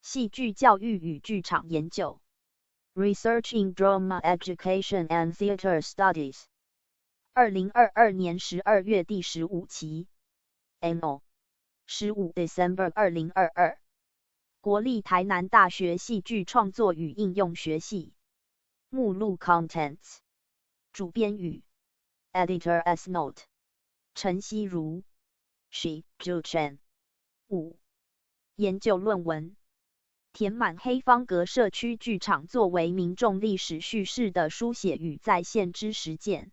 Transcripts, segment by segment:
戏剧教育与剧场研究 Research in Drama Education and Theater Studies 2022年12月第15期 Anno 15 December 2022国立台南大学戏剧创作与应用学系目录 Contents 主编语 Editor as Note 陈希如 She Zhu Chen 5研究论文填满黑方格社区剧场作为民众历史叙事的书写与再现之实践。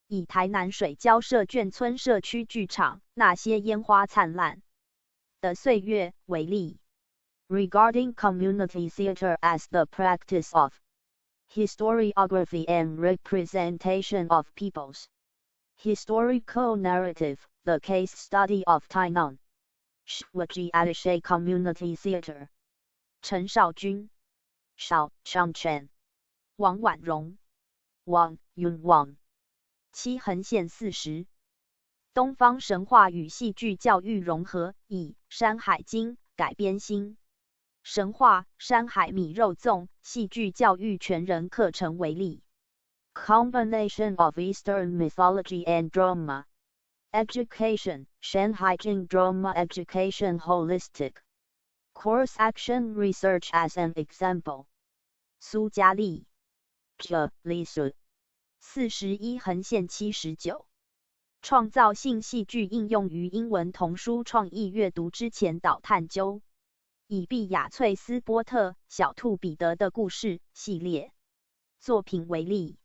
以台南水交社眷村社区剧场那些烟花灿烂的岁月为例。Regarding community theater as the practice of historiography and representation of people's historical narrative, the case study of Tainan Shwaji Atishay Community Theater 陈少君 Shao Changchen 王婉容 Wang Yunwang 七横线40东方神话与戏剧教育融合，以《山海经》改编新神话山海米肉粽戏剧教育全人课程为例。Combination of Eastern mythology and drama education, Shanhaijing drama education holistic course action research as an example. 苏嘉丽 Zhe Lisu 41横线79创造性戏剧应用于英文童书创意阅读之前导探究。以毕雅翠斯波特小兔彼得的故事系列作品为例。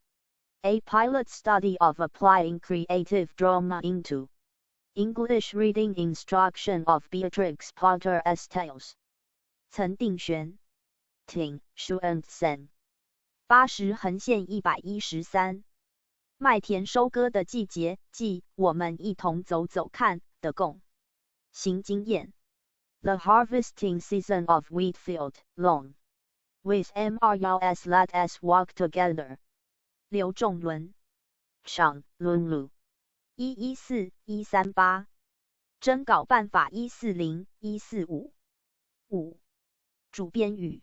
A pilot study of applying creative drama into English reading instruction of Beatrix Potter as Tales. 曾定玄 Ting Xuansen 80横线113麦田收割的季节，即我们一同走走看的共行经验。The harvesting season of wheat field, long. With MRUS let us walk together. 刘仲伦 Chang Lunlu 114138征稿办法140-145 5主编语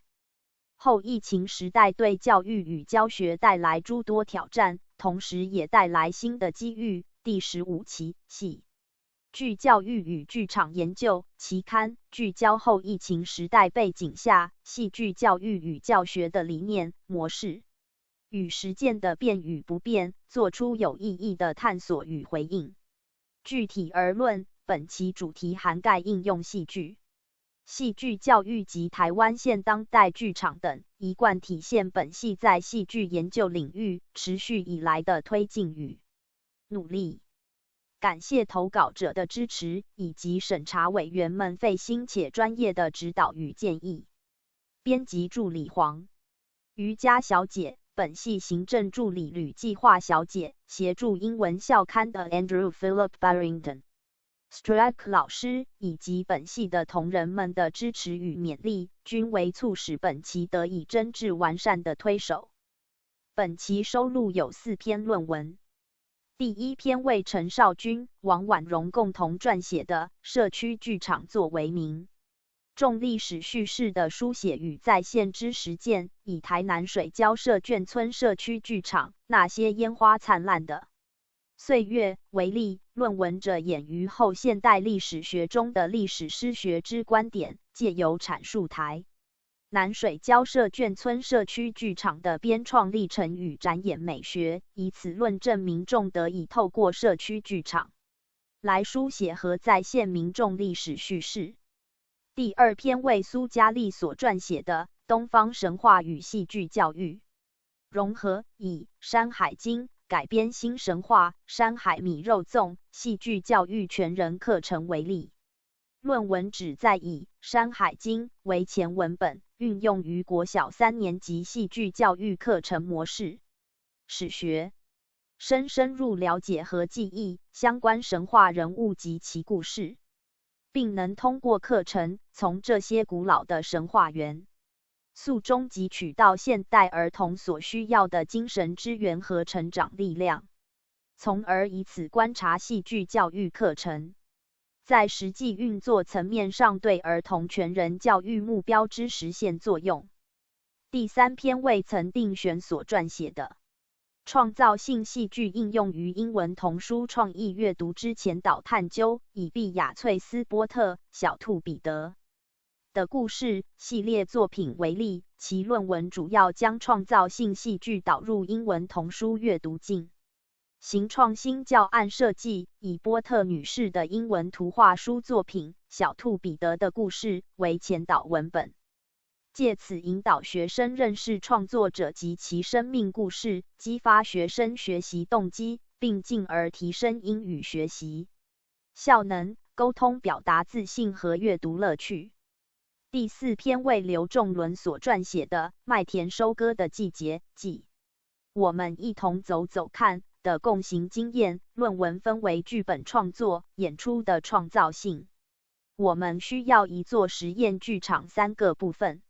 后疫情时代对教育与教学带来诸多挑战，同时也带来新的机遇。第15期戏剧教育与剧场研究期刊聚焦后疫情时代背景下戏剧教育与教学的理念、模式与实践的变与不变，做出有意义的探索与回应。具体而论，本期主题涵盖应用戏剧、戏剧教育及台湾现当代剧场等，一贯体现本系在戏剧研究领域持续以来的推进与努力。感谢投稿者的支持，以及审查委员们费心且专业的指导与建议。编辑助理黄瑜伽小姐，本系行政助理吕计划小姐，协助英文校刊的 Andrew Philip Barrington。Strack 老师以及本系的同仁们的支持与勉励，均为促使本期得以臻至完善的推手。本期收录有4篇论文。第1篇为陈少君、王婉容共同撰写的《社区剧场作为名重历史叙事的书写与再现之实践》，以台南水交社眷村社区剧场那些烟花灿烂的岁月为例，论文者演于后现代历史学中的历史诗学之观点，借由阐述台南水交社眷村社区剧场的编创历程与展演美学，以此论证民众得以透过社区剧场来书写和再现民众历史叙事。第2篇为苏嘉丽所撰写的《东方神话与戏剧教育融合》，以《山海经》改编新神话山海米肉粽戏剧教育全人课程为例。论文旨在以《山海经》为前文本，运用于国小3年级戏剧教育课程模式，史学深入了解和记忆相关神话人物及其故事，并能通过课程从这些古老的神话元素中汲取到现代儿童所需要的精神支援和成长力量，从而以此观察戏剧教育课程在实际运作层面上对儿童全人教育目标之实现作用。第3篇为曾定选所撰写的创造性戏剧应用于英文童书创意阅读之前导探究，以毕雅翠斯波特、小兔彼得的故事系列作品为例，其论文主要将创造性戏剧导入英文童书阅读进行创新教案设计，以波特女士的英文图画书作品《小兔彼得的故事》为前导文本，借此引导学生认识创作者及其生命故事，激发学生学习动机，并进而提升英语学习效能、沟通表达自信和阅读乐趣。第4篇为刘仲伦所撰写的《麦田收割的季节》即我们一同走走看的共行经验，论文分为剧本创作、演出的创造性。我们需要一座实验剧场3个部分。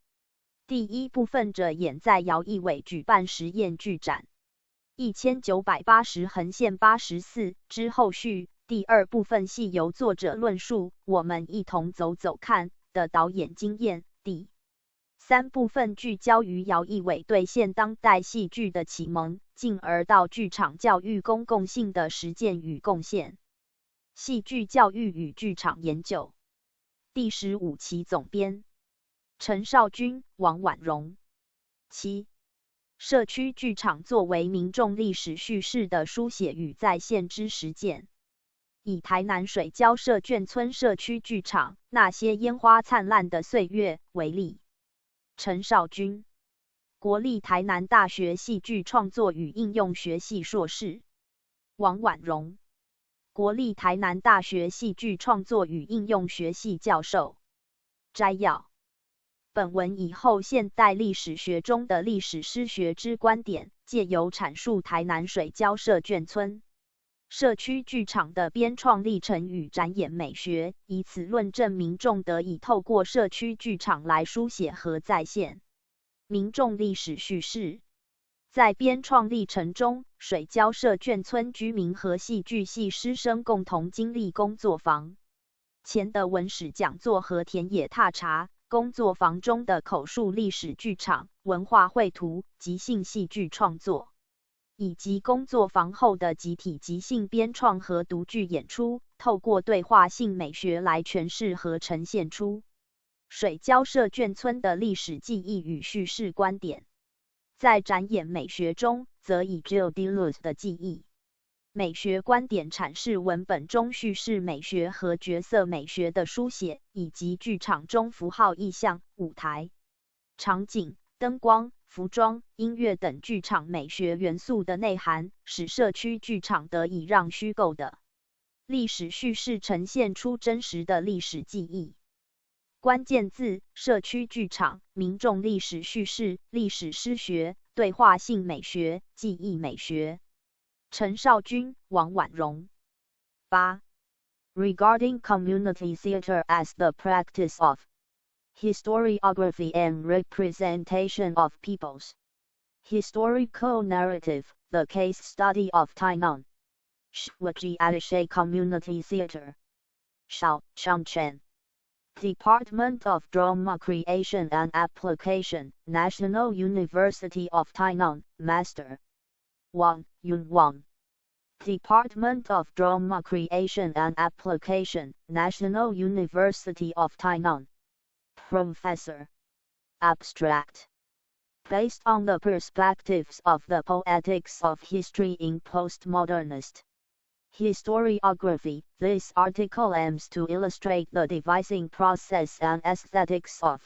第1部分着眼在姚义伟举办实验剧展1980横线84之后续。第2部分系由作者论述我们一同走走看的导演经验。第3部分聚焦于姚义伟对现当代戏剧的启蒙，进而到剧场教育公共性的实践与贡献。戏剧教育与剧场研究第15期总编陈少君、王婉容。7. 社区剧场作为民众历史叙事的书写与再现之实践。以台南水交社眷村社区剧场《那些烟花灿烂的岁月》为例。陈少君，国立台南大学戏剧创作与应用学系硕士。王婉容，国立台南大学戏剧创作与应用学系教授。摘要：本文以后现代历史学中的历史诗学之观点，借由阐述台南水交社眷村社区剧场的编创历程与展演美学，以此论证民众得以透过社区剧场来书写和再现民众历史叙事。在编创历程中，水交社眷村居民和戏剧系师生共同经历工作坊前的文史讲座和田野踏查，工作坊中的口述历史剧场、文化绘图、即兴戏剧创作，以及工作坊后的集体即兴编创和独剧演出，透过对话性美学来诠释和呈现出水交社眷村的历史记忆与叙事观点。在展演美学中，则以 Gilles Deleuze 的记忆美学观点阐释文本中叙事美学和角色美学的书写，以及剧场中符号意象、舞台、场景、灯光、服装、音乐等剧场美学元素的内涵，使社区剧场得以让虚构的历史叙事呈现出真实的历史记忆。关键字：社区剧场、民众历史叙事、历史诗学、对话性美学、记忆美学。陈少君、王婉容。8. Regarding community theater as the practice of historiography and representation of people's historical narrative, the case study of Tainan Shwaji Atishay Community Theater. Shao Changchen. Department of Drama Creation and Application, National University of Tainan, Master. Wang, Yun Wang. Department of Drama Creation and Application, National University of Tainan. Professor. Abstract. Based on the perspectives of the poetics of history in postmodernist historiography, this article aims to illustrate the devising process and aesthetics of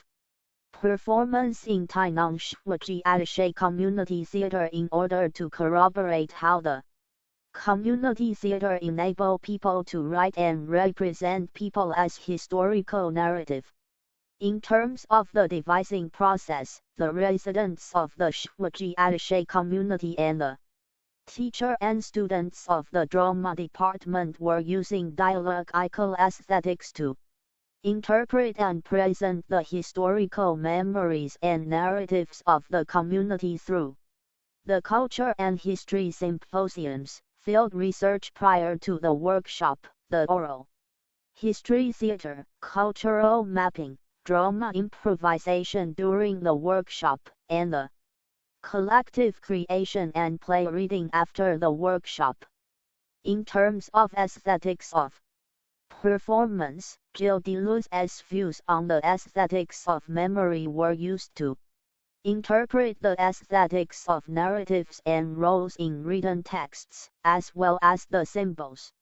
performance in Tainan Shwaji Atishay Community Theater in order to corroborate how the community theater enable people to write and represent people as historical narrative. In terms of the devising process, the residents of the Shwaji Atishay community and the teacher and students of the drama department were using dialogical aesthetics to interpret and present the historical memories and narratives of the community through the culture and history symposiums, field research prior to the workshop, the oral history theater, cultural mapping, drama improvisation during the workshop, and the collective creation and play reading after the workshop. In terms of aesthetics of performance, Gilles Deleuze's views on the aesthetics of memory were used to interpret the aesthetics of narratives and roles in written texts, as well as the symbols,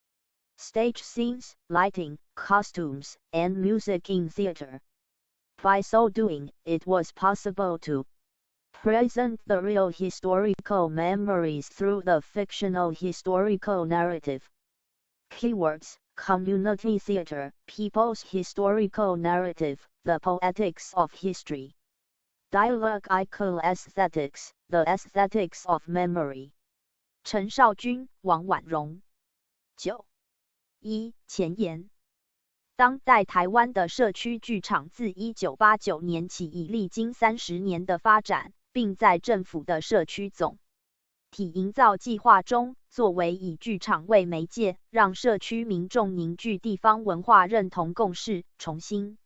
stage scenes, lighting, costumes, and music in theater. By so doing, it was possible to present the real historical memories through the fictional historical narrative. Keywords: community theater, people's historical narrative, the poetics of history. Dialogical aesthetics, the aesthetics of memory. 陈少君、王婉容。9.1. 前言。当代台湾的社区剧场自1989年起已历经30年的发展，并在政府的社区总体营造计划中，作为以剧场为媒介，让社区民众凝聚地方文化认同共识，重新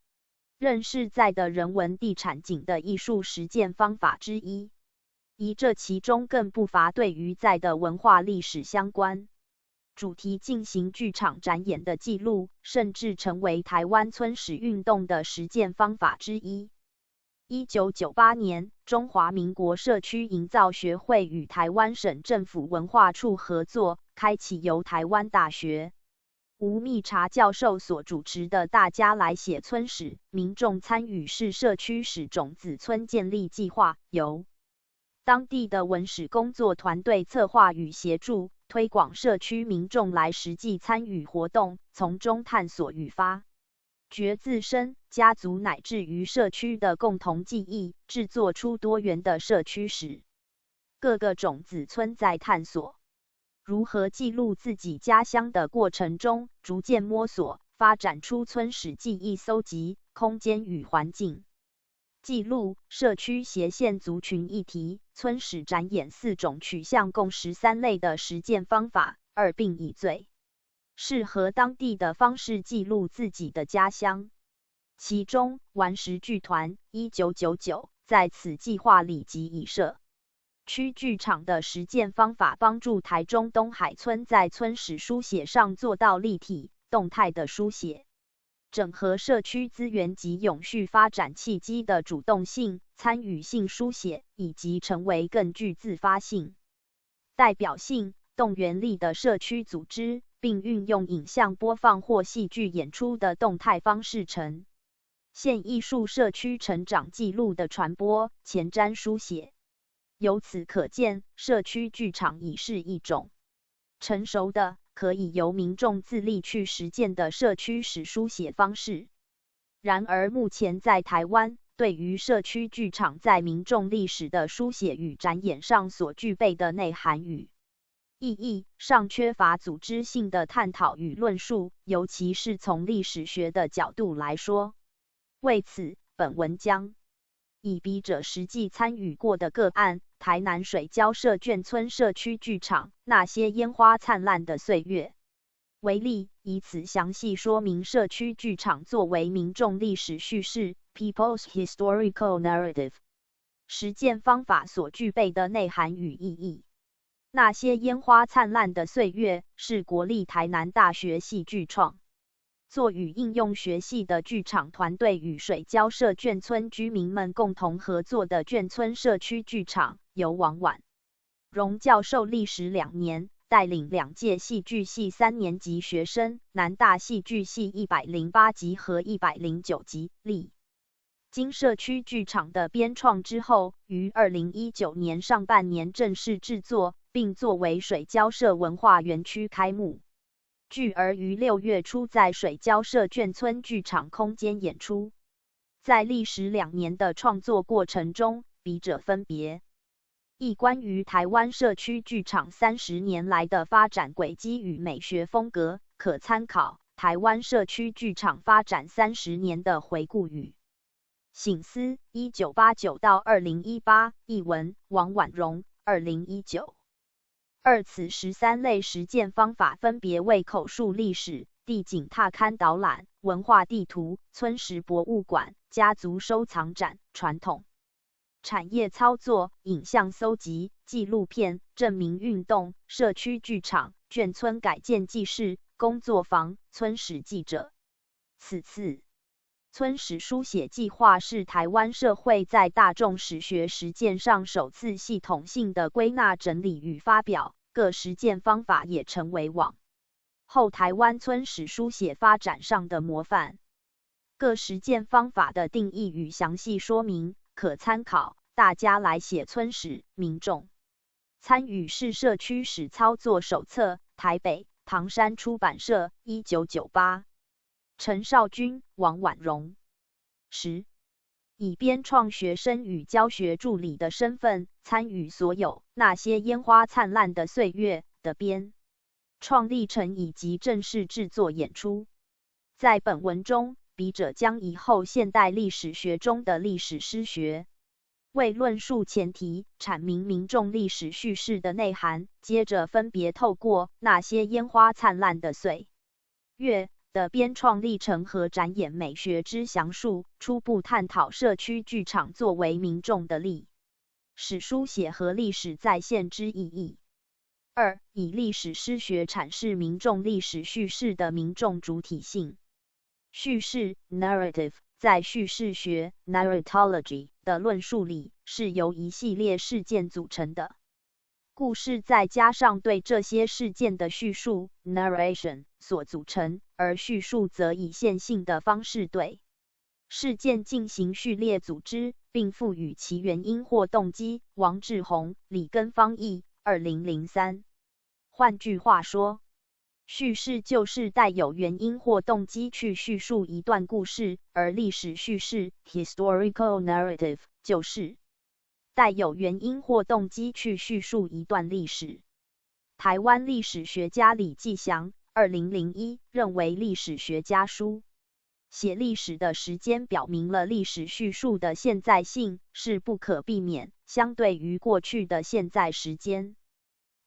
认识在的人文地产景的艺术实践方法之一。以这其中更不乏对于在的文化历史相关主题进行剧场展演的记录，甚至成为台湾村史运动的实践方法之一。1998年，中华民国社区营造学会与台湾省政府文化处合作，开启由台湾大学吴密察教授所主持的大家来写村史，民众参与式社区史种子村建立计划，由当地的文史工作团队策划与协助，推广社区民众来实际参与活动，从中探索与发掘自身、家族乃至于社区的共同记忆，制作出多元的社区史。各个种子村在探索如何记录自己家乡的过程中，逐渐摸索，发展出村史记忆搜集、空间与环境记录、社区斜线族群议题、村史展演4种取向共13类的实践方法，并以最适合当地的方式记录自己的家乡。其中，顽石剧团1999在此计划里即以社区剧场的实践方法，帮助台中东海村在村史书写上做到立体、动态的书写，整合社区资源及永续发展契机的主动性、参与性书写，以及成为更具自发性、代表性、动员力的社区组织，并运用影像播放或戏剧演出的动态方式呈现艺术社区成长记录的传播、前瞻书写。由此可见，社区剧场已是一种成熟的、可以由民众自力去实践的社区史书写方式。然而，目前在台湾，对于社区剧场在民众历史的书写与展演上所具备的内涵与意义，尚缺乏组织性的探讨与论述，尤其是从历史学的角度来说。为此，本文将以笔者实际参与过的个案——台南水交社眷村社区剧场那些烟花灿烂的岁月为例，以此详细说明社区剧场作为民众历史叙事 （People's Historical Narrative） 实践方法所具备的内涵与意义。那些烟花灿烂的岁月是国立台南大学戏剧创作与应用学系的剧场团队与水交社眷村居民们共同合作的眷村社区剧场，由王婉容教授历时2年，带领2届戏剧系3年级学生，南大戏剧系108级和109级历经社区剧场的编创之后，于2019年上半年正式制作，并作为水交社文化园区开幕剧而于6月初在水交社眷村剧场空间演出。在历时2年的创作过程中，笔者分别亦关于台湾社区剧场30年来的发展轨迹与美学风格，可参考《台湾社区剧场发展30年的回顾与省思》1989到2018，译文王婉容2019。此13类实践方法分别为口述历史、地景踏勘导览、文化地图、村史博物馆、家族收藏展、传统产业操作、影像搜集、纪录片、证明运动、社区剧场、眷村改建记事、工作坊、村史记者。此次村史书写计划是台湾社会在大众史学实践上首次系统性的归纳整理与发表，各实践方法也成为往后台湾村史书写发展上的模范。各实践方法的定义与详细说明可参考大家来写村史民众参与式社区史操作手册，台北唐山出版社1998。陈少君、王婉容。10. 以编创学生与教学助理的身份，参与所有那些烟花灿烂的岁月的编创历程以及正式制作演出。在本文中，笔者将以后现代历史学中的历史诗学为论述前提，阐明民众历史叙事的内涵，接着分别透过那些烟花灿烂的岁月的编创历程和展演美学之详述，初步探讨社区剧场作为民众的历史书写和历史再现之意义。2. 以历史诗学阐释民众历史叙事的民众主体性。叙事 narrative 在叙事学 narratology 的论述里，是由一系列事件组成的故事再加上对这些事件的叙述 narration 所组成，而叙述则以线性的方式对事件进行序列组织，并赋予其原因或动机。王志宏、李根方译2003。换句话说，叙事就是带有原因或动机去叙述一段故事，而历史叙事 historical narrative 就是带有原因或动机去叙述一段历史。台湾历史学家李继祥2001认为，历史学家书写历史的时间表明了历史叙述的现在性是不可避免，相对于过去的现在时间。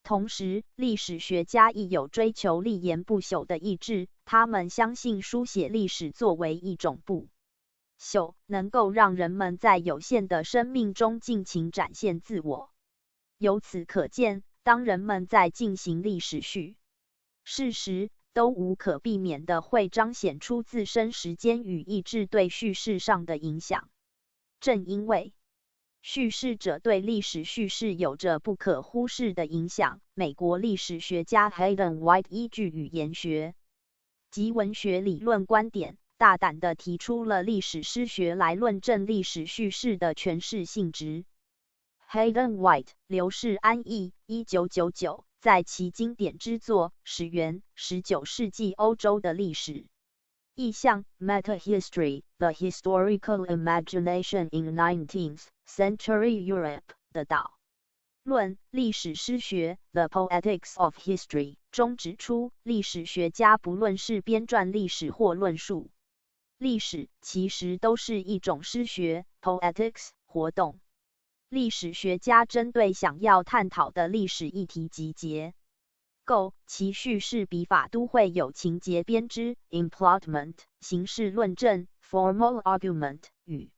同时，历史学家亦有追求立言不朽的意志，他们相信书写历史作为一种不朽，能够让人们在有限的生命中尽情展现自我。由此可见，当人们在进行历史叙事时，都无可避免地会彰显出自身时间与意志对叙事上的影响。正因为叙事者对历史叙事有着不可忽视的影响，美国历史学家 Hayden White 依据语言学及文学理论观点，大胆地提出了历史诗学来论证历史叙事的诠释性质。Hayden White、刘世安译1999在其经典之作《始源：19世纪欧洲的历史意象 Meta-History: The Historical Imagination in 19th Century Europe》的导论历史诗学 The Poetics of History 中指出，历史学家不论是编撰历史或论述历史，其实都是一种诗学 poetics 活动。历史学家针对想要探讨的历史议题及结构，其叙事笔法都会有情节编织 implotment、形式论证 formal argument 与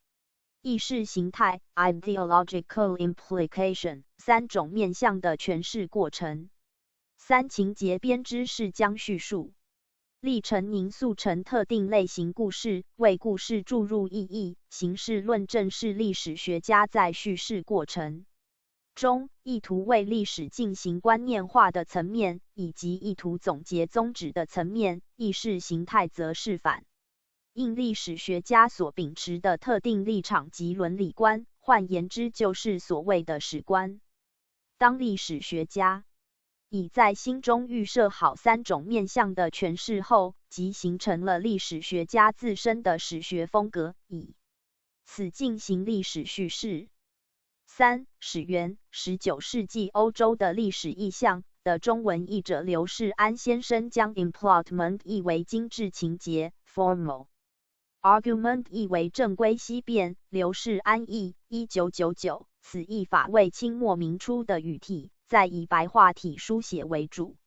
意识形态 ideological implication 三种面向的诠释过程。3. 情节编织是将叙述历程凝塑成特定类型故事，为故事注入意义。形式论证是历史学家在叙事过程中意图为历史进行观念化的层面，以及意图总结宗旨的层面。意识形态则是反映历史学家所秉持的特定立场及伦理观，换言之，就是所谓的史观。当历史学家已在心中预设好3种面向的诠释后，即形成了历史学家自身的史学风格，以此进行历史叙事。3. 始源：19世纪欧洲的历史意象的中文译者刘世安先生将 implotment 译为精致情节 formal argument 译为正规析辩。刘世安译1999，此译法为清末明初的语体，在以白话体书写为主。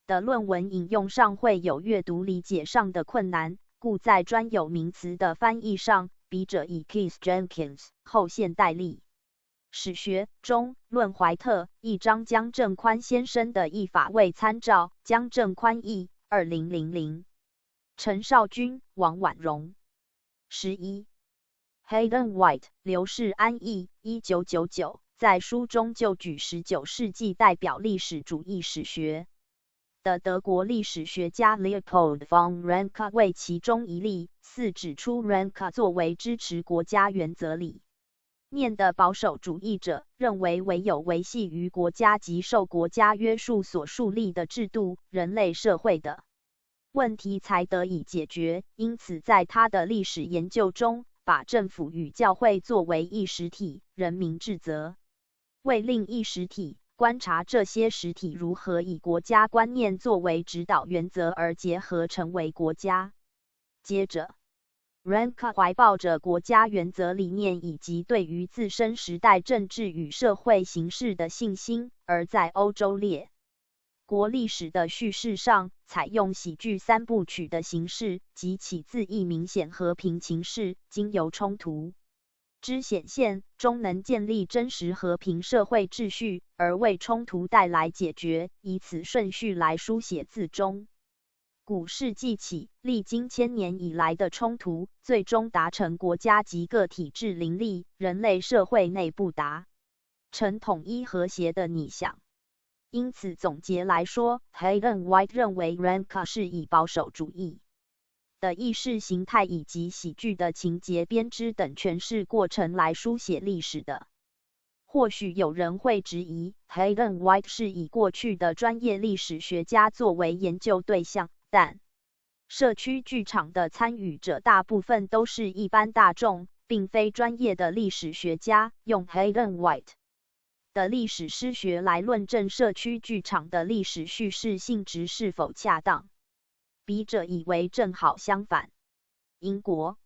的论文引用上会有阅读理解上的困难，故在专有名词的翻译上，笔者以 Keith Jenkins 后现代历史学中论怀特一章江正宽先生的译法为参照，江正宽译2000。陈少君、王婉容。11. Hayden White、刘世安译1999，在书中就举19世纪代表历史主义史学的德国历史学家 Leopold von Ranke 为其中一例，4指出 Ranke 作为支持国家原则理念的保守主义者，认为唯有维系于国家及受国家约束所树立的制度，人类社会的问题才得以解决。因此在他的历史研究中，把政府与教会作为一实体，人民治则为另一实体，观察这些实体如何以国家观念作为指导原则而结合成为国家。接着 Ranke 怀抱着国家原则理念以及对于自身时代政治与社会形势的信心，而在欧洲列国历史的叙事上，采用喜剧3部曲的形式，即起自一明显和平情势，经由冲突之显现，终能建立真实和平社会秩序，而为冲突带来解决，以此顺序来书写自中古世纪起，历经千年以来的冲突，最终达成国家及个体制林立，人类社会内部达成统一和谐的拟想。因此总结来说， Hayden White 认为 Ranke 是以保守主义的意识形态以及喜剧的情节编织等诠释过程来书写历史的。或许有人会质疑 Hayden White 是以过去的专业历史学家作为研究对象，但社区剧场的参与者大部分都是一般大众，并非专业的历史学家，用 Hayden White的历史诗学来论证社区剧场的历史叙事性质是否恰当。笔者以为正好相反。英国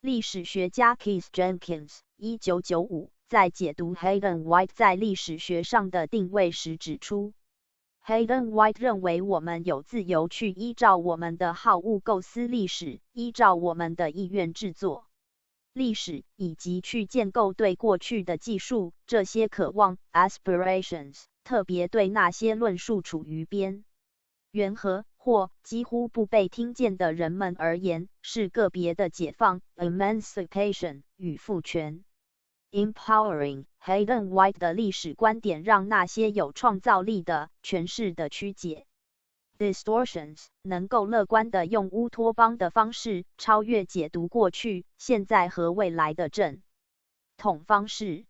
历史学家 Keith Jenkins 1995在解读 Hayden White 在历史学上的定位时指出， Hayden White 认为我们有自由去依照我们的好恶构思历史，依照我们的意愿制作历史，以及去建构对过去的记述。这些渴望 aspirations 特别对那些论述处于边缘和或几乎不被听见的人们而言，是个别的解放 emancipation 与赋权 empowering。 Hayden White 的历史观点让那些有创造力的诠释的曲解 distortions 能够乐观地用乌托邦的方式超越解读过去、现在和未来的正统方式。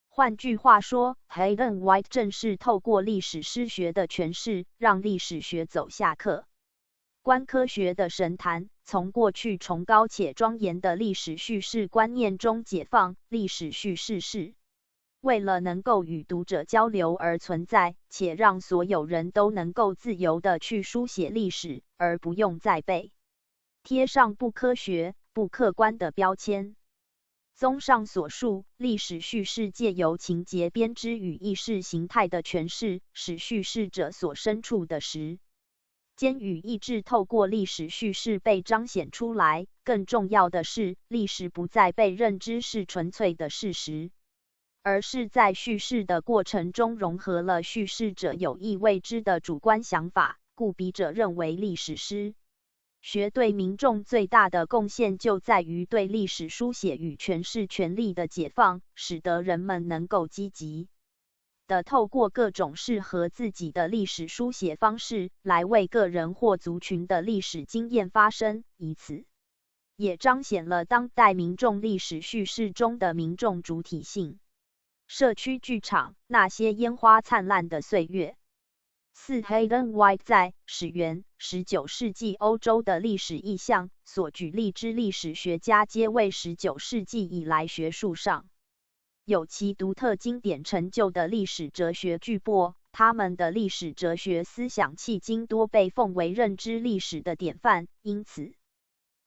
换句话说， Hayden White 正是透过历史诗学的诠释，让历史学走下客观科学的神坛，从过去崇高且庄严的历史叙事观念中解放。历史叙事是为了能够与读者交流而存在，且让所有人都能够自由地去书写历史，而不用再被贴上不科学、不客观的标签。综上所述，历史叙事借由情节编织与意识形态的诠释，使叙事者所身处的时间与意志透过历史叙事被彰显出来。更重要的是，历史不再被认知是纯粹的事实，而是在叙事的过程中融合了叙事者有意为之的主观想法。故笔者认为，历史诗学对民众最大的贡献就在于对历史书写与诠释权利的解放，使得人们能够积极地透过各种适合自己的历史书写方式，来为个人或族群的历史经验发声，以此也彰显了当代民众历史叙事中的民众主体性。社区剧场，那些烟花灿烂的岁月。4. Hayden White 在始源19世纪欧洲的历史意象所举例之历史学家，皆为19世纪以来学术上有其独特经典成就的历史哲学巨擘。他们的历史哲学思想迄今多被奉为认知历史的典范，因此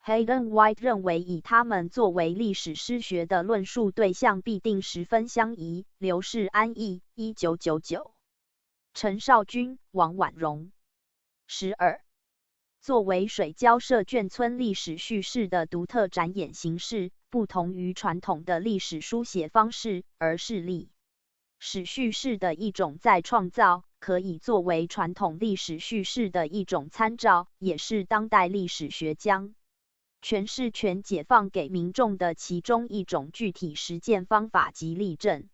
Hayden White 认为以他们作为历史诗学的论述对象必定十分相宜。刘世安译1999。陈少君、王婉容。12. 作为水交社眷村历史叙事的独特展演形式，不同于传统的历史书写方式，而是历史叙事的一种再创造，可以作为传统历史叙事的一种参照，也是当代历史学将诠释权解放给民众的其中一种具体实践方法及例证。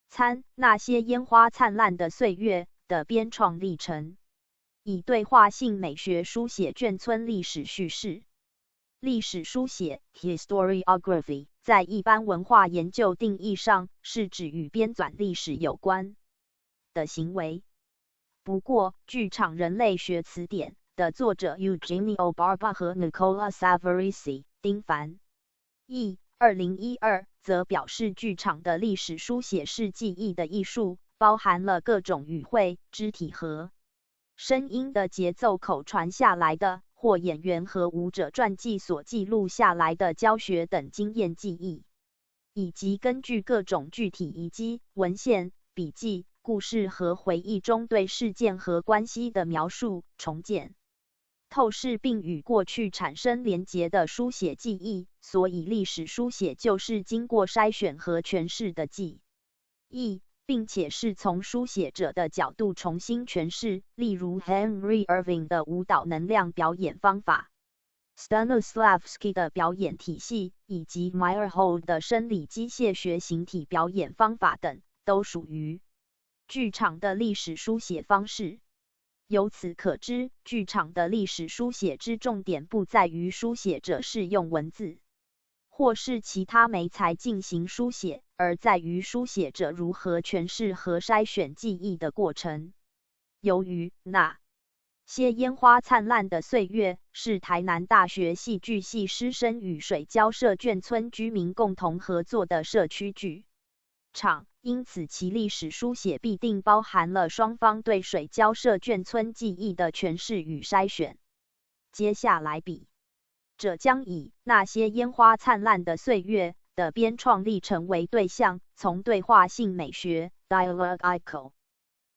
参那些烟花灿烂的岁月的编创历程，以对话性美学书写眷村历史叙事。历史书写 （historiography） 在一般文化研究定义上是指与编纂历史有关的行为。不过，剧场人类学词典的作者 Eugenio Barba 和 Nicola Savarese 丁凡译2012则表示，剧场的历史书写是记忆的艺术，包含了各种语汇、肢体和声音的节奏口传下来的，或演员和舞者传记所记录下来的教学等经验记忆，以及根据各种具体遗迹、文献、笔记、故事和回忆中对事件和关系的描述、重建、透视并与过去产生连结的书写记忆。所以历史书写就是经过筛选和诠释的记忆，并且是从书写者的角度重新诠释，例如 Henry Irving 的舞蹈能量表演方法、Stanislavski 的表演体系，以及 Meyerhold 的生理机械学形体表演方法等，都属于剧场的历史书写方式。由此可知，剧场的历史书写之重点不在于书写者是用文字或是其他媒材进行书写，而在于书写者如何诠释和筛选记忆的过程。由于那些烟花灿烂的岁月是台南大学戏剧系师生与水交社眷村居民共同合作的社区剧场，因此其历史书写必定包含了双方对水交社眷村记忆的诠释与筛选。接下来笔者将以那些烟花灿烂的岁月的编创历程为对象，从对话性美学 （dialogical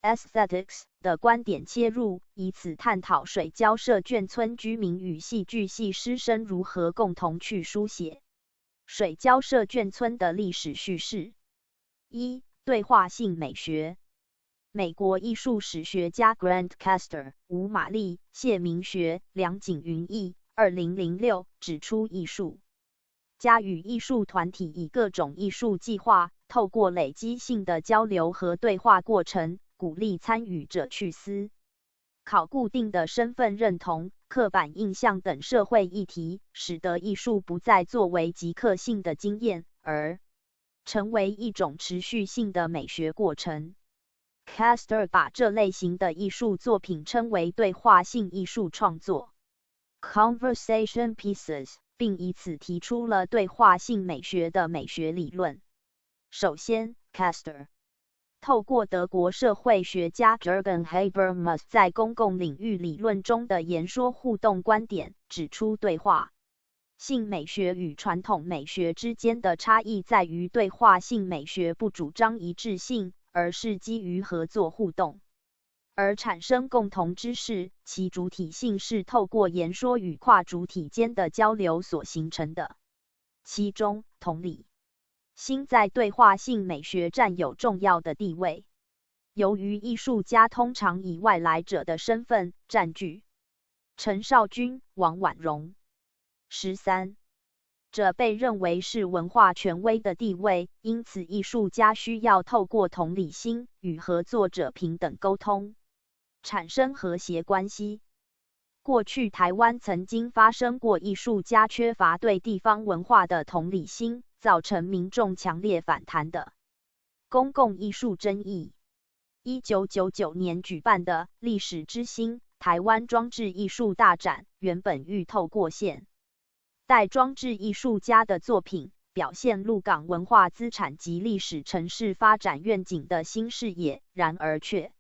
aesthetics） 的观点切入，以此探讨水交社眷村居民与戏剧系师生如何共同去书写水交社眷村的历史叙事。1. 对话性美学。美国艺术史学家 Grant Castor、吴玛丽、谢明学、梁景云译2006指出，艺术家与艺术团体以各种艺术计划，透过累积性的交流和对话过程，鼓励参与者去思考固定的身份认同、刻板印象等社会议题，使得艺术不再作为即刻性的经验，而成为一种持续性的美学过程。Castor 把这类型的艺术作品称为对话性艺术创作 （conversation pieces）， 并以此提出了对话性美学的美学理论。首先 ，Castor 透过德国社会学家 Jürgen Habermas 在公共领域理论中的言说互动观点，指出对话性美学与传统美学之间的差异在于，对话性美学不主张一致性，而是基于合作互动而产生共同知识，其主体性是透过言说与跨主体间的交流所形成的。其中，同理心在对话性美学占有重要的地位。由于艺术家通常以外来者的身份占据陈少君、王婉容、13这被认为是文化权威的地位，因此艺术家需要透过同理心与合作者平等沟通，产生和谐关系。过去台湾曾经发生过艺术家缺乏对地方文化的同理心，造成民众强烈反弹的公共艺术争议。1999年举办的历史之星台湾装置艺术大展，原本欲透过现代装置艺术家的作品，表现鹿港文化资产及历史城市发展愿景的新视野，然而却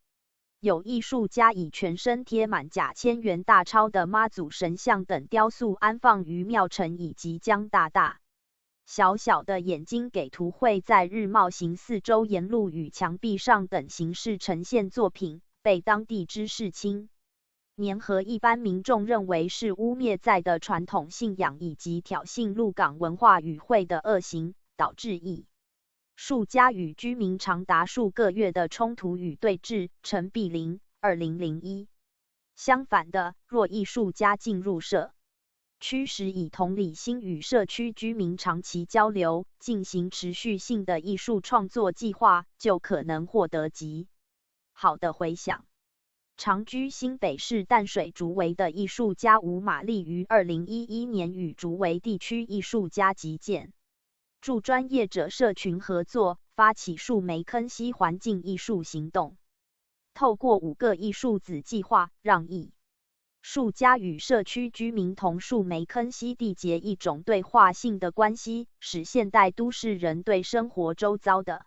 有艺术家以全身贴满假千元大钞的妈祖神像等雕塑安放于庙城，以及将大大小小的眼睛给图绘在日茂行四周沿路与墙壁上等形式呈现作品，被当地知识青年和一般民众认为是污蔑在的传统信仰以及挑衅鹿港文化与会的恶行，导致艺术家与居民长达数个月的冲突与对峙。陈碧玲2001。相反的，若艺术家进入社区时以同理心与社区居民长期交流，进行持续性的艺术创作计划，就可能获得极好的回响。长居新北市淡水竹围的艺术家吴玛丽于2011年与竹围地区艺术家及建筑专业者社群合作，发起树梅坑溪环境艺术行动。透过5个艺术子计划，让艺术家与社区居民同树梅坑溪缔结一种对话性的关系，使现代都市人对生活周遭的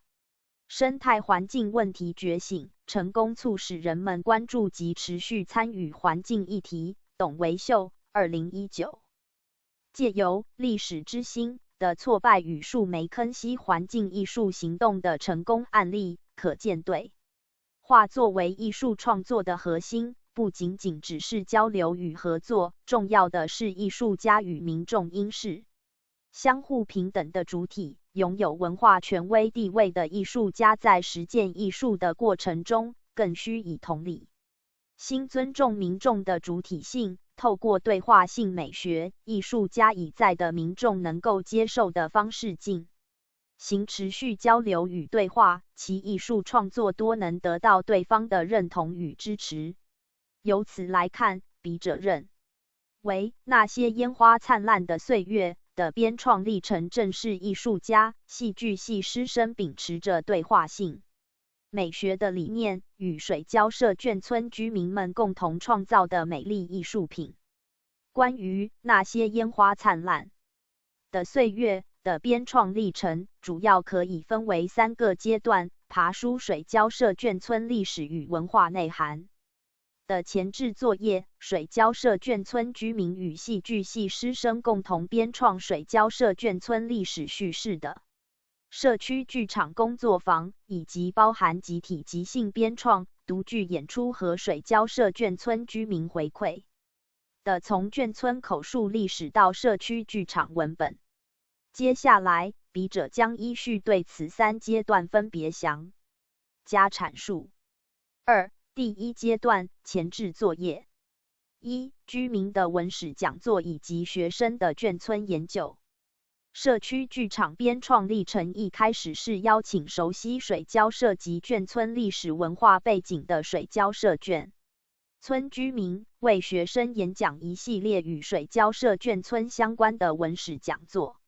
生态环境问题觉醒，成功促使人们关注及持续参与环境议题。董维秀2019。借由历史之星的挫败与树梅坑溪环境艺术行动的成功案例，可见对话作为艺术创作的核心，不仅仅只是交流与合作，重要的是艺术家与民众应是相互平等的主体。拥有文化权威地位的艺术家在实践艺术的过程中，更需以同理心尊重民众的主体性。透过对话性美学，艺术家以在的民众能够接受的方式进行持续交流与对话，其艺术创作多能得到对方的认同与支持。由此来看，笔者认为那些烟花灿烂的岁月的编创历程，正是艺术家、戏剧系师生秉持着对话性美学的理念，与水交社眷村居民们共同创造的美丽艺术品。关于那些烟花灿烂的岁月的编创历程，主要可以分为3个阶段：爬梳水交社眷村历史与文化内涵的前置作业，水交社眷村居民与戏剧系师生共同编创水交社眷村历史叙事的社区剧场工作坊，以及包含集体即兴编创、独剧演出和水交社眷村居民回馈的从眷村口述历史到社区剧场文本。接下来，笔者将依序对此3阶段分别详加阐述。2、第1阶段前置作业。1、居民的文史讲座以及学生的眷村研究。社区剧场编创历程一开始是邀请熟悉水交社及眷村历史文化背景的水交社眷村居民，为学生演讲一系列与水交社眷村相关的文史讲座，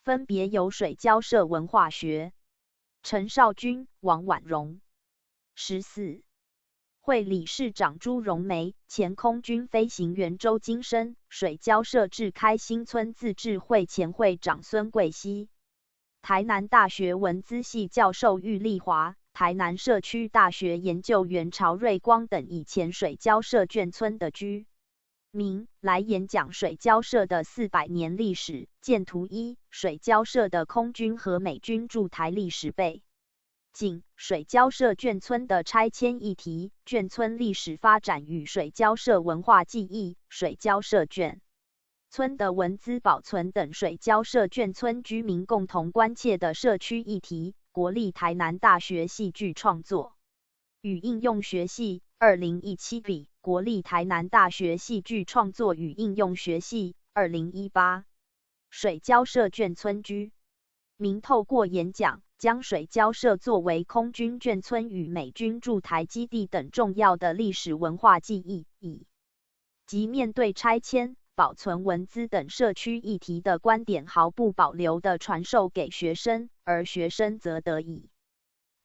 分别由水交社文化学陈少君、王婉容。14、会理事长朱荣梅，前空军飞行员周金生，水交社志开新村自治会前会长孙桂熙，台南大学文资系教授郁丽华，台南社区大学研究员曹瑞光等以前水交社眷村的居民来演讲水交社的400年历史。见图1，水交社的空军和美军驻台历史背景，水交社眷村的拆迁议题，眷村历史发展与水交社文化记忆，水交社眷村的文资保存等水交社眷村居民共同关切的社区议题。国立台南大学戏剧创作与应用学系2017比，国立台南大学戏剧创作与应用学系2018。水交社眷村居民透过演讲，将水交社作为空军眷村与美军驻台基地等重要的历史文化记忆，以及面对拆迁、保存文资等社区议题的观点毫不保留地传授给学生，而学生则得以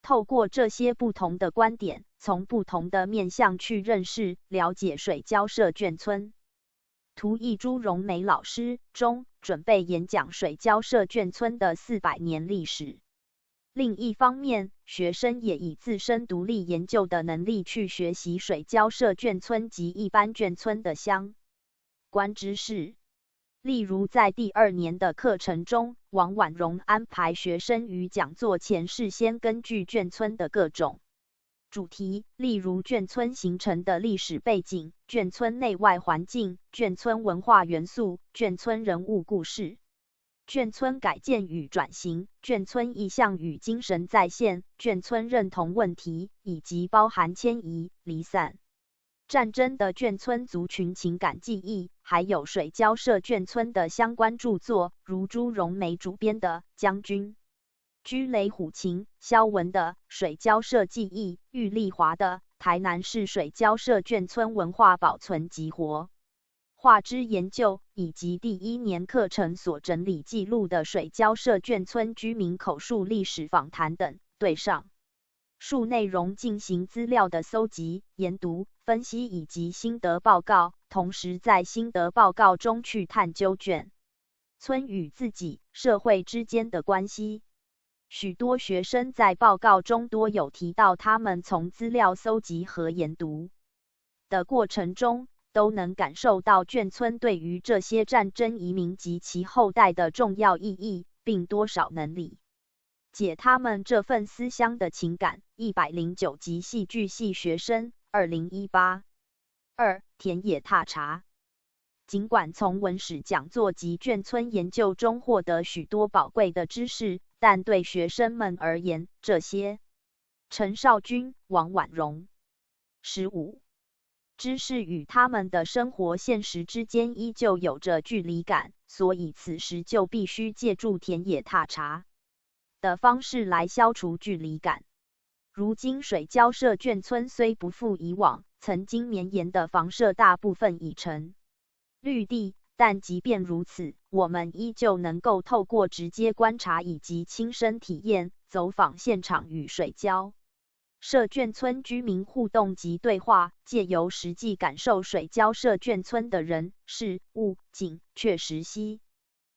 透过这些不同的观点，从不同的面向去认识、了解水交社眷村。图1，朱荣梅老师中准备演讲水交社眷村的400年历史。另一方面，学生也以自身独立研究的能力去学习水交社眷村及一般眷村的相关知识。例如在第2年的课程中，王婉容安排学生于讲座前事先根据眷村的各种主题，例如眷村形成的历史背景、眷村内外环境、眷村文化元素、眷村人物故事、眷村改建与转型、眷村意象与精神再现、眷村认同问题，以及包含迁移、离散、战争的眷村族群情感记忆，还有水交社眷村的相关著作，如朱荣梅主编的《将军居雷虎情》，萧文的《水交社记忆》，郁丽华的《台南市水交社眷村文化保存及活化之研究》，以及第1年课程所整理记录的水交社眷村居民口述历史访谈等，对上述内容进行资料的搜集、研读、分析以及心得报告，同时在心得报告中去探究眷村与自己、社会之间的关系。许多学生在报告中多有提到，他们从资料搜集和研读的过程中，都能感受到眷村对于这些战争移民及其后代的重要意义，并多少能理解他们这份思乡的情感。109级戏剧系学生2018 2田野踏查。尽管从文史讲座及眷村研究中获得许多宝贵的知识，但对学生们而言，这些陈少君、王婉容15知识与他们的生活现实之间依旧有着距离感，所以此时就必须借助田野踏查的方式来消除距离感。如今水交社眷村虽不复以往曾经绵延的房舍大部分已成绿地，但即便如此，我们依旧能够透过直接观察以及亲身体验，走访现场与水交社眷村居民互动及对话，借由实际感受水交社眷村的人、事、物、景，确实吸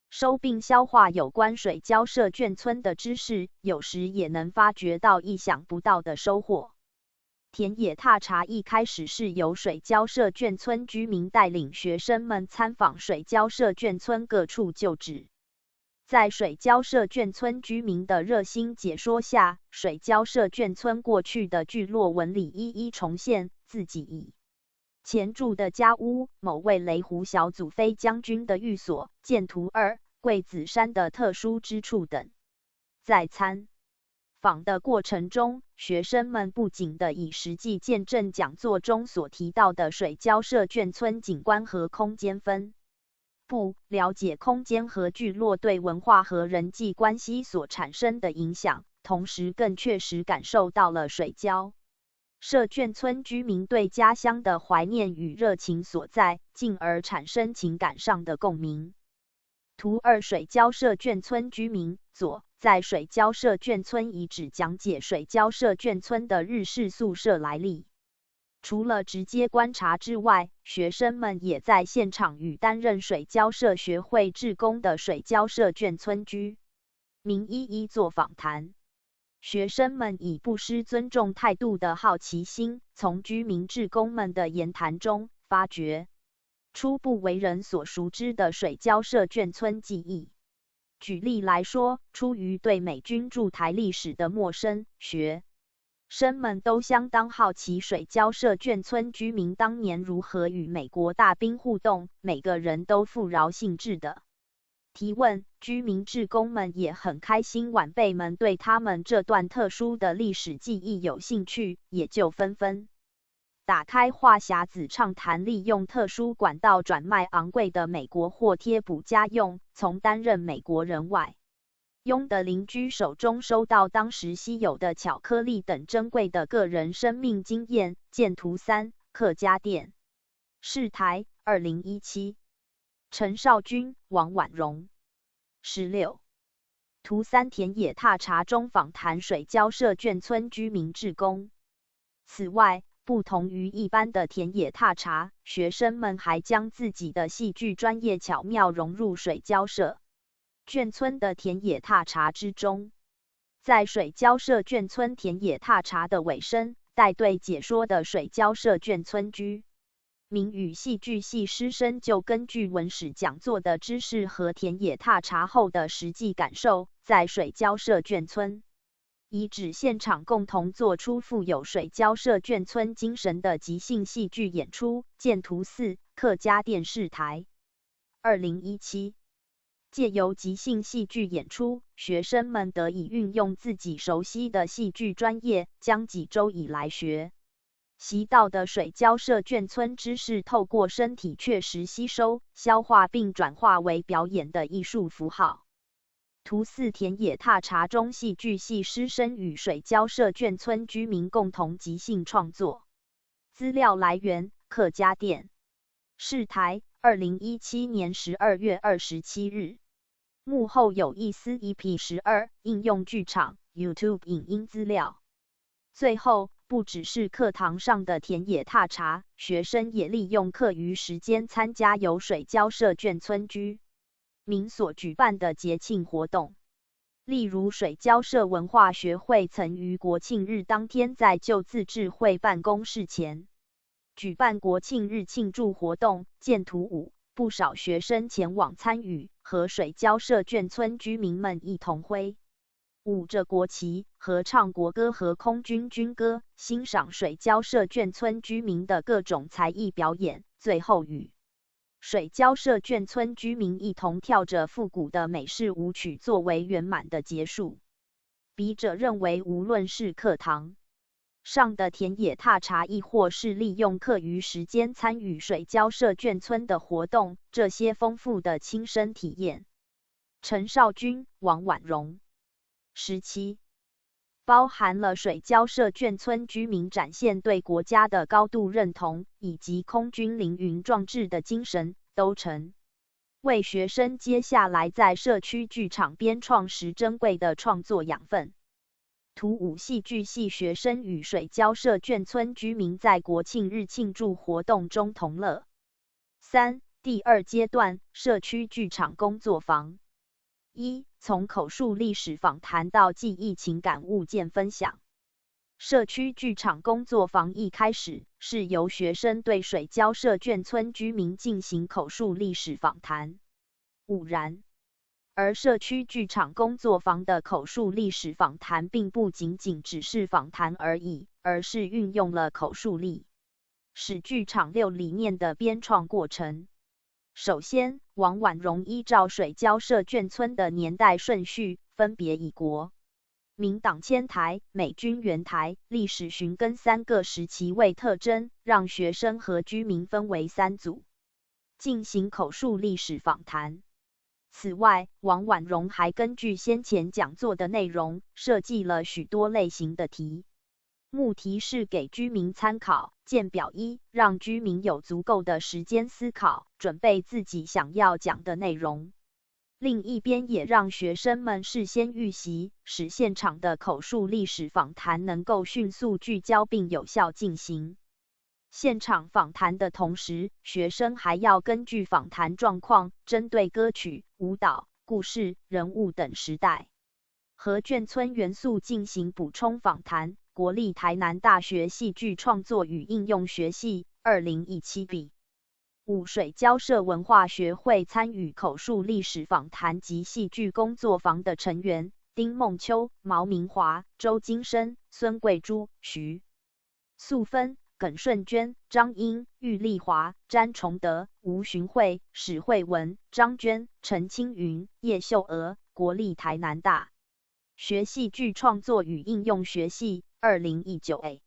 收并消化有关水交社眷村的知识，有时也能发掘到意想不到的收获。田野踏查一开始是由水交社眷村居民带领学生们参访水交社眷村各处旧址。在水交社眷村居民的热心解说下，水交社眷村过去的聚落纹理一一重现，自己以前住的家屋、某位雷湖小祖飞将军的寓所、建图2、桂子山的特殊之处等。在参访的过程中，学生们不仅地以实际见证讲座中所提到的水交社眷村景观和空间分布，了解空间和聚落对文化和人际关系所产生的影响，同时更确实感受到了水交社眷村居民对家乡的怀念与热情所在，进而产生情感上的共鸣。图2水交社眷村居民左，在水交社眷村遗址讲解水交社眷村的日式宿舍来历。除了直接观察之外，学生们也在现场与担任水交社学会志工的水交社眷村居民一一做访谈。学生们以不失尊重态度的好奇心，从居民志工们的言谈中发掘初不为人所熟知的水交社眷村记忆。举例来说，出于对美军驻台历史的陌生，学生们都相当好奇水交社眷村居民当年如何与美国大兵互动，每个人都富饶兴致的提问，居民志工们也很开心晚辈们对他们这段特殊的历史记忆有兴趣，也就纷纷打开话匣子畅谈利用特殊管道转卖昂贵的美国货贴补家用，从担任美国人外佣的邻居手中收到当时稀有的巧克力等珍贵的个人生命经验。见图3客家店市台2017陈少君、王婉容16图3田野踏查中访谈水交社眷村居民志工。此外，不同于一般的田野踏查，学生们还将自己的戏剧专业巧妙融入水交社眷村的田野踏查之中。在水交社眷村田野踏查的尾声，带队解说的水交社眷村居民与戏剧系师生就根据文史讲座的知识和田野踏查后的实际感受，在水交社眷村以指现场共同做出富有水交社眷村精神的即兴戏剧演出。见图4，客家电视台。2017借由即兴戏剧演出，学生们得以运用自己熟悉的戏剧专业，将几周以来学习到的水交社眷村知识透过身体确实吸收、消化并转化为表演的艺术符号。图4田野踏查中戏剧系师生与水交社眷村居民共同即兴创作。资料来源：客家电视台，2017年12月27日。幕后有意思 EP12 应用剧场 YouTube 影音资料。最后，不只是课堂上的田野踏查，学生也利用课余时间参加由水交社眷村居民所举办的节庆活动。例如，水交社文化学会曾于国庆日当天在旧自治会办公室前举办国庆日庆祝活动。见图5，不少学生前往参与，和水交社眷村居民们一同挥舞着国旗，合唱国歌和空军军歌，欣赏水交社眷村居民的各种才艺表演。最后与水交社眷村居民一同跳着复古的美式舞曲作为圆满的结束。笔者认为，无论是课堂上的田野踏查，亦或是利用课余时间参与水交社眷村的活动，这些丰富的亲身体验，陈少君、王婉容。17包含了水交社眷村居民展现对国家的高度认同，以及空军凌云壮志的精神，都成为学生接下来在社区剧场编创时珍贵的创作养分。图5戏剧系学生与水交社眷村居民在国庆日庆祝活动中同乐。3、第2阶段社区剧场工作坊。1、从口述历史访谈到记忆情感物件分享。社区剧场工作坊一开始是由学生对水交社眷村居民进行口述历史访谈。然而社区剧场工作坊的口述历史访谈并不仅仅只是访谈而已，而是运用了口述历史剧场6理念的编创过程。首先，王婉容依照水交社眷村的年代顺序，分别以国民党迁台、美军援台、历史寻根3个时期为特征，让学生和居民分为3组，进行口述历史访谈。此外，王婉容还根据先前讲座的内容，设计了许多类型的题目提示给居民参考。见表1，让居民有足够的时间思考，准备自己想要讲的内容。另一边也让学生们事先预习，使现场的口述历史访谈能够迅速聚焦并有效进行。现场访谈的同时，学生还要根据访谈状况，针对歌曲、舞蹈、故事、人物等时代和眷村元素进行补充访谈。国立台南大学戏剧创作与应用学系2017 B5水交社文化学会参与口述历史访谈及戏剧工作坊的成员：丁梦秋、毛明华、周金生、孙桂珠、徐素芬、耿顺娟、张英、郁丽华、詹崇德、吴寻惠、史慧文、张娟、陈青云、叶秀娥。国立台南大学戏剧创作与应用学系2019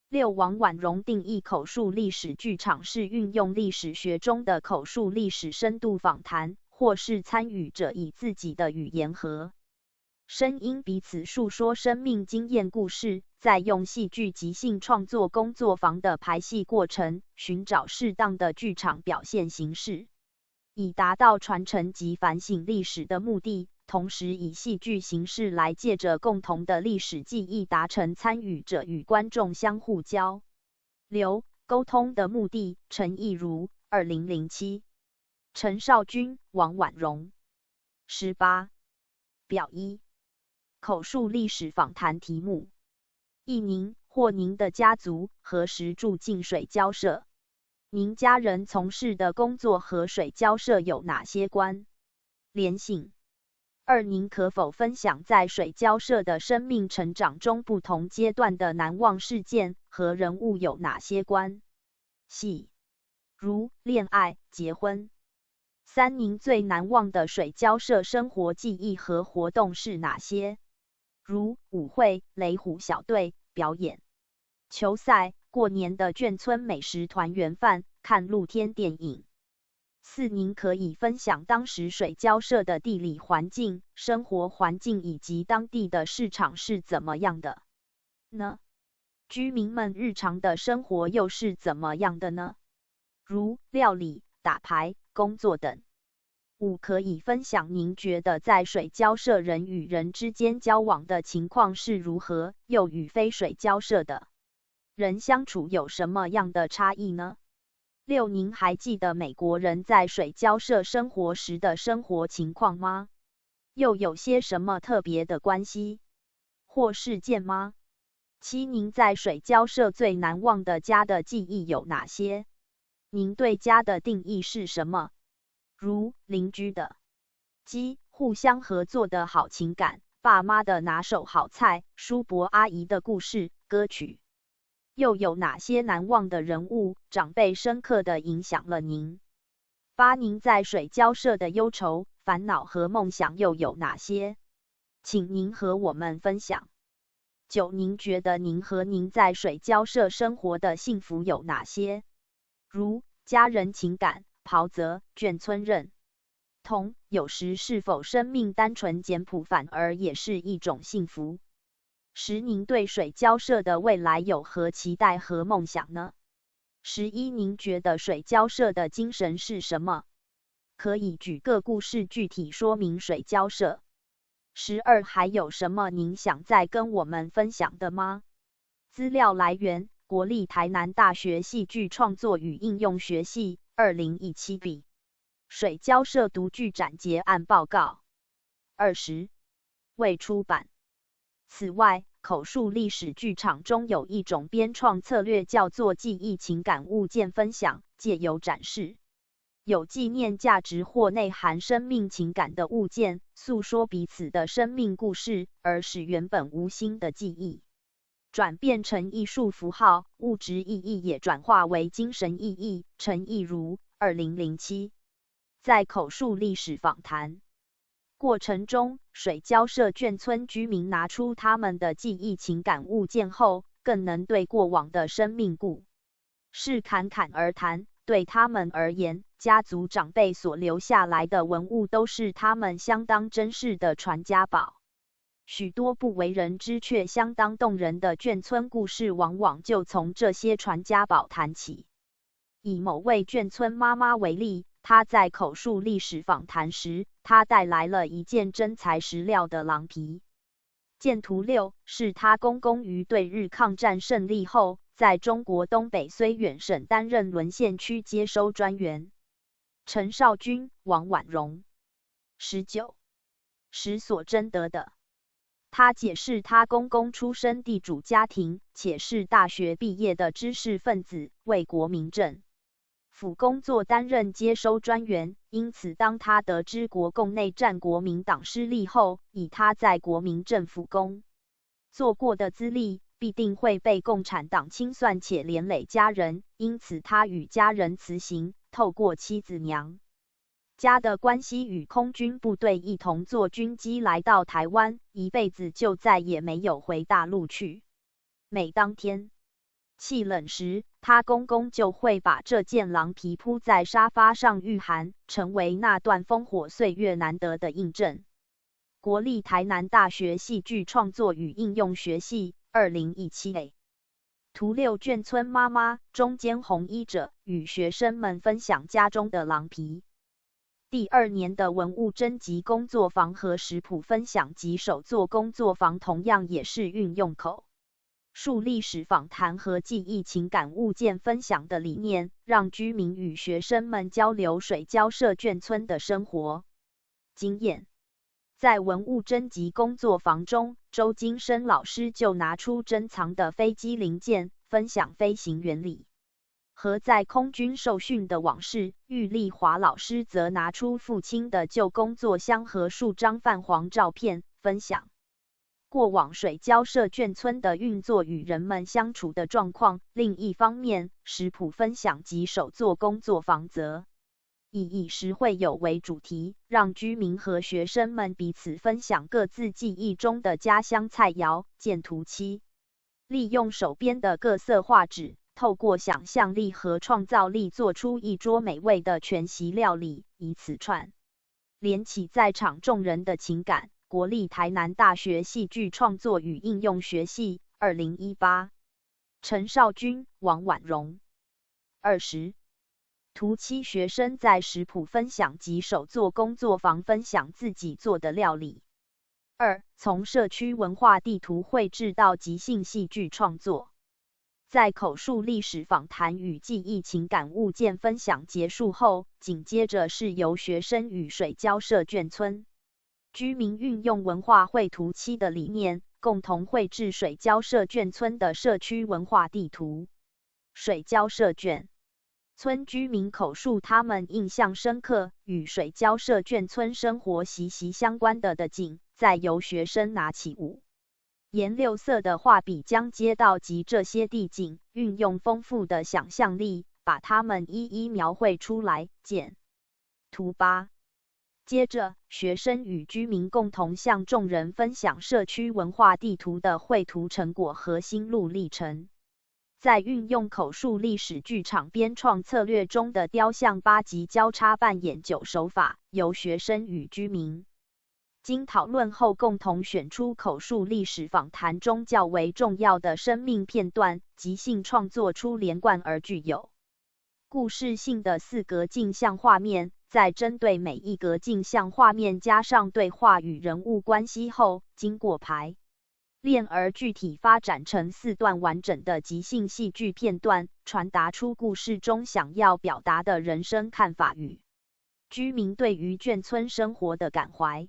A6王婉容定义口述历史剧场是运用历史学中的口述历史深度访谈，或是参与者以自己的语言和声音彼此述说生命经验故事，再用戏剧即兴创作工作坊的排戏过程，寻找适当的剧场表现形式，以达到传承及反省历史的目的。同时以戏剧形式来借着共同的历史记忆达成参与者与观众相互交流、沟通的目的。陈亦如2007陈少君、王婉容。18表1口述历史访谈题目：一您或您的家族何时住进水交社？您家人从事的工作和水交社有哪些关联性？二，您可否分享在水交社的生命成长中不同阶段的难忘事件和人物有哪些关系？如恋爱、结婚。三，您最难忘的水交社生活记忆和活动是哪些？如舞会、雷虎小队、表演、球赛、过年的眷村美食团圆饭、看露天电影。四，您可以分享当时水交社的地理环境、生活环境以及当地的市场是怎么样的呢？居民们日常的生活又是怎么样的呢？如料理、打牌、工作等。五，可以分享您觉得在水交社人与人之间交往的情况是如何，又与非水交社的人相处有什么样的差异呢？六，您还记得美国人在水交社生活时的生活情况吗？又有些什么特别的关系或事件吗？七，您在水交社最难忘的家的记忆有哪些？您对家的定义是什么？如邻居的鸡，互相合作的好情感，爸妈的拿手好菜，叔伯阿姨的故事、歌曲。又有哪些难忘的人物、长辈深刻地影响了您？八，您在水交社的忧愁、烦恼和梦想又有哪些？请您和我们分享。九，您觉得您和您在水交社生活的幸福有哪些？如家人情感、袍泽、眷村认同，有时是否生命单纯简朴反而也是一种幸福？十，您对水交社的未来有何期待和梦想呢？11，您觉得水交社的精神是什么？可以举个故事具体说明水交社。12，还有什么您想再跟我们分享的吗？资料来源：国立台南大学戏剧创作与应用学系2017比水交社独剧展结案报告20未出版。此外，口述历史剧场中有一种编创策略叫做记忆情感物件分享，借由展示有纪念价值或内含生命情感的物件，诉说彼此的生命故事，而使原本无心的记忆转变成艺术符号，物质意义也转化为精神意义。陈亦如2007在口述历史访谈过程中，水交社眷村居民拿出他们的记忆情感物件后，更能对过往的生命故事侃侃而谈。对他们而言，家族长辈所留下来的文物都是他们相当珍视的传家宝。许多不为人知却相当动人的眷村故事，往往就从这些传家宝谈起。以某位眷村妈妈为例，她在口述历史访谈时，她带来了一件真材实料的狼皮。见图6是她公公于对日抗战胜利后，在中国东北绥远省担任沦陷区接收专员。陈少君、王婉容19时所征得的。他解释，他公公出身地主家庭，且是大学毕业的知识分子，为国民政府工作担任接收专员。因此，当他得知国共内战国民党失利后，以他在国民政府工作过的资历，必定会被共产党清算且连累家人。因此，他与家人辞行，透过妻子娘家的关系与空军部队一同坐军机来到台湾，一辈子就再也没有回大陆去。每当天气冷时，他公公就会把这件狼皮铺在沙发上御寒，成为那段烽火岁月难得的印证。国立台南大学戏剧创作与应用学系2017图6眷村妈妈中间红衣者与学生们分享家中的狼皮。第2年的文物征集工作坊和食谱分享及手作工作坊同样也是运用口述历史访谈和记忆情感物件分享的理念，让居民与学生们交流水交社眷村的生活经验。在文物征集工作坊中，周金生老师就拿出珍藏的飞机零件，分享飞行原理和在空军受训的往事，郁丽华老师则拿出父亲的旧工作箱和数张泛黄照片，分享过往水交社眷村的运作与人们相处的状况。另一方面，食谱分享及手作工作坊则以实惠有为主题，让居民和学生们彼此分享各自记忆中的家乡菜肴、建图漆，利用手编的各色画纸，透过想象力和创造力做出一桌美味的全席料理，以此串联起在场众人的情感。国立台南大学戏剧创作与应用学系2018陈少君、王婉容。20图七学生在食谱分享及手作工作坊分享自己做的料理。2从社区文化地图绘制到即兴戏剧创作。在口述历史访谈与记忆情感物件分享结束后，紧接着是由学生与水交社眷村居民运用文化绘图七的理念，共同绘制水交社眷村的社区文化地图。水交社眷村居民口述他们印象深刻与水交社眷村生活息息相关的景，再由学生拿起5颜6色的画笔，将街道及这些地景运用丰富的想象力，把它们一一描绘出来。见图8。接着，学生与居民共同向众人分享社区文化地图的绘图成果和心路历程。在运用口述历史剧场编创策略中的雕像8级交叉扮演9手法，由学生与居民经讨论后共同选出口述历史访谈中较为重要的生命片段，即兴创作出连贯而具有故事性的4格镜像画面。在针对每一格镜像画面加上对话与人物关系后，经过排练而具体发展成4段完整的即兴戏剧片段，传达出故事中想要表达的人生看法与居民对于眷村生活的感怀。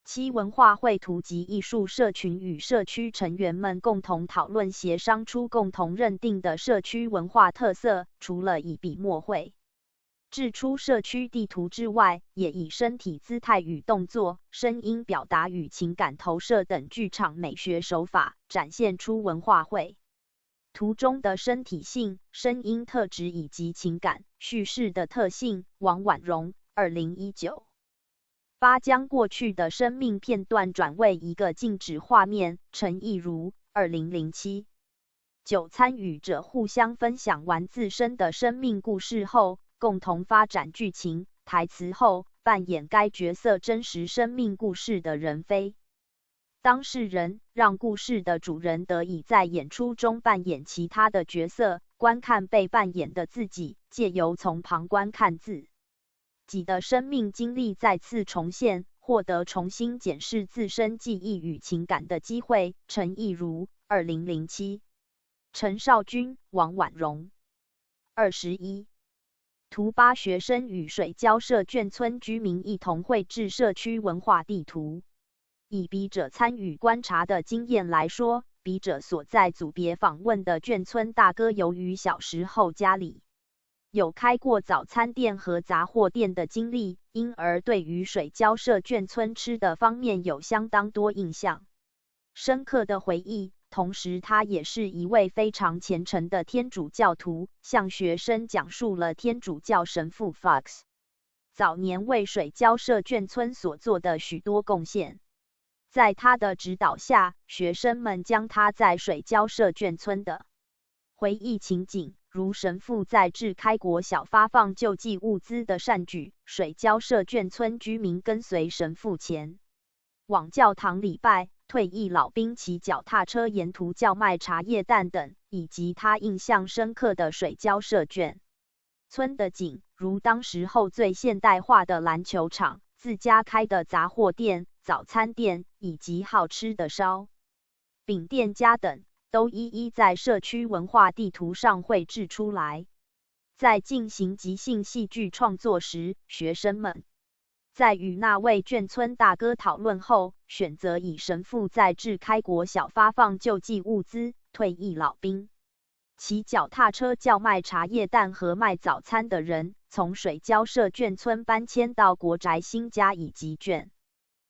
7文化绘图及艺术社群与社区成员们共同讨论协商出共同认定的社区文化特色，除了以笔墨绘制出社区地图之外，也以身体姿态与动作、声音表达与情感投射等剧场美学手法，展现出文化绘图中的身体性、声音特质以及情感叙事的特性。王婉容2019。8将过去的生命片段转为一个静止画面。陈亦如2007。9参与者互相分享完自身的生命故事后，共同发展剧情、台词后，扮演该角色真实生命故事的人非当事人，让故事的主人得以在演出中扮演其他的角色，观看被扮演的自己，借由从旁观看自己的生命经历再次重现，获得重新检视自身记忆与情感的机会。陈亦如2007。陈少君、王婉容21。图8学生与水交社眷村居民一同绘制社区文化地图。以笔者参与观察的经验来说，笔者所在组别访问的眷村大哥，由于小时候家里有开过早餐店和杂货店的经历，因而对于水交社眷村吃的方面有相当多印象深刻的回忆。同时，他也是一位非常虔诚的天主教徒，向学生讲述了天主教神父 Fox 早年为水交社眷村所做的许多贡献。在他的指导下，学生们将他在水交社眷村的回忆情景，如神父在致开国小发放救济物资的善举，水交社眷村居民跟随神父前往教堂礼拜，退役老兵骑脚踏车沿途叫卖茶叶蛋等，以及他印象深刻的水交社眷村的景，如当时候最现代化的篮球场、自家开的杂货店、早餐店，以及好吃的烧饼店家等，都一一在社区文化地图上绘制出来。在进行即兴戏剧创作时，学生们在与那位眷村大哥讨论后，选择以神父在致开国小发放救济物资、退役老兵骑脚踏车叫卖茶叶蛋和卖早餐的人，从水交社眷村搬迁到国宅新家以及眷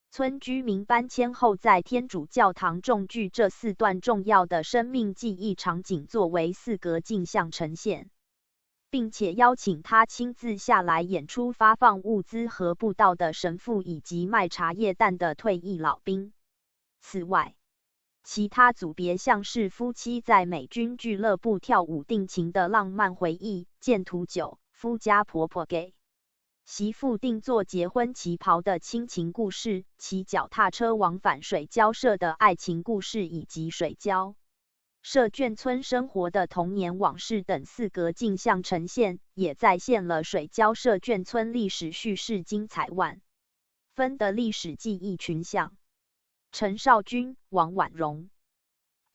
村居民搬迁后在天主教堂重聚这4段重要的生命记忆场景作为4格镜像呈现，并且邀请他亲自下来演出发放物资和布道的神父以及卖茶叶蛋的退役老兵。此外，其他组别像是夫妻在美军俱乐部跳舞定情的浪漫回忆、剑图酒、夫家婆婆给媳妇定做结婚旗袍的亲情故事、骑脚踏车往返水交社的爱情故事以及水交社眷村生活的童年往事等4格镜像呈现，也再现了水交社眷村历史叙事精彩万分的历史记忆群像。陈少君、王婉容。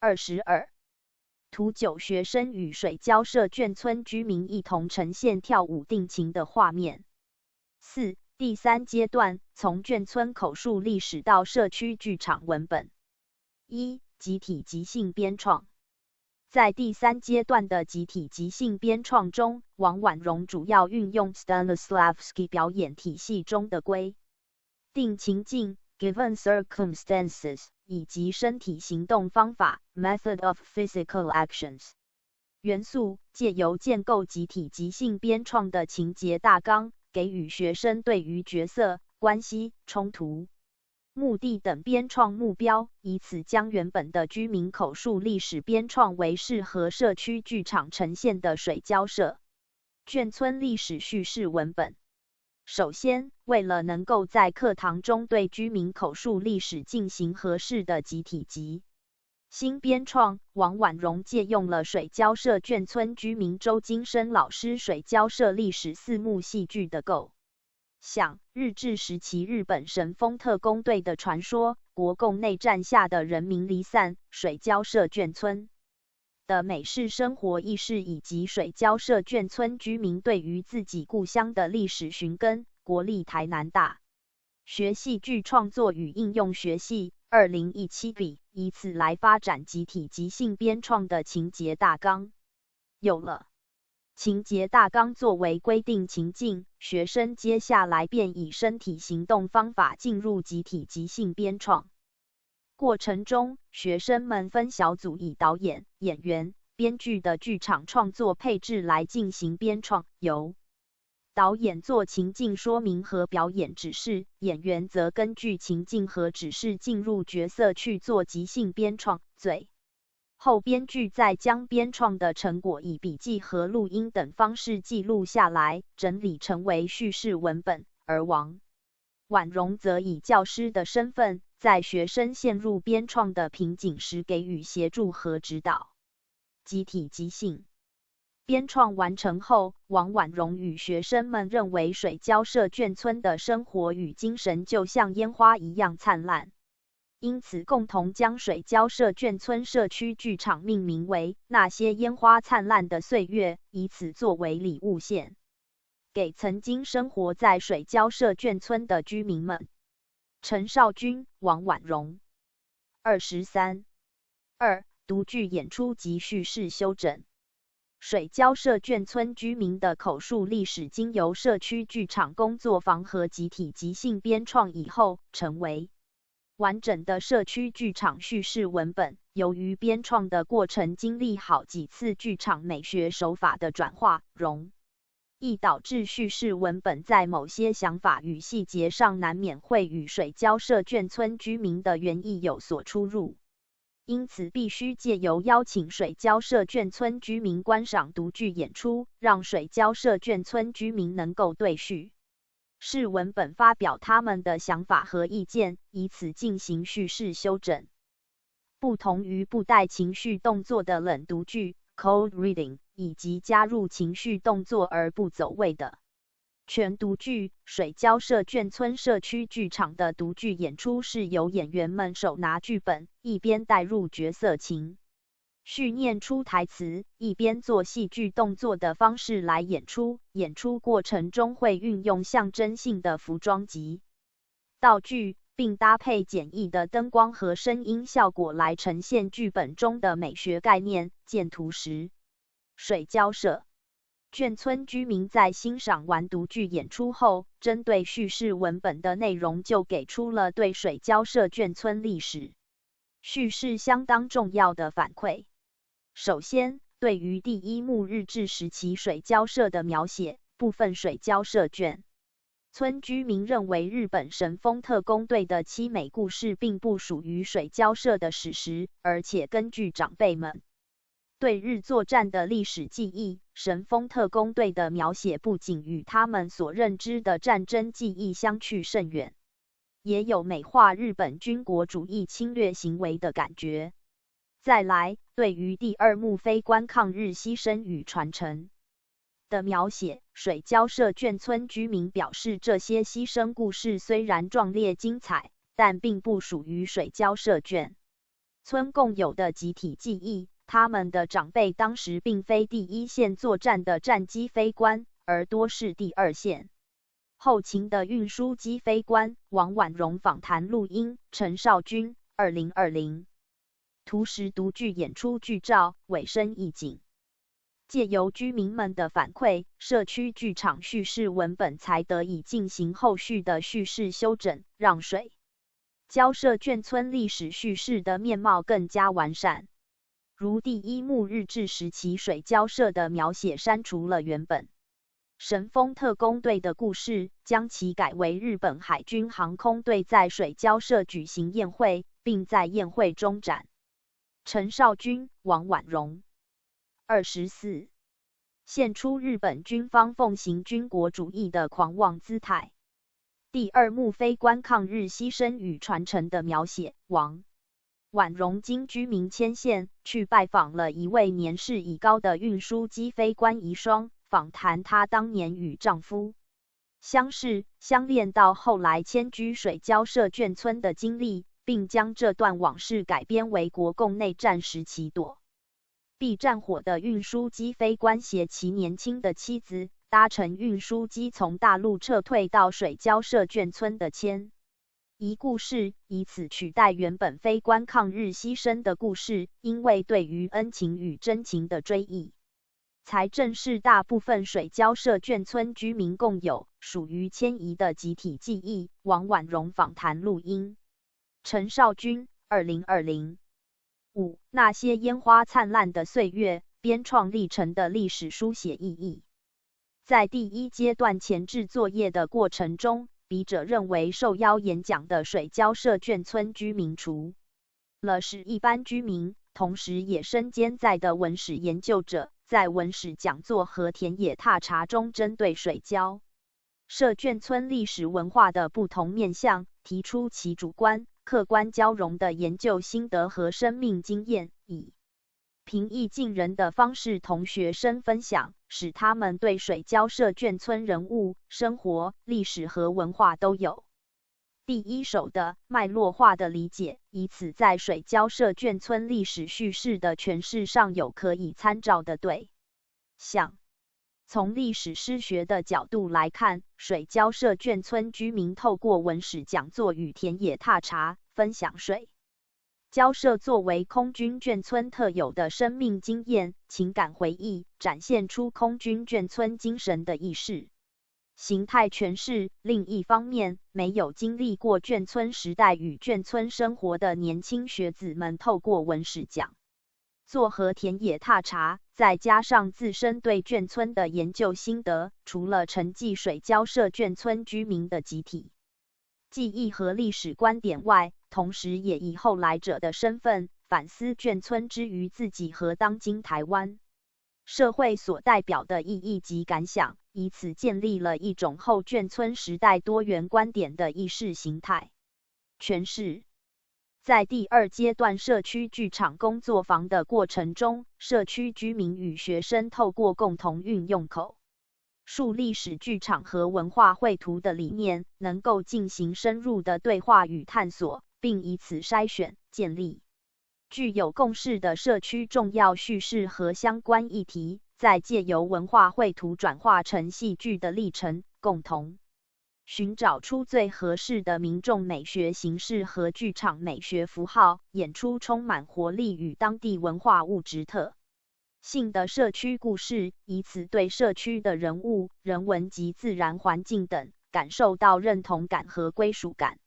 22. 图9学生与水交社眷村居民一同呈现跳舞定情的画面。4. 第3阶段，从眷村口述历史到社区剧场文本。1. 集体即兴编创。在第3阶段的集体即兴编创中，王婉容主要运用 Stanislavski 表演体系中的规定情境 Given circumstances 以及身体行动方法 Method of physical actions 元素，借由建构集体即兴编创的情节大纲，给予学生对于角色、关系、冲突、目的等编创目标，以此将原本的居民口述历史编创为适合社区剧场呈现的水交社眷村历史叙事文本。首先，为了能够在课堂中对居民口述历史进行合适的集体即兴编创，王婉容借用了水交社眷村居民周金生老师水交社历史4幕戏剧的构想，日治时期日本神风特攻队的传说，国共内战下的人民离散，水交社眷村的美式生活意识，以及水交社眷村居民对于自己故乡的历史寻根。国立台南大学戏剧创作与应用学系2017比，以此来发展集体即兴编创的情节大纲。有了情节大纲作为规定情境，学生接下来便以身体行动方法进入集体即兴编创。过程中，学生们分小组以导演、演员、编剧的剧场创作配置来进行编创，由导演做情境说明和表演指示，演员则根据情境和指示进入角色去做即兴编创。最后编剧再将编创的成果以笔记和录音等方式记录下来，整理成为叙事文本，而王婉容则以教师的身份，在学生陷入编创的瓶颈时给予协助和指导。集体即兴编创完成后，王婉容与学生们认为水交社眷村的生活与精神就像烟花一样灿烂，因此共同将水交社眷村社区剧场命名为那些烟花灿烂的岁月，以此作为礼物献给曾经生活在水交社眷村的居民们。陈少君、王婉容。23. 2. 独剧演出及叙事修整。水交社眷村居民的口述历史经由社区剧场工作坊和集体即兴编创以后，成为完整的社区剧场叙事文本。由于编创的过程经历好几次剧场美学手法的转化容易导致叙事文本在某些想法与细节上难免会与水交社眷村居民的原意有所出入。因此必须借由邀请水交社眷村居民观赏独剧演出，让水交社眷村居民能够对叙事文本发表他们的想法和意见，以此进行叙事修整。不同于不带情绪动作的冷读剧 （cold reading） 以及加入情绪动作而不走位的全读剧，水交社眷村社区剧场的独剧演出是由演员们手拿剧本，一边带入角色情绪念出台词，一边做戏剧动作的方式来演出。演出过程中会运用象征性的服装及道具，并搭配简易的灯光和声音效果来呈现剧本中的美学概念。见图10。水交社眷村居民在欣赏完独剧演出后，针对叙事文本的内容就给出了对水交社眷村历史叙事相当重要的反馈。首先，对于第一幕日治时期水交社的描写，部分水交社眷村居民认为日本神风特攻队的凄美故事并不属于水交社的史实，而且根据长辈们对日作战的历史记忆，神风特攻队的描写不仅与他们所认知的战争记忆相去甚远，也有美化日本军国主义侵略行为的感觉。再来，对于第二幕非官抗日牺牲与传承的描写，水交社眷村居民表示，这些牺牲故事虽然壮烈精彩，但并不属于水交社眷村共有的集体记忆。他们的长辈当时并非第一线作战的战机飞官，而多是第二线后勤的运输机飞官。王婉容访谈录音，陈少君2020图实独剧演出剧照，尾声意景。借由居民们的反馈，社区剧场叙事文本才得以进行后续的叙事修整，让水交社眷村历史叙事的面貌更加完善。如第一幕日治时期水交社的描写删除了原本神风特攻队的故事，将其改为日本海军航空队在水交社举行宴会，并在宴会中展陈少君、王婉容24现出日本军方奉行军国主义的狂妄姿态。第二幕非官抗日牺牲与传承的描写，王婉容经居民牵线，去拜访了一位年事已高的运输机飞官遗孀，访谈她当年与丈夫相识相恋到后来迁居水交社眷村的经历，并将这段往事改编为国共内战时期躲避战火的运输机飞官携其年轻的妻子搭乘运输机从大陆撤退到水交社眷村的迁移故事，以此取代原本非官抗日牺牲的故事。因为对于恩情与真情的追忆，才正是大部分水交社眷村居民共有，属于迁移的集体记忆。王婉容访谈录音，陈少君2020那些烟花灿烂的岁月，编创历程的历史书写意义。在第一阶段前置作业的过程中，笔者认为受邀演讲的水交社眷村居民除了是一般居民，同时也身兼在的文史研究者，在文史讲座和田野踏查中，针对水交社眷村历史文化的不同面向，提出其主观、客观交融的研究心得和生命经验，以平易近人的方式同学生分享，使他们对水交社眷村人物、生活、历史和文化都有第一手的脉络化的理解，以此在水交社眷村历史叙事的诠释上有可以参照的对象。从历史诗学的角度来看，水交社眷村居民透过文史讲座与田野踏查，分享水交社作为空军眷村特有的生命经验、情感回忆，展现出空军眷村精神的意识形态诠释。另一方面，没有经历过眷村时代与眷村生活的年轻学子们，透过文史讲座和田野踏查，再加上自身对眷村的研究心得，除了承继水交社眷村居民的集体记忆和历史观点外，同时也以后来者的身份反思眷村之于自己和当今台湾社会所代表的意义及感想，以此建立了一种后眷村时代多元观点的意识形态诠释。在第二阶段社区剧场工作坊的过程中，社区居民与学生透过共同运用口述历史剧场和文化绘图的理念，能够进行深入的对话与探索，并以此筛选、建立具有共识的社区重要叙事和相关议题，再借由文化绘图转化成戏剧的历程，共同寻找出最合适的民众美学形式和剧场美学符号，演出充满活力与当地文化物质特性的社区故事，以此对社区的人物、人文及自然环境等感受到认同感和归属感。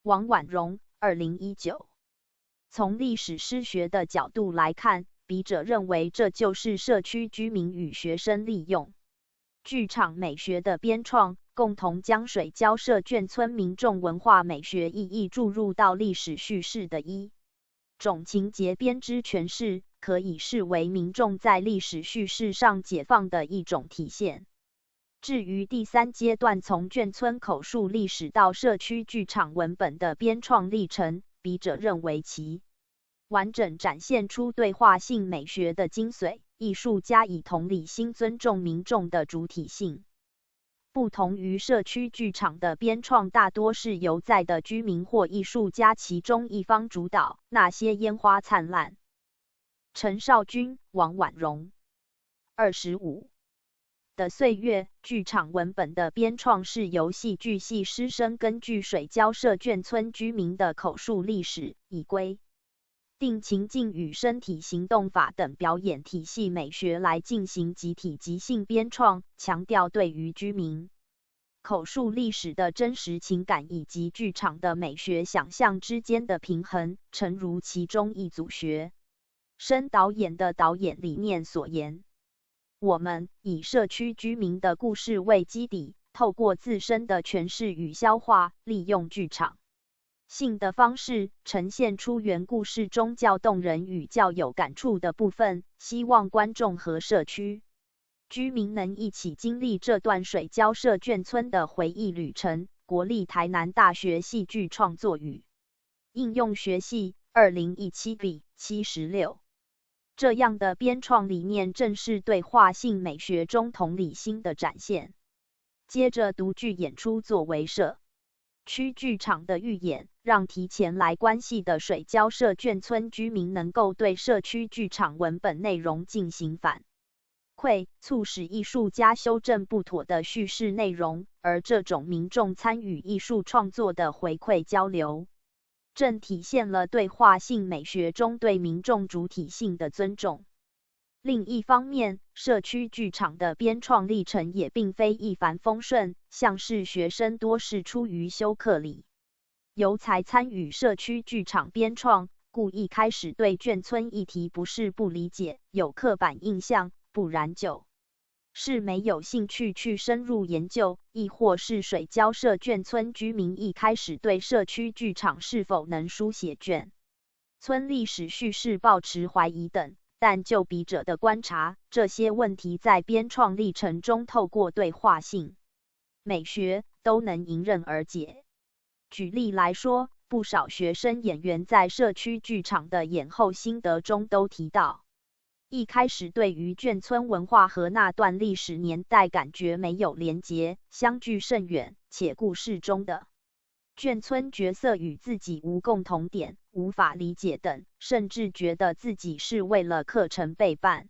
王婉蓉，2019。从历史诗学的角度来看，笔者认为这就是社区居民与学生利用剧场美学的编创，共同将水交社眷村民众文化美学意义注入到历史叙事的一种情节编织诠释，可以视为民众在历史叙事上解放的一种体现。至于第三阶段从眷村口述历史到社区剧场文本的编创历程，笔者认为其完整展现出对话性美学的精髓，艺术家以同理心尊重民众的主体性。不同于社区剧场的编创大多是由在的居民或艺术家其中一方主导，那些烟花灿烂。陈少君、王婉蓉。25的岁月，剧场文本的编创是由戏剧系师生根据水交社眷村居民的口述历史，以规定情境与身体行动法等表演体系美学来进行集体即兴编创，强调对于居民口述历史的真实情感以及剧场的美学想象之间的平衡，诚如其中一组学生导演的导演理念所言。我们以社区居民的故事为基底，透过自身的诠释与消化，利用剧场性的方式呈现出原故事中较动人与较有感触的部分，希望观众和社区居民能一起经历这段水交社眷村的回忆旅程。国立台南大学戏剧创作与应用学系2017B76。这样的编创理念正是对话性美学中同理心的展现。接着独剧演出作为社区剧场的预演，让提前来观戏的水交社眷村居民能够对社区剧场文本内容进行反馈，促使艺术家修正不妥的叙事内容，而这种民众参与艺术创作的回馈交流，正体现了对话性美学中对民众主体性的尊重。另一方面，社区剧场的编创历程也并非一帆风顺，像是学生多是出于修课里由才参与社区剧场编创，故一开始对眷村议题不是不理解，有刻板印象，不然就是没有兴趣去深入研究，亦或是水交社眷村居民一开始对社区剧场是否能书写眷村历史叙事抱持怀疑等。但就笔者的观察，这些问题在编创历程中透过对话性美学都能迎刃而解。举例来说，不少学生演员在社区剧场的演后心得中都提到，一开始对于眷村文化和那段历史年代感觉没有连结，相距甚远，且故事中的眷村角色与自己无共同点，无法理解等，甚至觉得自己是为了课程备办，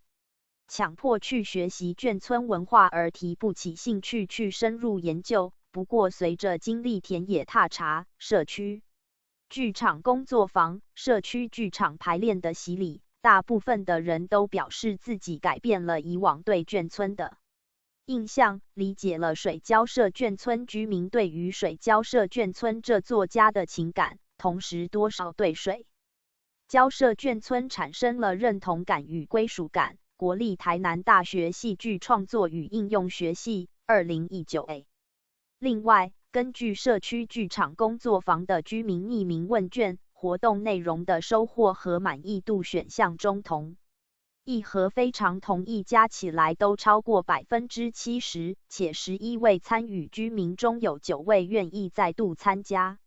强迫去学习眷村文化而提不起兴趣去深入研究。不过随着经历田野踏查、社区剧场工作坊、社区剧场排练的洗礼，大部分的人都表示自己改变了以往对眷村的印象，理解了水交社眷村居民对于水交社眷村这座家的情感，同时多少对水交社眷村产生了认同感与归属感。国立台南大学戏剧创作与应用学系2019A。另外，根据社区剧场工作坊的居民匿名问卷，活动内容的收获和满意度选项中同意和非常同意加起来都超过70%，且11位参与居民中有9位愿意再度参加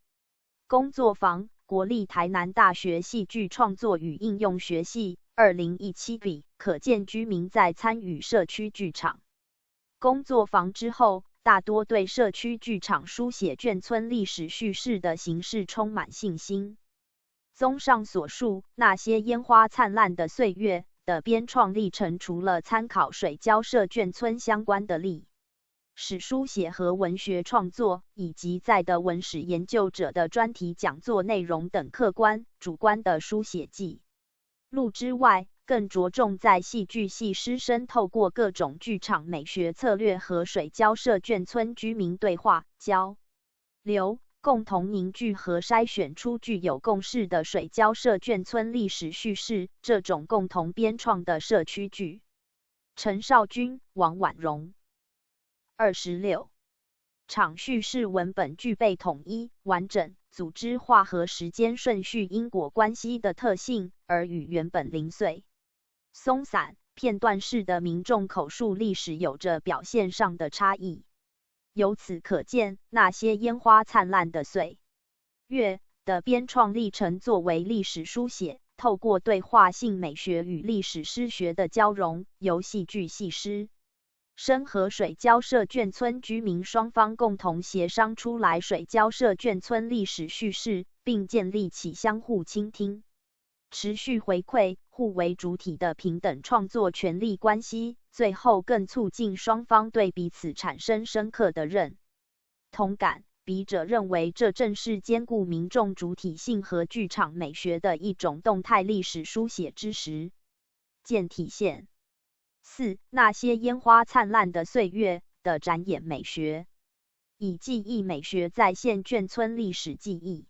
工作坊。国立台南大学戏剧创作与应用学系2017B。可见居民在参与社区剧场工作坊之后，大多对社区剧场书写眷村历史叙事的形式充满信心。综上所述，那些烟花灿烂的岁月的编创历程，除了参考水交社眷村相关的历史书写和文学创作，以及在的文史研究者的专题讲座内容等客观、主观的书写记录之外，更着重在戏剧系师生透过各种剧场美学策略和水交社眷村居民对话交流，共同凝聚和筛选出具有共识的水交社眷村历史叙事。这种共同编创的社区剧。陈少君、王婉容。26. 场叙事文本具备统一、完整、组织化和时间顺序因果关系的特性，而与原本零碎、松散、片段式的民众口述历史有着表现上的差异。由此可见，那些烟花灿烂的岁月的编创历程作为历史书写，透过对话性美学与历史诗学的交融，由戏剧系师生和水交社眷村居民双方共同协商出来水交社眷村历史叙事，并建立起相互倾听、持续回馈、互为主体的平等创作权利关系，最后更促进双方对彼此产生深刻的认同感。笔者认为，这正是兼顾民众主体性和剧场美学的一种动态历史书写之实践体现。4. 那些烟花灿烂的岁月的展演美学。以记忆美学再现眷村历史记忆。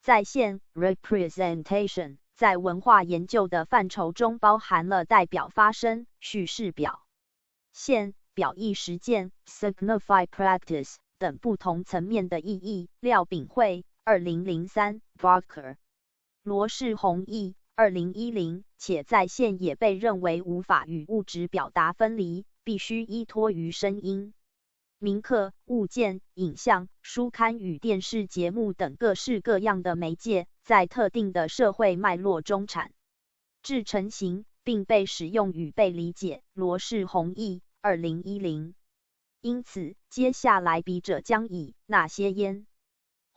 再现 representation 在文化研究的范畴中包含了代表发生、叙事表现、表意实践 signify practice 等不同层面的意义。廖炳慧2003 Barker 罗世宏译2010。且再现也被认为无法与物质表达分离，必须依托于声音、铭刻、物件、影像、书刊与电视节目等各式各样的媒介，在特定的社会脉络中产制成型，并被使用与被理解。罗世宏译2010。因此，接下来笔者将以那些烟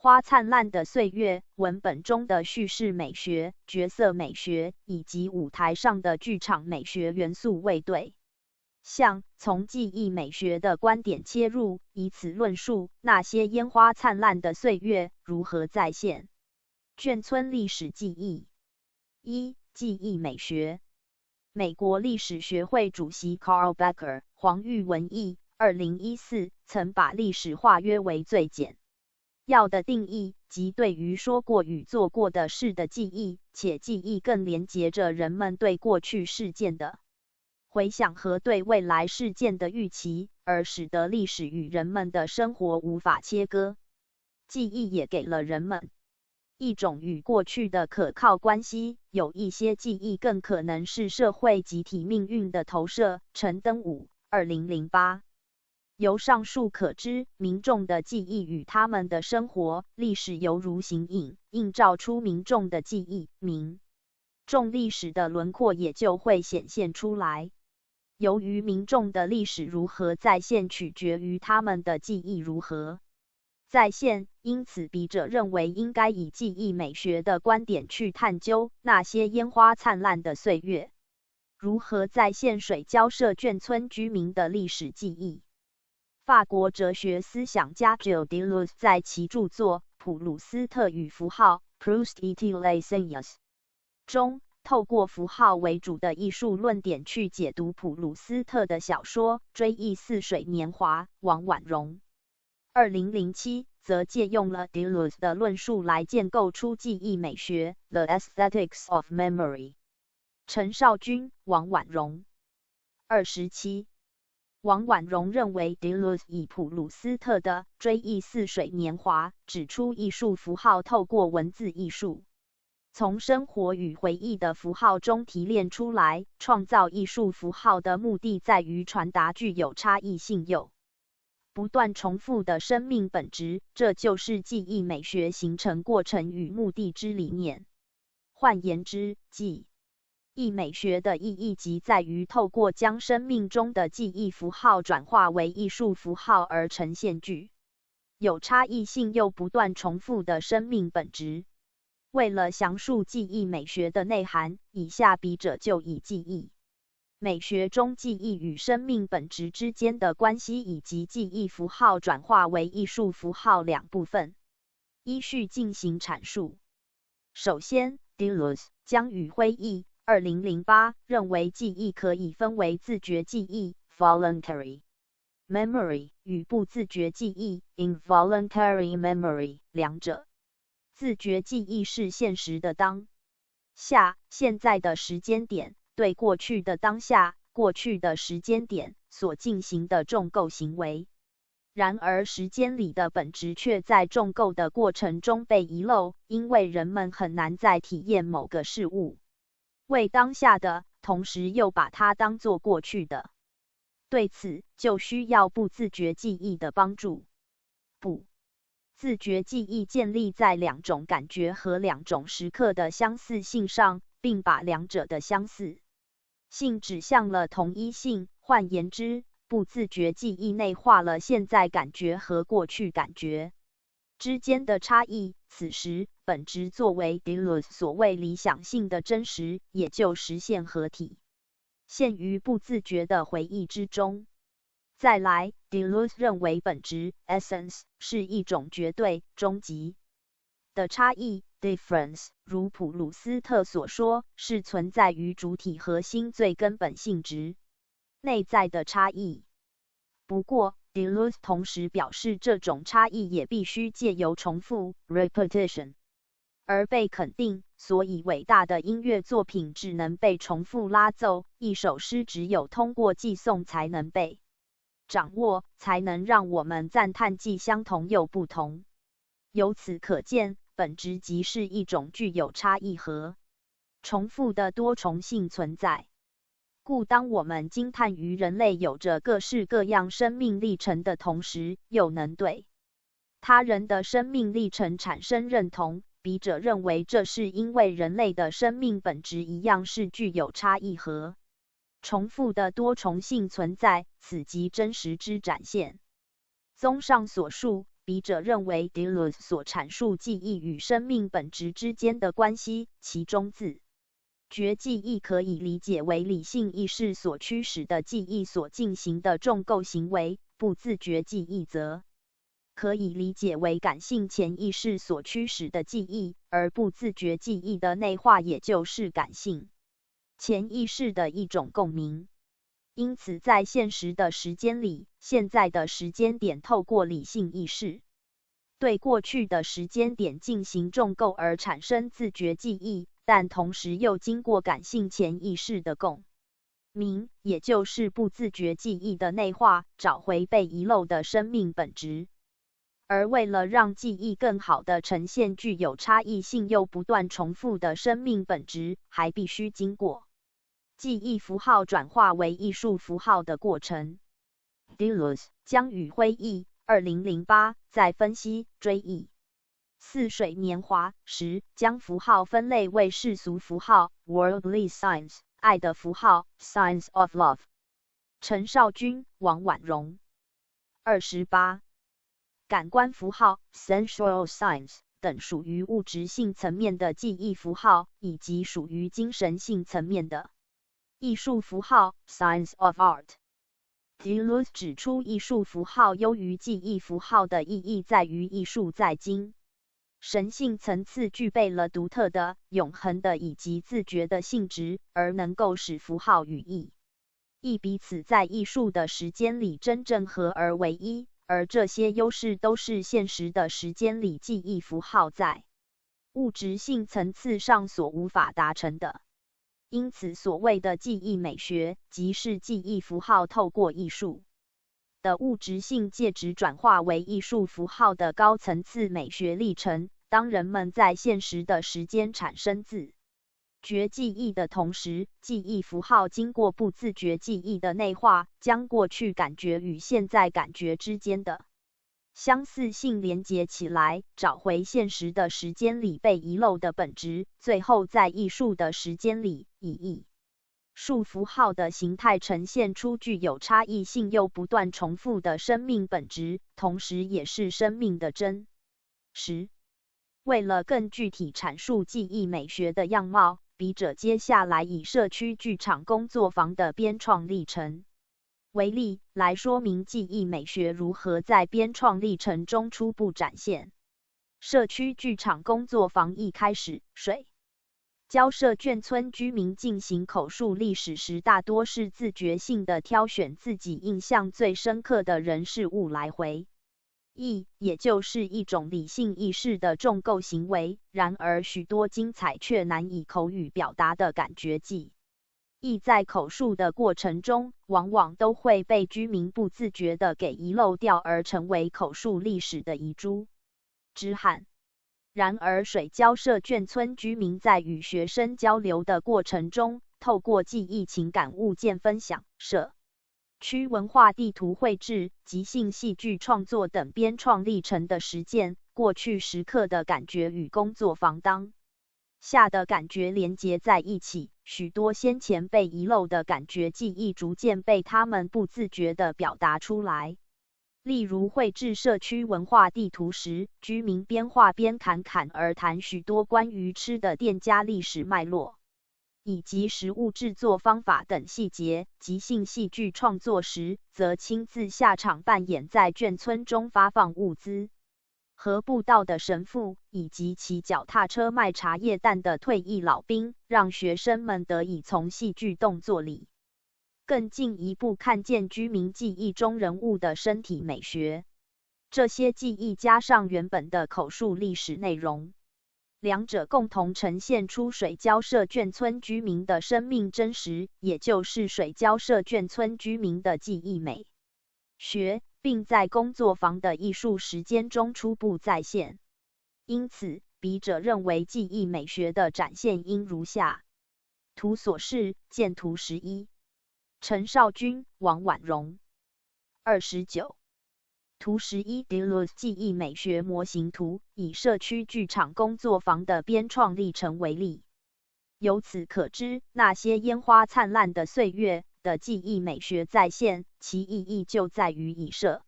花灿烂的岁月文本中的叙事美学、角色美学以及舞台上的剧场美学元素为对象，从记忆美学的观点切入，以此论述那些烟花灿烂的岁月如何再现眷村历史记忆。1. 记忆美学。美国历史学会主席 Carl Becker 黄玉文译2014曾把历史化约为最简要的定义，即对于说过与做过的事的记忆，且记忆更连结着人们对过去事件的回想和对未来事件的预期，而使得历史与人们的生活无法切割。记忆也给了人们一种与过去的可靠关系，有一些记忆更可能是社会集体命运的投射。陈登武2008。由上述可知，民众的记忆与他们的生活历史犹如形影，映照出民众的记忆，民众历史的轮廓也就会显现出来。由于民众的历史如何再现，取决于他们的记忆如何再现，因此笔者认为应该以记忆美学的观点去探究那些烟花灿烂的岁月如何再现水交社眷村居民的历史记忆。法国哲学思想家 Gilles Deleuze 在其著作《普鲁斯特与符号》Proust et les signes 中，透过符号为主的艺术论点去解读普鲁斯特的小说《追忆似水年华》。王婉容2007则借用了 Deleuze 的论述来建构出记忆美学 The Aesthetics of Memory。陈少君、王婉容27。王婉容认为 Deleuze 以普鲁斯特的《追忆似水年华》指出艺术符号透过文字艺术，从生活与回忆的符号中提炼出来。创造艺术符号的目的在于传达具有差异性又不断重复的生命本质，这就是记忆美学形成过程与目的之理念。换言之，记忆美学的意义即在于透过将生命中的记忆符号转化为艺术符号而呈现具有差异性又不断重复的生命本质。为了详述记忆美学的内涵，以下笔者就以记忆美学中记忆与生命本质之间的关系，以及记忆符号转化为艺术符号两部分依序进行阐述。首先，Deleuze将与徽义2008认为记忆可以分为自觉记忆 voluntary memory 与不自觉记忆 involuntary memory 两者。自觉记忆是现实的当下现在的时间点对过去的当下过去的时间点所进行的重构行为。然而时间里的本质却在重构的过程中被遗漏，因为人们很难再体验某个事物为当下的，同时又把它当作过去的。对此，就需要不自觉记忆的帮助。不自觉记忆建立在两种感觉和两种时刻的相似性上，并把两者的相似性指向了同一性。换言之，不自觉记忆内化了现在感觉和过去感觉之间的差异。此时，本质作为 Deleuze 所谓理想性的真实，也就实现合体，陷于不自觉的回忆之中。再来 ，Deleuze 认为本质 essence 是一种绝对、终极的差异 difference， 如普鲁斯特所说，是存在于主体核心最根本性质内在的差异。不过 Deleuze 同时表示，这种差异也必须借由重复 repetition 而被肯定，所以伟大的音乐作品只能被重复拉奏，一首诗只有通过寄诵才能被掌握，才能让我们赞叹既相同又不同。由此可见，本质即是一种具有差异和重复的多重性存在。故当我们惊叹于人类有着各式各样生命历程的同时，又能对他人的生命历程产生认同，笔者认为这是因为人类的生命本质一样是具有差异和重复的多重性存在，此即真实之展现。综上所述，笔者认为 Deleuze 所阐述记忆与生命本质之间的关系，其中自觉记忆可以理解为理性意识所驱使的记忆所进行的重构行为，不自觉记忆则可以理解为感性潜意识所驱使的记忆，而不自觉记忆的内化也就是感性潜意识的一种共鸣。因此，在现实的时间里，现在的时间点透过理性意识对过去的时间点进行重构而产生自觉记忆，但同时又经过感性潜意识的共鸣，也就是不自觉记忆的内化，找回被遗漏的生命本质。而为了让记忆更好地呈现具有差异性又不断重复的生命本质，还必须经过记忆符号转化为艺术符号的过程。Deleuze 江宇辉译2008在分析追忆似水年华时，将符号分类为世俗符号 worldly signs 爱的符号 signs of love。陈少君、王婉容。28感官符号 sensual signs 等属于物质性层面的记忆符号，以及属于精神性层面的艺术符号 signs of art。 Deleuze 指出，艺术符号优于记忆符号的意义在于艺术在精神性层次具备了独特的、永恒的以及自觉的性质，而能够使符号与意义彼此在艺术的时间里真正合而为一，而这些优势都是现实的时间里记忆符号在物质性层次上所无法达成的。因此，所谓的记忆美学，即是记忆符号透过艺术的物质性介质转化为艺术符号的高层次美学历程。当人们在现实的时间产生自觉记忆的同时，记忆符号经过不自觉记忆的内化，将过去感觉与现在感觉之间的相似性连结起来，找回现实的时间里被遗漏的本质，最后在艺术的时间里，以艺术符号的形态呈现出具有差异性又不断重复的生命本质，同时也是生命的真实。为了更具体阐述记忆美学的样貌，笔者接下来以社区剧场工作坊的编创历程为例，来说明记忆美学如何在编创历程中初步展现。社区剧场工作坊一开始，水交涉眷村居民进行口述历史时，大多是自觉性的挑选自己印象最深刻的人事物来回忆，也就是一种理性意识的重构行为。然而，许多精彩却难以口语表达的感觉记忆，在口述的过程中，往往都会被居民不自觉地给遗漏掉，而成为口述历史的遗珠之憾。然而，水交社眷村居民在与学生交流的过程中，透过记忆、情感、物件分享、社区文化地图绘制、即兴戏剧创作等编创历程的实践，过去时刻的感觉与工作坊当下的感觉连结在一起，许多先前被遗漏的感觉记忆逐渐被他们不自觉地表达出来。例如绘制社区文化地图时，居民边画边侃侃而谈许多关于吃的店家历史脉络，以及食物制作方法等细节；即兴戏剧创作时，则亲自下场扮演在眷村中发放物资和布道的神父，以及骑脚踏车卖茶叶蛋的退役老兵，让学生们得以从戏剧动作里更进一步看见居民记忆中人物的身体美学。这些记忆加上原本的口述历史内容，两者共同呈现出水交社眷村居民的生命真实，也就是水交社眷村居民的记忆美学，并在工作坊的艺术实践中初步再现。因此，笔者认为记忆美学的展现应如下。图所示，见图11。陈少君、王婉容。29。图11 Deleuze 记忆美学模型图，以社区剧场工作坊的编创历程为例。由此可知，那些烟花灿烂的岁月的记忆美学再现，其意义就在于以社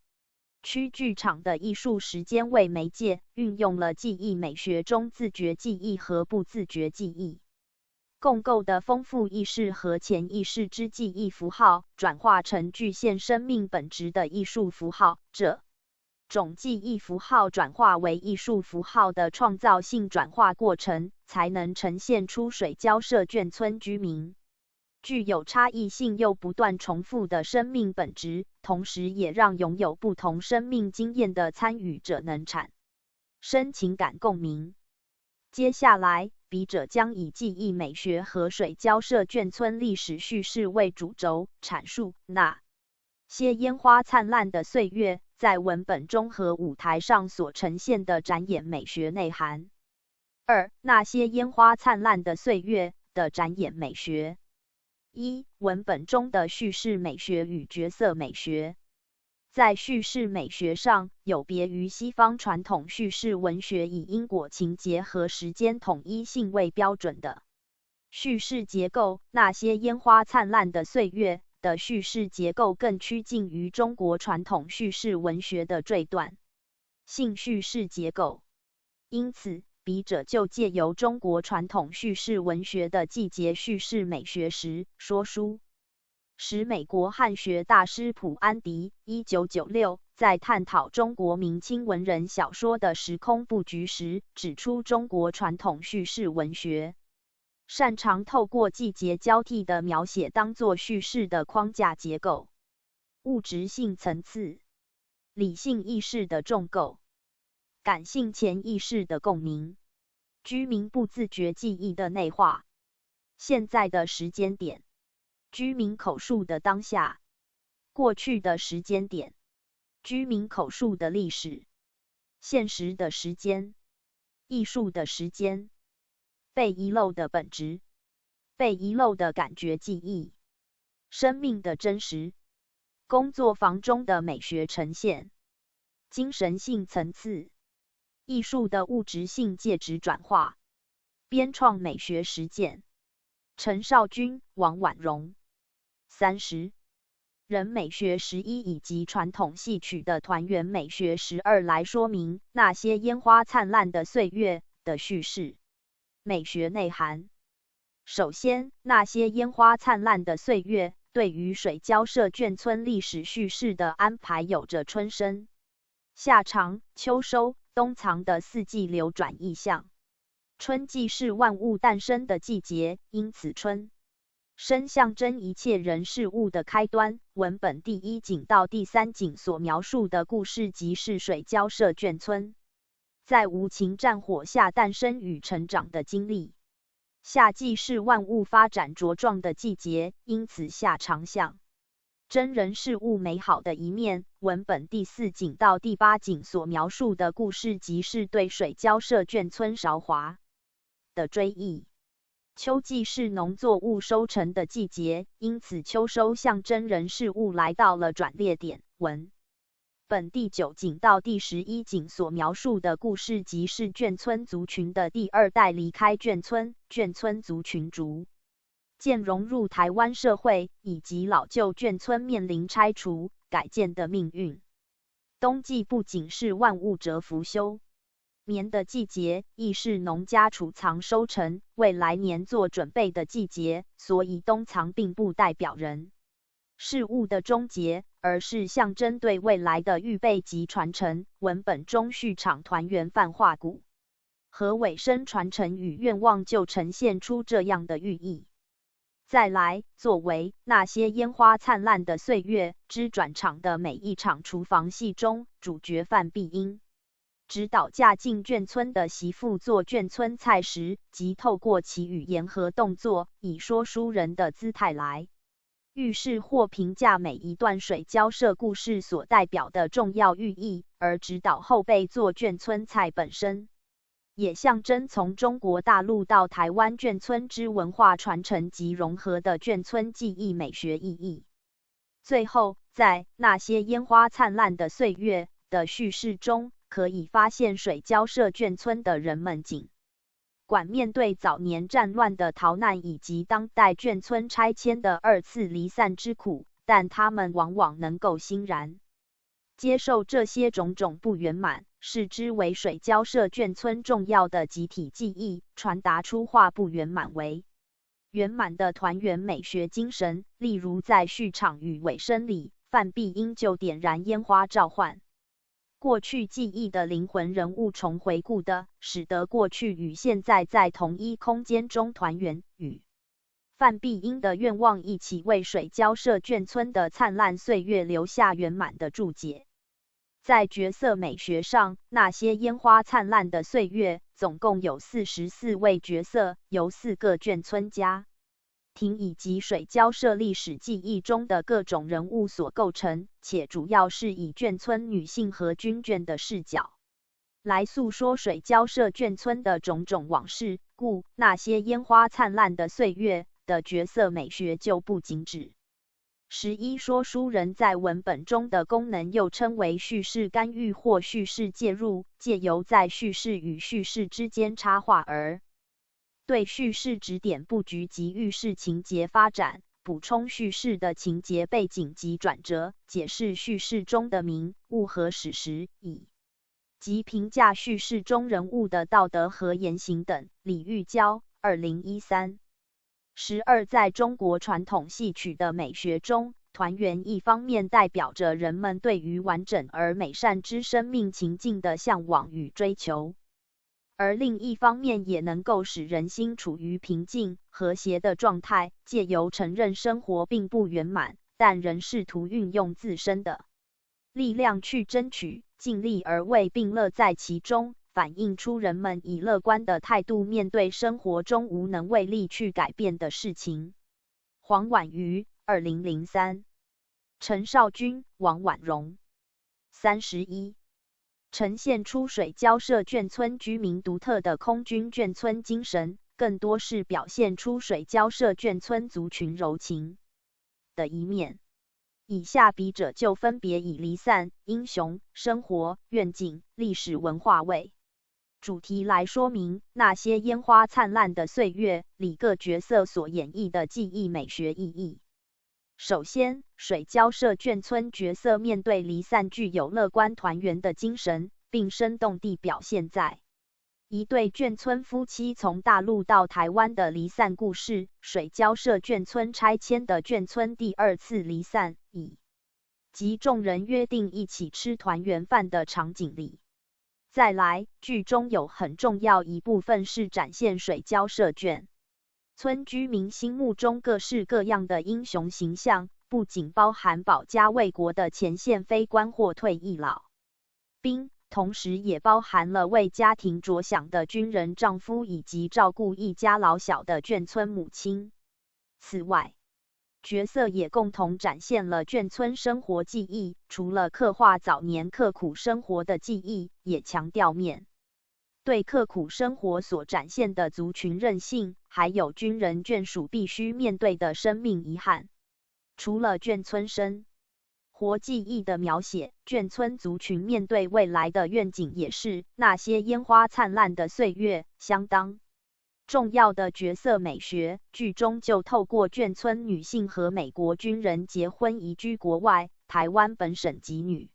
区剧场的艺术时间为媒介，运用了记忆美学中自觉记忆和不自觉记忆共构的丰富意识和潜意识之记忆符号，转化成具现生命本质的艺术符号。这种记忆符号转化为艺术符号的创造性转化过程，才能呈现出水交社眷村居民具有差异性又不断重复的生命本质，同时也让拥有不同生命经验的参与者能产生情感共鸣。接下来，笔者将以记忆美学和水交社眷村历史叙事为主轴，阐述那些烟花灿烂的岁月在文本中和舞台上所呈现的展演美学内涵。2. 那些烟花灿烂的岁月的展演美学。1. 文本中的叙事美学与角色美学。在叙事美学上，有别于西方传统叙事文学以因果情节和时间统一性为标准的叙事结构，那些烟花灿烂的岁月的叙事结构更趋近于中国传统叙事文学的坠断性叙事结构。因此，笔者就借由中国传统叙事文学的季节叙事美学时说书。使美国汉学大师普安迪 1996 在探讨中国明清文人小说的时空布局时，指出中国传统叙事文学擅长透过季节交替的描写当作叙事的框架结构，物质性层次、理性意识的重构、感性潜意识的共鸣、居民不自觉记忆的内化、现在的时间点、居民口述的当下、过去的时间点、居民口述的历史、现实的时间、艺术的时间、被遗漏的本质、被遗漏的感觉记忆、生命的真实、工作坊中的美学呈现、精神性层次、艺术的物质性介质转化、编创美学实践。陈少君、王婉容。30. 人美学11以及传统戏曲的团圆美学12来说明那些烟花灿烂的岁月的叙事美学内涵。首先，那些烟花灿烂的岁月对于水交社眷村历史叙事的安排有着春生、夏长、秋收、冬藏的四季流转意象。春季是万物诞生的季节，因此春生象征一切人事物的开端。文本第1景到第3景所描述的故事即是水交社眷村在无情战火下诞生与成长的经历。夏季是万物发展茁壮的季节，因此夏常象真人事物美好的一面。文本第4景到第8景所描述的故事即是对水交社眷村韶华的追忆。秋季是农作物收成的季节，因此秋收象征人事物来到了转捩点。文本第9景到第11景所描述的故事即是眷村族群的第2代离开眷村，眷村族群逐渐融入台湾社会，以及老旧眷村面临拆除、改建的命运。冬季不仅是万物蛰伏休眠的季节，亦是农家储藏收成、为来年做准备的季节，所以冬藏并不代表人事物的终结，而是象征对未来的预备及传承。文本中序场团圆饭化骨和尾声传承与愿望就呈现出这样的寓意。再来，作为那些烟花灿烂的岁月之转场的每一场厨房戏中，主角范碧英指导嫁进眷村的媳妇做眷村菜时，即透过其语言和动作，以说书人的姿态来预示或评价每一段水交社故事所代表的重要寓意，而指导后辈做眷村菜本身也象征从中国大陆到台湾眷村之文化传承及融合的眷村技艺美学意义。最后，在那些烟花灿烂的岁月的叙事中，可以发现水交社眷村的人们尽管面对早年战乱的逃难以及当代眷村拆迁的2次离散之苦，但他们往往能够欣然接受这些种种不圆满，视之为水交社眷村重要的集体记忆，传达出化不圆满为圆满的团圆美学精神。例如在序场与尾声里，范碧英就点燃烟花召唤过去记忆的灵魂人物重回故的，使得过去与现在在同一空间中团圆，与范碧英的愿望一起为水交社眷村的灿烂岁月留下圆满的注解。在角色美学上，那些烟花灿烂的岁月总共有44位角色，由4个眷村家庭以及水交社历史记忆中的各种人物所构成，且主要是以眷村女性和军眷的视角来诉说水交社眷村的种种往事，故那些烟花灿烂的岁月的角色美学就不仅止。11说书人在文本中的功能又称为叙事干预或叙事介入，借由在叙事与叙事之间插话而对叙事指点布局及预示情节发展，补充叙事的情节背景及转折，解释叙事中的名物和史实，以及评价叙事中人物的道德和言行等。李玉娇2013 12在中国传统戏曲的美学中，团圆一方面代表着人们对于完整而美善之生命情境的向往与追求，而另一方面也能够使人心处于平静和谐的状态，借由承认生活并不圆满，但仍试图运用自身的力量去争取，尽力而为并乐在其中，反映出人们以乐观的态度面对生活中无能为力去改变的事情。黄婉瑜2003 陈少君、王婉容31呈现出水交社眷村居民独特的空军眷村精神，更多是表现出水交社眷村族群柔情的一面。以下笔者就分别以离散、英雄、生活、愿景、历史文化为主题来说明那些烟花灿烂的岁月里各角色所演绎的记忆美学意义。首先，水交社眷村角色面对离散具有乐观团圆的精神，并生动地表现在一对眷村夫妻从大陆到台湾的离散故事，水交社眷村拆迁的眷村第2次离散，以及众人约定一起吃团圆饭的场景里。再来，剧中有很重要一部分是展现水交社眷村居民心目中各式各样的英雄形象，不仅包含保家卫国的前线非官或退役老兵，同时也包含了为家庭着想的军人丈夫以及照顾一家老小的眷村母亲。此外，角色也共同展现了眷村生活记忆，除了刻画早年刻苦生活的记忆，也强调面对刻苦生活所展现的族群韧性，还有军人眷属必须面对的生命遗憾。除了眷村生活记忆的描写，眷村族群面对未来的愿景也是那些烟花灿烂的岁月相当重要的角色美学。剧中就透过眷村女性和美国军人结婚移居国外，台湾本省籍女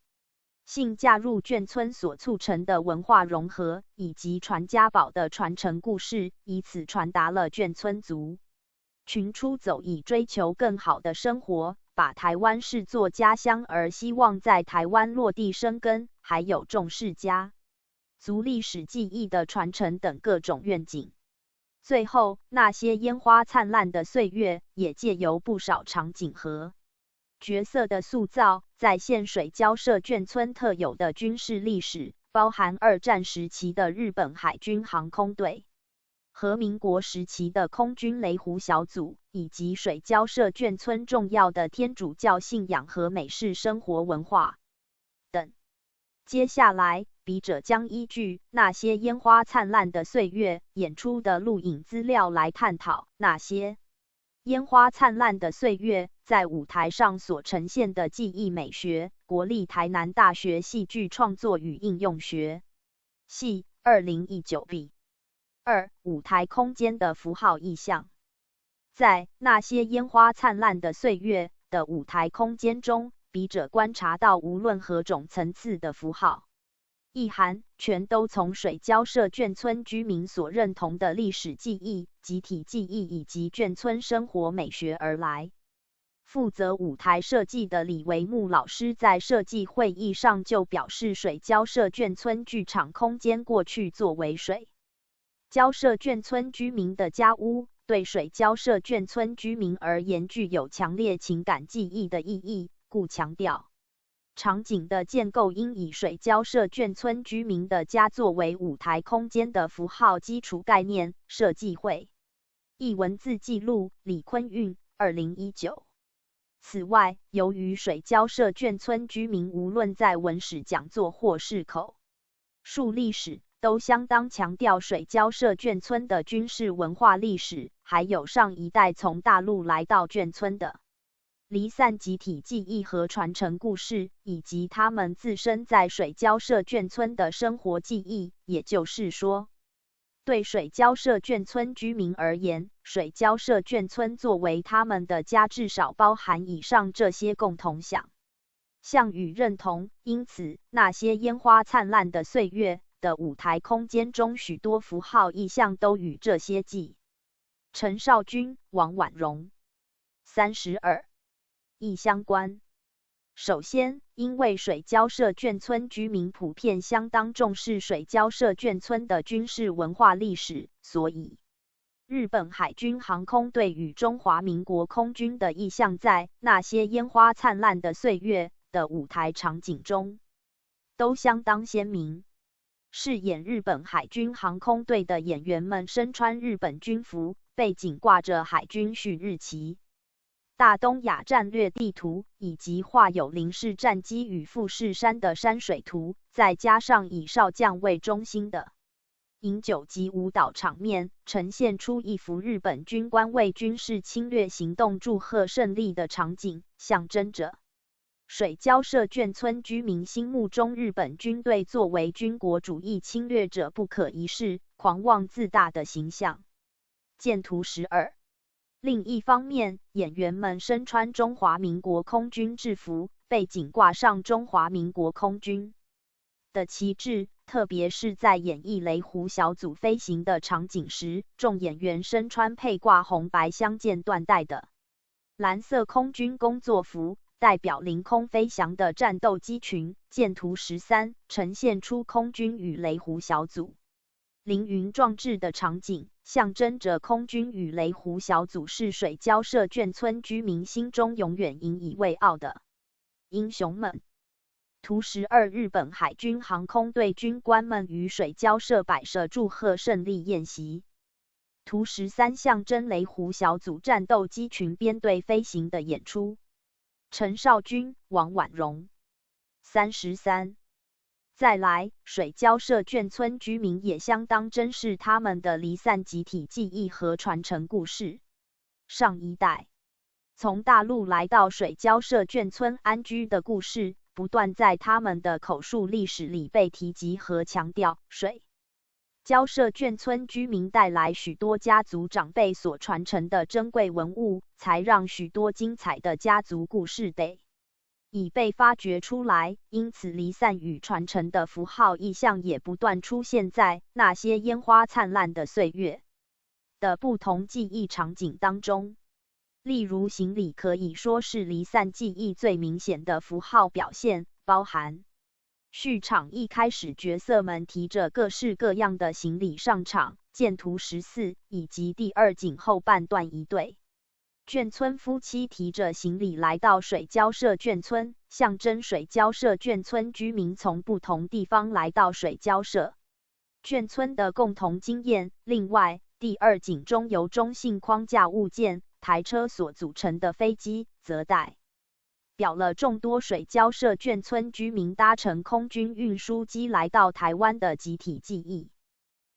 性嫁入眷村所促成的文化融合，以及传家宝的传承故事，以此传达了眷村族群出走以追求更好的生活，把台湾视作家乡而希望在台湾落地生根，还有重视家族历史记忆的传承等各种愿景。最后，那些烟花灿烂的岁月也借由不少场景和角色的塑造，再现水交社眷村特有的军事历史，包含二战时期的日本海军航空队和民国时期的空军雷湖小组，以及水交社眷村重要的天主教信仰和美式生活文化等。接下来，笔者将依据那些烟花灿烂的岁月演出的录影资料来探讨那些烟花灿烂的岁月在舞台上所呈现的技艺美学。国立台南大学戏剧创作与应用学系2019 B2 舞台空间的符号意象。在那些烟花灿烂的岁月的舞台空间中，笔者观察到无论何种层次的符号意涵，全都从水交社眷村居民所认同的历史记忆、集体记忆以及眷村生活美学而来。负责舞台设计的李维木老师在设计会议上就表示，水交社眷村剧场空间过去作为水交社眷村居民的家屋，对水交社眷村居民而言具有强烈情感记忆的意义，故强调场景的建构应以水交社眷村居民的家作为舞台空间的符号基础概念。设计会议文字记录李坤运2019。此外，由于水交社眷村居民无论在文史讲座或是口述历史，都相当强调水交社眷村的军事文化历史，还有上一代从大陆来到眷村的离散集体记忆和传承故事，以及他们自身在水交社眷村的生活记忆。也就是说，对水交社眷村居民而言，水交社眷村作为他们的家，至少包含以上这些共同想象与认同。因此，那些烟花灿烂的岁月的舞台空间中，许多符号意象都与这些记陈少君、王婉容32意相关。首先，因为水交社眷村居民普遍相当重视水交社眷村的军事文化历史，所以日本海军航空队与中华民国空军的意象在那些烟花灿烂的岁月的舞台场景中都相当鲜明。饰演日本海军航空队的演员们身穿日本军服，背景挂着海军旭日旗、大东亚战略地图，以及画有零式战机与富士山的山水图，再加上以少将为中心的饮酒及舞蹈场面，呈现出一幅日本军官为军事侵略行动祝贺胜利的场景，象征着水交社眷村居民心目中日本军队作为军国主义侵略者不可一世、狂妄自大的形象。见图12。另一方面，演员们身穿中华民国空军制服，背景挂上中华民国空军的旗帜，特别是在演绎雷湖小组飞行的场景时，众演员身穿配挂红白相间缎带的蓝色空军工作服，代表凌空飞翔的战斗机群。见图13，呈现出空军与雷狐小组凌云壮志的场景，象征着空军与雷狐小组是水交社眷村居民心中永远引以为傲的英雄们。图12，日本海军航空队军官们于水交社摆设祝贺胜利宴席。图13，象征雷狐小组战斗机群编队飞行的演出。陈少君、王婉容。33。再来，水交社眷村居民也相当珍视他们的离散集体记忆和传承故事。上一代从大陆来到水交社眷村安居的故事，不断在他们的口述历史里被提及和强调。水交社眷村居民带来许多家族长辈所传承的珍贵文物，才让许多精彩的家族故事得已被发掘出来，因此离散与传承的符号意象也不断出现在那些烟花灿烂的岁月的不同记忆场景当中。例如行李可以说是离散记忆最明显的符号表现，包含序场一开始角色们提着各式各样的行李上场，见图14，以及第二景后半段一对眷村夫妻提着行李来到水交社眷村，象征水交社眷村居民从不同地方来到水交社眷村的共同经验。另外，第二景中由中性框架物件台车所组成的飞机，则代表了众多水交社眷村居民搭乘空军运输机来到台湾的集体记忆。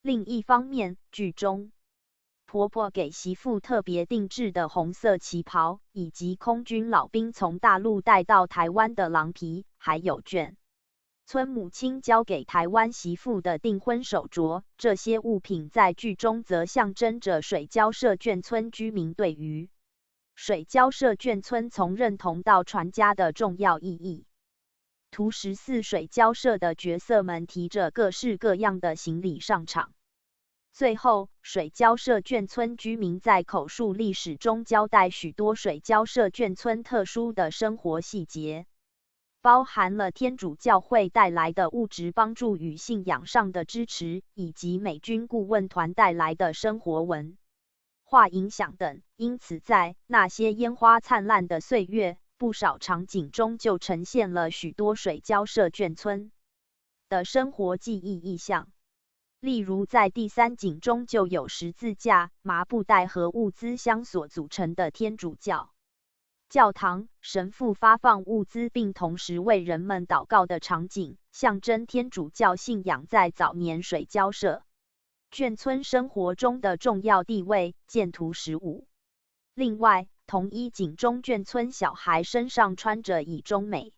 另一方面，剧中婆婆给媳妇特别定制的红色旗袍，以及空军老兵从大陆带到台湾的狼皮，还有眷村母亲交给台湾媳妇的订婚手镯，这些物品在剧中则象征着水交社眷村居民对于水交社眷村从认同到传家的重要意义。图14，水交社的角色们提着各式各样的行李上场。最后，水交社眷村居民在口述历史中交代许多水交社眷村特殊的生活细节，包含了天主教会带来的物质帮助与信仰上的支持，以及美军顾问团带来的生活文化影响等。因此，在那些烟花灿烂的岁月，不少场景中就呈现了许多水交社眷村的生活记忆意象。例如在第三景中就有十字架、麻布袋和物资箱所组成的天主教教堂，神父发放物资并同时为人们祷告的场景，象征天主教信仰在早年水交社眷村生活中的重要地位。见图15。另外，同一景中眷村小孩身上穿着以中美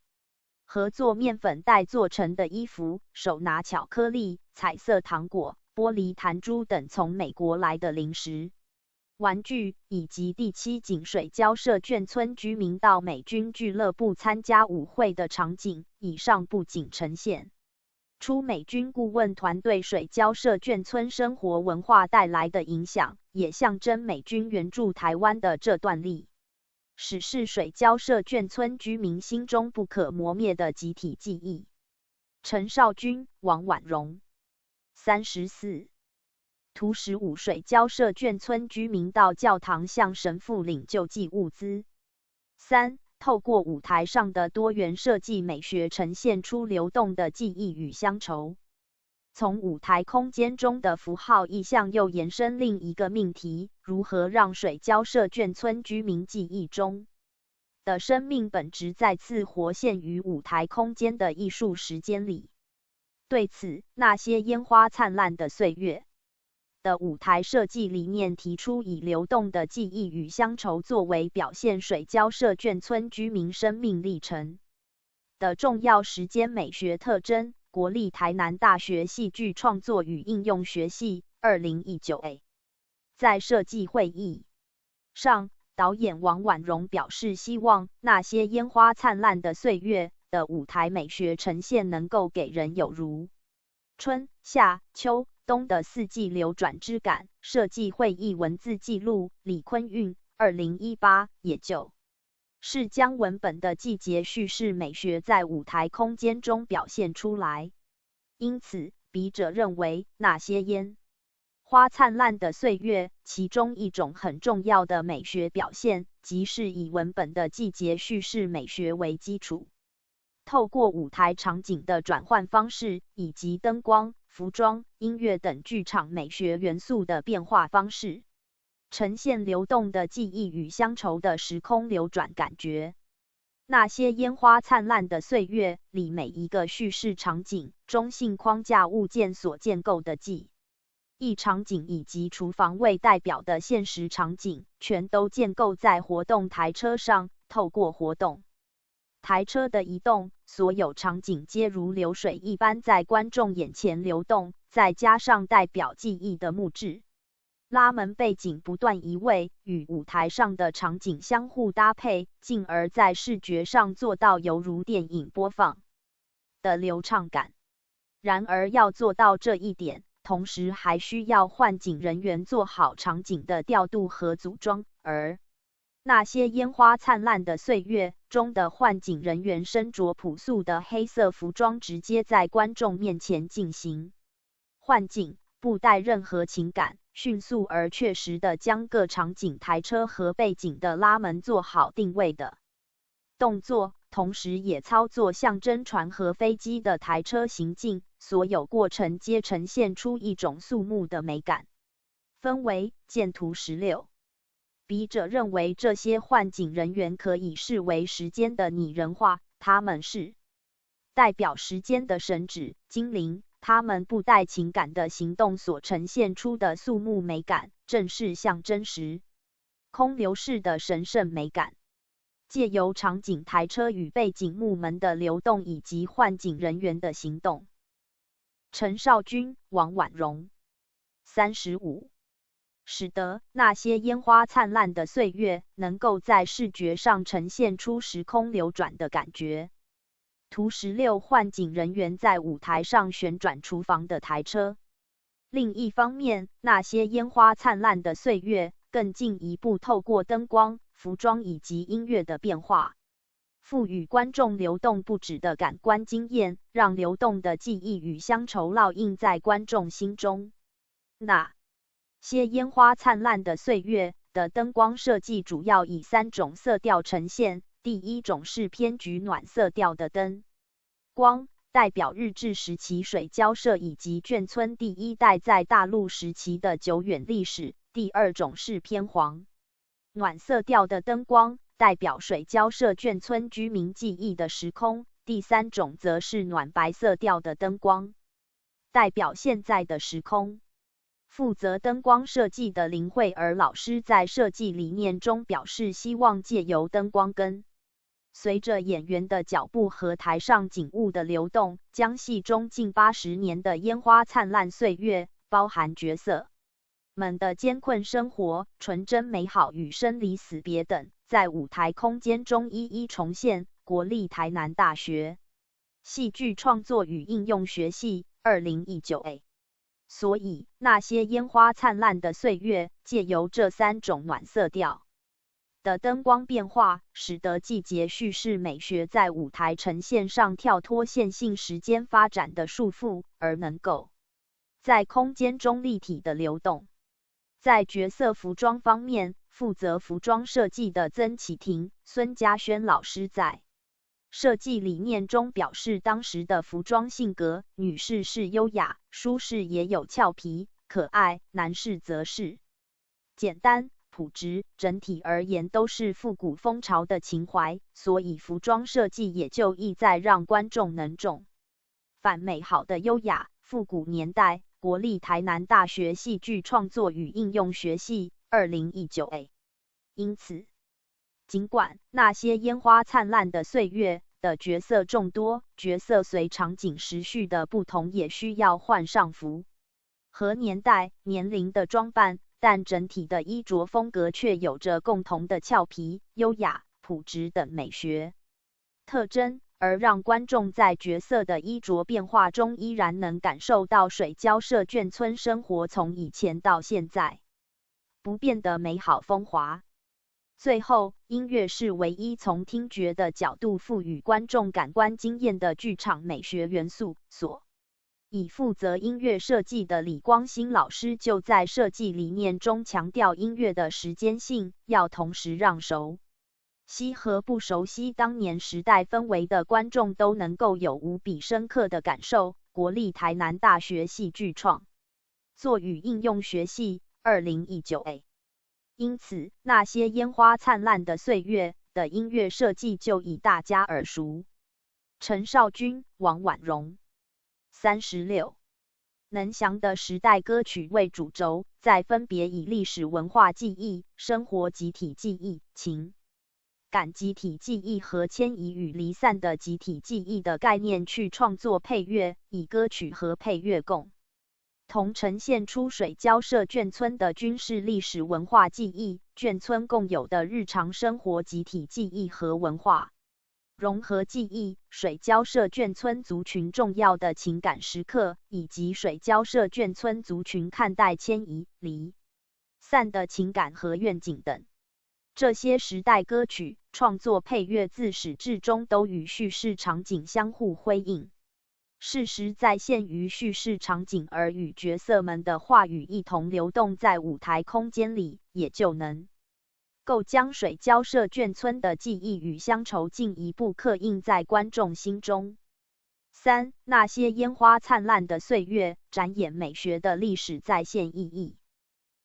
合作面粉袋做成的衣服，手拿巧克力、彩色糖果、玻璃弹珠等从美国来的零食、玩具，以及第7景水交社眷村居民到美军俱乐部参加舞会的场景。以上不仅呈现出美军顾问团对水交社眷村生活文化带来的影响，也象征美军援助台湾的这段历史是水交社眷村居民心中不可磨灭的集体记忆。陈少君、王婉容。34。图15，水交社眷村居民到教堂向神父领救济物资。3. 透过舞台上的多元设计美学，呈现出流动的记忆与乡愁。从舞台空间中的符号意象又延伸另一个命题：如何让水交社眷村居民记忆中的生命本质再次活现于舞台空间的艺术时间里。对此，那些烟花灿烂的岁月的舞台设计理念提出以流动的记忆与乡愁作为表现水交社眷村居民生命历程的重要时间美学特征。国立台南大学戏剧创作与应用学系2019 在设计会议上，导演王婉容表示，希望那些烟花灿烂的岁月的舞台美学呈现能够给人有如春、夏、秋、冬的四季流转之感。设计会议文字记录李坤运2018，也就是将文本的季节叙事美学在舞台空间中表现出来。因此，笔者认为那些烟花灿烂的岁月，其中一种很重要的美学表现，即是以文本的季节叙事美学为基础，透过舞台场景的转换方式，以及灯光、服装、音乐等剧场美学元素的变化方式，呈现流动的记忆与乡愁的时空流转感觉。那些烟花灿烂的岁月里每一个叙事场景、中性框架物件所建构的记忆场景以及厨房为代表的现实场景，全都建构在活动台车上。透过活动台车的移动，所有场景皆如流水一般在观众眼前流动，再加上代表记忆的木质拉门背景不断移位，与舞台上的场景相互搭配，进而在视觉上做到犹如电影播放的流畅感。然而要做到这一点，同时还需要幻景人员做好场景的调度和组装，而那些烟花灿烂的岁月中的幻景人员身着朴素的黑色服装，直接在观众面前进行幻景，不带任何情感，迅速而确实地将各场景台车和背景的拉门做好定位的动作，同时也操作象征船和飞机的台车行进，所有过程皆呈现出一种肃穆的美感。分为见图16。笔者认为这些幻景人员可以视为时间的拟人化，他们是代表时间的神祇、精灵，他们不带情感的行动所呈现出的肃穆美感，正是象征时空流逝的神圣美感。借由场景台车与背景木门的流动以及幻景人员的行动，陈少君、王婉容35使得那些烟花灿烂的岁月能够在视觉上呈现出时空流转的感觉。图16幻景人员在舞台上旋转厨房的台车。另一方面，那些烟花灿烂的岁月更进一步透过灯光、服装以及音乐的变化，赋予观众流动不止的感官经验，让流动的记忆与乡愁烙印在观众心中。那些烟花灿烂的岁月的灯光设计主要以3种色调呈现。第一种是偏橘暖色调的灯光，代表日治时期水交社以及眷村第一代在大陆时期的久远历史。第二种是偏黄暖色调的灯光，代表水交社眷村居民记忆的时空。第三种则是暖白色调的灯光，代表现在的时空。负责灯光设计的林慧儿老师在设计理念中表示，希望借由灯光跟随着演员的脚步和台上景物的流动，将戏中近80年的烟花灿烂岁月，包含角色们的艰困生活、纯真美好与生离死别等，在舞台空间中一一重现。国立台南大学戏剧创作与应用学系2019A。所以，那些烟花灿烂的岁月，借由这3种暖色调的灯光变化，使得季节叙事美学在舞台呈现上跳脱线性时间发展的束缚，而能够在空间中立体的流动。在角色服装方面，负责服装设计的曾启廷、孙嘉轩老师在设计理念中表示，当时的服装性格，女士是优雅、舒适也有俏皮、可爱，男士则是简单、朴质，整体而言都是复古风潮的情怀，所以服装设计也就意在让观众能重返美好的优雅、复古年代。国立台南大学戏剧创作与应用学系2019A。因此，尽管那些烟花灿烂的岁月的角色众多，角色随场景时序的不同也需要换上符和年代、年龄的装扮，但整体的衣着风格却有着共同的俏皮、优雅、朴质等美学特征，而让观众在角色的衣着变化中依然能感受到水交社眷村生活从以前到现在不变的美好风华。最后，音乐是唯一从听觉的角度赋予观众感官经验的剧场美学元素。所以负责音乐设计的李光兴老师就在设计理念中强调音乐的时间性要同时让熟悉和不熟悉当年时代氛围的观众都能够有无比深刻的感受。国立台南大学戏剧创作与应用学系2019A。因此，那些烟花灿烂的岁月的音乐设计就以大家耳熟陈少君、王婉容36能详的时代歌曲为主轴，再分别以历史文化记忆、生活集体记忆、情感集体记忆和迁移与离散的集体记忆的概念去创作配乐，以歌曲和配乐共同呈现出水交社眷村的军事历史文化记忆、眷村共有的日常生活集体记忆和文化融合记忆、水交社眷村族群重要的情感时刻，以及水交社眷村族群看待迁移、离散的情感和愿景等。这些时代歌曲创作配乐自始至终都与叙事场景相互辉映。事实再现于叙事场景，而与角色们的话语一同流动在舞台空间里，也就能够将水交社眷村的记忆与乡愁进一步刻印在观众心中。3. 那些烟花灿烂的岁月，展演美学的历史再现意义。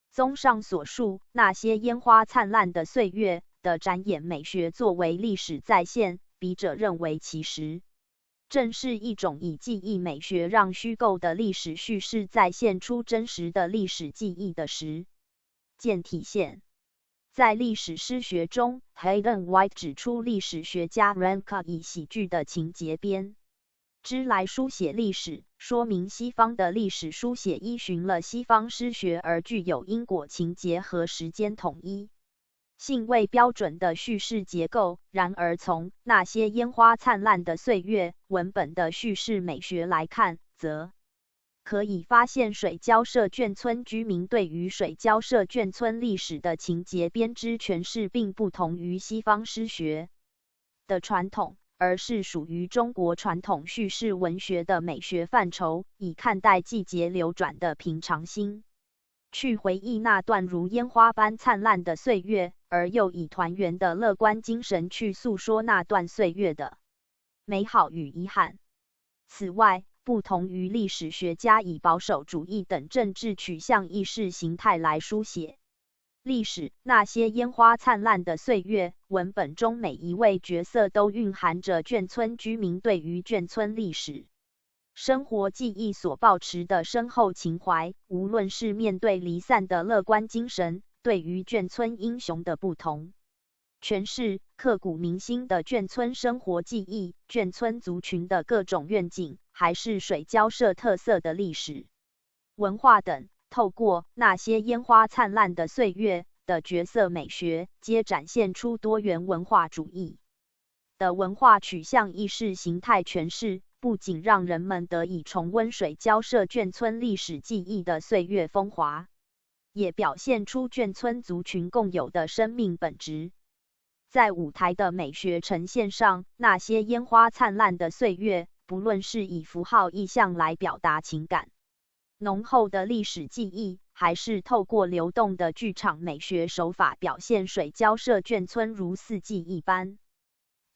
综上所述，那些烟花灿烂的岁月的展演美学作为历史再现，笔者认为其实正是一种以记忆美学让虚构的历史叙事再现出真实的历史记忆的实践体现。在历史诗学中 ，Hayden White 指出，历史学家 Ranka 以喜剧的情节编织来书写历史，说明西方的历史书写依循了西方诗学而具有因果情节和时间统一性为标准的叙事结构。然而从那些烟花灿烂的岁月文本的叙事美学来看，则可以发现水交社眷村居民对于水交社眷村历史的情节编织诠释并不同于西方诗学的传统，而是属于中国传统叙事文学的美学范畴，以看待季节流转的平常心，去回忆那段如烟花般灿烂的岁月，而又以团圆的乐观精神去诉说那段岁月的美好与遗憾。此外，不同于历史学家以保守主义等政治取向意识形态来书写历史，那些烟花灿烂的岁月文本中每一位角色都蕴含着眷村居民对于眷村历史生活记忆所抱持的深厚情怀，无论是面对离散的乐观精神，对于眷村英雄的不同诠释，刻骨铭心的眷村生活记忆，眷村族群的各种愿景，还是水交社特色的历史文化等，透过那些烟花灿烂的岁月的角色美学，皆展现出多元文化主义的文化取向意识形态诠释，不仅让人们得以重温水交社眷村历史记忆的岁月风华，也表现出眷村族群共有的生命本质。在舞台的美学呈现上，那些烟花灿烂的岁月，不论是以符号意象来表达情感浓厚的历史记忆，还是透过流动的剧场美学手法表现水交社眷村如四季一般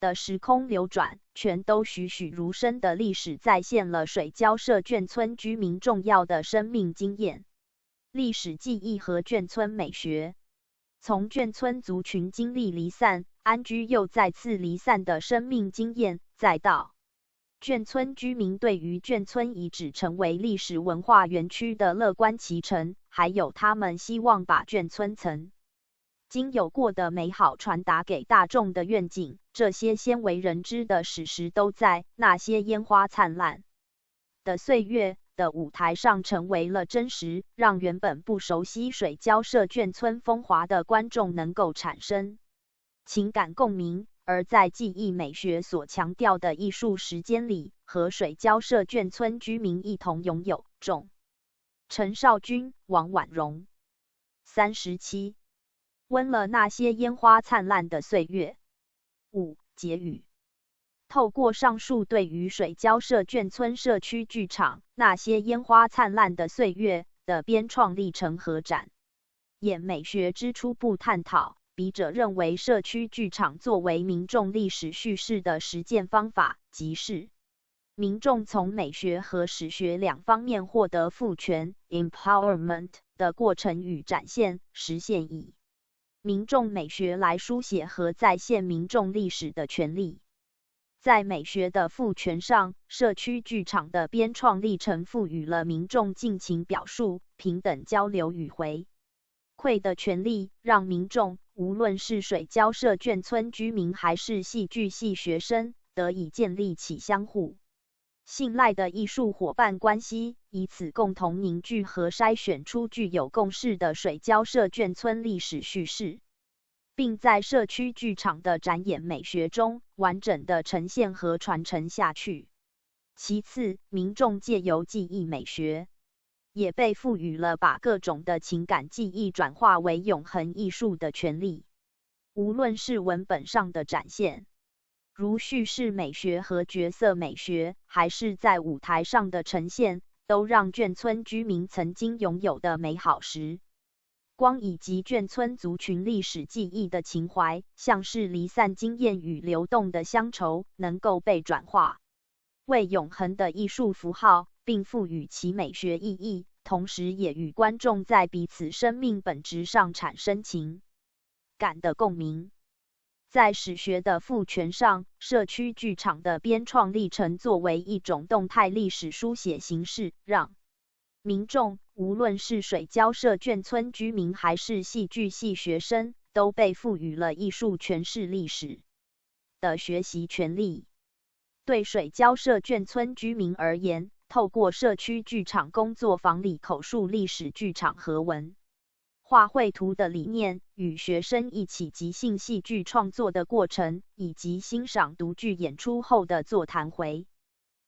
的时空流转，全都栩栩如生的历史再现了水交社眷村居民重要的生命经验、历史记忆和眷村美学。从眷村族群经历离散、安居又再次离散的生命经验，再到眷村居民对于眷村遗址成为历史文化园区的乐观其成，还有他们希望把眷村曾经有过的美好传达给大众的愿景，这些鲜为人知的史实都在那些烟花灿烂的岁月的舞台上成为了真实，让原本不熟悉水交社眷村风华的观众能够产生情感共鸣，而在记忆美学所强调的艺术时间里，和水交社眷村居民一同拥有陈少君、王婉容37温了那些烟花灿烂的岁月。5. 结语。透过上述对于水交社眷村社区剧场那些烟花灿烂的岁月的编创历程和展演美学之初步探讨，笔者认为社区剧场作为民众历史叙事的实践方法，即是民众从美学和史学两方面获得赋权 （empowerment） 的过程与展现，实现以民众美学来书写和再现民众历史的权利。在美学的赋权上，社区剧场的编创历程赋予了民众尽情表述、平等交流与回馈的权利，让民众无论是水交社眷村居民还是戏剧系学生，得以建立起相互信赖的艺术伙伴关系，以此共同凝聚和筛选出具有共识的水交社眷村历史叙事，并在社区剧场的展演美学中完整的呈现和传承下去。其次，民众借由记忆美学，也被赋予了把各种的情感记忆转化为永恒艺术的权利。无论是文本上的展现，如叙事美学和角色美学，还是在舞台上的呈现，都让眷村居民曾经拥有的美好时光以及眷村族群历史记忆的情怀，像是离散经验与流动的乡愁，能够被转化为永恒的艺术符号，并赋予其美学意义，同时也与观众在彼此生命本质上产生情感的共鸣。在史学的赋权上，社区剧场的编创历程作为一种动态历史书写形式，让民众无论是水交社眷村居民还是戏剧系学生，都被赋予了艺术诠释历史的学习权利。对水交社眷村居民而言，透过社区剧场工作坊里口述历史剧场和文画绘图的理念，与学生一起即兴戏剧创作的过程，以及欣赏独剧演出后的座谈回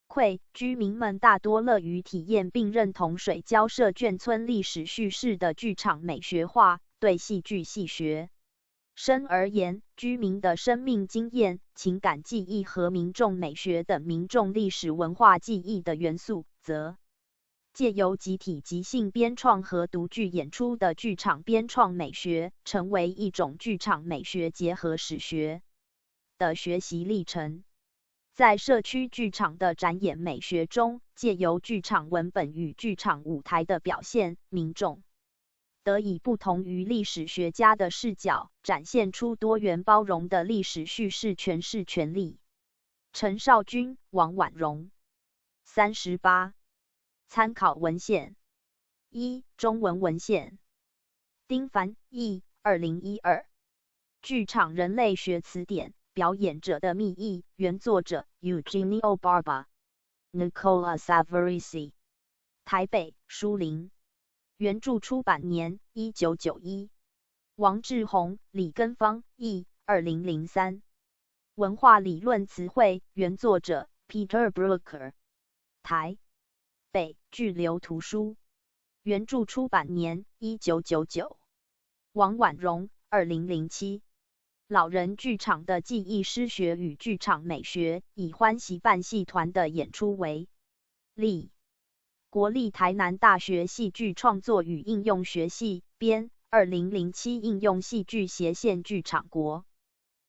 馈，居民们大多乐于体验并认同水交社眷村历史叙事的剧场美学化。对戏剧系学生而言，居民的生命经验、情感记忆和民众美学等民众历史文化记忆的元素，则借由集体即兴编创和独剧演出的剧场编创美学，成为一种剧场美学结合史学的学习历程。在社区剧场的展演美学中，借由剧场文本与剧场舞台的表现，民众得以不同于历史学家的视角，展现出多元包容的历史叙事诠释权利。陈少君、王婉容。38. 参考文献。1. 中文文献。丁凡译，2012。剧场人类学词典。表演者的密意，原作者 Eugenio Barba、Nicola Savarese。台北书林。原著出版年1991。王志宏、李根芳译，2003。文化理论词汇，原作者 Peter Brooker。台北巨流图书。原著出版年1999。王婉容，2007。老人剧场的记忆诗学与剧场美学，以欢喜办戏团的演出为例。国立台南大学戏剧创作与应用学系编2007应用戏剧斜线剧场国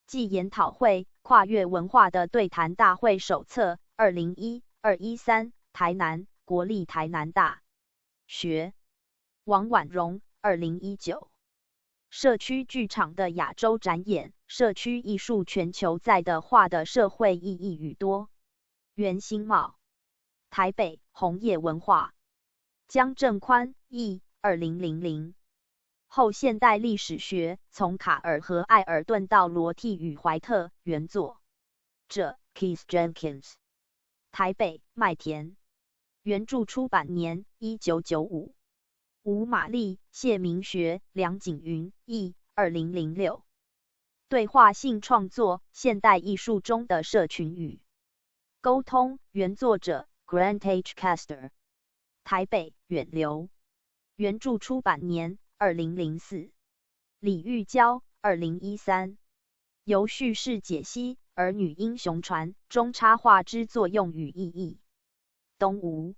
际研讨会跨越文化的对谈大会手册201213台南国立台南大学。王婉容2019。社区剧场的亚洲展演，社区艺术全球在的画的社会意义与多元新貌。台北红叶文化。江正宽译，2000。后现代历史学，从卡尔和艾尔顿到罗蒂与怀特，原作者 Keith Jenkins。台北麦田。原著出版年1995。吴玛丽、谢明学、梁景云译，2006。对话性创作，现代艺术中的社群与沟通，原作者 Grant H. Castor。台北远流。原著出版年2004。李玉娇2013由叙事解析儿女英雄传中插画之作用与意义。东吴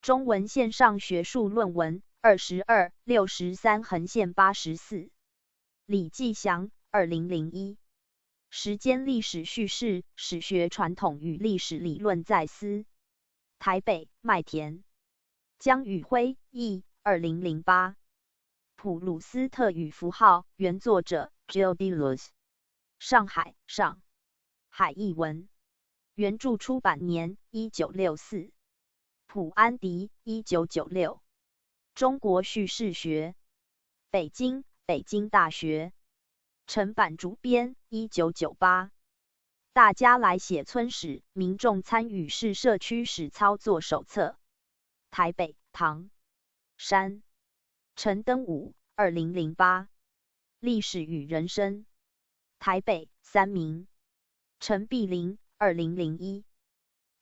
中文线上学术论文22 63-84。李继祥2001时间历史叙事、史学传统与历史理论再思。台北麦田。江宇辉译2008。普鲁斯特与符号，原作者 Gilles Deleuze。上海上海译文。原著出版年1964。普安迪1996。中国叙事学。北京大学。陈版主编1998。大家来写村史，民众参与式社区史操作手册。台北唐山。陈登武2008。历史与人生。台北三民。陈碧玲2001。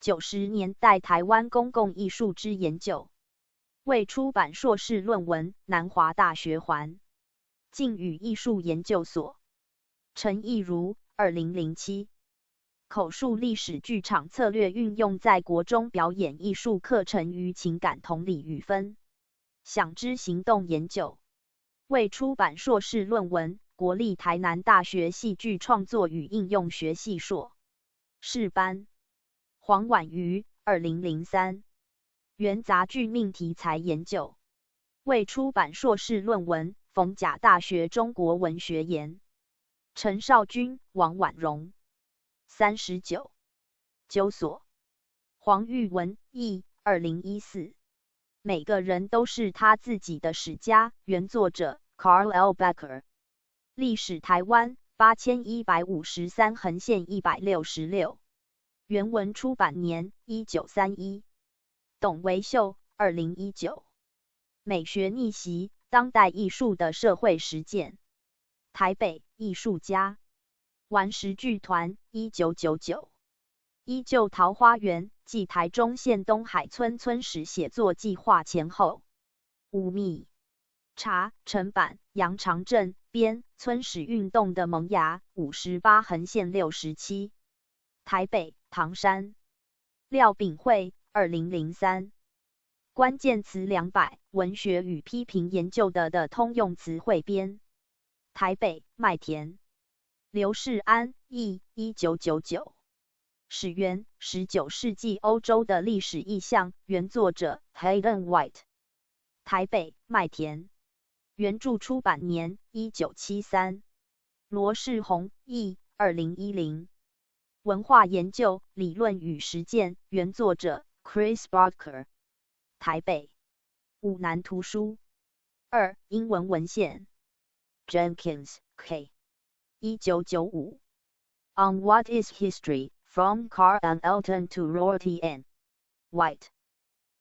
90年代台湾公共艺术之研究。未出版硕士论文，南华大学环境与艺术研究所。陈亦如2007。口述历史剧场策略运用在国中表演艺术课程与情感同理与分享之行动研究。未出版硕士论文，国立台南大学戏剧创作与应用学系硕士班。黄婉瑜2003。原杂剧命题材研究。未出版硕士论文，逢甲大学中国文学研。陈少君、王婉容39。纠所。黄玉文译2014。每个人都是他自己的史家，原作者 Carl L. Becker。历史台湾8153-166。原文出版年1931。董维秀2019。美学逆袭，当代艺术的社会实践。台北艺术家。顽石剧团1999。依旧桃花源，即台中县东海村村史写作计划前后。吴密查陈版，杨长正编，村史运动的萌芽58-67。台北唐山。廖炳惠2003。关键词200，文学与批评研究的通用词汇编。台北麦田。刘世安译1999。始源19世纪欧洲的历史意象，原作者 Hayden White。台北麦田。原著出版年1973。罗世宏译2010。文化研究、理论与实践，原作者 Chris Barker。台北五南图书。2. 英文文献。Jenkins, K. 1995。On What is History? From Carl and Elton to Rorty and White.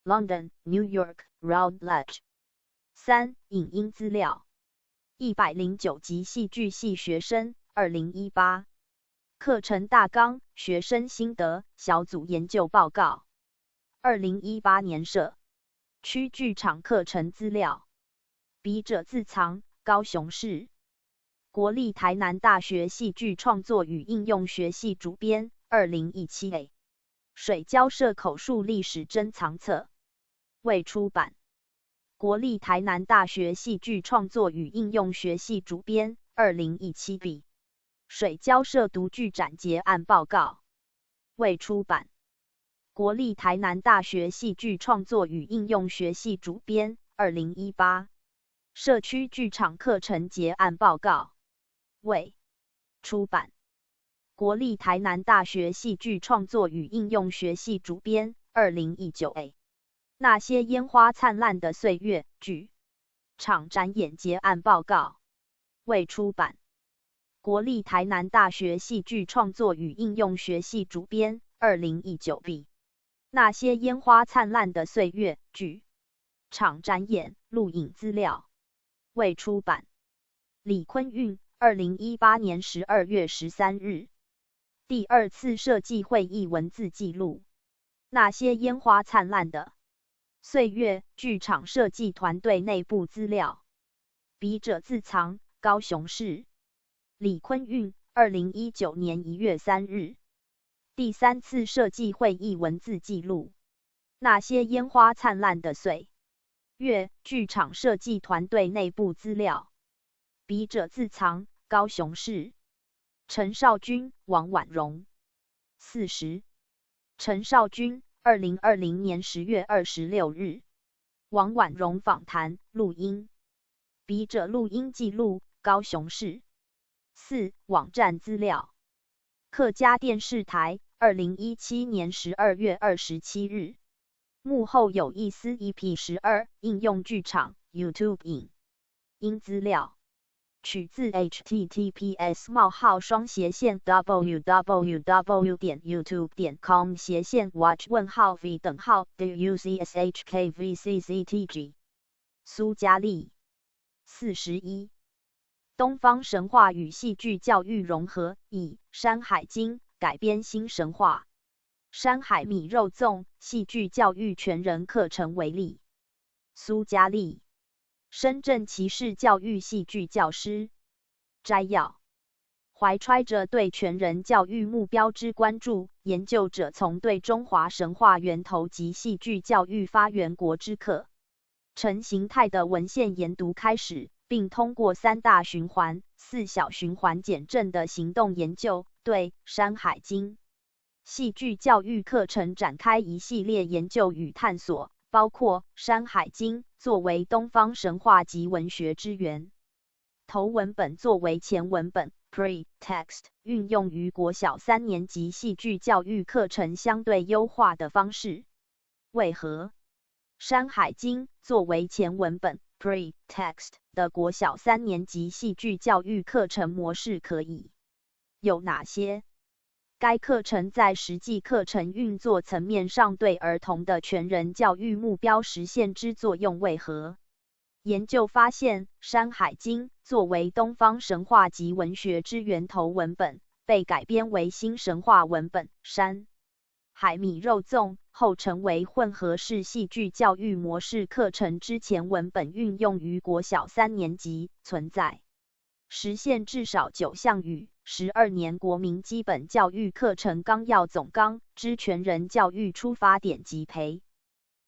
London, New York, Routledge. 3. 影音资料。109级戏剧系学生2018。课程大纲、学生心得、小组研究报告。2018年社区剧场课程资料。笔者自藏，高雄市国立台南大学戏剧创作与应用学系主编2017 A。水交社口述历史珍藏册。未出版。国立台南大学戏剧创作与应用学系主编2017 B。水交社读剧展结案报告。未出版。国立台南大学戏剧创作与应用学系主编2018。社区剧场课程结案报告。未出版。国立台南大学戏剧创作与应用学系主编2019 A。那些烟花灿烂的岁月剧场展演结案报告。未出版。国立台南大学戏剧创作与应用学系主编2019 B。那些烟花灿烂的岁月剧场展演录影资料。未出版。李坤运2018年12月13日。第2次设计会议文字记录。那些烟花灿烂的岁月剧场设计团队内部资料。笔者自藏，高雄市。李坤运2019年1月3日。第3次设计会议文字记录。那些烟花灿烂的岁月，剧场设计团队内部资料。笔者自藏，高雄市。陈少君、王婉容。40。陈少君2020年10月26日。王婉容访谈录音。笔者录音记录，高雄市。4. 网站资料。客家电视台2017年12月27日。幕后有意思 EP12 应用剧场 YouTube 影音资料。取自 https://www.youtube.com/watch_v.c_ctg 苏嘉丽。41。东方神话与戏剧教育融合，以《山海经》改编新神话。山海米肉粽戏剧教育全人课程为例。苏嘉丽。深圳骑士教育戏剧教师。摘要：怀揣着对全人教育目标之关注，研究者从对中华神话源头及戏剧教育发源国之课程形态的文献研读开始，并通过3大循环、4小循环检证的行动研究，对《山海经》戏剧教育课程展开一系列研究与探索，包括《山海经》作为东方神话及文学之源，头文本作为前文本 （pre-text） 运用于国小3年级戏剧教育课程相对优化的方式。为何《山海经》作为前文本 （pre-text） 的国小3年级戏剧教育课程模式可以有哪些？该课程在实际课程运作层面上对儿童的全人教育目标实现之作用为何？研究发现，《山海经》作为东方神话及文学之源头文本，被改编为新神话文本《山海米肉粽》后，成为混合式戏剧教育模式课程之前文本运用于国小3年级，存在实现至少9项与12年国民基本教育课程纲要总纲之全人教育出发点及培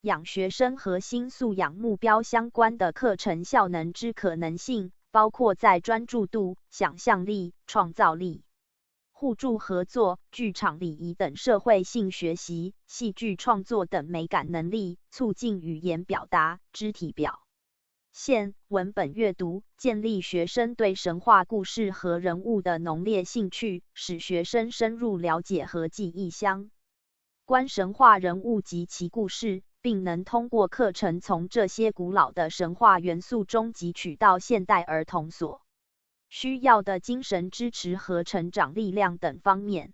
养学生核心素养目标相关的课程效能之可能性，包括在专注度、想象力、创造力、互助合作、剧场礼仪等社会性学习、戏剧创作等美感能力，促进语言表达、肢体表现、文本阅读，建立学生对神话故事和人物的浓烈兴趣，使学生深入了解和记忆相关神话人物及其故事，并能通过课程从这些古老的神话元素中汲取到现代儿童所需要的精神支持和成长力量等方面。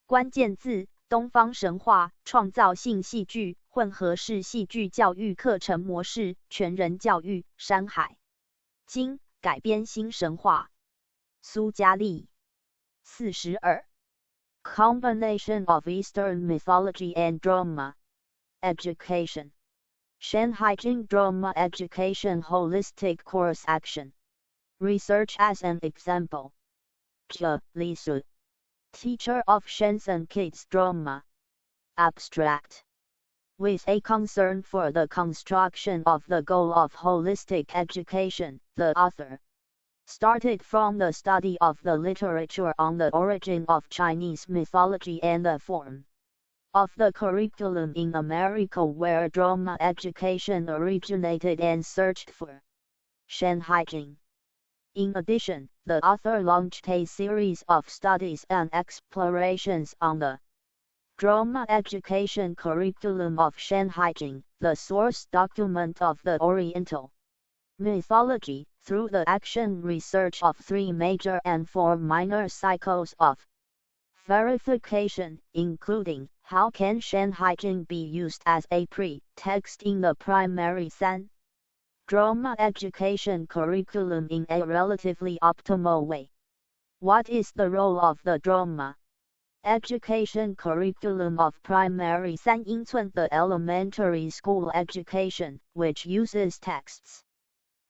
关键字：东方神话、创造性戏剧、混合式戏剧教育课程模式、全人教育、山海经改编新神话。苏嘉丽。42。Combination of Eastern mythology and drama education. Shanhaijing Drama Education Holistic Course Action. Research as an example. Zhe Lisu. Teacher of Shenzhen Kids Drama. Abstract. With a concern for the construction of the goal of holistic education, the author started from the study of the literature on the origin of Chinese mythology and the form of the curriculum in America where drama education originated and searched for Shanhaijing. In addition, the author launched a series of studies and explorations on the drama education curriculum of Shanhaijing, the source document of the Oriental mythology, through the action research of 3 major and 4 minor cycles of verification, including how can Shanhaijing be used as a pre-text in the primary San drama education curriculum in a relatively optimal way? What is the role of the drama education curriculum of primary San Yingcun, the elementary school education, which uses texts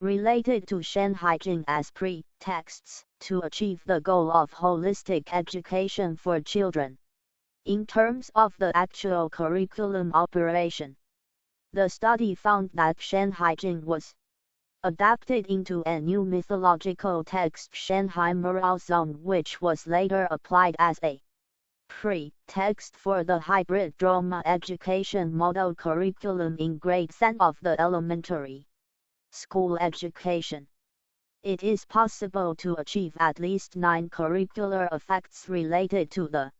related to Shanhaijing as pretexts to achieve the goal of holistic education for children. In terms of the actual curriculum operation, the study found that Shanhaijing was adapted into a new mythological text, Shanhai Moral Song, which was later applied as a pretext for the hybrid drama education model curriculum in grade 3 of the elementary school education. It is possible to achieve at least 9 curricular effects related to the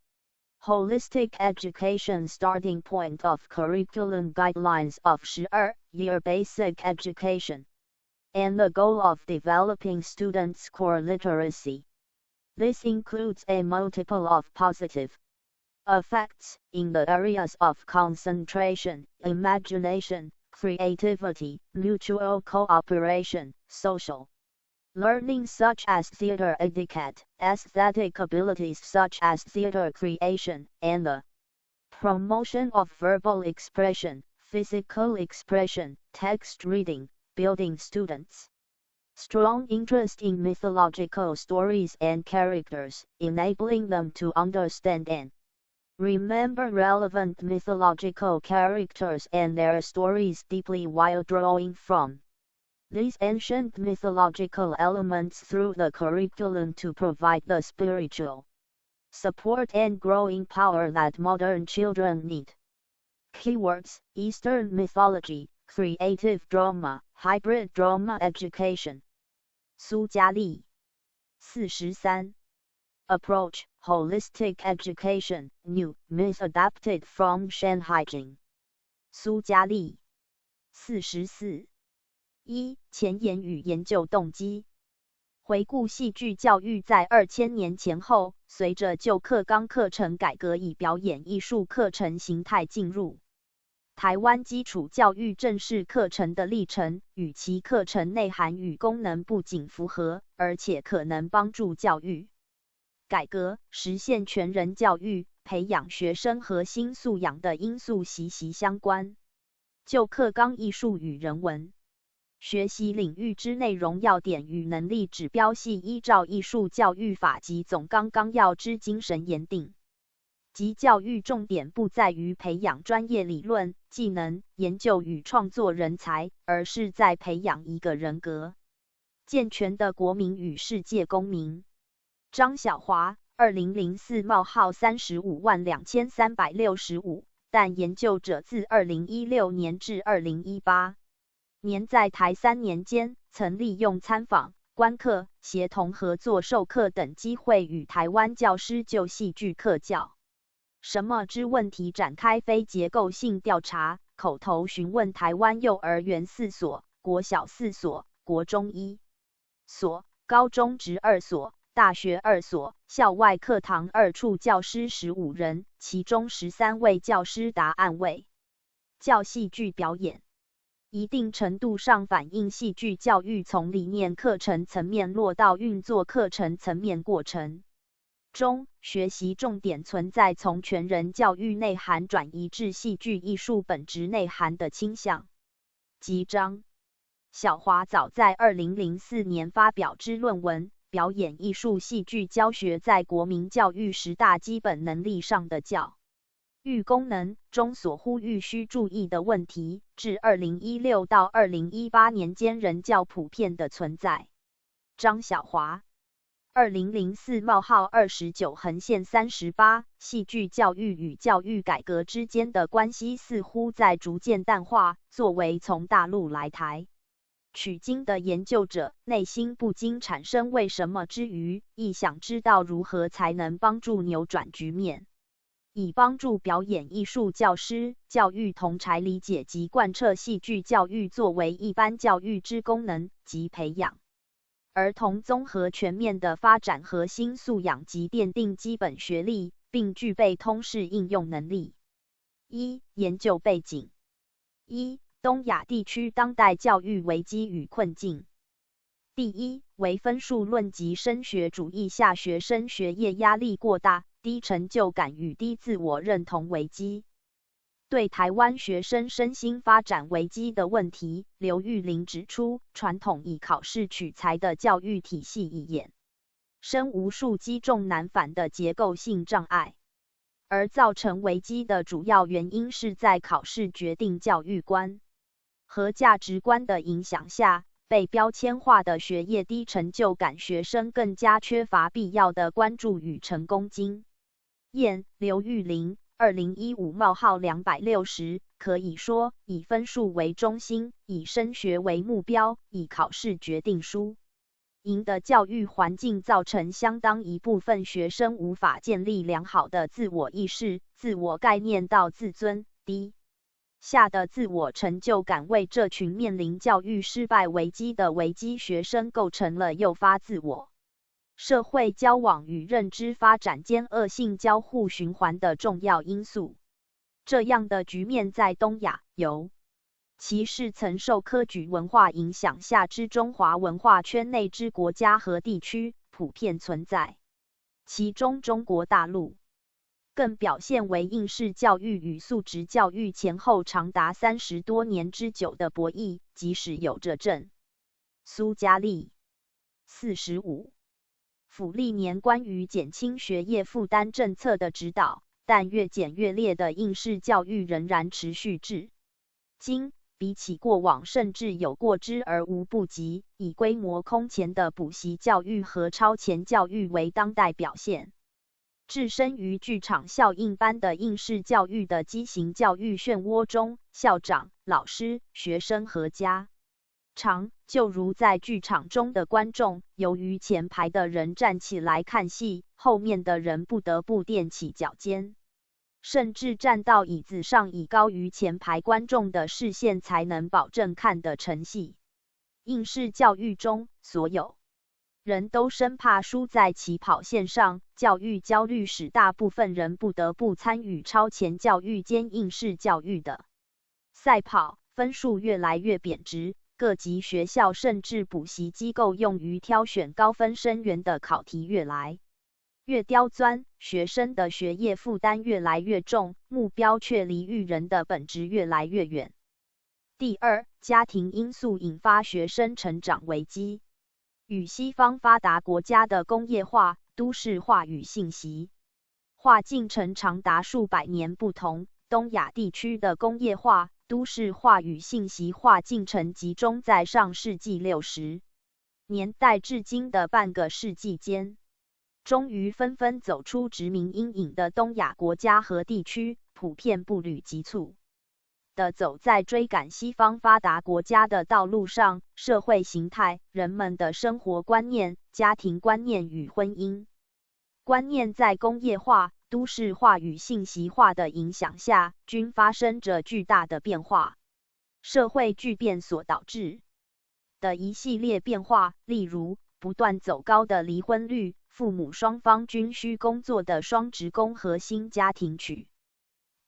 holistic education starting point of curriculum guidelines of 12-year basic education, and the goal of developing students' core literacy. This includes a multiple of positive effects in the areas of concentration, imagination, creativity, mutual cooperation, social learning such as theater etiquette, aesthetic abilities such as theater creation, and the promotion of verbal expression, physical expression, text reading, building students' strong interest in mythological stories and characters, enabling them to understand and remember relevant mythological characters and their stories deeply while drawing from these ancient mythological elements through the curriculum to provide the spiritual support and growing power that modern children need. Keywords: Eastern mythology, creative drama, hybrid drama education. 苏嘉丽 43 Approach, holistic education, new, myth adapted from Shanhaijing. 苏嘉丽44 1. 前言与研究动机。回顾戏剧教育在2000年前后，随着旧课纲课程改革，以表演艺术课程形态进入台湾基础教育正式课程的历程，与其课程内涵与功能不仅符合，而且可能帮助教育改革实现全人教育，培养学生核心素养的因素息息相关。旧课纲艺术与人文学习领域之内容要点与能力指标系依照艺术教育法及总纲纲要之精神研定，即教育重点不在于培养专业理论、技能、研究与创作人才，而是在培养一个人格健全的国民与世界公民。张晓华 2004-352365，但研究者自2016年至2018年在台3年间，曾利用参访、观课、协同合作授课等机会与台湾教师就戏剧课教什么之问题展开非结构性调查，口头询问台湾幼儿园4所、国小4所、国中1所、高中职2所、大学2所、校外课堂2处教师15人，其中13位教师答案为教戏剧表演。一定程度上反映戏剧教育从理念课程层面落到运作课程层面过程中，学习重点存在从全人教育内涵转移至戏剧艺术本质内涵的倾向。及张晓华早在2004年发表之论文《表演艺术戏剧教学在国民教育10大基本能力上的教育功能》中所呼吁需注意的问题，至2016到2018年间仍较普遍的存在。张晓华2004-29-38戏剧教育与教育改革之间的关系似乎在逐渐淡化，作为从大陆来台取经的研究者，内心不禁产生为什么之余，亦想知道如何才能帮助扭转局面，以帮助表演艺术教师、教育同儕理解及贯彻戏剧教育作为一般教育之功能及培养儿童综合全面的发展核心素养及奠定基本学历，并具备通识应用能力。1. 研究背景。1. 东亚地区当代教育危机与困境。第一为分数论及升学主义下学生学业压力过大、低成就感与低自我认同危机。对台湾学生身心发展危机的问题，刘玉玲指出，传统以考试取材的教育体系已衍生无数积重难返的结构性障碍，而造成危机的主要原因是在考试决定教育观和价值观的影响下，被标签化的学业低成就感学生更加缺乏必要的关注与成功经验。刘玉玲2015-260可以说，以分数为中心，以升学为目标，以考试决定输赢的教育环境，造成相当一部分学生无法建立良好的自我意识、自我概念到自尊低下的自我成就感，为这群面临教育失败危机的危机学生构成了诱发自我社会交往与认知发展间恶性交互循环的重要因素。这样的局面在东亚，尤其是曾受科举文化影响下之中华文化圈内之国家和地区普遍存在，其中中国大陆更表现为应试教育与素质教育前后长达30多年之久的博弈，即使有着郑苏嘉丽45府历年关于减轻学业负担政策的指导，但越减越烈的应试教育仍然持续至今。比起过往，甚至有过之而无不及，以规模空前的补习教育和超前教育为当代表现。置身于剧场效应般的应试教育的畸形教育漩涡中，校长、老师、学生和家长就如在剧场中的观众，由于前排的人站起来看戏，后面的人不得不踮起脚尖，甚至站到椅子上，以高于前排观众的视线才能保证看得成戏。应试教育中，所有人都生怕输在起跑线上，教育焦虑使大部分人不得不参与超前教育兼应试教育的赛跑，分数越来越贬值。各级学校甚至补习机构用于挑选高分生源的考题越来越刁钻，学生的学业负担越来越重，目标却离育人的本质越来越远。第二，家庭因素引发学生成长危机。与西方发达国家的工业化、都市化与信息化进程长达数百年不同，东亚地区的工业化、都市化与信息化进程集中在上世纪60年代至今的半个世纪间。终于纷纷走出殖民阴影的东亚国家和地区，普遍步履急促地走在追赶西方发达国家的道路上。社会形态、人们的生活观念、家庭观念与婚姻观念在工业化、都市化与信息化的影响下，均发生着巨大的变化。社会巨变所导致的一系列变化，例如不断走高的离婚率、父母双方均需工作的双职工和新家庭取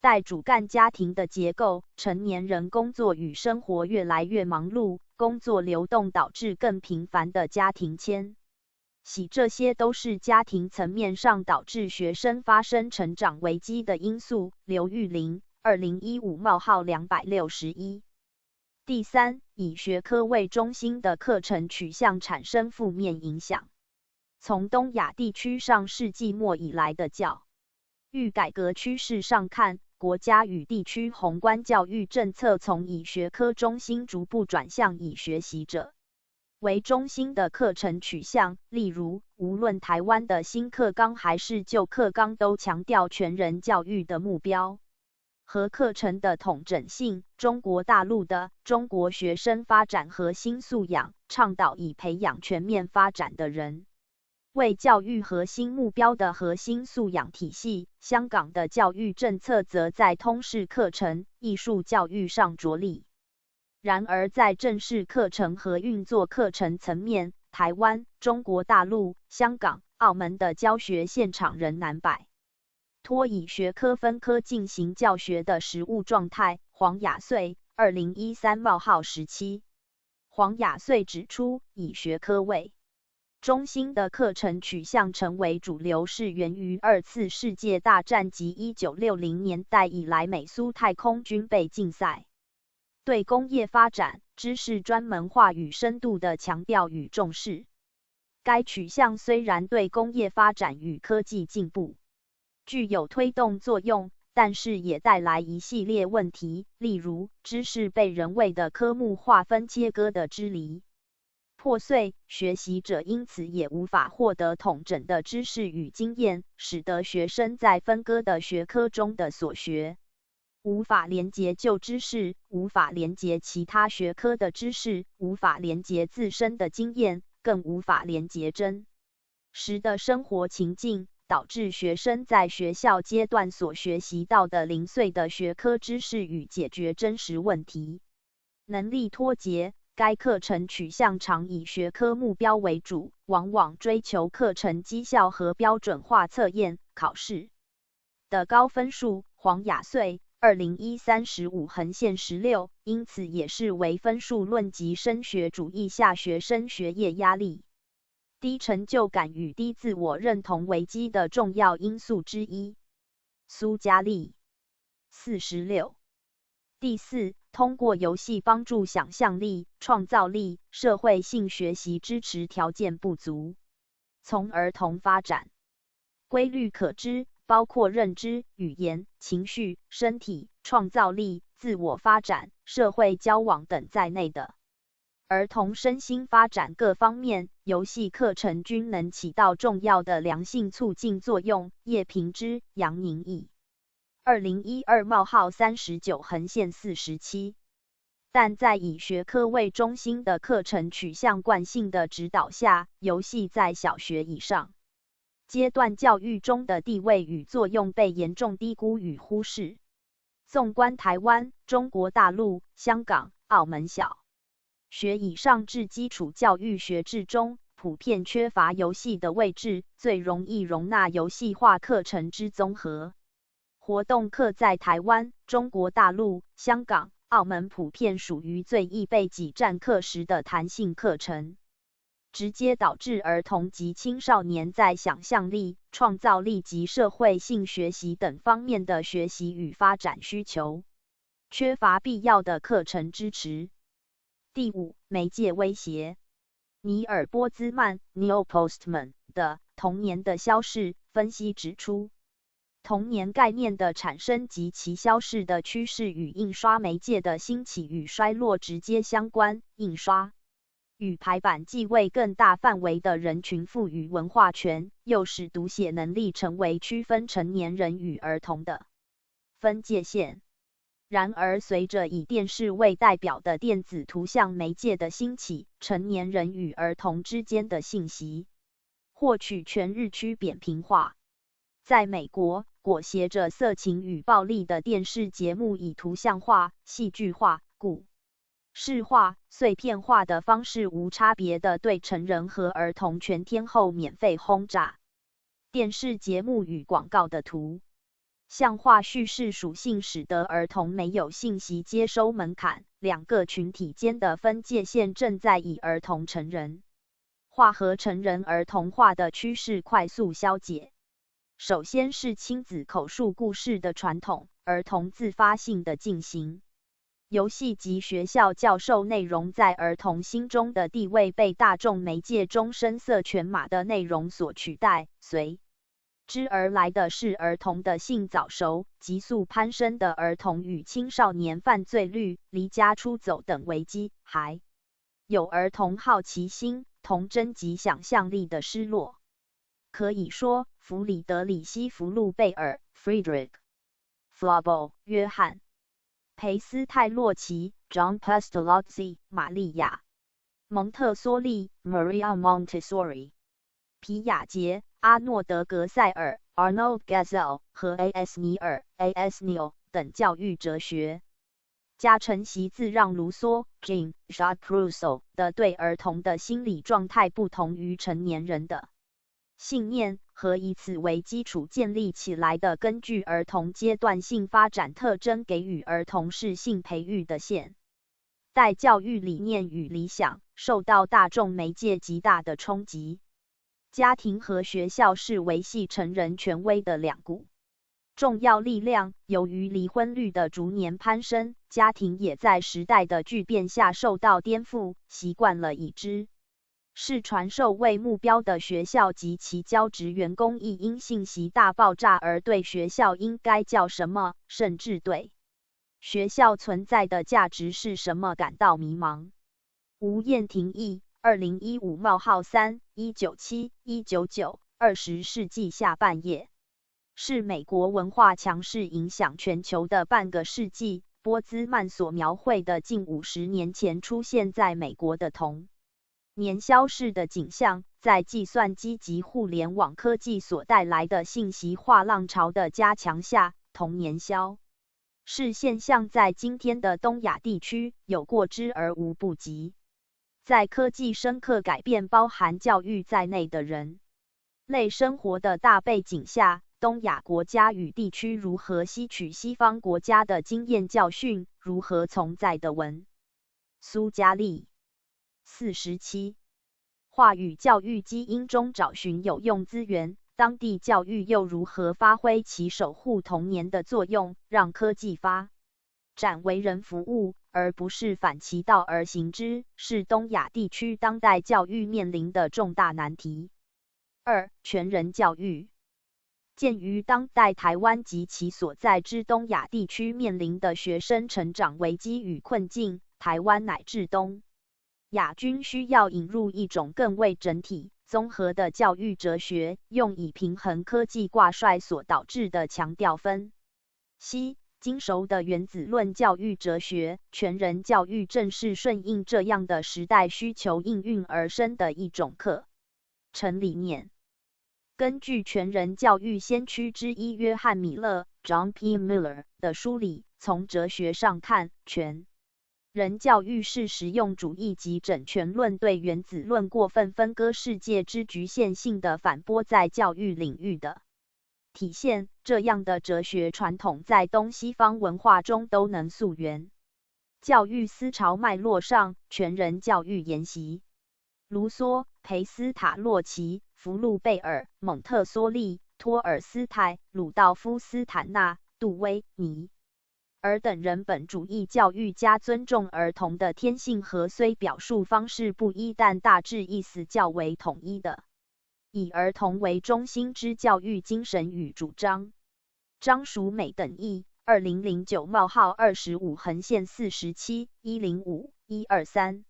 代主干家庭的结构，成年人工作与生活越来越忙碌，工作流动导致更频繁的家庭迁徙，这些都是家庭层面上导致学生发生成长危机的因素。刘玉玲2015-261。第三，以学科为中心的课程取向产生负面影响。从东亚地区上世纪末以来的教育改革趋势上看，国家与地区宏观教育政策从以学科中心逐步转向以学习者为中心的课程取向，例如，无论台湾的新课纲还是旧课纲都强调全人教育的目标和课程的统整性。中国大陆的中国学生发展核心素养倡导以培养全面发展的人为教育核心目标的核心素养体系。香港的教育政策则在通识课程、艺术教育上着力。然而在正式课程和运作课程层面，台湾、中国大陆、香港、澳门的教学现场仍难摆脱以学科分科进行教学的实务状态。黄雅穗2013-17。黄雅穗指出，以学科为中兴的课程取向成为主流是源于二次世界大战及1960年代以来美苏太空军备竞赛，对工业发展、知识专门化与深度的强调与重视。该取向虽然对工业发展与科技进步具有推动作用，但是也带来一系列问题，例如知识被人为的科目划分切割的支离破碎，学习者因此也无法获得统整的知识与经验，使得学生在分割的学科中的所学无法连结旧知识，无法连结其他学科的知识，无法连结自身的经验，更无法连结真实的生活情境，导致学生在学校阶段所学习到的零碎的学科知识与解决真实问题能力脱节。该课程取向常以学科目标为主，往往追求课程绩效和标准化测验考试的高分数。黄雅穗2013-15/16，因此也是为分数论及升学主义下学生学业压力、低成就感与低自我认同危机的重要因素之一。苏嘉丽46。第四，通过游戏帮助想象力、创造力，社会性学习支持条件不足，从儿童发展规律可知，包括认知、语言、情绪、身体、创造力、自我发展、社会交往等在内的儿童身心发展各方面，游戏课程均能起到重要的良性促进作用。叶平之、杨宁义2012-39/47，但在以学科为中心的课程取向惯性的指导下，游戏在小学以上阶段教育中的地位与作用被严重低估与忽视。纵观台湾、中国大陆、香港、澳门小学以上至基础教育学制中，普遍缺乏游戏的位置，最容易容纳游戏化课程之综合活动课在台湾、中国大陆、香港、澳门普遍属于最易被挤占课时的弹性课程，直接导致儿童及青少年在想象力、创造力及社会性学习等方面的学习与发展需求缺乏必要的课程支持。第五，媒介威胁。尼尔·波兹曼 （Neil Postman） 的《童年的消逝》分析指出，童年概念的产生及其消逝的趋势与印刷媒介的兴起与衰落直接相关。印刷与排版既为更大范围的人群赋予文化权，又使读写能力成为区分成年人与儿童的分界线。然而，随着以电视为代表的电子图像媒介的兴起，成年人与儿童之间的信息获取权日趋扁平化。在美国，裹挟着色情与暴力的电视节目以图像化、戏剧化、故事化、碎片化的方式无差别地对成人和儿童全天候免费轰炸。电视节目与广告的图像化叙事属性使得儿童没有信息接收门槛，两个群体间的分界线正在以儿童成人化和成人儿童化的趋势快速消解。首先是亲子口述故事的传统，儿童自发性的进行游戏及学校教授内容在儿童心中的地位被大众媒介中声色犬马的内容所取代，随之而来的是儿童的性早熟、急速攀升的儿童与青少年犯罪率、离家出走等危机，还有儿童好奇心、童真及想象力的失落。可以说，弗里德里希·弗路贝尔 （Friedrich Froebel）、约翰·培斯泰洛奇 （John Pestalozzi）、玛利亚·蒙特梭利 （Maria Montessori）、皮亚杰、阿诺德·格塞尔 （Arnold Geisel） 和 A.S. 尼尔 （A.S. Neil） 等教育哲学家承袭自让·卢梭 （Jean-Jacques Rousseau） 的对儿童的心理状态不同于成年人的信念和以此为基础建立起来的根据儿童阶段性发展特征给予儿童适性培育的现代教育理念与理想，受到大众媒介极大的冲击。家庭和学校是维系成人权威的两股重要力量。由于离婚率的逐年攀升，家庭也在时代的巨变下受到颠覆，习惯了以知识传授为目标的学校及其教职员工亦因信息大爆炸而对学校应该叫什么，甚至对学校存在的价值是什么感到迷茫。吴燕婷译2015-3 197-199 20世纪下半叶是美国文化强势影响全球的半个世纪。波兹曼所描绘的近50年前出现在美国的童年消逝的景象，在计算机及互联网科技所带来的信息化浪潮的加强下，童年消逝现象在今天的东亚地区有过之而无不及。在科技深刻改变包含教育在内的人类生活的大背景下，东亚国家与地区如何吸取西方国家的经验教训，如何从在的文苏加利47话语教育基因中找寻有用资源，当地教育又如何发挥其守护童年的作用，让科技发展为人服务，而不是反其道而行之，是东亚地区当代教育面临的重大难题。2. 全人教育。鉴于当代台湾及其所在之东亚地区面临的学生成长危机与困境，台湾乃至东亚均需要引入一种更为整体、综合的教育哲学，用以平衡科技挂帅所导致的强调分析精熟的原子论教育哲学。全人教育正是顺应这样的时代需求应运而生的一种课程理念。根据全人教育先驱之一约翰·米勒 （John P. Miller） 的梳理，从哲学上看，全人教育是实用主义及整全论对原子论过分分割世界之局限性的反驳在教育领域的体现。这样的哲学传统在东西方文化中都能溯源。教育思潮脉络上，全人教育沿袭卢梭、裴斯塔洛奇、福禄贝尔、蒙特梭利、托尔斯泰、鲁道夫斯坦纳、杜威、尼尔等人本主义教育家尊重儿童的天性和虽表述方式不一，但大致意思较为统一的以儿童为中心之教育精神与主张。张淑美等译2009-25-47 105-123。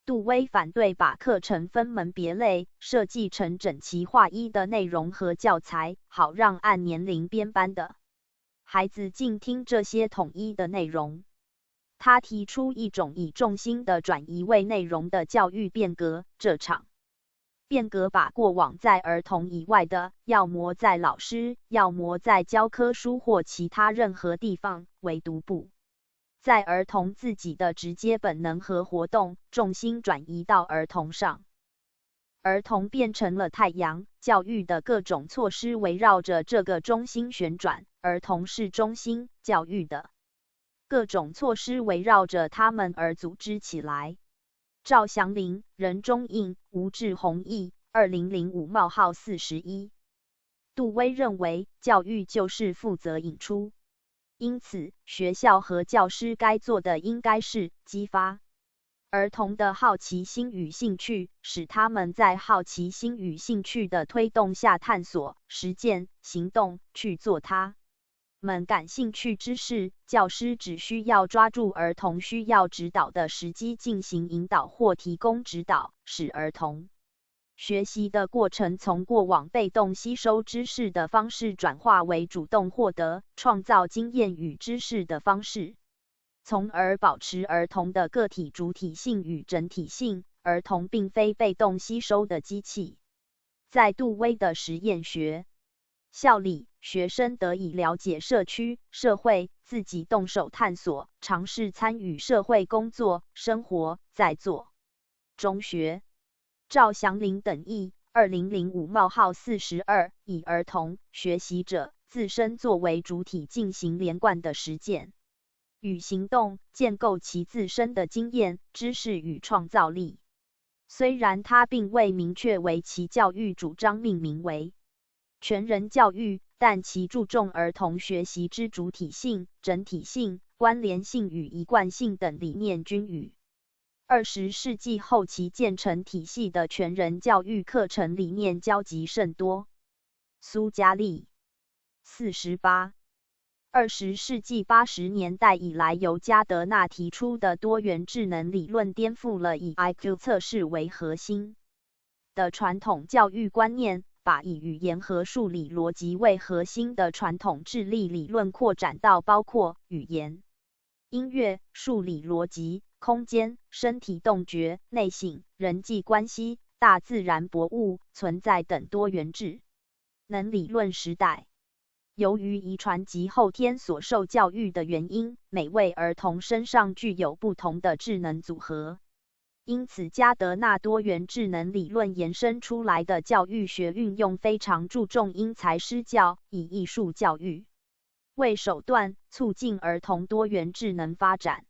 杜威反对把课程分门别类，设计成整齐划一的内容和教材，好让按年龄编班的孩子静听这些统一的内容。他提出一种以重心的转移为内容的教育变革，这场变革把过往在儿童以外的，要么在老师，要么在教科书或其他任何地方，唯独不在儿童自己的直接本能和活动，重心转移到儿童上。儿童变成了太阳，教育的各种措施围绕着这个中心旋转，儿童是中心，教育的各种措施围绕着他们而组织起来。赵祥林、任忠印、吴志宏译2005-41。杜威认为，教育就是负责引出，因此学校和教师该做的应该是激发儿童的好奇心与兴趣，使他们在好奇心与兴趣的推动下探索、实践、行动，去做他们感兴趣之事。教师只需要抓住儿童需要指导的时机进行引导或提供指导，使儿童学习的过程从过往被动吸收知识的方式转化为主动获得、创造经验与知识的方式，从而保持儿童的个体主体性与整体性。儿童并非被动吸收的机器。在杜威的实验学校里，学生得以了解社区、社会，自己动手探索，尝试参与社会工作、生活，在做中学。赵祥林等译2005-42，以儿童学习者自身作为主体进行连贯的实践与行动，建构其自身的经验、知识与创造力。虽然他并未明确为其教育主张命名为全人教育，但其注重儿童学习之主体性、整体性、关联性与一贯性等理念均与20世纪后期建成体系的全人教育课程理念交集甚多。苏嘉丽48 20世纪80年代以来，由加德纳提出的多元智能理论颠覆了以 IQ 测试为核心的传统教育观念，把以语言和数理逻辑为核心的传统智力理论扩展到包括语言、音乐、数理逻辑、空间、身体动觉、内省、人际关系、大自然博物、存在等多元智能理论时代。由于遗传及后天所受教育的原因，每位儿童身上具有不同的智能组合，因此加德纳多元智能理论延伸出来的教育学运用非常注重因材施教，以艺术教育为手段，促进儿童多元智能发展。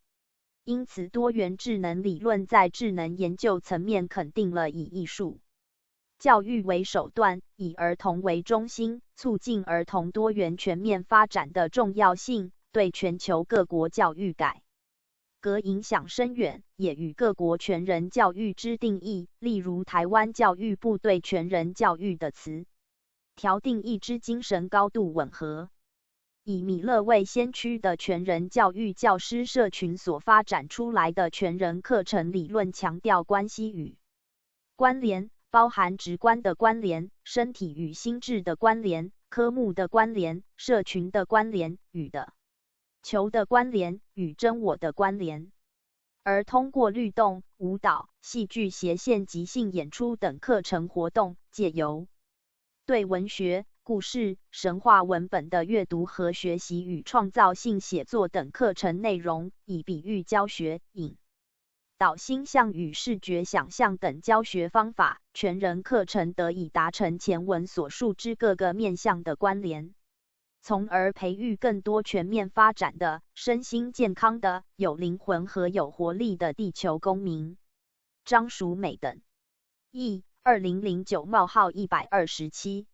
因此多元智能理论在智能研究层面肯定了以艺术教育为手段，以儿童为中心，促进儿童多元全面发展的重要性，对全球各国教育改革影响深远，也与各国全人教育之定义，例如台湾教育部对全人教育的词条定义之精神高度吻合。以米勒为先驱的全人教育教师社群所发展出来的全人课程理论，强调关系与关联，包含直观的关联、身体与心智的关联、科目的关联、社群的关联、与的球的关联、与真我的关联。而通过律动、舞蹈、戏剧、斜线、即兴演出等课程活动，借由对文学、故事、神话文本的阅读和学习与创造性写作等课程内容，以比喻教学、引导星象与视觉想象等教学方法，全人课程得以达成前文所述之各个面向的关联，从而培育更多全面发展的、身心健康的、有灵魂和有活力的地球公民。张淑美等。译2009-127。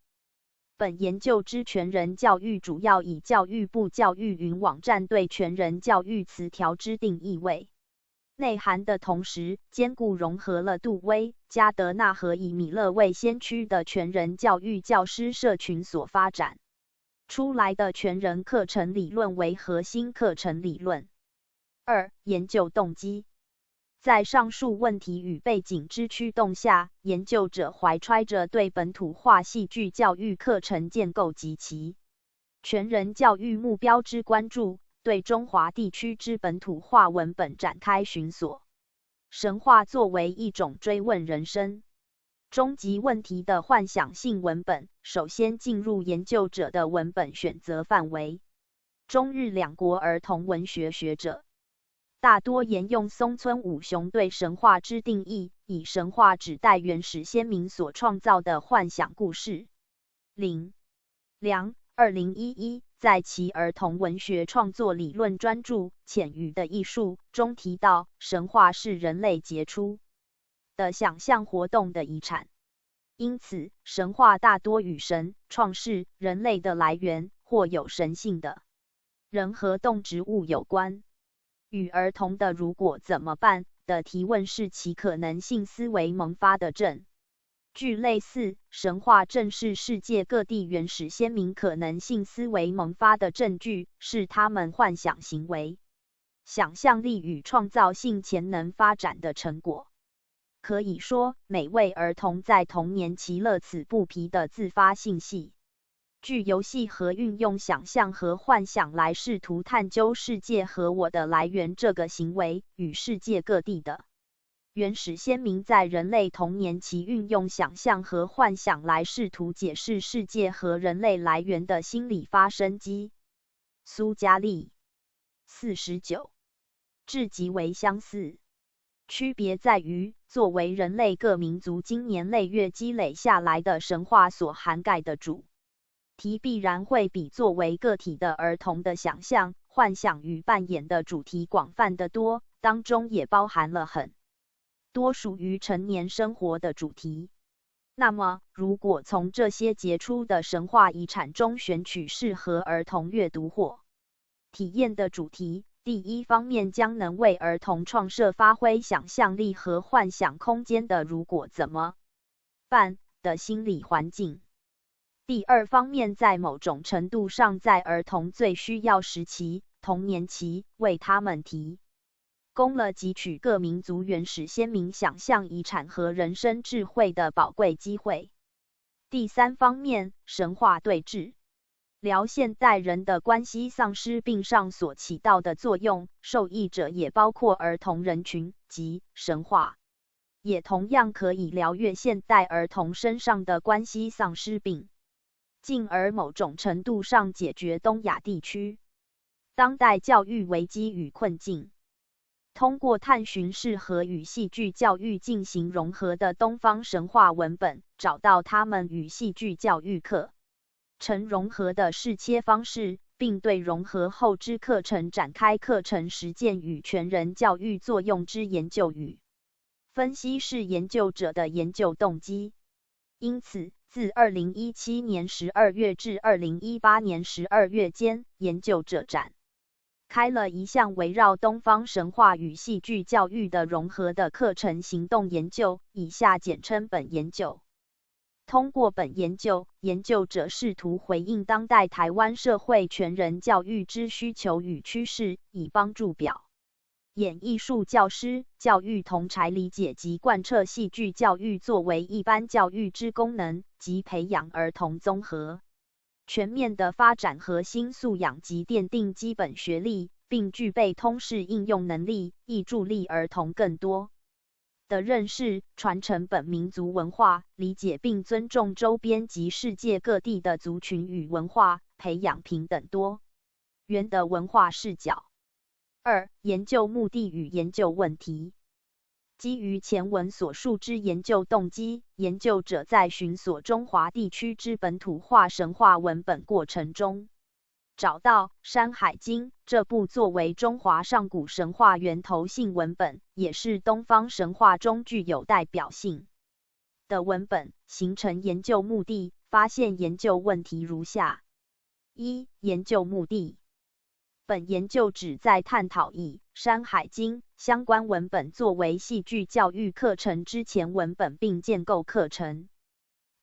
本研究之全人教育主要以教育部教育云网站对全人教育词条之定义为内涵的同时，兼顾融合了杜威、加德纳和以米勒为先驱的全人教育教师社群所发展出来的全人课程理论为核心课程理论。2、研究动机。在上述问题与背景之驱动下，研究者怀揣着对本土化戏剧教育课程建构及其全人教育目标之关注，对中华地区之本土化文本展开寻索。神话作为一种追问人生终极问题的幻想性文本，首先进入研究者的文本选择范围。中日两国儿童文学学者大多沿用松村武雄对神话之定义，以神话指代原始先民所创造的幻想故事。林良2011在其儿童文学创作理论专著《浅鱼的艺术》中提到，神话是人类杰出的想象活动的遗产，因此神话大多与神、创世、人类的来源或有神性的人和动植物有关。与儿童的如果怎么办的提问是其可能性思维萌发的证据，类似神话正是世界各地原始先民可能性思维萌发的证据，是他们幻想行为、想象力与创造性潜能发展的成果。可以说，每位儿童在童年期乐此不疲的自发性戏剧游戏和运用想象和幻想来试图探究世界和我的来源这个行为，与世界各地的原始先民在人类童年期运用想象和幻想来试图解释世界和人类来源的心理发生机。苏嘉丽49至极为相似，区别在于作为人类各民族经年累月积累下来的神话所涵盖的主题必然会比作为个体的儿童的想象、幻想与扮演的主题广泛得多，当中也包含了很多属于成年生活的主题。那么，如果从这些杰出的神话遗产中选取适合儿童阅读或体验的主题，第一方面将能为儿童创设发挥想象力和幻想空间的如果怎么办的心理环境。第二方面，在某种程度上，在儿童最需要时期，童年期，为他们提供了汲取各民族原始先民想象遗产和人生智慧的宝贵机会。第三方面，神话对治疗现代人的关系丧失病上所起到的作用，受益者也包括儿童人群，即神话也同样可以疗愈现代儿童身上的关系丧失病，进而某种程度上解决东亚地区当代教育危机与困境。通过探寻适合与戏剧教育进行融合的东方神话文本，找到它们与戏剧教育课程融合的适切方式，并对融合后之课程展开课程实践与全人教育作用之研究与分析，是研究者的研究动机。因此，自2017年12月至2018年12月间，研究者展开了一项围绕东方神话与戏剧教育的融合的课程行动研究，以下简称本研究。通过本研究，研究者试图回应当代台湾社会全人教育之需求与趋势，以帮助表演艺术教师、教育同儕理解及贯彻戏剧教育作为一般教育之功能，及培养儿童综合全面的发展核心素养及奠定基本学历，并具备通识应用能力，以助力儿童更多的认识、传承本民族文化，理解并尊重周边及世界各地的族群与文化，培养平等多元的文化视角。2、研究目的与研究问题。基于前文所述之研究动机，研究者在寻索中华地区之本土化神话文本过程中，找到《山海经》这部作为中华上古神话源头性文本，也是东方神话中具有代表性的文本，形成研究目的。发现研究问题如下： 1、研究目的。本研究旨在探讨以《山海经》相关文本作为戏剧教育课程之前文本并建构课程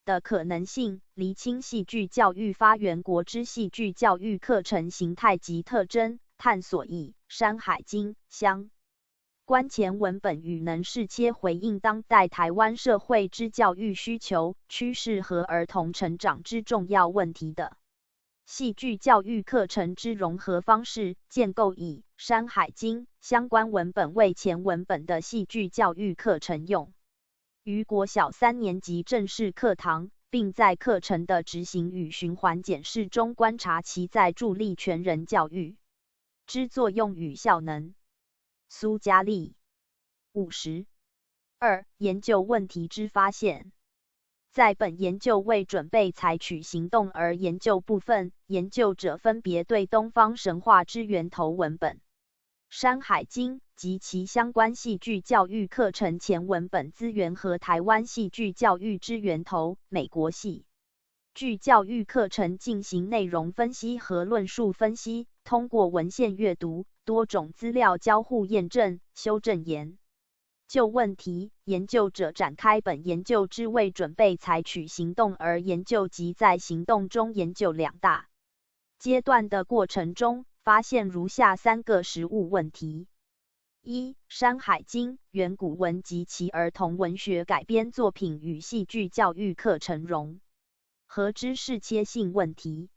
的可能性，厘清戏剧教育发源国之戏剧教育课程形态及特征，探索以《山海经》相关前文本与能适切回应当代台湾社会之教育需求、趋势和儿童成长之重要问题的戏剧教育课程之融合方式，建构以《山海经》相关文本为前文本的戏剧教育课程用于国小3年级正式课堂，并在课程的执行与循环检视中观察其在助力全人教育之作用与效能。苏嘉丽50。2、研究问题之发现。在本研究为准备采取行动而研究部分，研究者分别对东方神话之源头文本《山海经》及其相关戏剧教育课程前文本资源和台湾戏剧教育之源头美国戏剧教育课程进行内容分析和论述分析，通过文献阅读、多种资料交互验证、修正研就问题，研究者展开本研究之为准备采取行动而研究及在行动中研究2大阶段的过程中，发现如下3个实务问题。1、《山海经》原古文及其儿童文学改编作品与戏剧教育课程融合之适切性问题。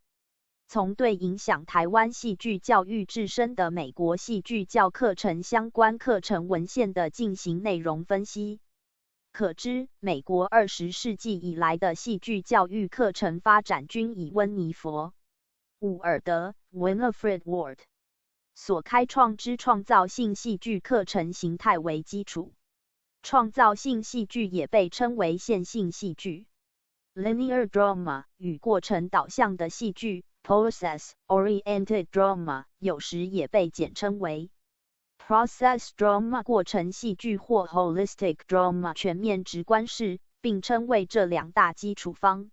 从对影响台湾戏剧教育至深的美国戏剧教课程相关课程文献的进行内容分析，可知美国20世纪以来的戏剧教育课程发展均以温尼佛·伍尔德 （Winifred Ward） 所开创之创造性戏剧课程形态为基础。创造性戏剧也被称为线性戏剧 （Linear Drama） 与过程导向的戏剧。Process-oriented drama 有时也被简称为 process drama 过程戏剧或 holistic drama 全面直观式，并称为这两大基础方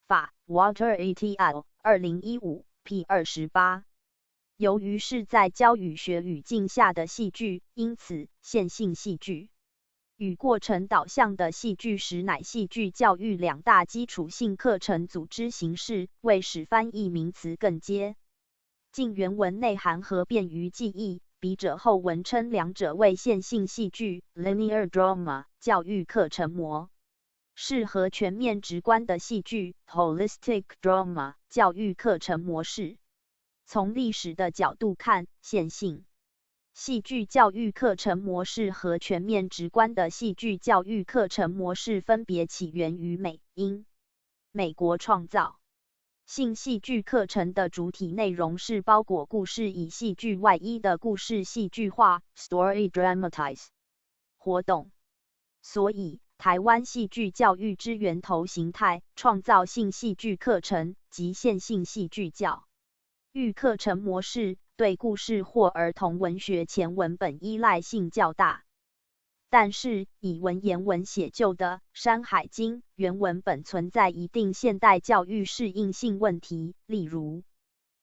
法。Walter et al. 2015 p. 28。由于是在教育学语境下的戏剧，因此线性戏剧与过程导向的戏剧实乃戏剧教育两大基础性课程组织形式，为使翻译名词更接近原文内涵和便于记忆，笔者后文称两者为线性戏剧 （linear drama） 教育课程模式和全面直观的戏剧 （holistic drama） 教育课程模式。从历史的角度看，线性戏剧教育课程模式和全面直观的戏剧教育课程模式分别起源于英、美国创造性戏剧课程的主体内容是包裹故事以戏剧外衣的故事戏剧化 （story dramatize） 活动，所以台湾戏剧教育之源头形态，创造性戏剧课程及线性戏剧教育课程模式对故事或儿童文学前文本依赖性较大，但是以文言文写就的《山海经》原文本存在一定现代教育适应性问题，例如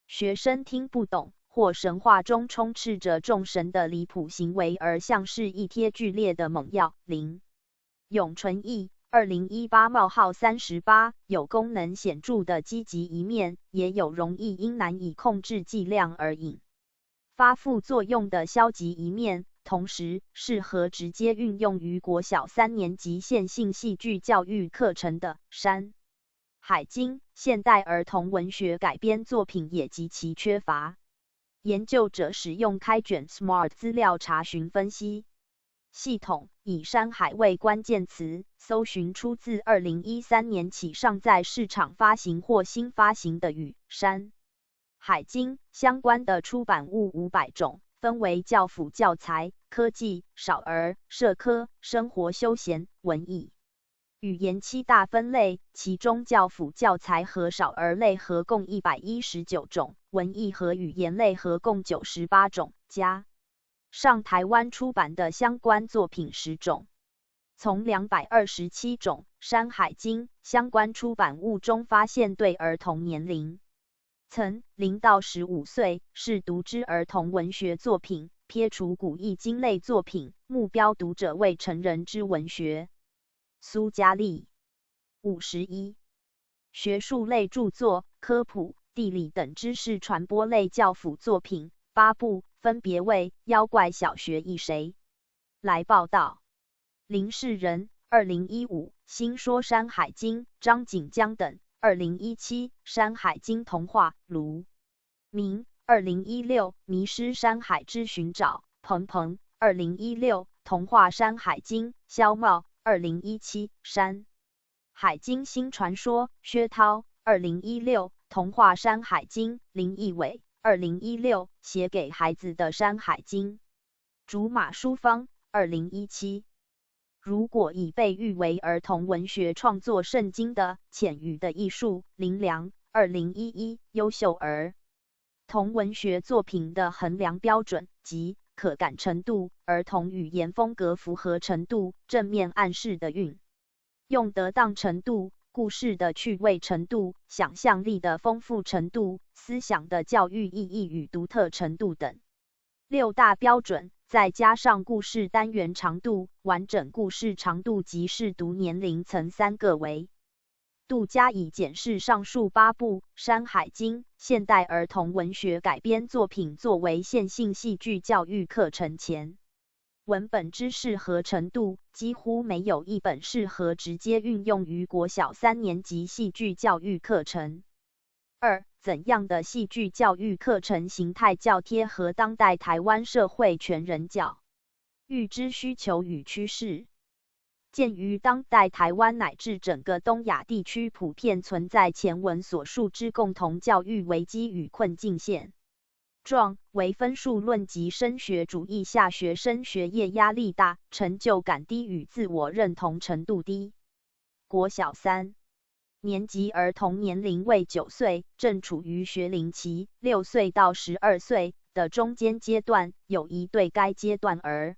学生听不懂，或神话中充斥着众神的离谱行为而像是一贴剧烈的猛药。林永纯义2018-38有功能显著的积极一面，也有容易因难以控制剂量而引发副作用的消极一面，同时适合直接运用于国小3年级线性戏剧教育课程的《山海经》现代儿童文学改编作品也极其缺乏。研究者使用开卷 SMART 资料查询分析系统，以山海为关键词，搜寻出自2013年起尚在市场发行或新发行的与《山海经》相关的出版物500种，分为教辅教材、科技、少儿、社科、生活休闲、文艺、语言7大分类，其中教辅教材和少儿类合共119种，文艺和语言类合共98种，加上台湾出版的相关作品10种，从227种《山海经》相关出版物中发现对儿童年龄层0到15岁是读之儿童文学作品，撇除古易经类作品，目标读者为成人之文学。苏嘉丽51学术类著作、科普、地理等知识传播类教辅作品8部，分别为妖怪小学以谁来报道。林世仁2015新说山海经，张锦江等2017山海经童话，卢明2016迷失山海之寻找，彭彭2016童话山海经，萧茂2017山海经新传说，薛涛2016童话山海经，林义伟2016写给孩子的山海经，竹马书坊2017。如果已被誉为儿童文学创作圣经的《浅语的艺术》，林良2011优秀儿童文学作品的衡量标准，即可感程度、儿童语言风格符合程度、正面暗示的运用得当程度、故事的趣味程度、想象力的丰富程度、思想的教育意义与独特程度等6大标准，再加上故事单元长度、完整故事长度及适读年龄层3个维度加以检视上述8部《山海经》现代儿童文学改编作品作为线性戏剧教育课程前文本之适合程度，几乎没有一本适合直接运用于国小3年级戏剧教育课程。2. 怎样的戏剧教育课程形态较贴合当代台湾社会全人教育之需求与趋势？鉴于当代台湾乃至整个东亚地区普遍存在前文所述之共同教育危机与困境现状，为分数论及升学主义下学生学业压力大、成就感低与自我认同程度低。国小3年级儿童年龄为9岁，正处于学龄期；6岁到12岁的中间阶段，有一对该阶段儿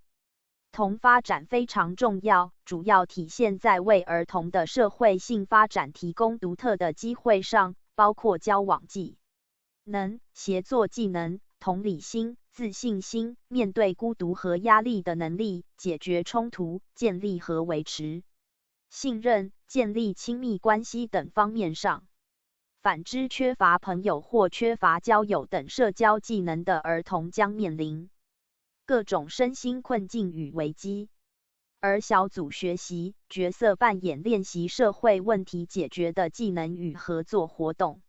童发展非常重要，主要体现在为儿童的社会性发展提供独特的机会上，包括交往技能、协作技能、同理心、自信心、面对孤独和压力的能力、解决冲突、建立和维持信任、建立亲密关系等方面上。反之，缺乏朋友或缺乏交友等社交技能的儿童将面临各种身心困境与危机。而小组学习、角色扮演练习社会问题解决的技能与合作活动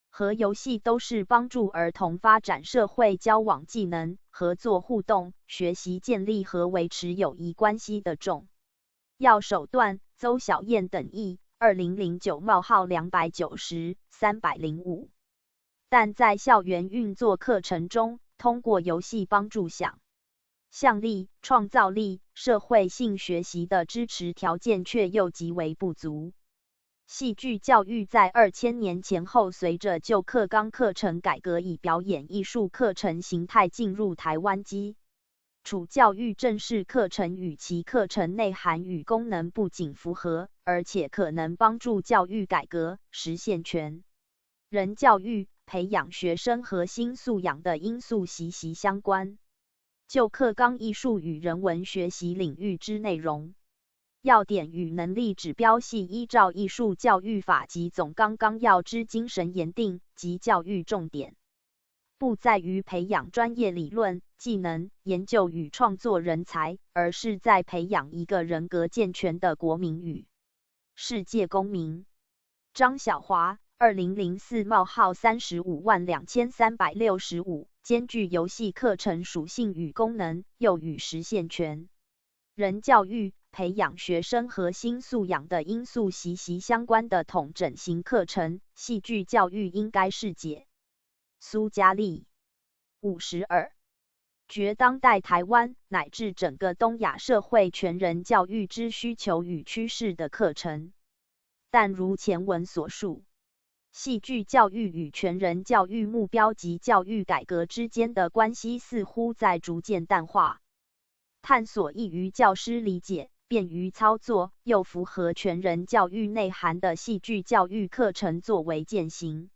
和游戏都是帮助儿童发展社会交往技能、合作互动、学习建立和维持友谊关系的重要手段。邹小燕等译2009-290-305。但在校园运作课程中，通过游戏帮助想象力、创造力、社会性学习的支持条件却又极为不足。戏剧教育在2000年前后随着旧课纲课程改革，以表演艺术课程形态进入台湾基础教育正式课程，与其课程内涵与功能不仅符合，而且可能帮助教育改革，实现全人教育，培养学生核心素养的因素息息相关。旧课纲艺术与人文学习领域之内容要点与能力指标系依照艺术教育法及总纲纲要之精神研定，及教育重点不在于培养专业理论、技能、研究与创作人才，而是在培养一个人格健全的国民与世界公民。张晓华2004-352365，兼具游戏课程属性与功能，又与实现全人教育、培养学生核心素养的因素息息相关的统整型课程，戏剧教育应该是解。苏嘉丽52觉当代台湾乃至整个东亚社会全人教育之需求与趋势的课程。但如前文所述，戏剧教育与全人教育目标及教育改革之间的关系似乎在逐渐淡化。探索易于教师理解，便于操作，又符合全人教育内涵的戏剧教育课程作为践行、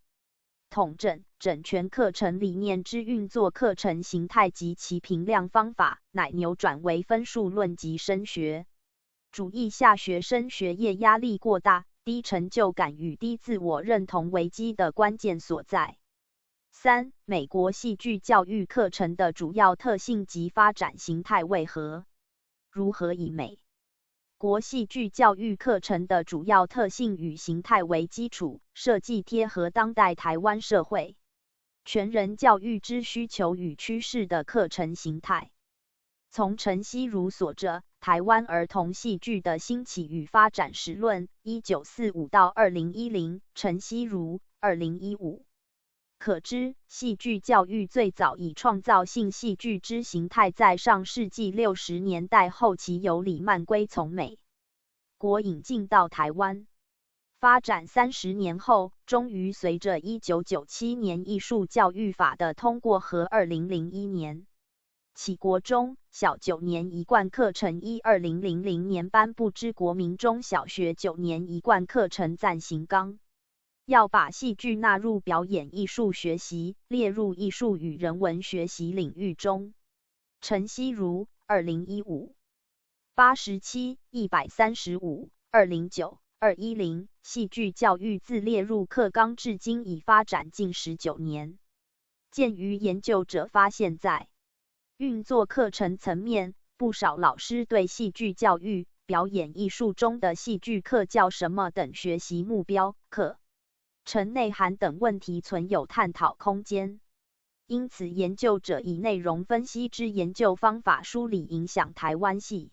统整、整全课程理念之运作课程形态及其评量方法，乃扭转为分数论及升学主义下学生学业压力过大、低成就感与低自我认同危机的关键所在。3. 美国戏剧教育课程的主要特性及发展形态为何？如何以美国戏剧教育课程的主要特性与形态为基础，设计贴合当代台湾社会全人教育之需求与趋势的课程形态。从陈希如所著《台湾儿童戏剧的兴起与发展史论》1945-2010，陈希如2015可知，戏剧教育最早以创造性戏剧之形态，在上世纪60年代后期由李曼圭从美国引进到台湾，发展30年后，终于随着1997年艺术教育法的通过和2001年起国中小9年一贯课程依2000年颁布之国民中小学9年一贯课程暂行纲，要把戏剧纳入表演艺术学习，列入艺术与人文学习领域中。陈希如2015 87 135 209 210，戏剧教育自列入课纲至今已发展近19年。鉴于研究者发现，在运作课程层面，不少老师对戏剧教育、表演艺术中的戏剧课教什么等学习目标、课程内涵等问题存有探讨空间。因此，研究者以内容分析之研究方法梳理影响台湾戏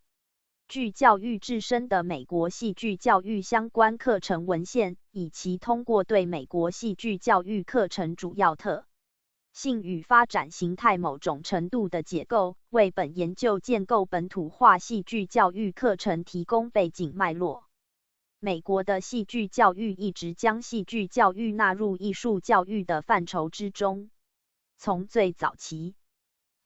剧教育至深的美国戏剧教育相关课程文献，以其通过对美国戏剧教育课程主要特性与发展形态某种程度的解构，为本研究建构本土化戏剧教育课程提供背景脉络。美国的戏剧教育一直将戏剧教育纳入艺术教育的范畴之中。从最早期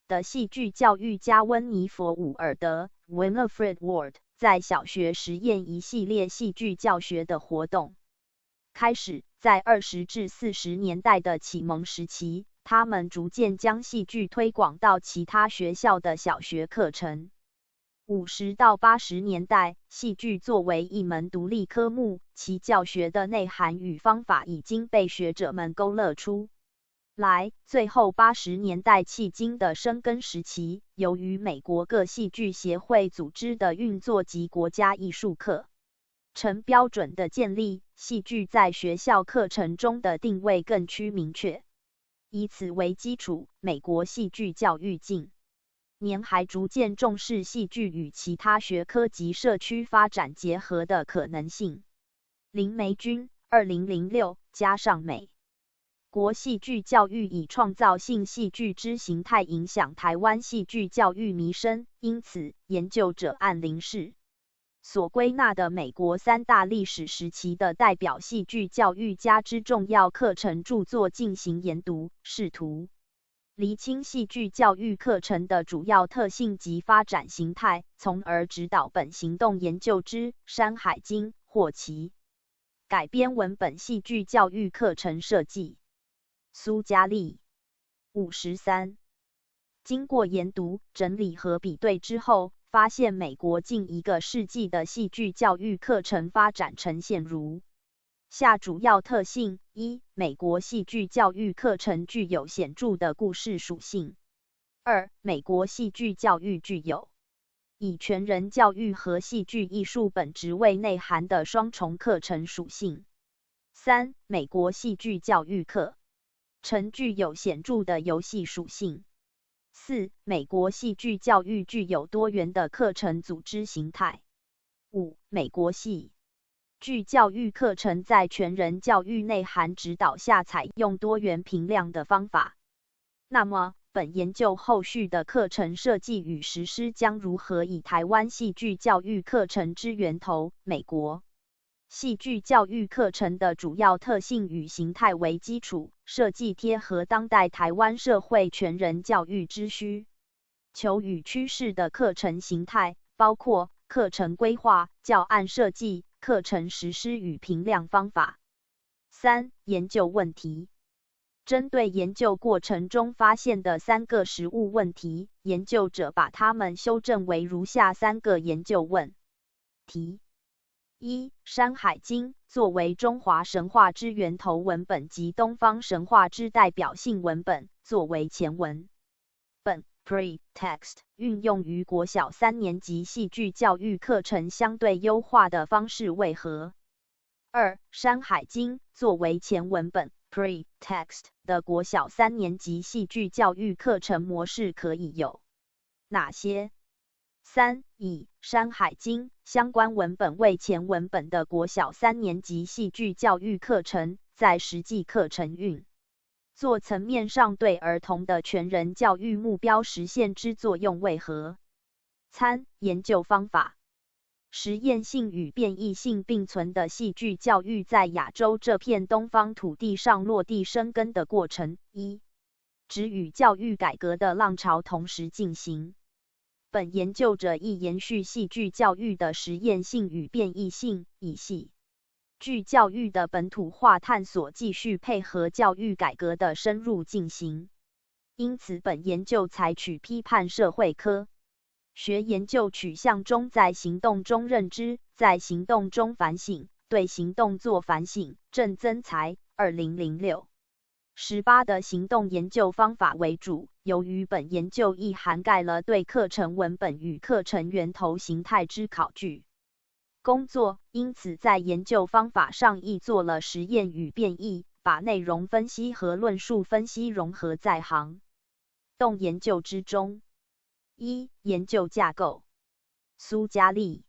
的戏剧教育家温尼佛·伍尔德 （Winifred Ward） 在小学实验一系列戏剧教学的活动开始，在20至40年代的启蒙时期，他们逐渐将戏剧推广到其他学校的小学课程。50到80年代，戏剧作为一门独立科目，其教学的内涵与方法已经被学者们勾勒出来。最后80年代迄今的生根时期，由于美国各戏剧协会组织的运作及国家艺术课程标准的建立，戏剧在学校课程中的定位更趋明确。以此为基础，美国戏剧教育近年还逐渐重视戏剧与其他学科及社区发展结合的可能性。林梅君2006加上美国戏剧教育以创造性戏剧之形态影响台湾戏剧教育弥深，因此研究者按林氏所归纳的美国3大历史时期的代表戏剧教育家之重要课程著作进行研读，试图厘清戏剧教育课程的主要特性及发展形态，从而指导本行动研究之《山海经》或其改编文本戏剧教育课程设计。苏嘉丽53经过研读、整理和比对之后，发现美国近1个世纪的戏剧教育课程发展呈现如下主要特性： 1. 美国戏剧教育课程具有显著的故事属性。 2. 美国戏剧教育具有以全人教育和戏剧艺术本质为内涵的双重课程属性。 3. 美国戏剧教育课程具有显著的游戏属性。 4. 美国戏剧教育具有多元的课程组织形态。 5. 美国戏剧教育课程在全人教育内涵指导下采用多元评量的方法。那么，本研究后续的课程设计与实施将如何以台湾戏剧教育课程之源头美国戏剧教育课程的主要特性与形态为基础，设计贴合当代台湾社会全人教育之需求与趋势的课程形态，包括课程规划、教案设计、课程实施与评量方法。 3. 研究问题。针对研究过程中发现的3个实务问题，研究者把它们修正为如下3个研究问题。 1. 山海经作为中华神话之源头文本及东方神话之代表性文本，作为前文本 （pretext） 运用于国小3年级戏剧教育课程相对优化的方式为何？ 2. 山海经作为前文本 （pretext） 的国小3年级戏剧教育课程模式可以有哪些？3. 以山海经相关文本为前文本的国小3年级戏剧教育课程，在实际课程运作层面上对儿童的全人教育目标实现之作用为何？参研究方法。实验性与变异性并存的戏剧教育在亚洲这片东方土地上落地生根的过程。1. 只与教育改革的浪潮同时进行。本研究者亦延续戏剧教育的实验性与变异性，以戏剧教育的本土化探索继续配合教育改革的深入进行。因此，本研究采取批判社会科学研究取向中在行动中认知，在行动中反省，对行动做反省。郑增才2006 18的行动研究方法为主。由于本研究亦涵盖了对课程文本与课程源头形态之考据工作，因此在研究方法上亦做了实验与变异，把内容分析和论述分析融合在行动研究之中。1. 研究架构。苏嘉丽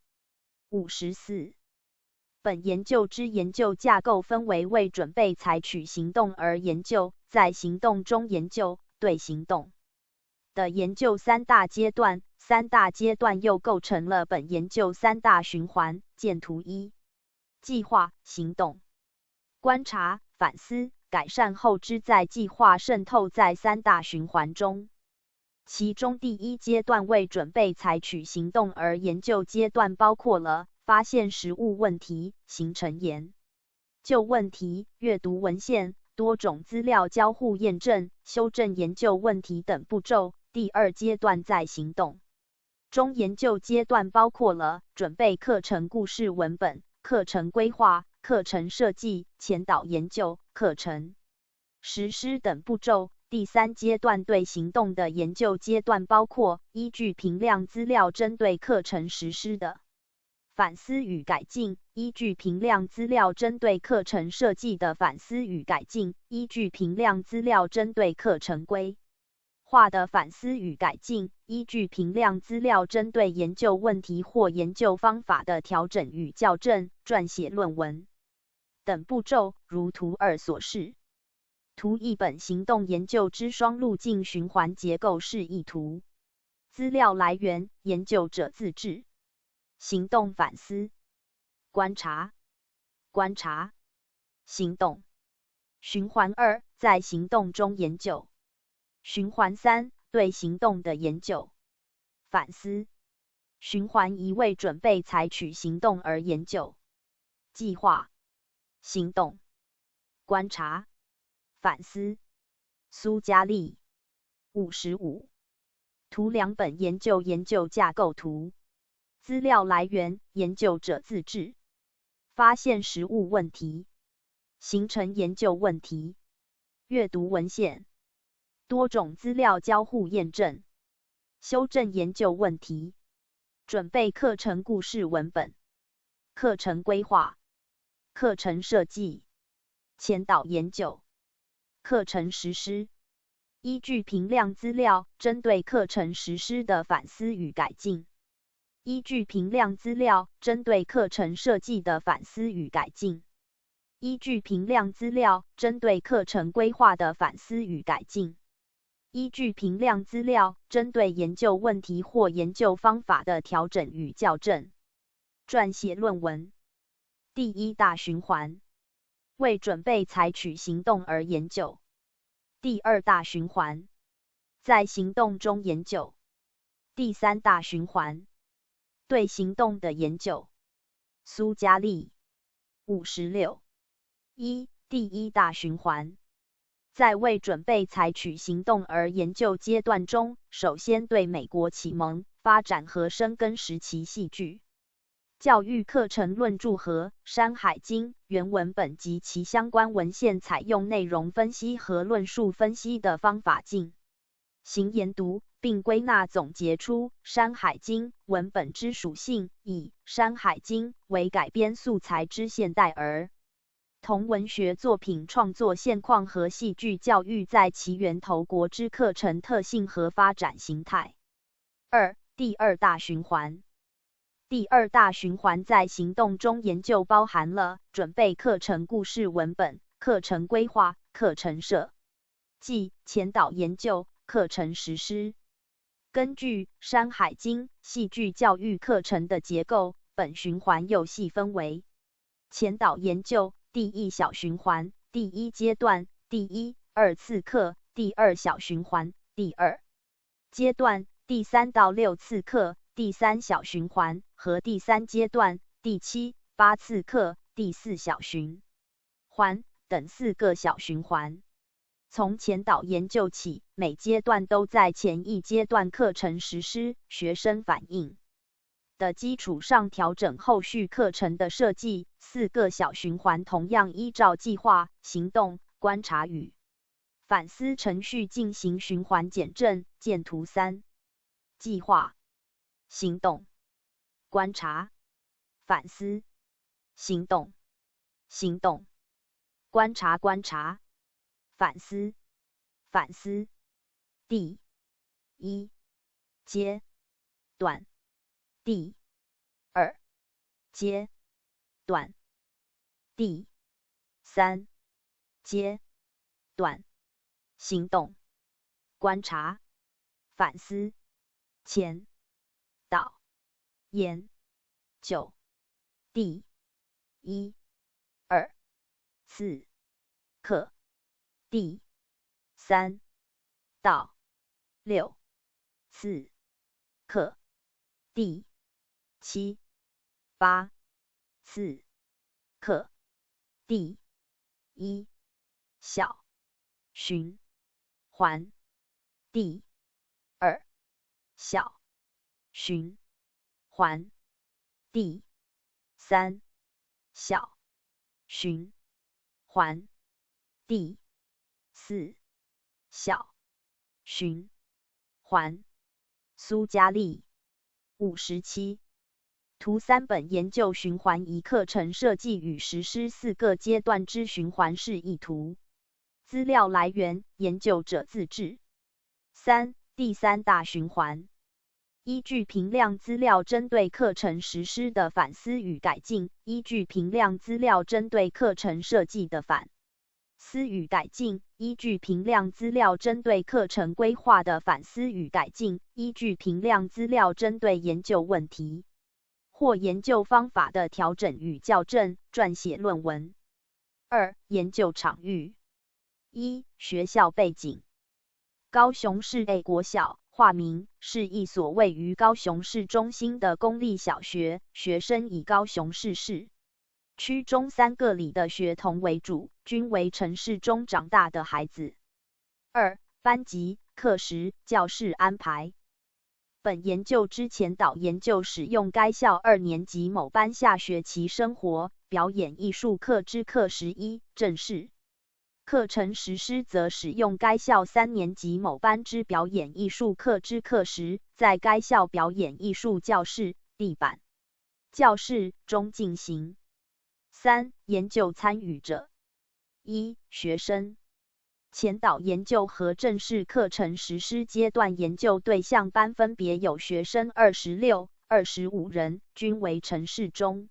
54本研究之研究架构分为为准备采取行动而研究，在行动中研究，对行动的研究3大阶段。3大阶段又构成了本研究3大循环。见图1。计划、行动、观察、反思、改善后之再计划渗透在3大循环中。其中第一阶段为准备采取行动而研究阶段，包括了发现实务问题、形成研究问题、阅读文献、多种资料交互验证、修正研究问题等步骤。第二阶段在行动中研究阶段包括了准备课程故事文本、课程规划、课程设计、前导研究、课程实施等步骤。第三阶段对行动的研究阶段包括依据评量资料针对课程实施的反思与改进，依据评量资料针对课程设计的反思与改进，依据评量资料针对课程规划的反思与改进，依据评量资料针对研究问题或研究方法的调整与校正，撰写论文等步骤，如图2所示。图一本行动研究之双路径循环结构示意图。资料来源：研究者自制。行动反思、观察、观察、行动。循环2，在行动中研究。循环3，对行动的研究、反思。循环1，为准备采取行动而研究。计划、行动、观察、反思。苏嘉丽。55。图2本研究架构图。资料来源：研究者自制。发现实务问题。形成研究问题。阅读文献。多种资料交互验证。修正研究问题。准备课程故事文本。课程规划。课程设计。前导研究。课程实施。依据评量资料针对课程实施的反思与改进。依据评量资料针对课程设计的反思与改进。依据评量资料针对课程规划的反思与改进。依据评量资料针对研究问题或研究方法的调整与校正，撰写论文。第一大循环，为准备采取行动而研究。第二大循环，在行动中研究。第三大循环，对行动的研究。苏嘉丽。56。1. 第一大循环，在为准备采取行动而研究阶段中，首先对美国启蒙、发展和生根时期戏剧教育课程论著和《山海经》原文本及其相关文献采用内容分析和论述分析的方法进行研读，并归纳总结出《山海经》文本之属性，以《山海经》为改编素材之现代儿童文学作品创作现况和戏剧教育在其源头国之课程特性和发展形态。2. 第二大循环。第二大循环在行动中研究包含了准备课程故事文本、课程规划、课程设计、前导研究、课程实施。根据《山海经》戏剧教育课程的结构，本循环又细分为前导研究、第一小循环、第一阶段、第一、二次课、第二小循环、第二阶段、第3到6次课、第3小循环和第3阶段、第7、8次课、第4小循环等4个小循环。从前导研究起，每阶段都在前一阶段课程实施、学生反应的基础上调整后续课程的设计。4个小循环同样依照计划、行动、观察与反思程序进行循环检证。见图3。计划、行动、观察、反思、行动、行动、观察、观察、反思、反思。第一阶段、第二阶段、第3阶段。行动、观察、反思、前导研究。第1、2次课。第3到6次课，第7、8次课，第1小循环，第2小循环，第3小循环，第4小循环。苏嘉丽57图3本研究循环仪课程设计与实施4个阶段之循环示意图。资料来源：研究者自制。3. 第3大循环。依据评量资料针对课程实施的反思与改进，依据评量资料针对课程设计的反思与改进，依据评量资料针对课程规划的反思与改进，依据评量资料针对研究问题或研究方法的调整与校正，撰写论文。2. 研究场域。1. 学校背景。高雄市 A 国小，化名，是一所位于高雄市中心的公立小学，学生以高雄市市区中3个里的学童为主，均为城市中长大的孩子。2. 班级、课时、教室安排。本研究之前导研究使用该校2年级某班下学期生活表演艺术课之课时1，正式课程实施则使用该校3年级某班之表演艺术课之课时，在该校表演艺术教室、地板教室中进行。3. 研究参与者。1. 学生。前导研究和正式课程实施阶段研究对象班分别有学生26、25人，均为城市中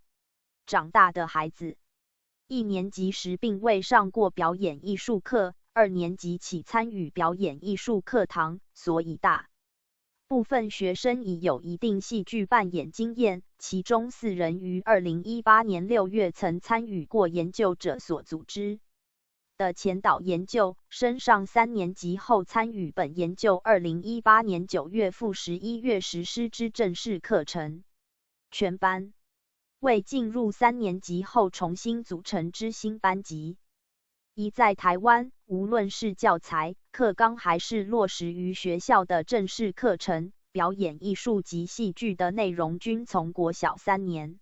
长大的孩子。1年级时并未上过表演艺术课，2年级起参与表演艺术课堂，所以大部分学生已有一定戏剧扮演经验，其中4人于2018年6月曾参与过研究者所组织的前导研究，升上3年级后参与本研究2018年9月赴11月实施之正式课程。全班为进入3年级后重新组成之新班级。一在台湾，无论是教材、课纲还是落实于学校的正式课程，表演艺术及戏剧的内容均从国小3年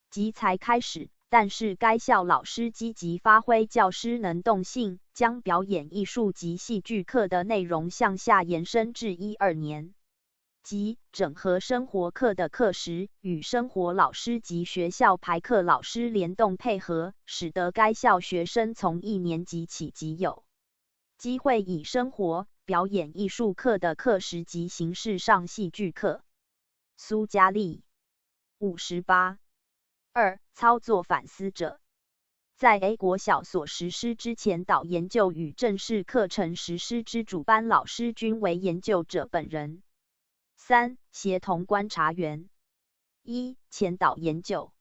级才开始。但是该校老师积极发挥教师能动性，将表演艺术及戏剧课的内容向下延伸至1、2年级，整合生活课的课时，与生活老师及学校排课老师联动配合，使得该校学生从1年级起即有机会以生活、表演艺术课的课时及形式上戏剧课。苏嘉丽58。2. 操作反思者。在 A 国小所实施之前导研究与正式课程实施之主班老师均为研究者本人。3. 协同观察员。1. 前导研究。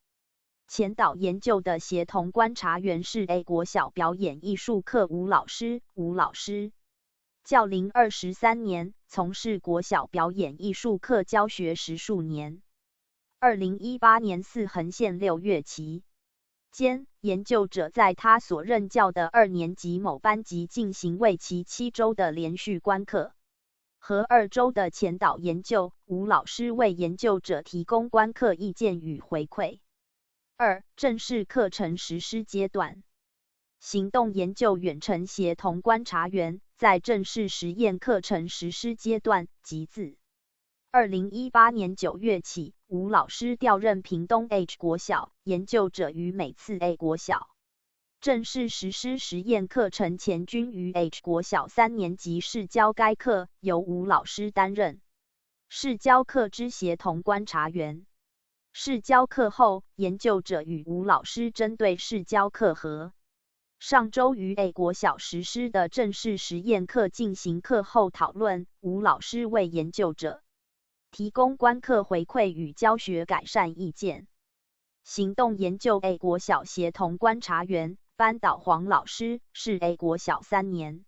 前导研究的协同观察员是 A 国小表演艺术课吴老师。吴老师教龄23年，从事国小表演艺术课教学10数年。2018年4横线6月期间，研究者在他所任教的2年级某班级进行为期7周的连续观课和2周的前导研究，吴老师为研究者提供观课意见与回馈。2. 正式课程实施阶段。行动研究远程协同观察员在正式实验课程实施阶段，即自2018年9月起，吴老师调任屏东 H 国小，研究者于每次 A 国小正式实施实验课程前均于 H 国小3年级试教该课，由吴老师担任试教课之协同观察员。试教课后，研究者与吴老师针对试教课和上周于 A 国小实施的正式实验课进行课后讨论，吴老师为研究者提供观课回馈与教学改善意见。行动研究 A 国小协同观察员班导黄老师是 A 国小3年，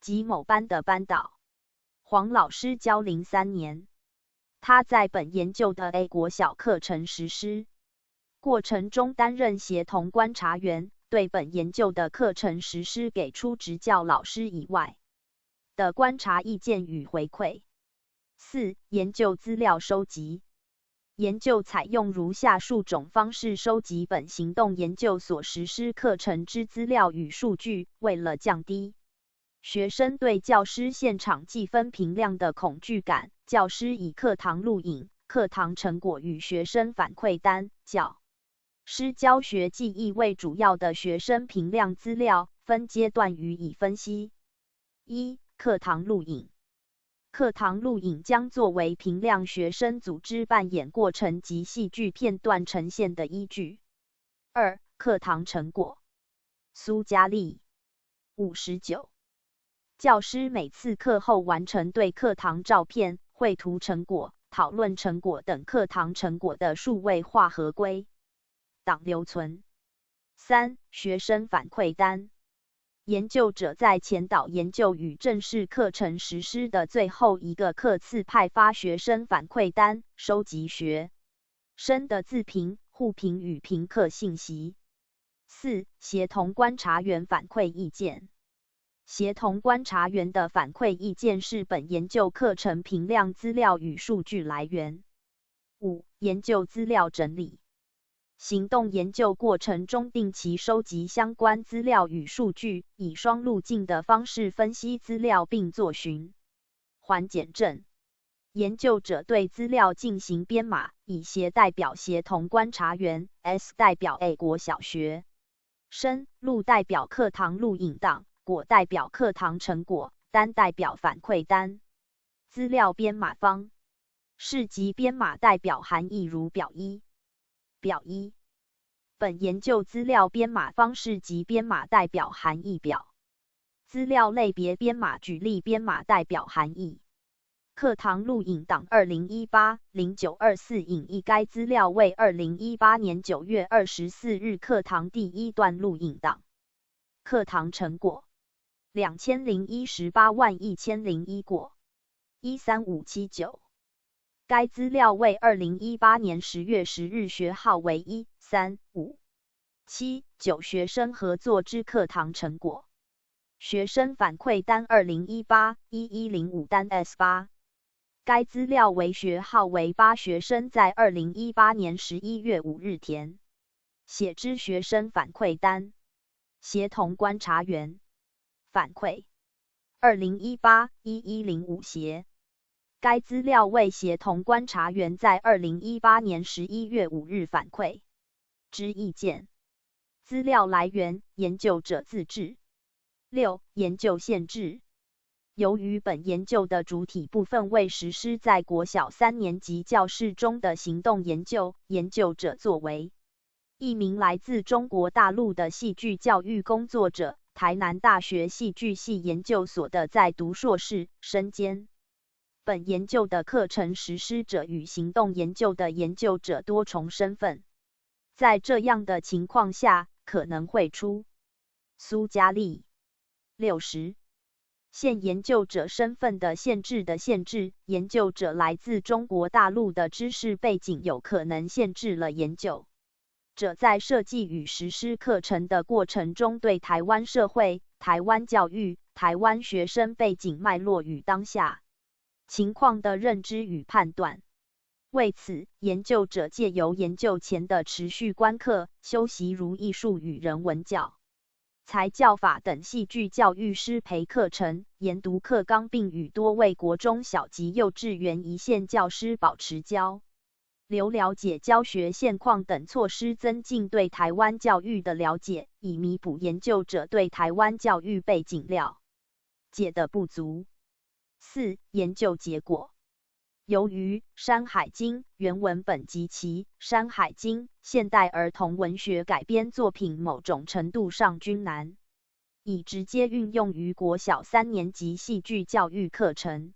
及某班的班导黄老师教龄3年。他在本研究的 A 国小课程实施过程中担任协同观察员，对本研究的课程实施给出执教老师以外的观察意见与回馈。4. 研究资料收集。研究采用如下数种方式收集本行动研究所实施课程之资料与数据，为了降低学生对教师现场计分评量的恐惧感，教师以课堂录影、课堂成果与学生反馈单、教师教学记忆为主要的学生评量资料，分阶段予以分析。1. 课堂录影。课堂录影将作为评量学生组织扮演过程及戏剧片段呈现的依据。2. 课堂成果。苏嘉丽59。教师每次课后完成对课堂照片、绘图成果、讨论成果等课堂成果的数位化合规档留存。3. 学生反馈单。研究者在前导研究与正式课程实施的最后一个课次派发学生反馈单，收集学生的自评、互评与评课信息。4. 协同观察员反馈意见。协同观察员的反馈意见是本研究课程评量资料与数据来源。5. 研究资料整理。行动研究过程中定期收集相关资料与数据，以双路径的方式分析资料并做循环检证。研究者对资料进行编码，以协代表协同观察员 S 代表 A 国小学生，路代表课堂录影档，果代表课堂成果，单代表反馈单。资料编码方式及编码代表含义如表一。表一。本研究资料编码方式及编码代表含义表。资料类别编码举例编码代表含义。课堂录影档2018-0924影译该资料为2018年9月24日课堂第1段录影档。课堂成果20181001果13579。该资料为2018年10月10日，学号为1、3、5、7、9学生合作之课堂成果。学生反馈单2018-1105单 S8。该资料为学号为8学生在2018年11月5日填写之学生反馈单。协同观察员反馈2018-1105协。该资料为协同观察员在2018年11月5日反馈之意见。资料来源：研究者自制。6. 研究限制。由于本研究的主体部分为实施在国小3年级教室中的行动研究，研究者作为一名来自中国大陆的戏剧教育工作者，台南大学戏剧系研究所的在读硕士，身兼本研究的课程实施者与行动研究的研究者多重身份。在这样的情况下，可能会出苏嘉丽60。现研究者身份的限制的限制，研究者来自中国大陆的知识背景有可能限制了研究者在设计与实施课程的过程中对台湾社会、台湾教育、台湾学生背景脉络与当下情况的认知与判断。为此，研究者借由研究前的持续观课、修习如艺术与人文教材教法等戏剧教育师培课程，研读课纲，并与多位国中小及幼稚园一线教师保持交流，了解教学现况等措施，增进对台湾教育的了解，以弥补研究者对台湾教育背景了解的不足。4. 研究结果。由于《山海经》原文本及其《山海经》现代儿童文学改编作品某种程度上均难以直接运用于国小3年级戏剧教育课程，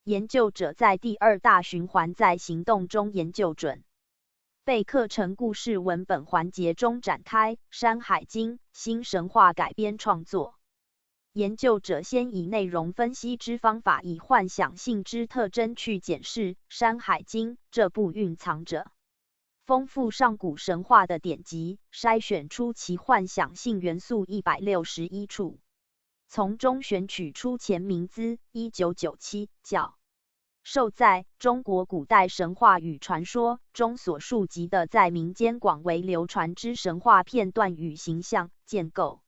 研究者在第2大循环在行动中研究准被课程故事文本环节中展开，《山海经》新神话改编创作。研究者先以内容分析之方法，以幻想性之特征去检视《山海经》这部蕴藏着丰富上古神话的典籍，筛选出其幻想性元素161处，从中选取出钱明资1997较受在中国古代神话与传说中所述及的在民间广为流传之神话片段与形象，建构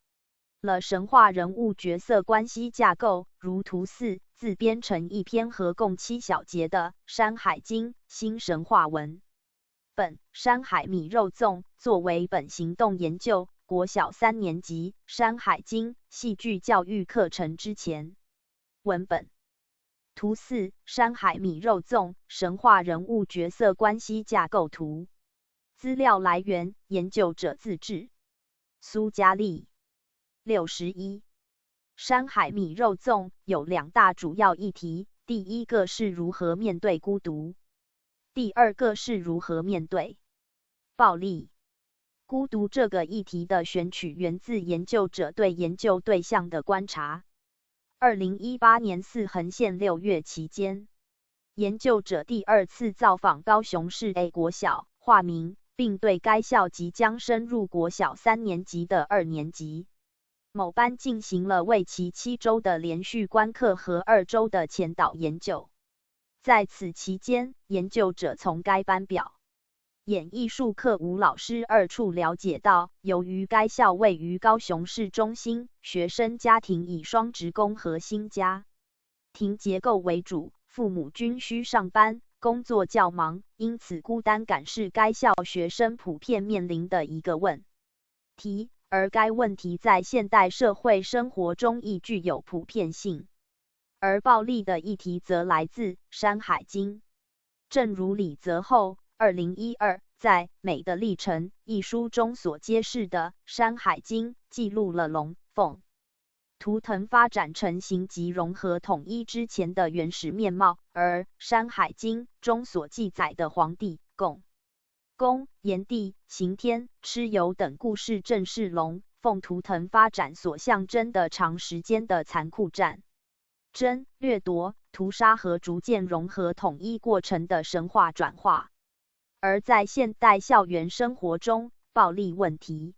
了神话人物角色关系架构，如图4自编成一篇合共7小节的《山海经》新神话文本《山海米肉粽》，作为本行动研究国小3年级《山海经》戏剧教育课程之前文本。图4山海米肉粽神话人物角色关系架构图。资料来源：研究者自制。苏嘉丽。61。山海米肉粽有2大主要议题，第一个是如何面对孤独，第二个是如何面对暴力。孤独这个议题的选取源自研究者对研究对象的观察。2018年4横线6月期间，研究者第2次造访高雄市 A 国小，化名，并对该校即将升入国小3年级的2年级某班进行了为期7周的连续观课和2周的前导研究。在此期间，研究者从该班表演艺术课吴老师2处了解到，由于该校位于高雄市中心，学生家庭以双职工和新家庭结构为主，父母均需上班，工作较忙，因此孤单感是该校学生普遍面临的一个问题，而该问题在现代社会生活中亦具有普遍性。而暴力的议题则来自《山海经》。正如李泽厚2012在《美的历程》一书中所揭示的，《山海经》记录了龙、凤、图腾发展成型及融合统一之前的原始面貌，而《山海经》中所记载的黄帝、共工、炎帝、刑天、蚩尤等故事，正是龙、凤图腾发展所象征的长时间的残酷战争、掠夺、屠杀和逐渐融合统一过程的神话转化。而在现代校园生活中，暴力问题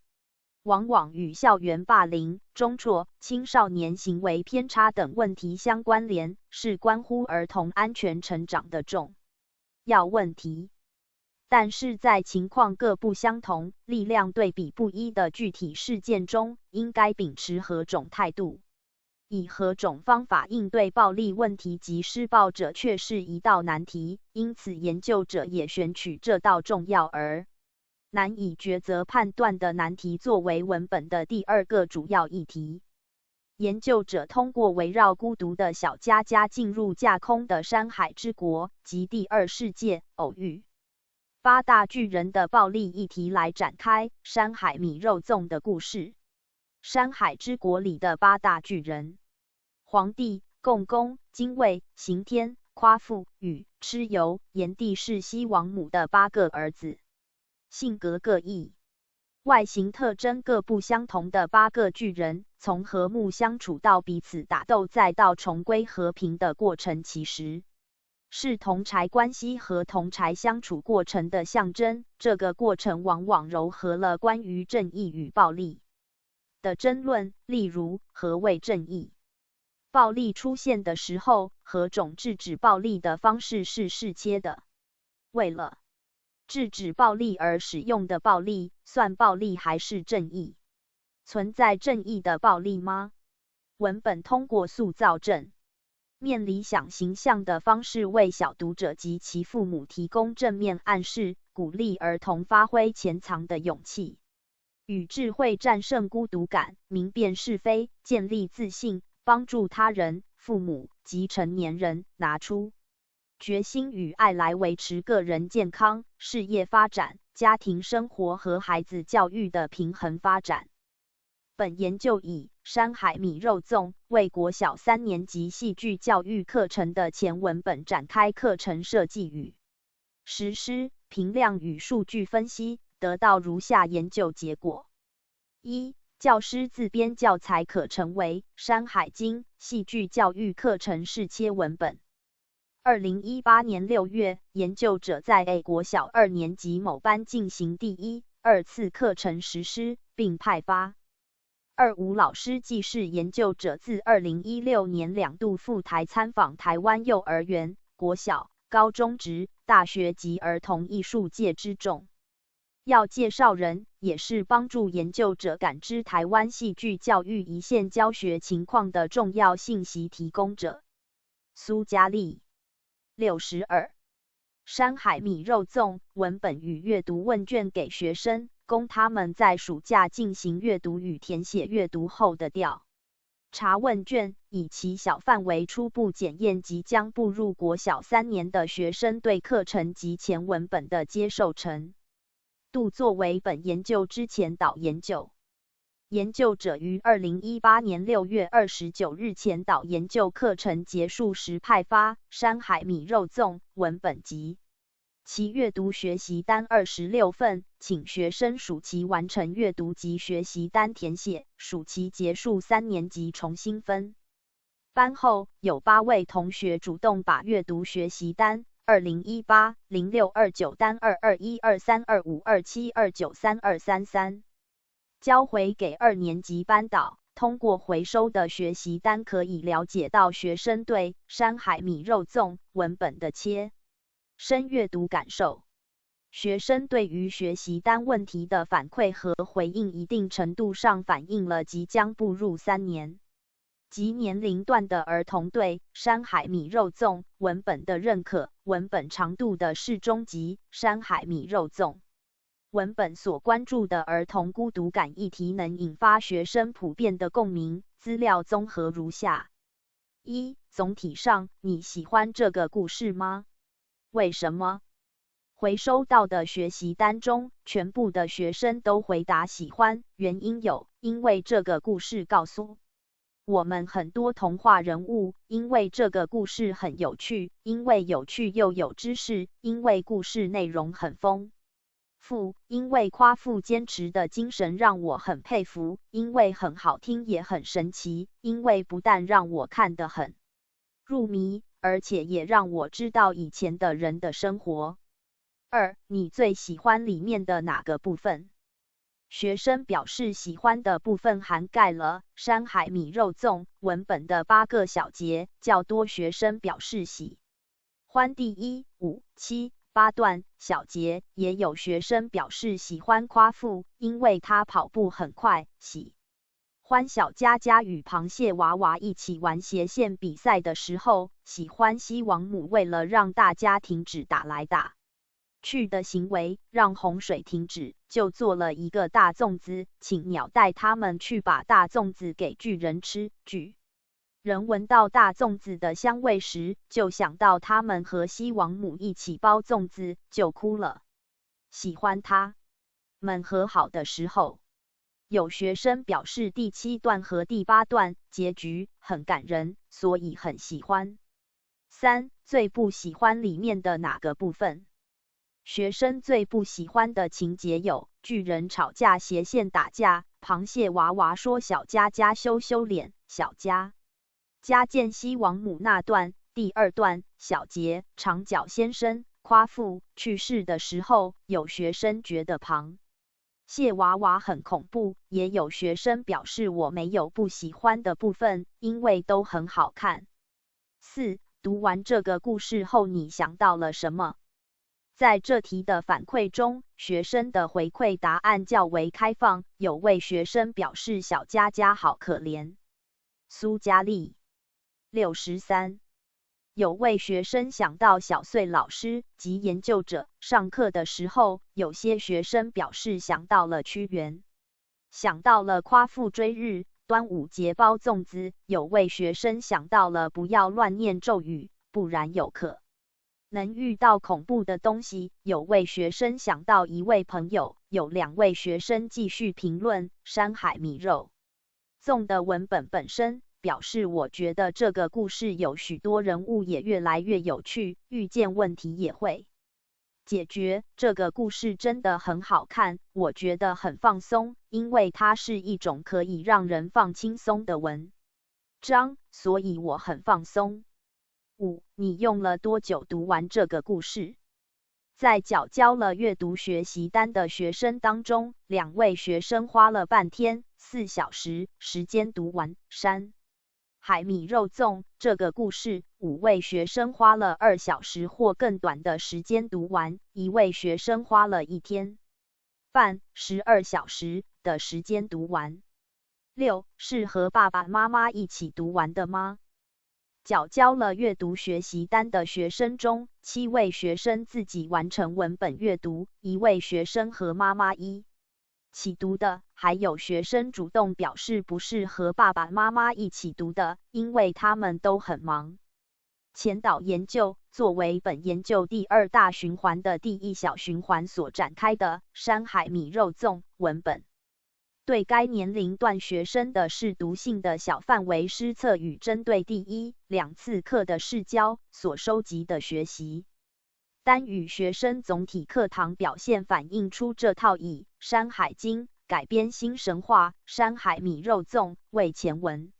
往往与校园霸凌、中辍、青少年行为偏差等问题相关联，是关乎儿童安全成长的重要问题。但是在情况各不相同、力量对比不一的具体事件中，应该秉持何种态度，以何种方法应对暴力问题及施暴者，却是一道难题。因此，研究者也选取这道重要而难以抉择判断的难题作为文本的第2个主要议题。研究者通过围绕孤独的小佳佳进入架空的山海之国及第2世界偶遇8大巨人的暴力议题来展开山海米肉粽的故事。山海之国里的8大巨人：黄帝、共工、精卫、刑天、夸父、禹、蚩尤、炎帝是西王母的8个儿子，性格各异，外形特征各不相同的8个巨人，从和睦相处到彼此打斗，再到重归和平的过程，其实是同儕关系和同儕相处过程的象征。这个过程往往糅合了关于正义与暴力的争论，例如何谓正义？暴力出现的时候，何种制止暴力的方式是适切的？为了制止暴力而使用的暴力，算暴力还是正义？存在正义的暴力吗？文本通过塑造正面理想形象的方式，为小读者及其父母提供正面暗示，鼓励儿童发挥潜藏的勇气与智慧，战胜孤独感，明辨是非，建立自信，帮助他人、父母及成年人拿出决心与爱来维持个人健康、事业发展、家庭生活和孩子教育的平衡发展。本研究以山海米肉粽为国小3年级戏剧教育课程的前文本展开课程设计与实施评量与数据分析，得到如下研究结果：一、教师自编教材可成为《山海经》戏剧教育课程试切文本。2018年6月，研究者在 A 国小2年级某班进行第1、2次课程实施，并派发。25老师既是研究者，自2016年2度赴台参访台湾幼儿园、国小、高中职、大学及儿童艺术界之重要介绍人，也是帮助研究者感知台湾戏剧教育一线教学情况的重要信息提供者。苏嘉丽62山海米肉粽文本与阅读问卷给学生，供他们在暑假进行阅读与填写阅读后的调查问卷，以其小范围初步检验即将步入国小3年的学生对课程及前文本的接受程度，作为本研究之前导研究。研究者于2018年6月29日前导研究课程结束时派发《山海米肉粽》文本集其阅读学习单26份，请学生暑期完成阅读及学习单填写，暑期结束3年级重新分班后，有8位同学主动把阅读学习单2018-0629单221232527293233交回给2年级班导。通过回收的学习单可以了解到学生对《山海米肉粽》文本的切身阅读感受。学生对于学习单问题的反馈和回应一定程度上反映了即将步入3年及年龄段的儿童对《山海米肉粽》文本的认可。文本长度的适中及《山海米肉粽》文本所关注的儿童孤独感议题能引发学生普遍的共鸣。资料综合如下：一、总体上，你喜欢这个故事吗？为什么？回收到的学习单中，全部的学生都回答喜欢，原因有：因为这个故事告诉我们很多童话人物，因为这个故事很有趣，因为有趣又有知识，因为故事内容很丰富，因为夸父坚持的精神让我很佩服，因为很好听也很神奇，因为不但让我看得很入迷，而且也让我知道以前的人的生活。2、你最喜欢里面的哪个部分？学生表示喜欢的部分涵盖了《山海米肉粽》文本的8个小节，较多学生表示喜欢第1、5、7、8段小节，也有学生表示喜欢夸父，因为他跑步很快，喜欢小佳佳与螃蟹娃娃一起玩斜线比赛的时候，喜欢西王母为了让大家停止打来打去的行为，让洪水停止，就做了一个大粽子，请鸟带他们去把大粽子给巨人吃。巨人闻到大粽子的香味时，就想到他们和西王母一起包粽子，就哭了。喜欢他们和好的时候。有学生表示第7段和第8段结局很感人，所以很喜欢。3、最不喜欢里面的哪个部分？学生最不喜欢的情节有：巨人吵架、斜线打架、螃蟹娃娃说小佳佳羞羞脸、小佳佳见西王母那段。第2段小节长脚先生夸父去世的时候，有学生觉得螃蟹娃娃很恐怖，也有学生表示我没有不喜欢的部分，因为都很好看。4、读完这个故事后你想到了什么？在这题的反馈中，学生的回馈答案较为开放，有位学生表示小佳佳好可怜。苏嘉丽63有位学生想到小穗老师及研究者上课的时候，有些学生表示想到了屈原，想到了夸父追日、端午节包粽子，有位学生想到了不要乱念咒语，不然有可能遇到恐怖的东西，有位学生想到一位朋友，有2位学生继续评论《山海米肉粽》的文本本身，表示我觉得这个故事有许多人物也越来越有趣，遇见问题也会解决，这个故事真的很好看，我觉得很放松，因为它是一种可以让人放轻松的文章，所以我很放松。5. 你用了多久读完这个故事？在缴交了阅读学习单的学生当中，2位学生花了半天4小时时间读完《山海米肉粽》这个故事，5位学生花了2小时或更短的时间读完，1位学生花了1天半12小时的时间读完。6. 是和爸爸妈妈一起读完的吗？缴交了阅读学习单的学生中，7位学生自己完成文本阅读，1位学生和妈妈一起读的，还有学生主动表示不是和爸爸妈妈一起读的，因为他们都很忙。前导研究作为本研究第2大循环的第1小循环所展开的山海米肉粽文本，对该年龄段学生的适读性的小范围施测与针对第1、2次课的试教所收集的学习单与学生总体课堂表现反映出这套以《山海经》改编新神话《山海米肉粽》为前文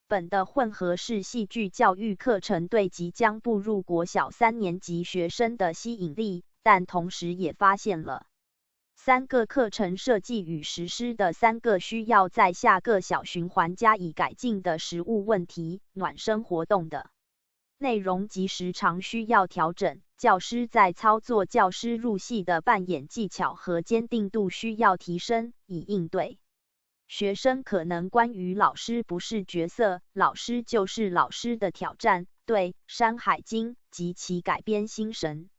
本的混合式戏剧教育课程对即将步入国小3年级学生的吸引力，但同时也发现了3个课程设计与实施的3个需要在下个小循环加以改进的实务问题。暖身活动的内容及时常需要调整，教师在操作教师入戏的扮演技巧和坚定度需要提升，以应对学生可能关于老师不是角色，老师就是老师的挑战，对《山海经》及其改编新神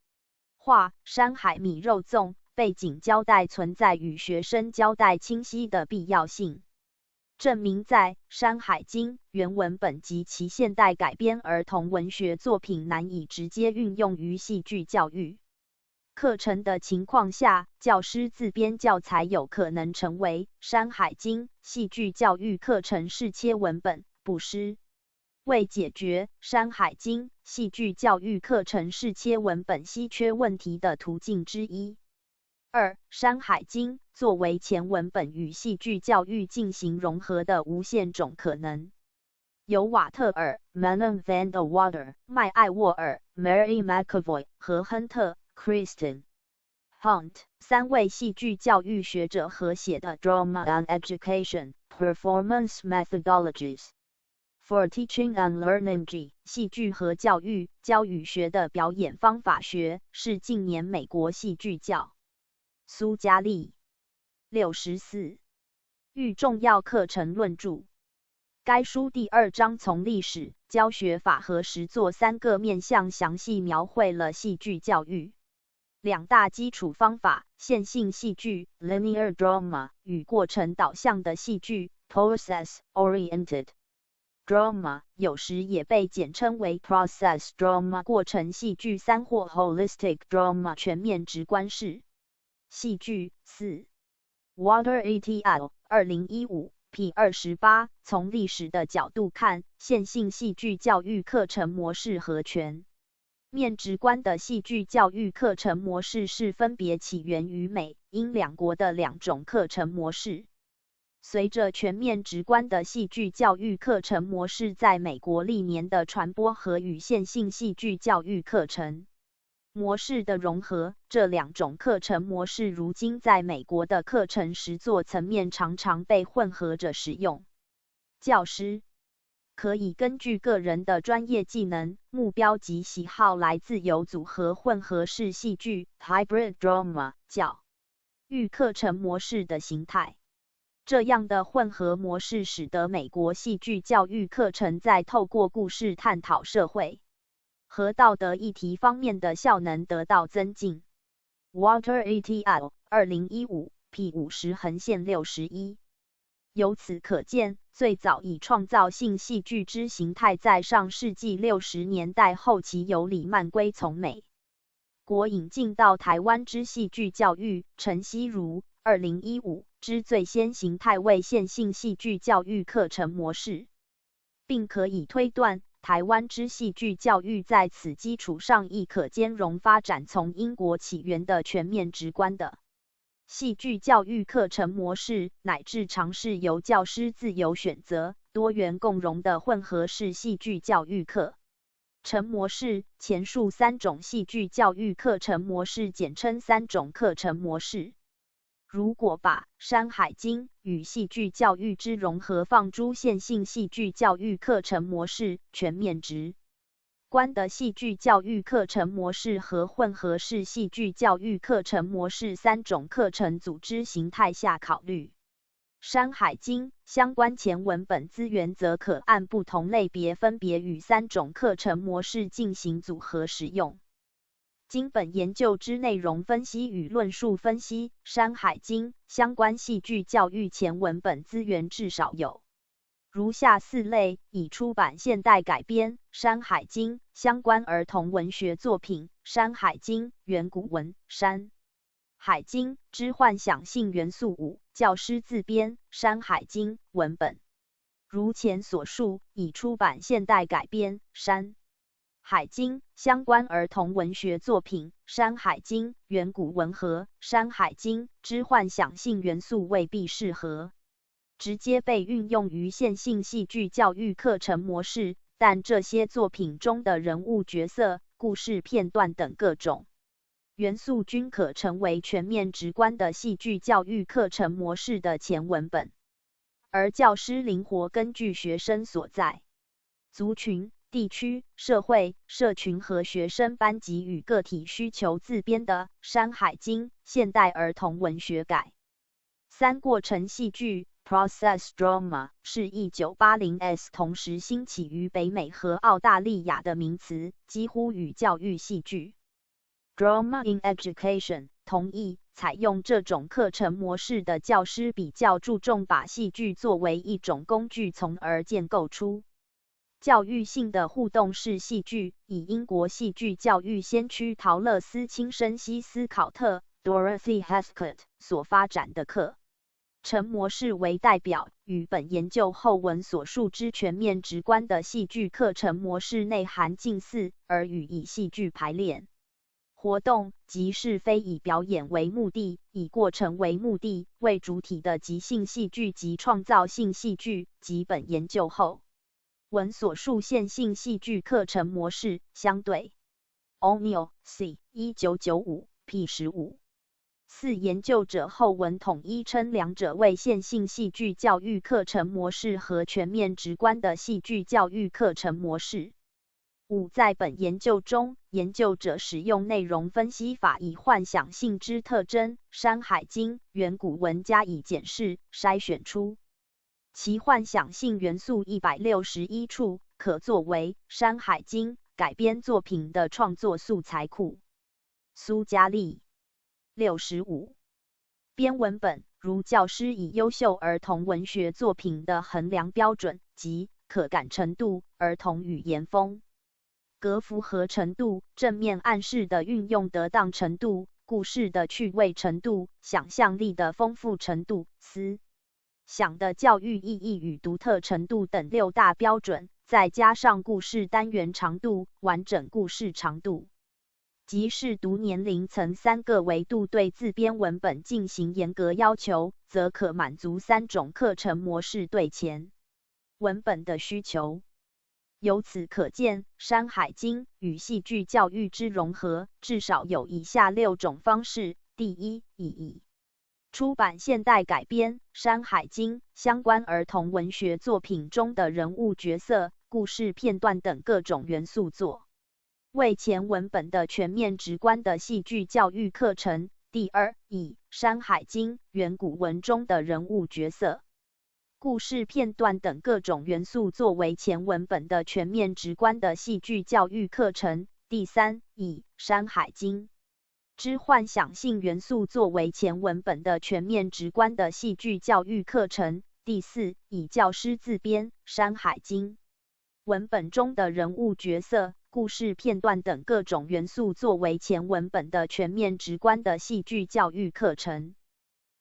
话《山海米肉粽》背景交代存在与学生交代清晰的必要性，证明在《山海经》原文本及其现代改编儿童文学作品难以直接运用于戏剧教育课程的情况下，教师自编教材有可能成为《山海经》戏剧教育课程试切文本，不失为解决《山海经》戏剧教育课程试切文本稀缺问题的途径之一。2. 山海经作为前文本与戏剧教育进行融合的无限种可能。由瓦特尔、Manon van der Water、麦艾沃尔、Mary McAvoy 和亨特、Kristen Hunt 3位戏剧教育学者合写的 Drama and Education Performance Methodologies for Teaching and Learning G 戏剧和教育教与学的表演方法学，是近年美国戏剧教苏嘉丽64遇重要课程论著。该书第2章从历史、教学法和实作3个面向详细描绘了戏剧教育2大基础方法：线性戏剧 （linear drama） 与过程导向的戏剧 （process-oriented drama）， 有时也被简称为 process drama 过程戏剧3或 holistic drama 全面直观式戏剧。4. Water et al. 2015 P 28从历史的角度看，线性戏剧教育课程模式和全面直观的戏剧教育课程模式是分别起源于美、英2国的2种课程模式。随着全面直观的戏剧教育课程模式在美国历年的传播和与线性戏剧教育课程模式的融合，这2种课程模式如今在美国的课程实作层面常常被混合着使用。教师可以根据个人的专业技能、目标及喜好来自由组合混合式戏剧 （hybrid drama） 教育课程模式的形态。这样的混合模式使得美国戏剧教育课程在透过故事探讨社会和道德议题方面的效能得到增进。Water et al. 2015 P 50-61由此可见，最早以创造性戏剧之形态在上世纪60年代后期由李曼圭从美国引进到台湾之戏剧教育，陈希如2015之最先形态为线性戏剧教育课程模式，并可以推断台湾之戏剧教育在此基础上亦可兼容发展从英国起源的全面直观的戏剧教育课程模式，乃至尝试由教师自由选择、多元共融的混合式戏剧教育课程模式。前述3种戏剧教育课程模式简称3种课程模式。如果把《山海经》与戏剧教育之融合放诸线性戏剧教育课程模式、全面直观的戏剧教育课程模式和混合式戏剧教育课程模式3种课程组织形态下考虑，《山海经》相关前文本资源则可按不同类别分别与3种课程模式进行组合使用。经本研究之内容分析与论述分析，《山海经》相关戏剧教育前文本资源至少有如下4类：已出版现代改编《山海经》相关儿童文学作品，《山海经》原古文，《山海经》之幻想性元素5，教师自编《山海经》文本。如前所述，已出版现代改编《山海经》相关儿童文学作品，《山海经》原古文和《山海经》之幻想性元素未必适合直接被运用于线性戏剧教育课程模式，但这些作品中的人物角色、故事片段等各种元素均可成为全面直观的戏剧教育课程模式的前文本，而教师灵活根据学生所在族群、地区、社会、社群和学生班级与个体需求自编的《山海经》现代儿童文学改3过程戏剧 Process Drama 是1980s 同时兴起于北美和澳大利亚的名词，几乎与教育戏剧 Drama in Education 同义。采用这种课程模式的教师比较注重把戏剧作为一种工具，从而建构出教育性的互动式戏剧，以英国戏剧教育先驱陶乐斯·亲生西斯考特 Dorothy Heskett 所发展的课程模式为代表，与本研究后文所述之全面直观的戏剧课程模式内涵近似，而与以戏剧排练活动即是非以表演为目的，以过程为目的为主体的即兴戏剧及创造性戏剧，及本研究后文所述线性戏剧课程模式相对。O'Neill C. 1995 P. 15。4研究者后文统一称两者为线性戏剧教育课程模式和全面直观的戏剧教育课程模式。5在本研究中，研究者使用内容分析法以幻想性之特征《山海经》原古文加以检视，筛选出其幻想性元素161处，可作为《山海经》改编作品的创作素材库。苏嘉丽65。编文本，如教师以优秀儿童文学作品的衡量标准，即可感程度、儿童语言风格符合程度、正面暗示的运用得当程度、故事的趣味程度、想象力的丰富程度、思想的教育意义与独特程度等6大标准，再加上故事单元长度、完整故事长度及适读年龄层3个维度对自编文本进行严格要求，则可满足3种课程模式对前文本的需求。由此可见，《山海经》与戏剧教育之融合，至少有以下6种方式。第一，以出版现代改编《山海经》相关儿童文学作品中的人物角色、故事片段等各种元素作为前文本的全面直观的戏剧教育课程。第二，以《山海经》原古文中的人物角色、故事片段等各种元素作为前文本的全面直观的戏剧教育课程。第三，以《山海经》之幻想性元素作为前文本的全面直观的戏剧教育课程。第四，以教师自编《山海经》文本中的人物角色、故事片段等各种元素作为前文本的全面直观的戏剧教育课程。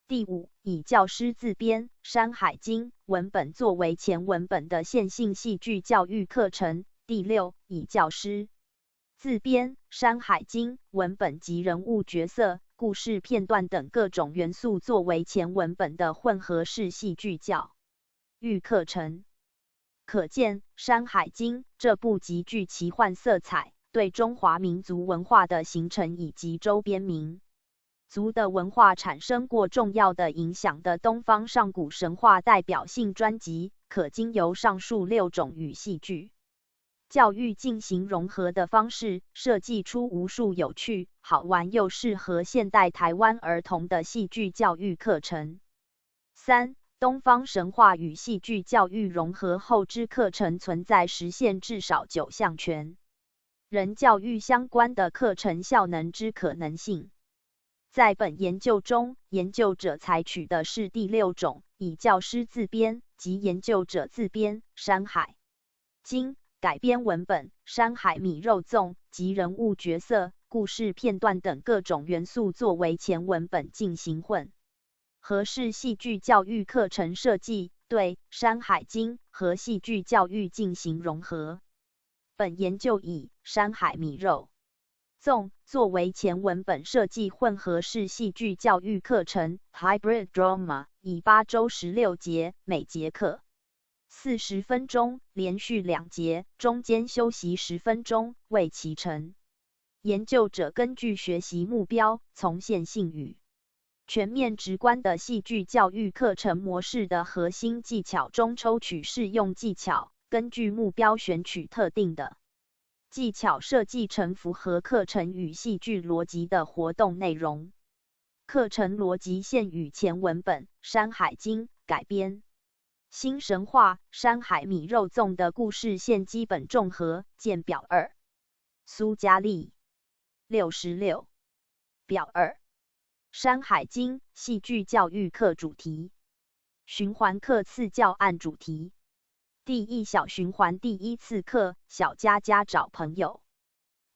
第五，以教师自编《山海经》文本作为前文本的线性戏剧教育课程。第6，以教师自编《山海经》文本及人物角色、故事片段等各种元素作为前文本的混合式戏剧教育课程。可见，《山海经》这部极具奇幻色彩，对中华民族文化的形成以及周边民族的文化产生过重要的影响的东方上古神话代表性专辑，可经由上述6种与戏剧教育进行融合的方式，设计出无数有趣、好玩又适合现代台湾儿童的戏剧教育课程。3、东方神话与戏剧教育融合后之课程存在实现至少9项全人教育相关的课程效能之可能性。在本研究中，研究者采取的是第6种，以教师自编及研究者自编《山海经》改编文本、山海米肉粽及人物角色、故事片段等各种元素作为前文本进行混合式戏剧教育课程设计，对《山海经》和戏剧教育进行融合。本研究以《山海米肉粽》作为前文本设计混合式戏剧教育课程 Hybrid Drama， 以8周16节，每节课40分钟，连续2节，中间休息10分钟，为期程。研究者根据学习目标，从线性与全面直观的戏剧教育课程模式的核心技巧中抽取适用技巧，根据目标选取特定的技巧设计成符合课程与戏剧逻辑的活动内容。课程逻辑线与前文本《山海经》改编新神话山海米肉粽的故事线基本重合，见表2。苏嘉丽66。表2。山海经戏剧教育课主题。循环课次教案主题。第1小循环第1次课，小佳佳找朋友。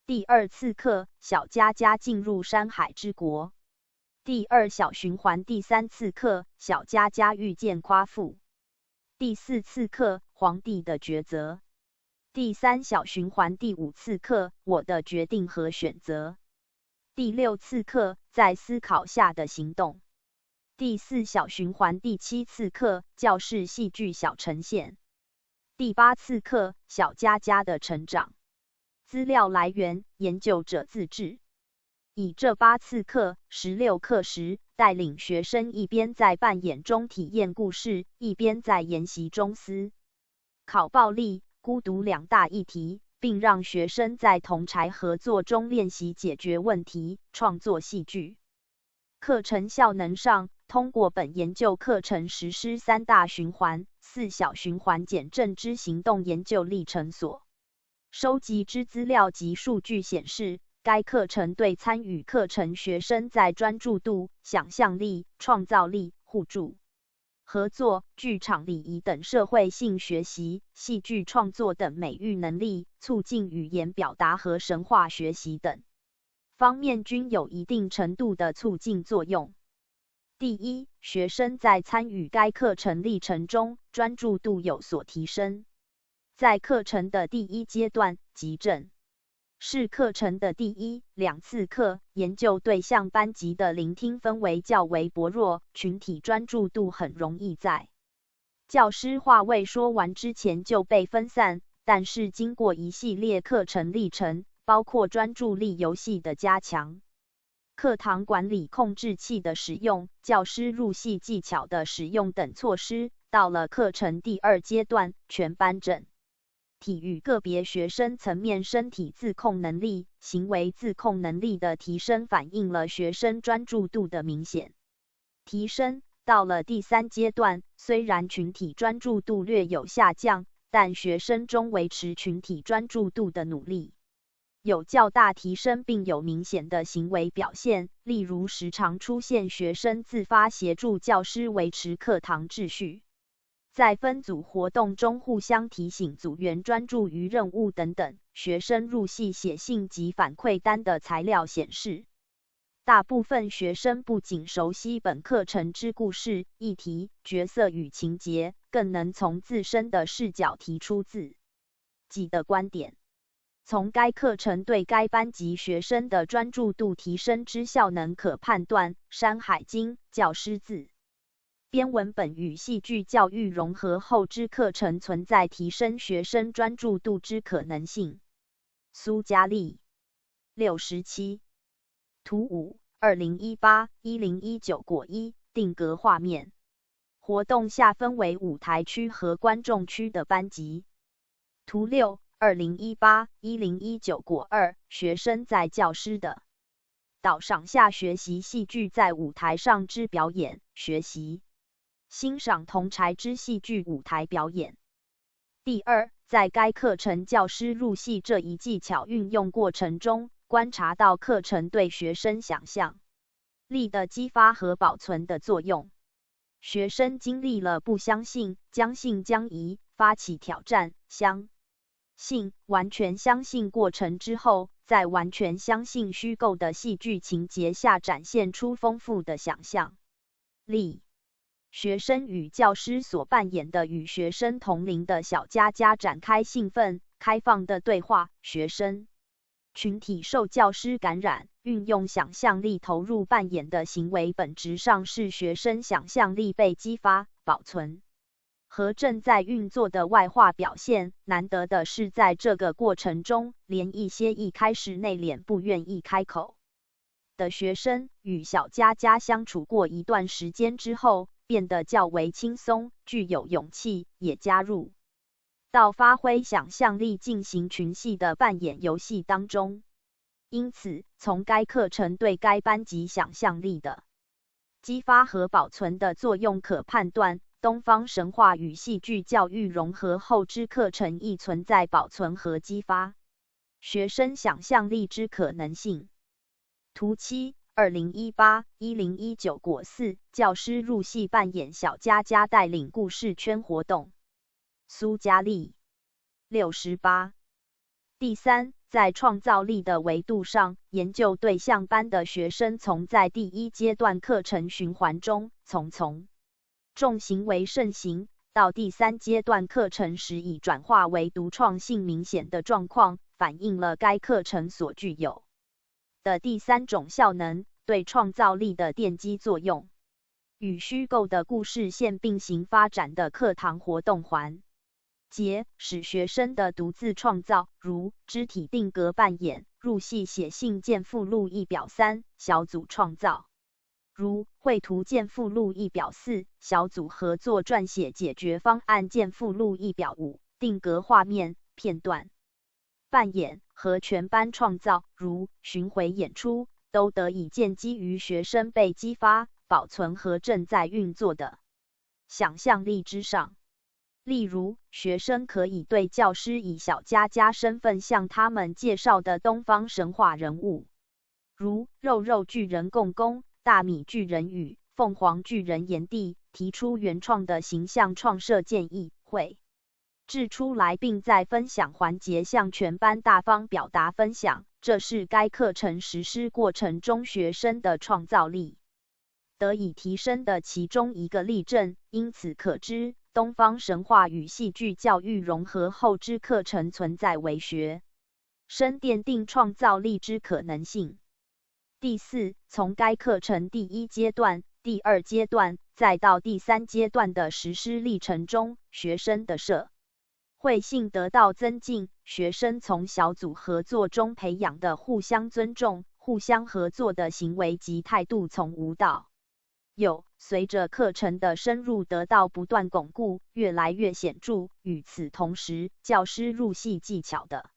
第2次课，小佳佳进入山海之国。第2小循环第3次课，小佳佳遇见夸父。第4次课，皇帝的抉择。第3小循环第5次课，我的决定和选择。第6次课，在思考下的行动。第4小循环第7次课，教室戏剧小呈现。第8次课，小佳佳的成长。资料来源：研究者自制。以这8次课16课时，带领学生一边在扮演中体验故事，一边在研习中思考暴力、孤独2大议题，并让学生在同儕合作中练习解决问题、创作戏剧。课程效能上，通过本研究课程实施3大循环、4小循环检证之行动研究历程所收集之资料及数据显示，该课程对参与课程学生在专注度、想象力、创造力、互助、合作、剧场礼仪等社会性学习、戏剧创作等美育能力、促进语言表达和神话学习等方面均有一定程度的促进作用。第一，学生在参与该课程历程中，专注度有所提升。在课程的第1阶段，即正是课程的第1、2次课，研究对象班级的聆听氛围较为薄弱，群体专注度很容易在教师话未说完之前就被分散，但是经过一系列课程历程，包括专注力游戏的加强、课堂管理控制器的使用、教师入戏技巧的使用等措施，到了课程第2阶段，全班整体与个别学生层面身体自控能力、行为自控能力的提升，反映了学生专注度的明显提升。到了第3阶段，虽然群体专注度略有下降，但学生中维持群体专注度的努力有较大提升，并有明显的行为表现，例如时常出现学生自发协助教师维持课堂秩序，在分组活动中互相提醒组员专注于任务等等。学生入戏写信及反馈单的材料显示，大部分学生不仅熟悉本课程之故事、议题、角色与情节，更能从自身的视角提出自己的观点。从该课程对该班级学生的专注度提升之效能可判断，《山海经》教师自编文本与戏剧教育融合后之课程存在提升学生专注度之可能性。苏嘉丽67图5 2018-1019果1定格画面。活动下分为舞台区和观众区的班级。图6 2018-1019果2学生在教师的导赏下学习戏剧在舞台上之表演，学习欣赏同儕之戏剧舞台表演。第二，在该课程教师入戏这一技巧运用过程中，观察到课程对学生想象力的激发和保存的作用。学生经历了不相信、将信将疑、发起挑战、相信、完全相信过程之后，在完全相信虚构的戏剧情节下展现出丰富的想象力。学生与教师所扮演的与学生同龄的小佳佳展开兴奋、开放的对话，学生群体受教师感染，运用想象力投入扮演的行为，本质上是学生想象力被激发、保存和正在运作的外化表现。难得的是，在这个过程中，连一些一开始内敛不愿意开口的学生，与小佳佳相处过一段时间之后，变得较为轻松，具有勇气，也加入到发挥想象力进行群戏的扮演游戏当中。因此，从该课程对该班级想象力的激发和保存的作用可判断，东方神话与戏剧教育融合后之课程亦存在保存和激发学生想象力之可能性。图7 2018-1019果4教师入戏扮演小佳佳带领故事圈活动。苏嘉丽68第三，在创造力的维度上，研究对象班的学生从在第一阶段课程循环中从重行为盛行，到第三阶段课程时已转化为独创性明显的状况，反映了该课程所具有的第三种效能，对创造力的奠基作用。与虚构的故事线并行发展的课堂活动环节，使学生的独自创造，如肢体定格扮演、入戏写信件附录1表3、小组创造，如绘图件附录1表4、小组合作撰写解决方案件附录1表5、定格画面、片段扮演和全班创造，如巡回演出，都得以建基于学生被激发、保存和正在运作的想象力之上。例如，学生可以对教师以小佳佳身份向他们介绍的东方神话人物，如肉肉巨人共工、大米巨人禹、凤凰巨人炎帝，提出原创的形象创设建议，绘制出来，并在分享环节向全班大方表达分享。这是该课程实施过程中学生的创造力得以提升的其中一个例证。因此可知，东方神话与戏剧教育融合后之课程存在为学生奠定创造力之可能性。第四，从该课程第一阶段、第二阶段，再到第三阶段的实施历程中，学生的社会性得到增进，学生从小组合作中培养的互相尊重、互相合作的行为及态度从无到有，随着课程的深入得到不断巩固，越来越显著。与此同时，教师入戏技巧的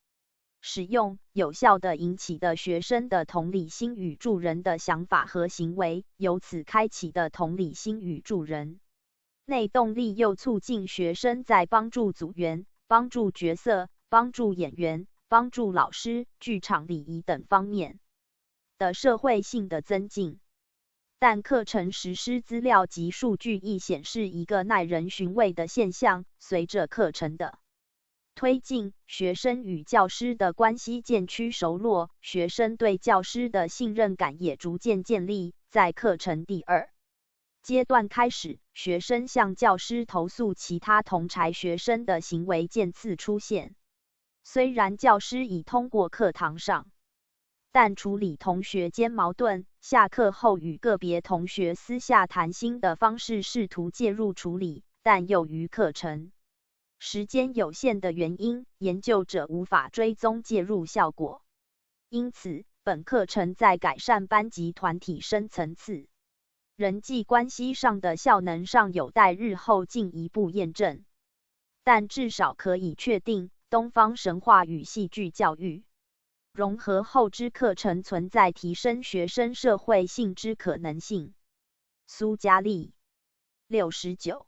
使用，有效地引起的学生的同理心与助人的想法和行为，由此开启的同理心与助人内动力，又促进学生在帮助组员、帮助角色、帮助演员、帮助老师、剧场礼仪等方面的社会性的增进。但课程实施资料及数据亦显示一个耐人寻味的现象：随着课程的推进，学生与教师的关系渐趋熟络，学生对教师的信任感也逐渐建立。在课程第二阶段开始，学生向教师投诉其他同侪学生的行为渐次出现，虽然教师已通过课堂上，但处理同学间矛盾，下课后与个别同学私下谈心的方式试图介入处理，但由于课程时间有限的原因，研究者无法追踪介入效果。因此，本课程在改善班级团体深层次人际关系上的效能上有待日后进一步验证，但至少可以确定，东方神话与戏剧教育融合后之课程存在提升学生社会性之可能性。苏嘉丽69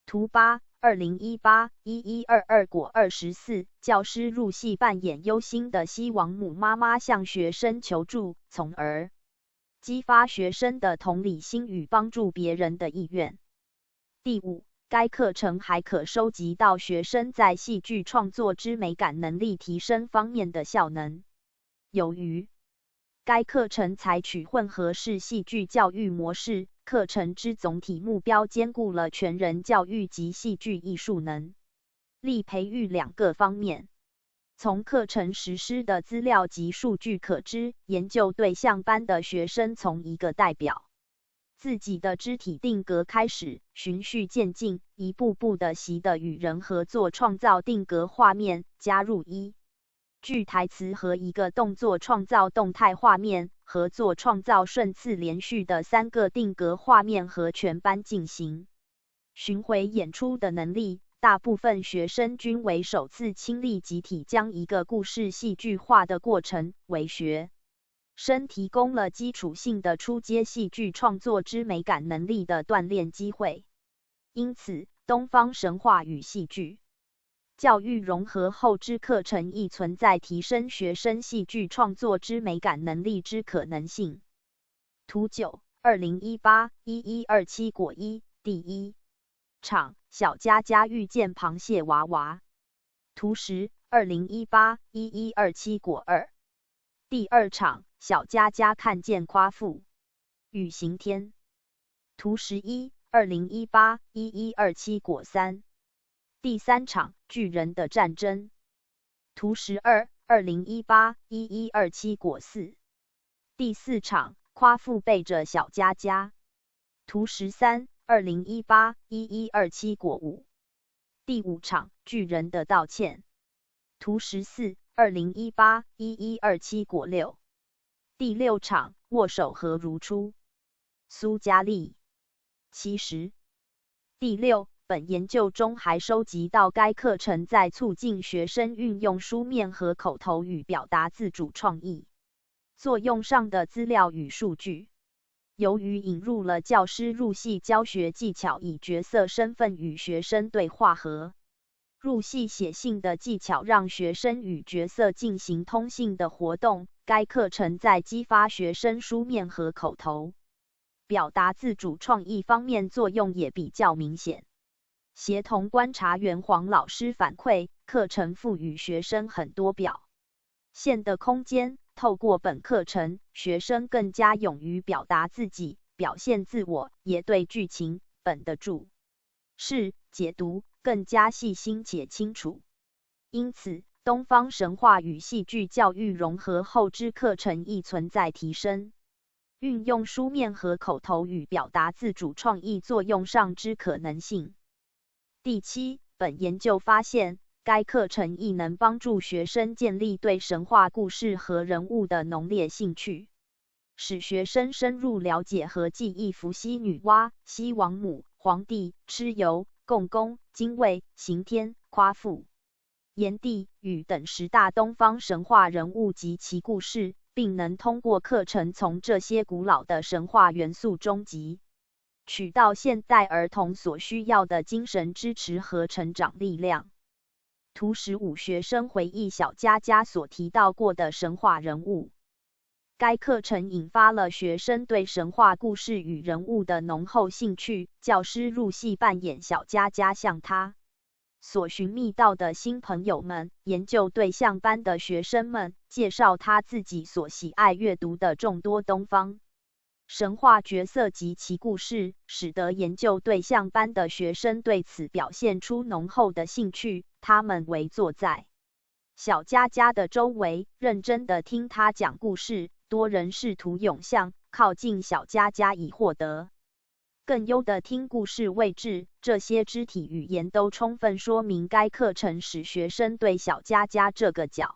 图8 2018-1122果24教师入戏扮演忧心的西王母妈妈向学生求助，从而激发学生的同理心与帮助别人的意愿。第5，该课程还可收集到学生在戏剧创作之美感能力提升方面的效能。由于该课程采取混合式戏剧教育模式，课程之总体目标兼顾了全人教育及戏剧艺术能力培育2个方面。从课程实施的资料及数据可知，研究对象班的学生从一个代表自己的肢体定格开始，循序渐进，一步步的习得与人合作创造定格画面，加入1句台词和1个动作创造动态画面，合作创造顺次连续的3个定格画面和全班进行巡回演出的能力。大部分学生均为首次亲历集体将一个故事戏剧化的过程，为学生提供了基础性的初阶戏剧创作之美感能力的锻炼机会。因此，东方神话与戏剧教育融合后之课程亦存在提升学生戏剧创作之美感能力之可能性。图9 2018-1127果1第1场小佳佳遇见螃蟹娃娃。图10 2018-1127果2第2场小佳佳看见夸父与刑天。图11 2018-1127果3第3场巨人的战争。图12 2018-1127果4第4场夸父背着小佳佳。图13 2018-1127果5第5场巨人的道歉。图14 2018-1127果6第6场握手和如初。苏嘉丽70第6本研究中还收集到该课程在促进学生运用书面和口头语表达自主创意作用上的资料与数据。由于引入了教师入戏教学技巧，以角色身份与学生对话和入戏写信的技巧，让学生与角色进行通信的活动，该课程在激发学生书面和口头表达自主创意方面作用也比较明显。协同观察员黄老师反馈，课程赋予学生很多表现的空间，透过本课程，学生更加勇于表达自己，表现自我，也对剧情本的注释解读更加细心且清楚。因此，东方神话与戏剧教育融合后之课程亦存在提升运用书面和口头语表达自主创意作用上之可能性。第7，本研究发现，该课程亦能帮助学生建立对神话故事和人物的浓烈兴趣，使学生深入了解和记忆伏羲女娲、西王母、黄帝、蚩尤、共工、精卫、刑天、夸父、炎帝禹等10大东方神话人物及其故事，并能通过课程从这些古老的神话元素中汲取到现代儿童所需要的精神支持和成长力量。图15学生回忆小佳佳所提到过的神话人物。该课程引发了学生对神话故事与人物的浓厚兴趣，教师入戏扮演小佳佳，向他所寻觅到的新朋友们、研究对象班的学生们介绍他自己所喜爱阅读的众多东方神话角色及其故事，使得研究对象班的学生对此表现出浓厚的兴趣。他们围坐在小佳佳的周围，认真地听他讲故事，多人试图涌向靠近小佳佳以获得更优的听故事位置。这些肢体语言都充分说明该课程使学生对小佳佳这个角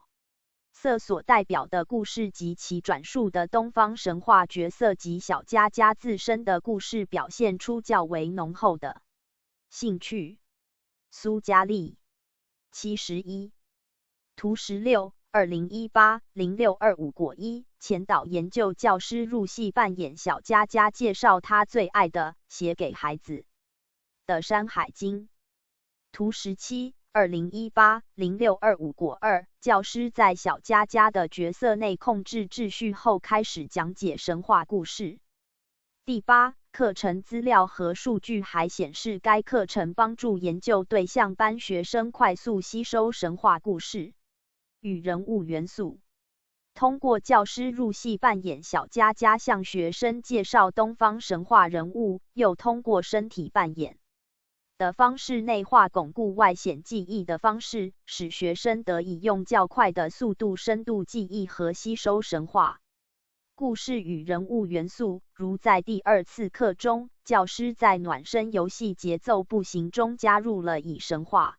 色所代表的故事及其转述的东方神话角色及小佳佳自身的故事表现出较为浓厚的兴趣。苏嘉丽71图16 2018-0625果一前导研究教师入戏扮演小佳佳，介绍他最爱的写给孩子的《山海经》。图17 2018-0625果二教师在小佳佳的角色内控制秩序后，开始讲解神话故事。第8课程资料和数据还显示，该课程帮助研究对象班学生快速吸收神话故事与人物元素。通过教师入戏扮演小佳佳向学生介绍东方神话人物，又通过身体扮演的方式内化巩固外显记忆的方式，使学生得以用较快的速度深度记忆和吸收神话故事与人物元素。如在第2次课中，教师在暖身游戏节奏步行中加入了以神话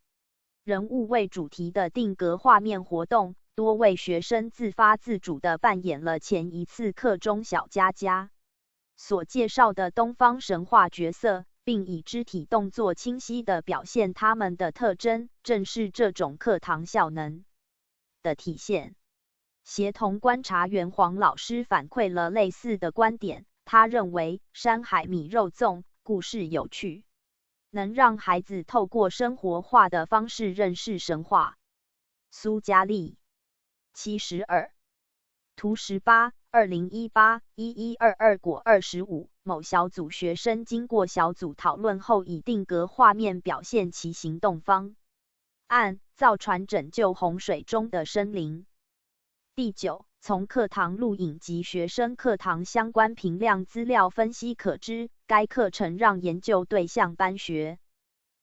人物为主题的定格画面活动，多位学生自发自主地扮演了前一次课中小佳佳所介绍的东方神话角色，并以肢体动作清晰地表现他们的特征，正是这种课堂效能的体现。协同观察员黄老师反馈了类似的观点，他认为山海米肉粽故事有趣，能让孩子透过生活化的方式认识神话。苏嘉丽72图18 2018-1122果25某小组学生经过小组讨论后，以定格画面表现其行动方案，造船拯救洪水中的生灵。第9从课堂录影及学生课堂相关评量资料分析可知，该课程让研究对象班学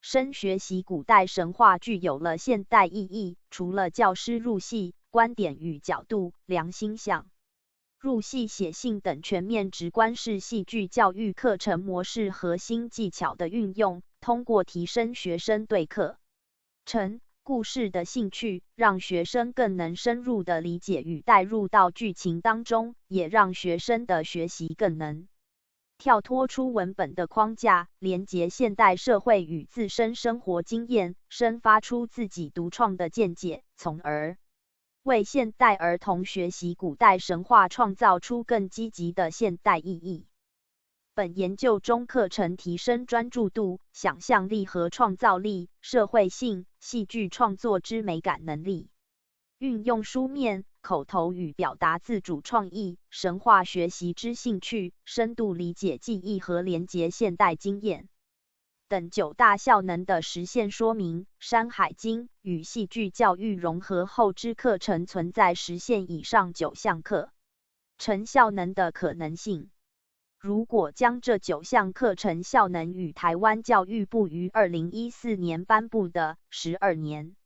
生学习古代神话具有了现代意义。除了教师入戏、观点与角度、良心向入戏写信等全面直观式戏剧教育课程模式和新技巧的运用，通过提升学生对课程故事的兴趣，让学生更能深入地理解与带入到剧情当中，也让学生的学习更能跳脱出文本的框架，连结现代社会与自身生活经验，生发出自己独创的见解，从而为现代儿童学习古代神话创造出更积极的现代意义。本研究中课程提升专注度、想象力和创造力、社会性、戏剧创作之美感能力，运用书面、口头与表达自主创意，神话学习之兴趣，深度理解记忆和连结现代经验等9大效能的实现说明。《山海经》与戏剧教育融合后之课程存在实现以上9项课程效能的可能性。如果将这9项课程效能与台湾教育部于2014年颁布的12年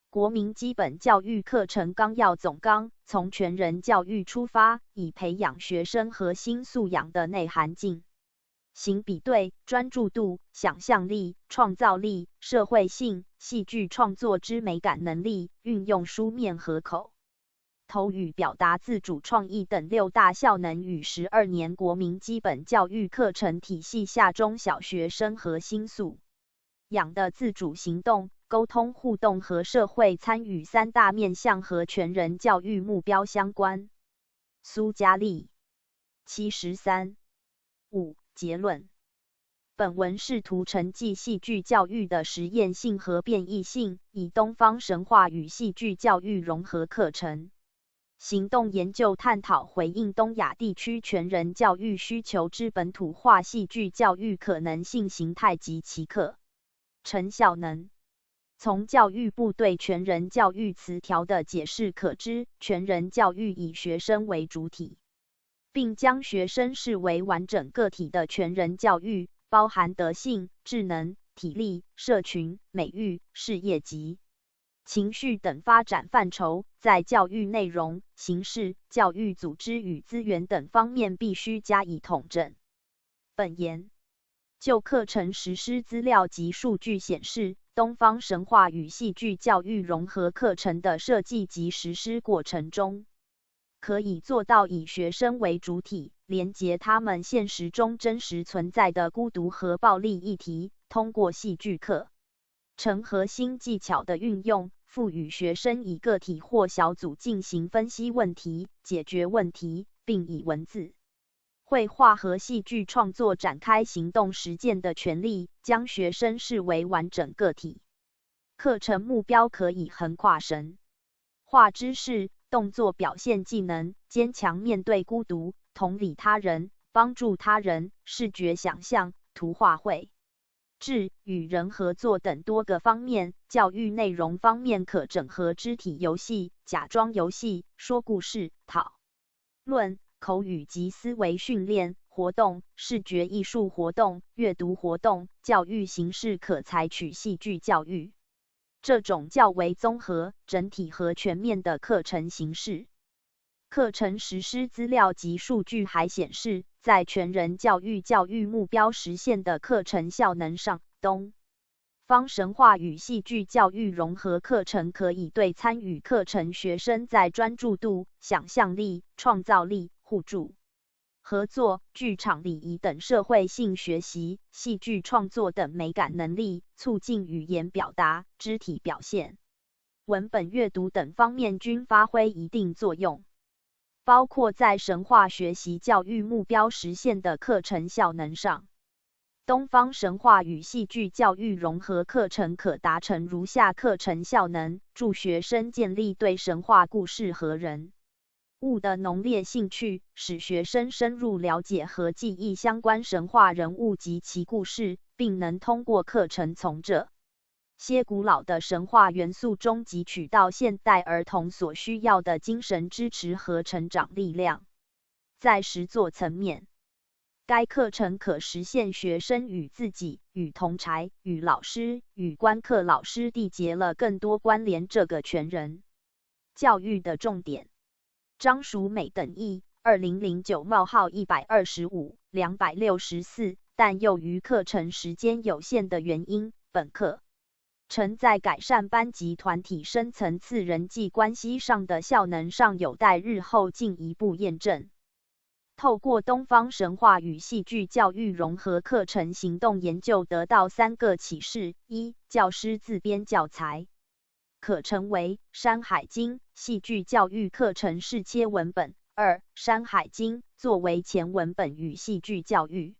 国民基本教育课程纲要总纲，从全人教育出发，以培养学生核心素养的内涵进行比对，专注度、想象力、创造力、社会性、戏剧创作之美感能力，运用书面和口头语表达自主创意等6大效能与12年国民基本教育课程体系下中小学生核心素养的自主行动、沟通互动和社会参与3大面向和全人教育目标相关。苏嘉丽73 5结论。本文试图承继戏剧教育的实验性和变异性，以东方神话与戏剧教育融合课程行动研究探讨回应东亚地区全人教育需求之本土化戏剧教育可能性形态及其课程效能。从教育部对全人教育词条的解释可知，全人教育以学生为主体，并将学生视为完整个体的全人教育，包含德性、智能、体力、社群、美育、事业及情绪等发展范畴，在教育内容、形式、教育组织与资源等方面必须加以统整。本言就课程实施资料及数据显示，东方神话与戏剧教育融合课程的设计及实施过程中，可以做到以学生为主体，连结他们现实中真实存在的孤独和暴力议题，通过戏剧课程核心技巧的运用，赋予学生以个体或小组进行分析问题、解决问题，并以文字、绘画和戏剧创作展开行动实践的权利，将学生视为完整个体。课程目标可以横跨神话知识、动作表现技能、坚强面对孤独、同理他人、帮助他人、视觉想象、图画绘制、与人合作等多个方面。教育内容方面可整合肢体游戏、假装游戏、说故事、讨论、口语及思维训练活动、视觉艺术活动、阅读活动。教育形式可采取戏剧教育这种较为综合、整体和全面的课程形式。课程实施资料及数据还显示，在全人教育目标实现的课程效能上，东方神话与戏剧教育融合课程可以对参与课程学生在专注度、想象力、创造力、互助、合作、剧场礼仪等社会性学习、戏剧创作等美感能力、促进语言表达、肢体表现、文本阅读等方面均发挥一定作用。包括在神话学习教育目标实现的课程效能上，东方神话与戏剧教育融合课程可达成如下课程效能：助学生建立对神话故事和人物的浓烈兴趣，使学生深入了解和记忆相关神话人物及其故事，并能通过课程从这些古老的神话元素中汲取到现代儿童所需要的精神支持和成长力量。在实作层面，该课程可实现学生与自己、与同儕、与老师、与观课老师缔结了更多关联这个全人教育的重点。张淑美等译2009-125、264，但由于课程时间有限的原因，本课程在改善班级团体深层次人际关系上的效能上有待日后进一步验证。透过东方神话与戏剧教育融合课程行动研究得到3个启示：一、教师自编教材可成为《山海经》戏剧教育课程试切文本；二、《山海经》作为前文本与戏剧教育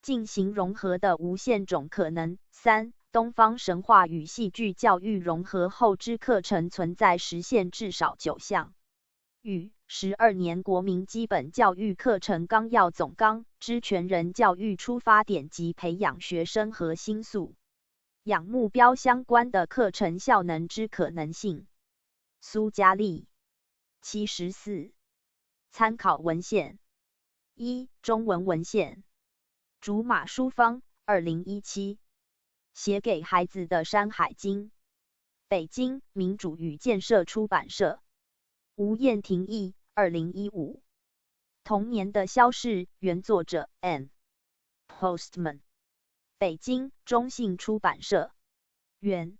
进行融合的无限种可能；三、东方神话与戏剧教育融合后之课程存在实现至少9项与12年国民基本教育课程纲要总纲之全人教育出发点及培养学生核心素养目标相关的课程效能之可能性。苏嘉丽74。参考文献：一、中文文献，竹马书坊2017。写给孩子的山海经，北京民主与建设出版社。吴燕婷译2015。童年的消逝，原作者 M. Postman。北京中信出版社。原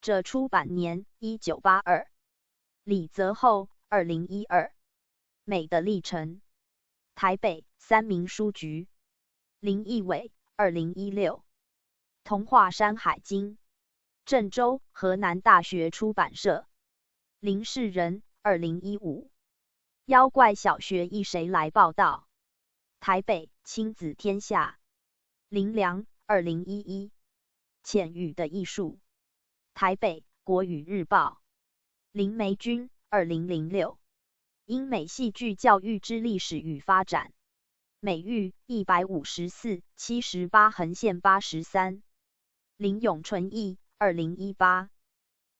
者出版年1982。李泽厚2012。美的历程。台北三民书局。林义伟2016。童话山海经。郑州河南大学出版社。林世仁2015。妖怪小学一谁来报道？台北亲子天下。林良2011。浅语的艺术。台北国语日报。林梅君2006。英美戏剧教育之历史与发展。美育154 78/83。林永纯译2018。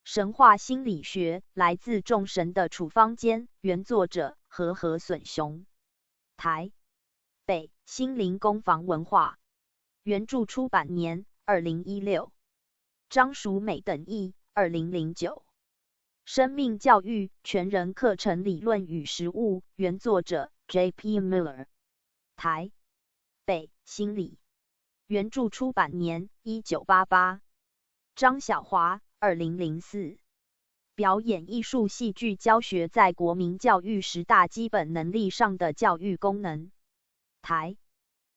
神话心理学，来自众神的处方间，原作者和合隼雄。台北心灵工坊文化。原著出版年2016。张淑美等译2009。生命教育全人课程理论与实务，原作者 J.P. Miller， 台北新理，原著出版年1988。张晓华2004。表演艺术戏剧教学在国民教育10大基本能力上的教育功能。台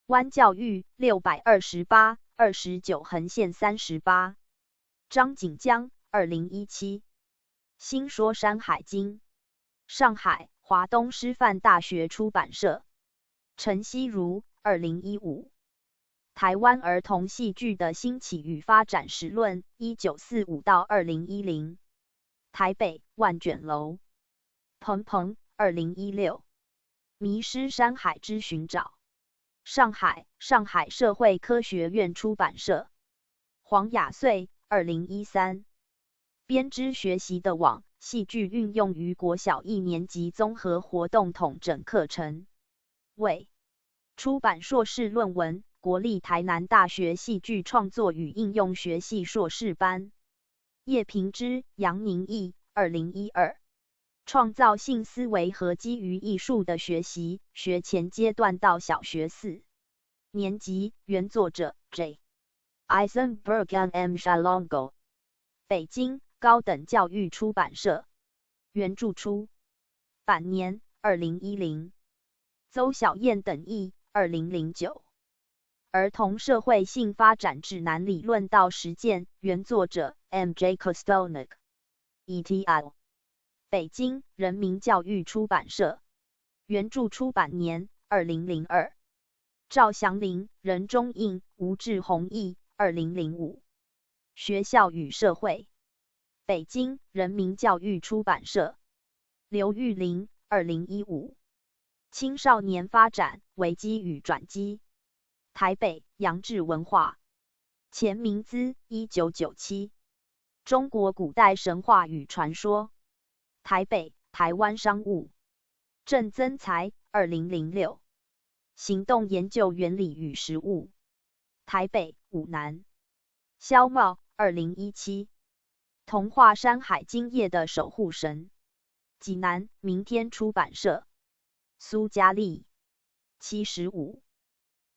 湾教育628 29/38。张锦江2017。新说山海经。上海华东师范大学出版社。陈希如2015。台湾儿童戏剧的兴起与发展史论1945到2010。台北万卷楼。彭彭2016。迷失山海之寻找。上海社会科学院出版社。黄雅穗2013。编织学习的网，戏剧运用于国小1年级综合活动统整课程。为出版硕士论文，国立台南大学戏剧创作与应用学系硕士班。叶平之、杨宁义2012。创造性思维和基于艺术的学习，学前阶段到小学4年级，原作者 J. Eisenberg and M. Shalongo， 北京高等教育出版社，原著出版年2010。邹小燕等译2009。儿童社会性发展指南理论到实践，原作者 M.J. Kostelnik et.al。 北京人民教育出版社，原著出版年2002。赵祥林、任中印、吴志宏译2005。学校与社会，北京人民教育出版社。刘玉玲2015。青少年发展危机与转机，台北杨志文化。钱明姿1997。中国古代神话与传说，台北台湾商务。郑增才2006。行动研究原理与实务，台北武南。萧茂2017。童话山海经业的守护神，济南明天出版社。苏嘉丽75。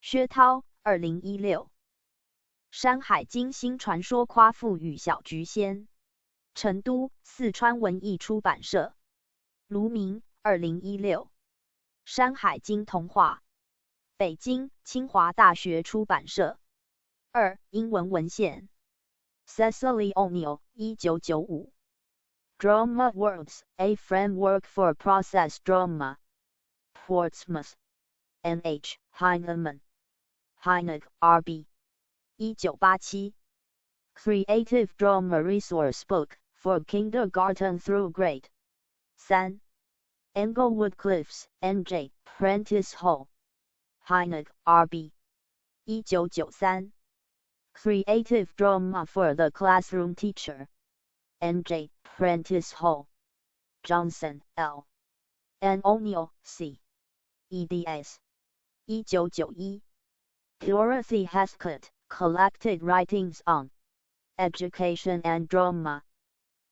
薛涛2016。山海经新传说夸父与小菊仙，成都四川文艺出版社。卢明2016。山海经童话，北京清华大学出版社。2英文文献。Cecily O'Neill 1995。Drama Worlds, a Framework for Process Drama. Portsmouth. N.H. Heinemann. Heineck, R.B. 1987。Creative Drama Resource Book for Kindergarten through Grade 3. Englewood Cliffs, N.J. Prentice Hall. Heineck, R.B. 1993。Creative Drama for the Classroom Teacher. N.J. Prentice Hall. Johnson, L. and O'Neill, C. eds. 1991. Dorothy Heskett, Collected Writings on Education and Drama.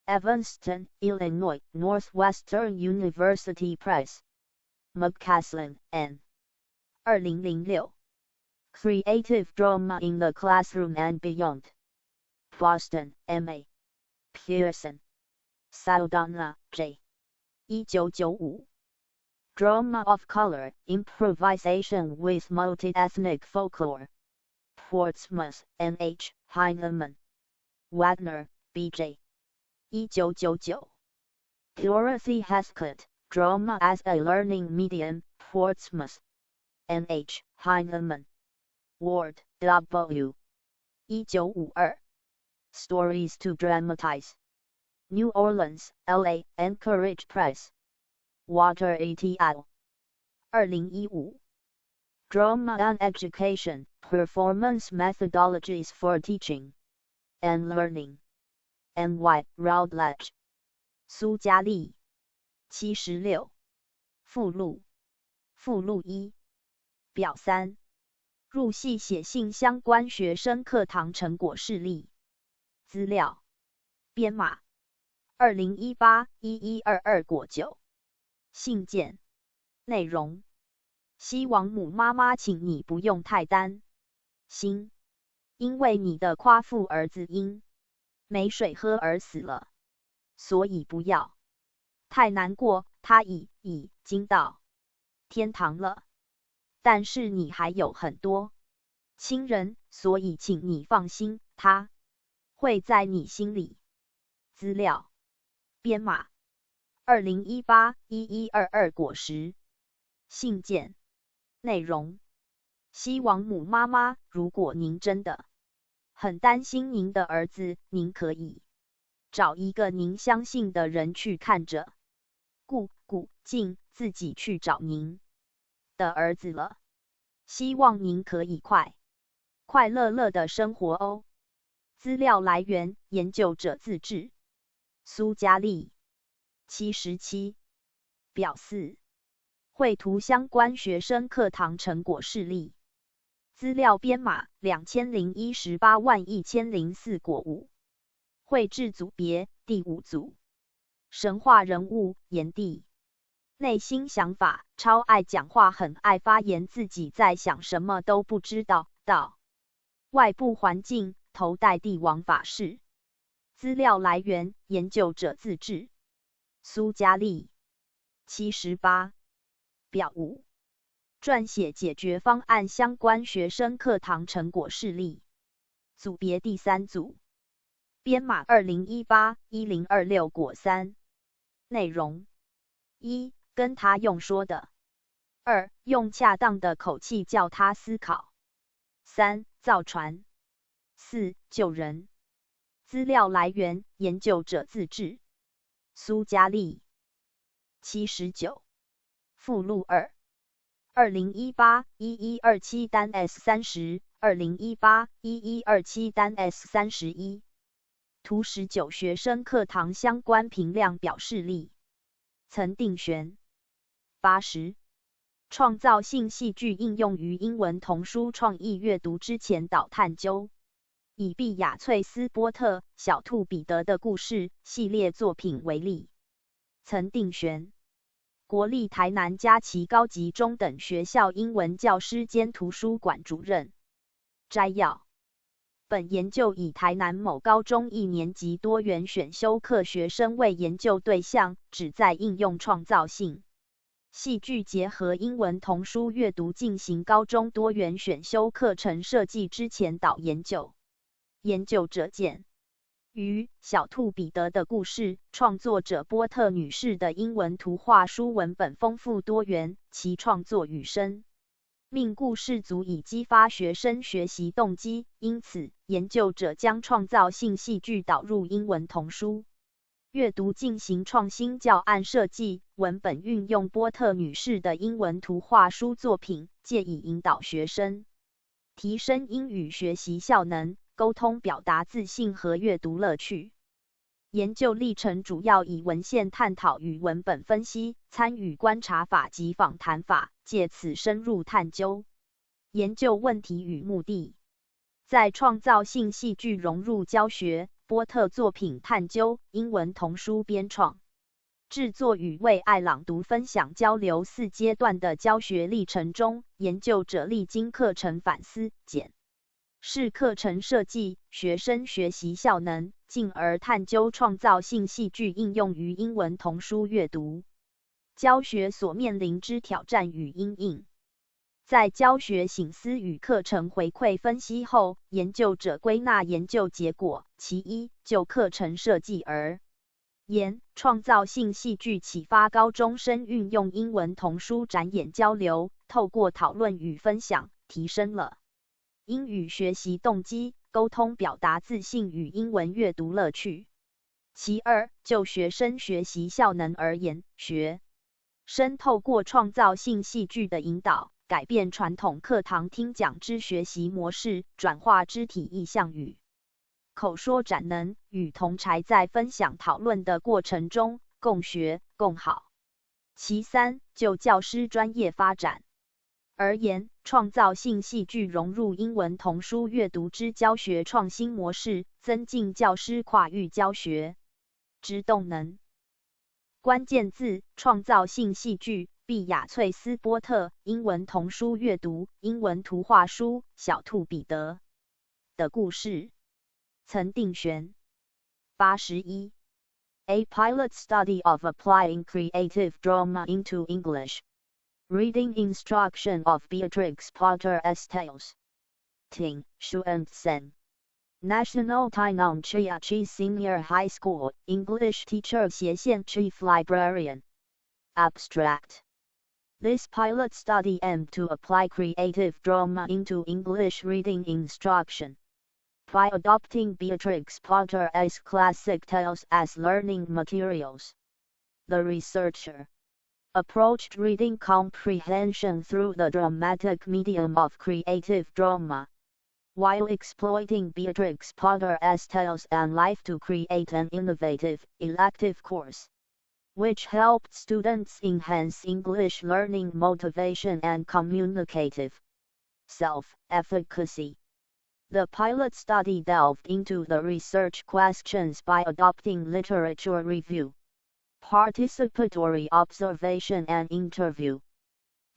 Evanston, Illinois, Northwestern University Press. McCaslin, N. 2006. Creative Drama in the Classroom and Beyond. Boston, M.A. Pearson. Saldana, J. 1995. Drama of Color, Improvisation with Multi-Ethnic Folklore. Portsmouth, N.H. Heinemann. Wagner, B.J. 1999. Dorothy Heskett, Drama as a Learning Medium, Portsmouth. N.H. Heinemann. Ward, W. 1952. Stories to Dramatize. New Orleans, L.A., Anchorage Press. Water et.al. 2015. Drama and Education, Performance Methodologies for Teaching and Learning. N.Y. Routledge. 苏嘉丽76。附录1。表3。入系写信相关学生课堂成果示例。资料编码2018-1122果9。信件内容：希王母妈妈，请你不用太担心，因为你的夸父儿子因没水喝而死了，所以不要太难过，他已经到天堂了。但是你还有很多亲人，所以请你放心，他会在你心里。资料编码2018-1122果10。信件内容：希王母妈妈，如果您真的很担心您的儿子，您可以找一个您相信的人去看着，顾尽自己去找您的儿子了。希望您可以快乐乐的生活哦。资料来源：研究者自制。苏嘉丽77。表4。绘图相关学生课堂成果示例。资料编码2001-181004果5。绘制组别第5组。神话人物炎帝。内心想法：超爱讲话，很爱发言，自己在想什么都不知道。外部环境：头戴帝王法式。资料来源：研究者自制。苏嘉丽78。表5。撰写解决方案相关学生课堂成果示例。组别第3组。编码2018-1026果3。内容： 1. 跟他用说的。 2. 用恰当的口气叫他思考。 3. 造船。 4. 救人。资料来源：研究者自制。苏嘉丽79。附录2。2018-1127单 S30 2018-1127单 S31。图19学生课堂相关评量表示例。曾定璇80。创造性戏剧应用于英文童书创意阅读之前导探究。以毕雅翠斯波特《小兔彼得的故事》系列作品为例。曾定璇国立台南佳琪高级中等学校英文教师兼图书馆主任。摘要：本研究以台南某高中1年级多元选修课学生为研究对象，旨在应用创造性戏剧结合英文童书阅读进行高中多元选修课程设计之前导研究。研究者见于《小兔彼得的故事》，创作者波特女士的英文图画书文本丰富多元，其创作与生命故事足以激发学生学习动机，因此研究者将创造性戏剧导入英文童书阅读进行创新教案设计。文本运用波特女士的英文图画书作品，借以引导学生提升英语学习效能、沟通表达自信和阅读乐趣。研究历程主要以文献探讨与文本分析、参与观察法及访谈法，借此深入探究研究问题与目的。在创造性戏剧融入教学、波特作品探究、英文童书编创、制作与为爱朗读分享交流4阶段的教学历程中，研究者历经课程反思、检视课程设计、学生学习效能，进而探究创造性戏剧应用于英文童书阅读教学所面临之挑战与因应。在教学省思与课程回馈分析后，研究者归纳研究结果：其一，就课程设计而言，创造性戏剧启发高中生运用英文童书展演交流，透过讨论与分享，提升了英语学习动机、沟通表达自信与英文阅读乐趣。其二，就学生学习效能而言，学生透过创造性戏剧的引导，改变传统课堂听讲之学习模式，转化肢体意象与口说展能，与同侪在分享讨论的过程中共学共好。其三，就教师专业发展而言，创造性戏剧融入英文童书阅读之教学创新模式，增进教师跨域教学之动能。关键字：创造性戏剧。毕雅翠斯波特，英文童书阅读，英文图画书《小兔彼得的故事》。岑定璇。81. A pilot study of applying creative drama into English. Reading instruction of Beatrix Potter's Tales. Ting, Xuanzhen. National Tainan Chiachi Senior High School, English Teacher Xiexian Chief Librarian. Abstract. This pilot study aimed to apply creative drama into English reading instruction. By adopting Beatrix Potter's classic tales as learning materials, the researcher approached reading comprehension through the dramatic medium of creative drama, while exploiting Beatrix Potter's tales and life to create an innovative, elective course, which helped students enhance English learning motivation and communicative self-efficacy. The pilot study delved into the research questions by adopting literature review, participatory observation and interview.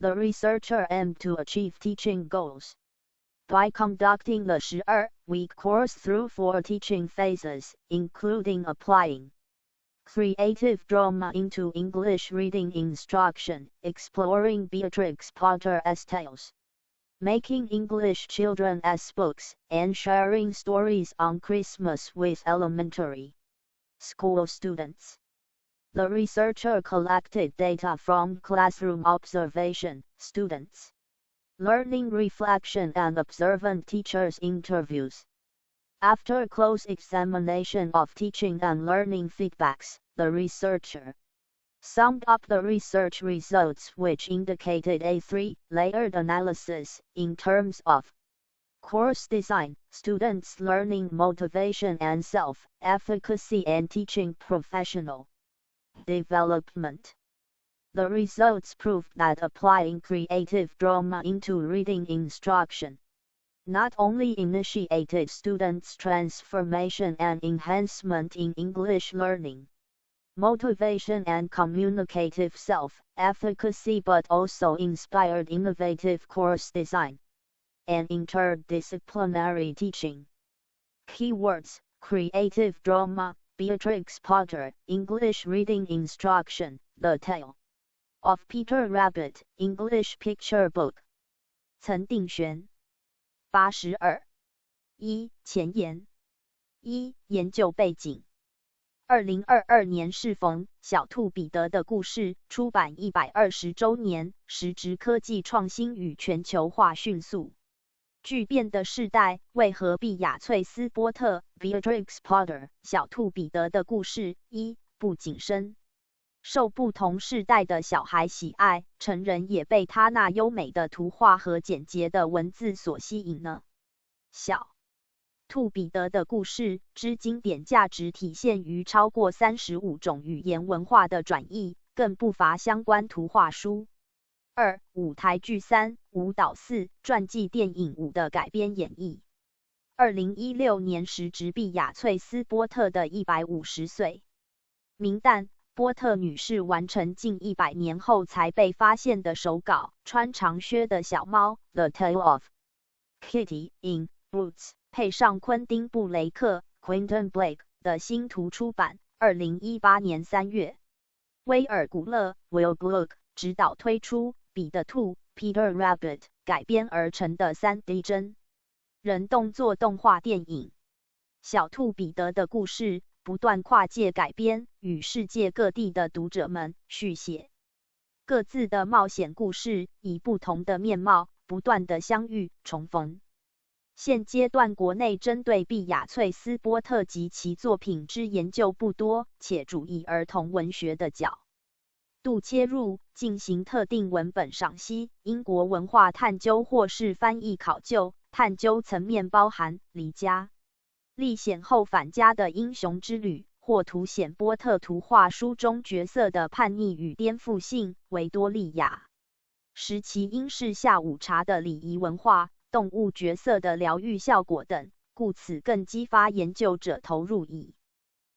The researcher aimed to achieve teaching goals by conducting the 12-week course through 4 teaching phases, including applying creative drama into English reading instruction, exploring Beatrix Potter's tales, making English children as books, and sharing stories on Christmas with elementary school students. The researcher collected data from classroom observation, students' learning reflection and observant teachers' interviews. After close examination of teaching and learning feedbacks, the researcher summed up the research results, which indicated a 3-layered analysis in terms of course design, students' learning motivation and self-efficacy, and teaching professional development. The results proved that applying creative drama into reading instruction not only initiated students' transformation and enhancement in English learning motivation and communicative self-efficacy, but also inspired innovative course design and interdisciplinary teaching. Keywords: creative drama, Beatrix Potter, English reading instruction, The Tale of Peter Rabbit, English picture book. 岑定璇。82. 1. 前言。1. 研究背景。2022年适逢小兔彼得的故事出版120周年，时值科技创新与全球化迅速巨变的世代，为何毕雅翠斯波特 Beatrix Potter 小兔彼得的故事不仅深受不同世代的小孩喜爱，成人也被他那优美的图画和简洁的文字所吸引呢？小兔彼得的故事之经典价值体现于超过35种语言文化的转译，更不乏相关图画书。2. 舞台剧3、舞蹈4、传记电影5的改编演绎。2016年时值毕雅翠斯波特的150岁。名旦波特女士完成近100年后才被发现的手稿《穿长靴的小猫》The Tale of Kitty in Boots， 配上昆汀·布雷克 Quentin Blake 的新图出版，2018年3月。威尔·古勒 Will Gluck 执导推出，彼得兔 Peter Rabbit 改编而成的 3D 真人动作动画电影。小兔彼得的故事不断跨界改编，与世界各地的读者们续写各自的冒险故事，以不同的面貌不断的相遇重逢。现阶段国内针对毕雅翠斯波特及其作品之研究不多，且主以儿童文学的角度切入，进行特定文本赏析、英国文化探究或是翻译考究。探究层面包含离家历险后返家的英雄之旅，或凸显波特图画书中角色的叛逆与颠覆性。维多利亚时其因是下午茶的礼仪文化、动物角色的疗愈效果等，故此更激发研究者投入以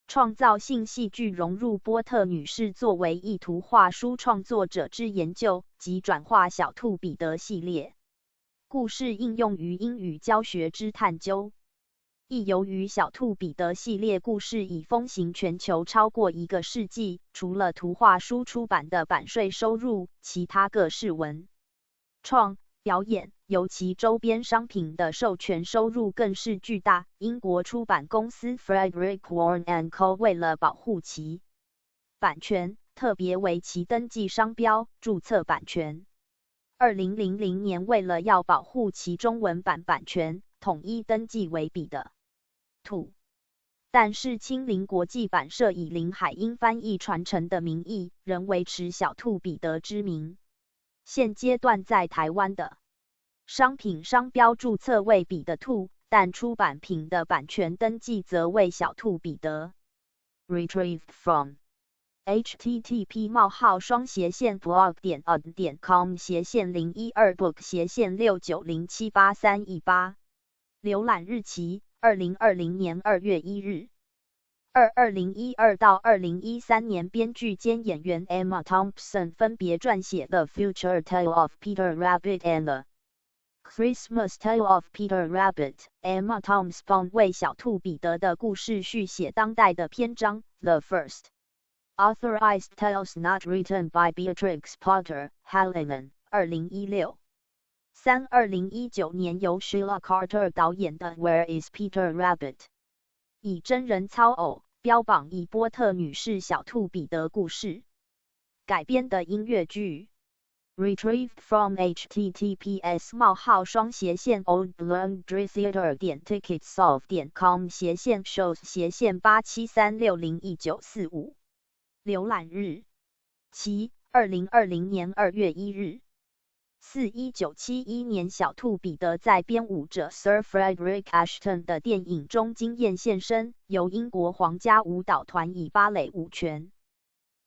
创造性戏剧融入波特女士作为一图画书创作者之研究及转化小兔彼得系列故事应用于英语教学之探究。亦由于小兔彼得系列故事已风行全球超过1个世纪，除了图画书出版的版税收入，其他各式文创、表演，尤其周边商品的授权收入更是巨大。英国出版公司 Frederick Warne and Co 为了保护其版权，特别为其登记商标、注册版权。2000年，为了要保护其中文版版权，统一登记为彼得兔，但是亲临国际版社以林海音翻译传承的名义，仍维持小兔彼得之名。现阶段在台湾的商品商标注册为彼得兔，但出版品的版权登记则为小兔彼得。Retrieved from http://blog.com/012book/69078318浏览日期2020年2月1日。2012到2013年，编剧兼演员 Emma Thompson 分别撰写了《Future Tale of Peter Rabbit》and《Christmas Tale of Peter Rabbit》。Emma Thompson 为小兔彼得的故事续写当代的篇章，《The First Authorized Tales Not Written by Beatrix Potter》Hallinan 2016。2019年由 Sheila Carter 导演的《Where is Peter Rabbit》以真人操偶标榜以波特女士小兔彼得故事改编的音乐剧。Retrieved from https://oldblondretheater.ticketsolve.com/shows/87360195浏览日期2020年2月1日。1971年，小兔彼得在编舞者 Sir Frederick Ashton 的电影中惊艳现身，由英国皇家舞蹈团以芭蕾舞诠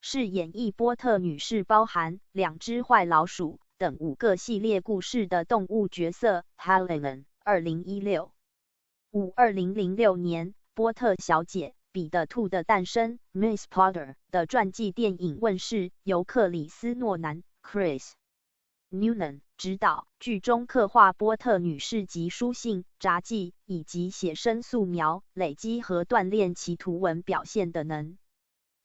释演绎波特女士包含2只坏老鼠等5个系列故事的动物角色。Hallinan 2016。2006年，波特小姐彼得兔的诞生 Miss Potter 的传记电影问世，由克里斯诺南 Chris Newman 执导，剧中刻画波特女士及书信、札记以及写生素描、累积和锻炼其图文表现的能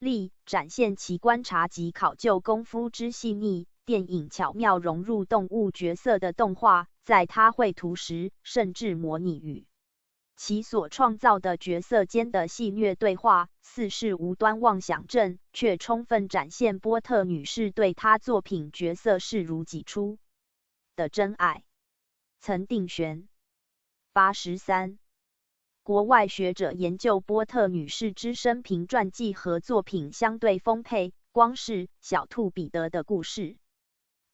力，展现其观察及考究功夫之细腻。电影巧妙融入动物角色的动画，在她绘图时，甚至模拟与其所创造的角色间的戏谑对话，似是无端妄想症，却充分展现波特女士对她作品角色视如己出的真爱。曾定玄83。国外学者研究波特女士之生平传记和作品相对丰沛，光是小兔彼得的故事，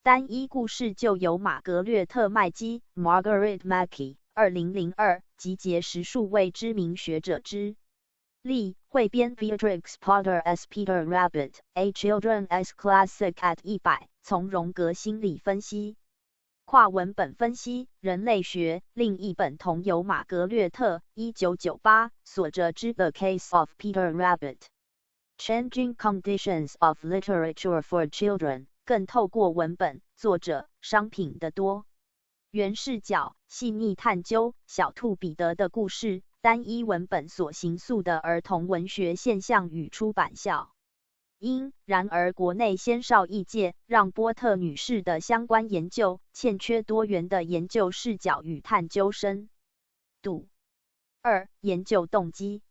单一故事就有玛格略特麦基 Margaret Mackey 2002集结10数位知名学者之力，汇编 Beatrix Potter as Peter Rabbit, A Children's Classic at 100，从荣格心理分析、跨文本分析、人类学。另一本同由玛格略特1998所着之 The Case of Peter Rabbit, Changing Conditions of Literature for Children， 更透过文本、作者、商品的多元视角，细腻探究小兔彼得的故事，单一文本所形塑的儿童文学现象与出版效应。然而国内鲜少异界，让波特女士的相关研究欠缺多元的研究视角与探究深度。2、研究动机。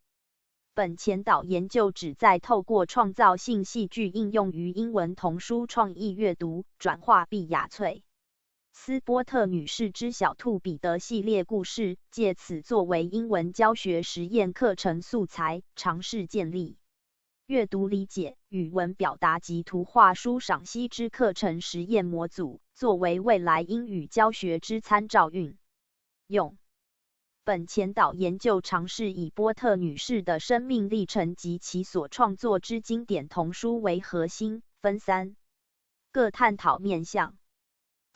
本前导研究旨在透过创造性戏剧应用于英文童书创意阅读，转化毕雅翠斯波特女士之小兔彼得系列故事，借此作为英文教学实验课程素材，尝试建立阅读理解、语文表达及图画书赏析之课程实验模组，作为未来英语教学之参照运用。本前导研究尝试以波特女士的生命历程及其所创作之经典童书为核心，分3个探讨面向。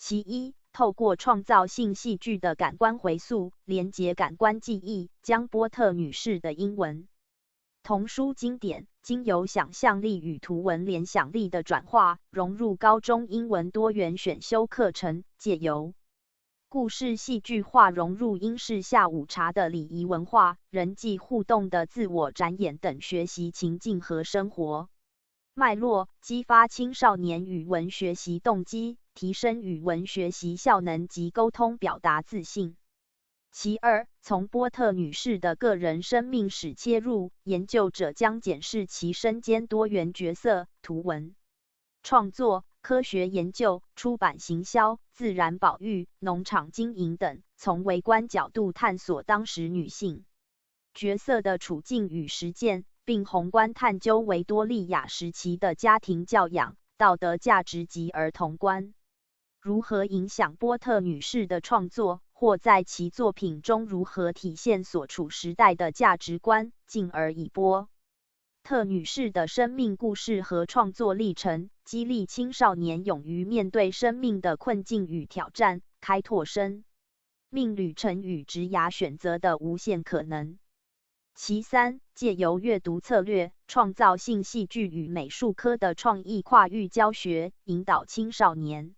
其一，透过创造性戏剧的感官回溯，连结感官记忆，将波特女士的英文童书经典经由想象力与图文联想力的转化，融入高中英文多元选修课程，借由故事戏剧化融入英式下午茶的礼仪文化、人际互动的自我展演等学习情境和生活脉络，激发青少年语文学习动机，提升语文学习效能及沟通表达自信。其二，从波特女士的个人生命史切入，研究者将检视其身兼多元角色、图文创作、科学研究、出版行销、自然保育、农场经营等，从微观角度探索当时女性角色的处境与实践，并宏观探究维多利亚时期的家庭教养、道德价值及儿童观如何影响波特女士的创作，或在其作品中如何体现所处时代的价值观，进而以波特女士的生命故事和创作历程，激励青少年勇于面对生命的困境与挑战，开拓生命旅程与职涯选择的无限可能。其三，借由阅读策略、创造性戏剧与美术科的创意跨域教学，引导青少年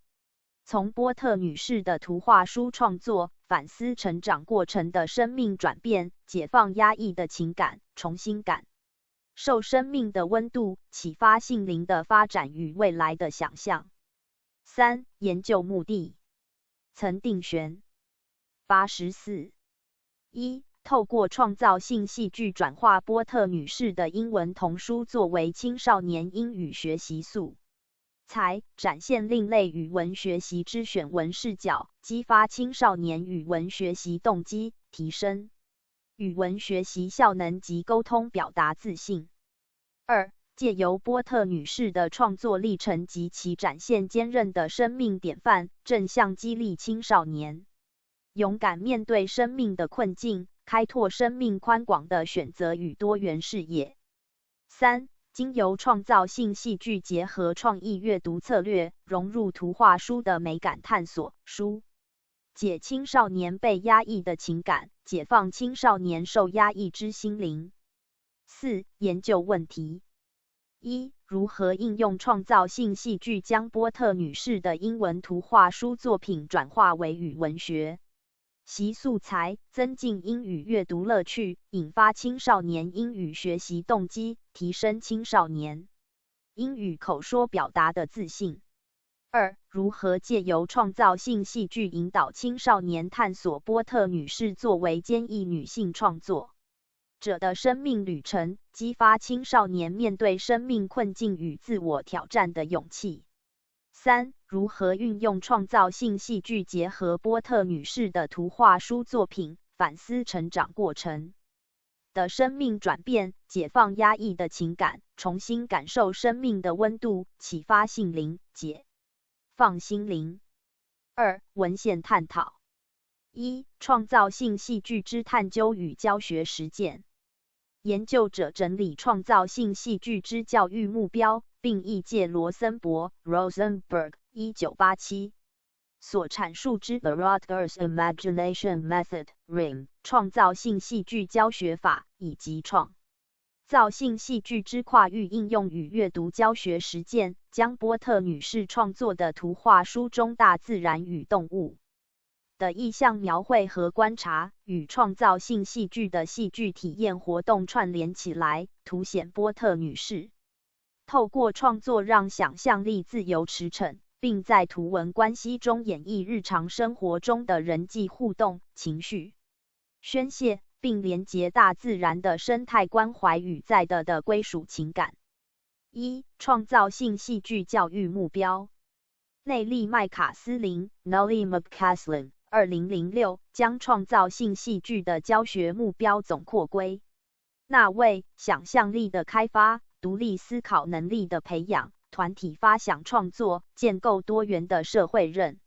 从波特女士的图画书创作，反思成长过程的生命转变，解放压抑的情感，重新感受生命的温度，启发性灵的发展与未来的想象。三、研究目的。曾定选84。一、透过创造性戏剧转化波特女士的英文童书作为青少年英语学习素材，展现另类语文学习之选文视角，激发青少年语文学习动机，提升语文学习效能及沟通表达自信。二、借由波特女士的创作历程及其展现坚韧的生命典范，正向激励青少年勇敢面对生命的困境，开拓生命宽广的选择与多元视野。三、经由创造性戏剧结合创意阅读策略，融入图画书的美感探索，疏解青少年被压抑的情感，解放青少年受压抑之心灵。四、研究问题。一、如何应用创造性戏剧将波特女士的英文图画书作品转化为语文学习素材，增进英语阅读乐趣，引发青少年英语学习动机，提升青少年英语口说表达的自信。二、如何借由创造性戏剧引导青少年探索波特女士作为坚毅女性创作者的生命旅程，激发青少年面对生命困境与自我挑战的勇气。三、如何运用创造性戏剧结合波特女士的图画书作品，反思成长过程的生命转变，解放压抑的情感，重新感受生命的温度，启发性灵，解放心灵。二、文献探讨。一、创造性戏剧之探究与教学实践。研究者整理创造性戏剧之教育目标，并译介罗森伯 （Rosenberg, 1987）所阐述之 The Rutgers Imagination Method (RIM) 创造性戏剧教学法，以及创造性戏剧之跨域应用与阅读教学实践，将波特女士创作的图画书中大自然与动物的意象描绘和观察，与创造性戏剧的戏剧体验活动串联起来，凸显波特女士透过创作让想象力自由驰骋，并在图文关系中演绎日常生活中的人际互动、情绪宣泄，并连结大自然的生态关怀与在的归属情感。一、创造性戏剧教育目标。内利麦卡斯林 Nellie McCaslin 2006将创造性戏剧的教学目标总括归纳为想象力的开发、独立思考能力的培养、团体发想创作、建构多元的社会认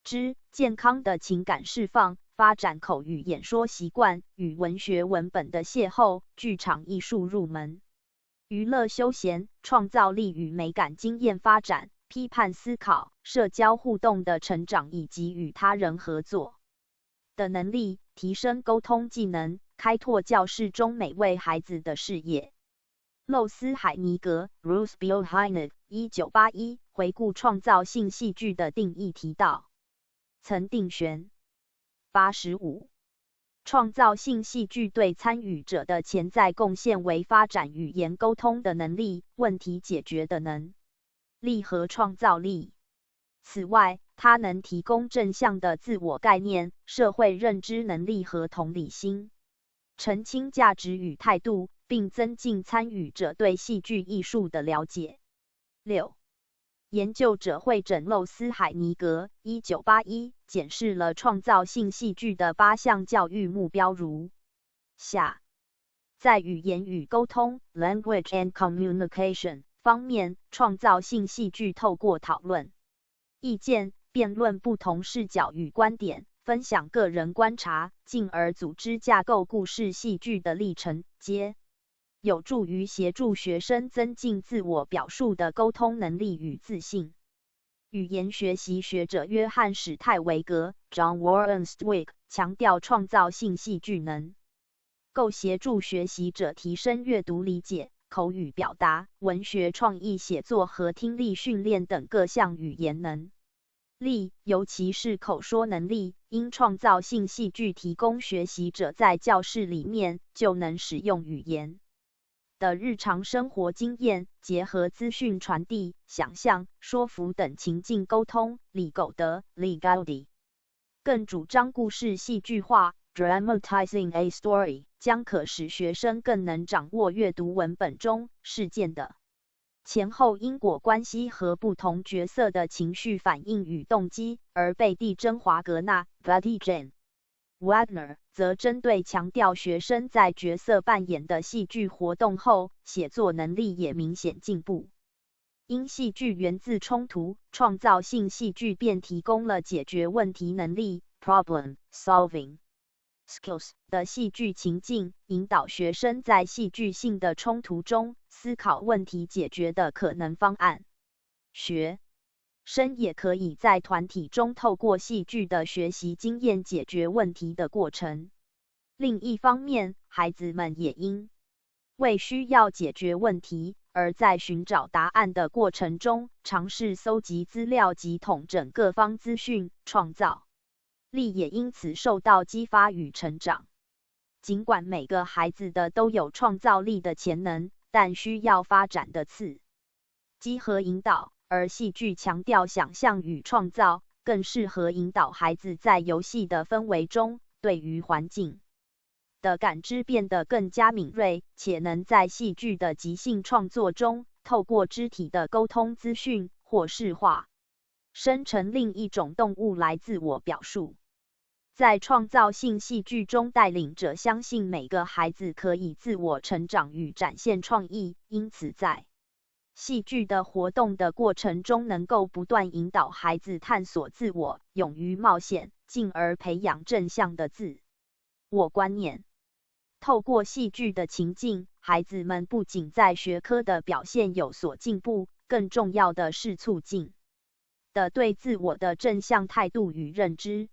知、健康的情感释放、发展口语演说习惯、与文学文本的邂逅、剧场艺术入门、娱乐休闲、创造力与美感经验发展、批判思考、社交互动的成长以及与他人合作的能力，提升沟通技能，开拓教室中每位孩子的视野。漏斯海尼格 Ruth Bohannon 1981回顾创造性戏剧的定义提到，曾定选85。创造性戏剧对参与者的潜在贡献为发展语言沟通的能力、问题解决的能力和创造力。此外，它能提供正向的自我概念、社会认知能力和同理心，澄清价值与态度，并增进参与者对戏剧艺术的了解。6. 研究者会诊漏斯海尼格1981检视了创造性戏剧的8项教育目标如下。在语言与沟通 （language and communication） 方面，创造性戏剧透过讨论、意见、辩论不同视角与观点，分享个人观察，进而组织架构故事戏剧的历程，皆有助于协助学生增进自我表述的沟通能力与自信。语言学习学者约翰·史泰维格 （John Warren Stwick） 强调，创造性戏剧能够协助学习者提升阅读理解、口语表达、文学创意写作和听力训练等各项语言能力，尤其是口说能力。因创造性戏剧提供学习者在教室里面就能使用语言的日常生活经验，结合资讯传递、想象、说服等情境沟通。李苟德 Lee Gowdy 更主张故事戏剧化 （dramatizing a story） 将可使学生更能掌握阅读文本中事件的前后因果关系和不同角色的情绪反应与动机。而贝蒂·珍·华格纳 Betty Jane Wagner 则针对强调学生在角色扮演的戏剧活动后，写作能力也明显进步。因戏剧源自冲突，创造性戏剧便提供了解决问题能力 （problem solving skills） 的戏剧情境，引导学生在戏剧性的冲突中思考问题解决的可能方案。学生也可以在团体中透过戏剧的学习经验解决问题的过程。另一方面，孩子们也应为需要解决问题而在寻找答案的过程中尝试搜集资料及统整各方资讯，创造力也因此受到激发与成长。尽管每个孩子都有创造力的潜能，但需要发展的刺激和引导。而戏剧强调想象与创造，更适合引导孩子在游戏的氛围中，对于环境的感知变得更加敏锐，且能在戏剧的即兴创作中，透过肢体的沟通资讯或视化生成另一种动物来自我表述。在创造性戏剧中，带领者相信每个孩子可以自我成长与展现创意，因此在戏剧的活动的过程中，能够不断引导孩子探索自我，勇于冒险，进而培养正向的自我观念。透过戏剧的情境，孩子们不仅在学科的表现有所进步，更重要的是促进的对自我的正向态度与认知。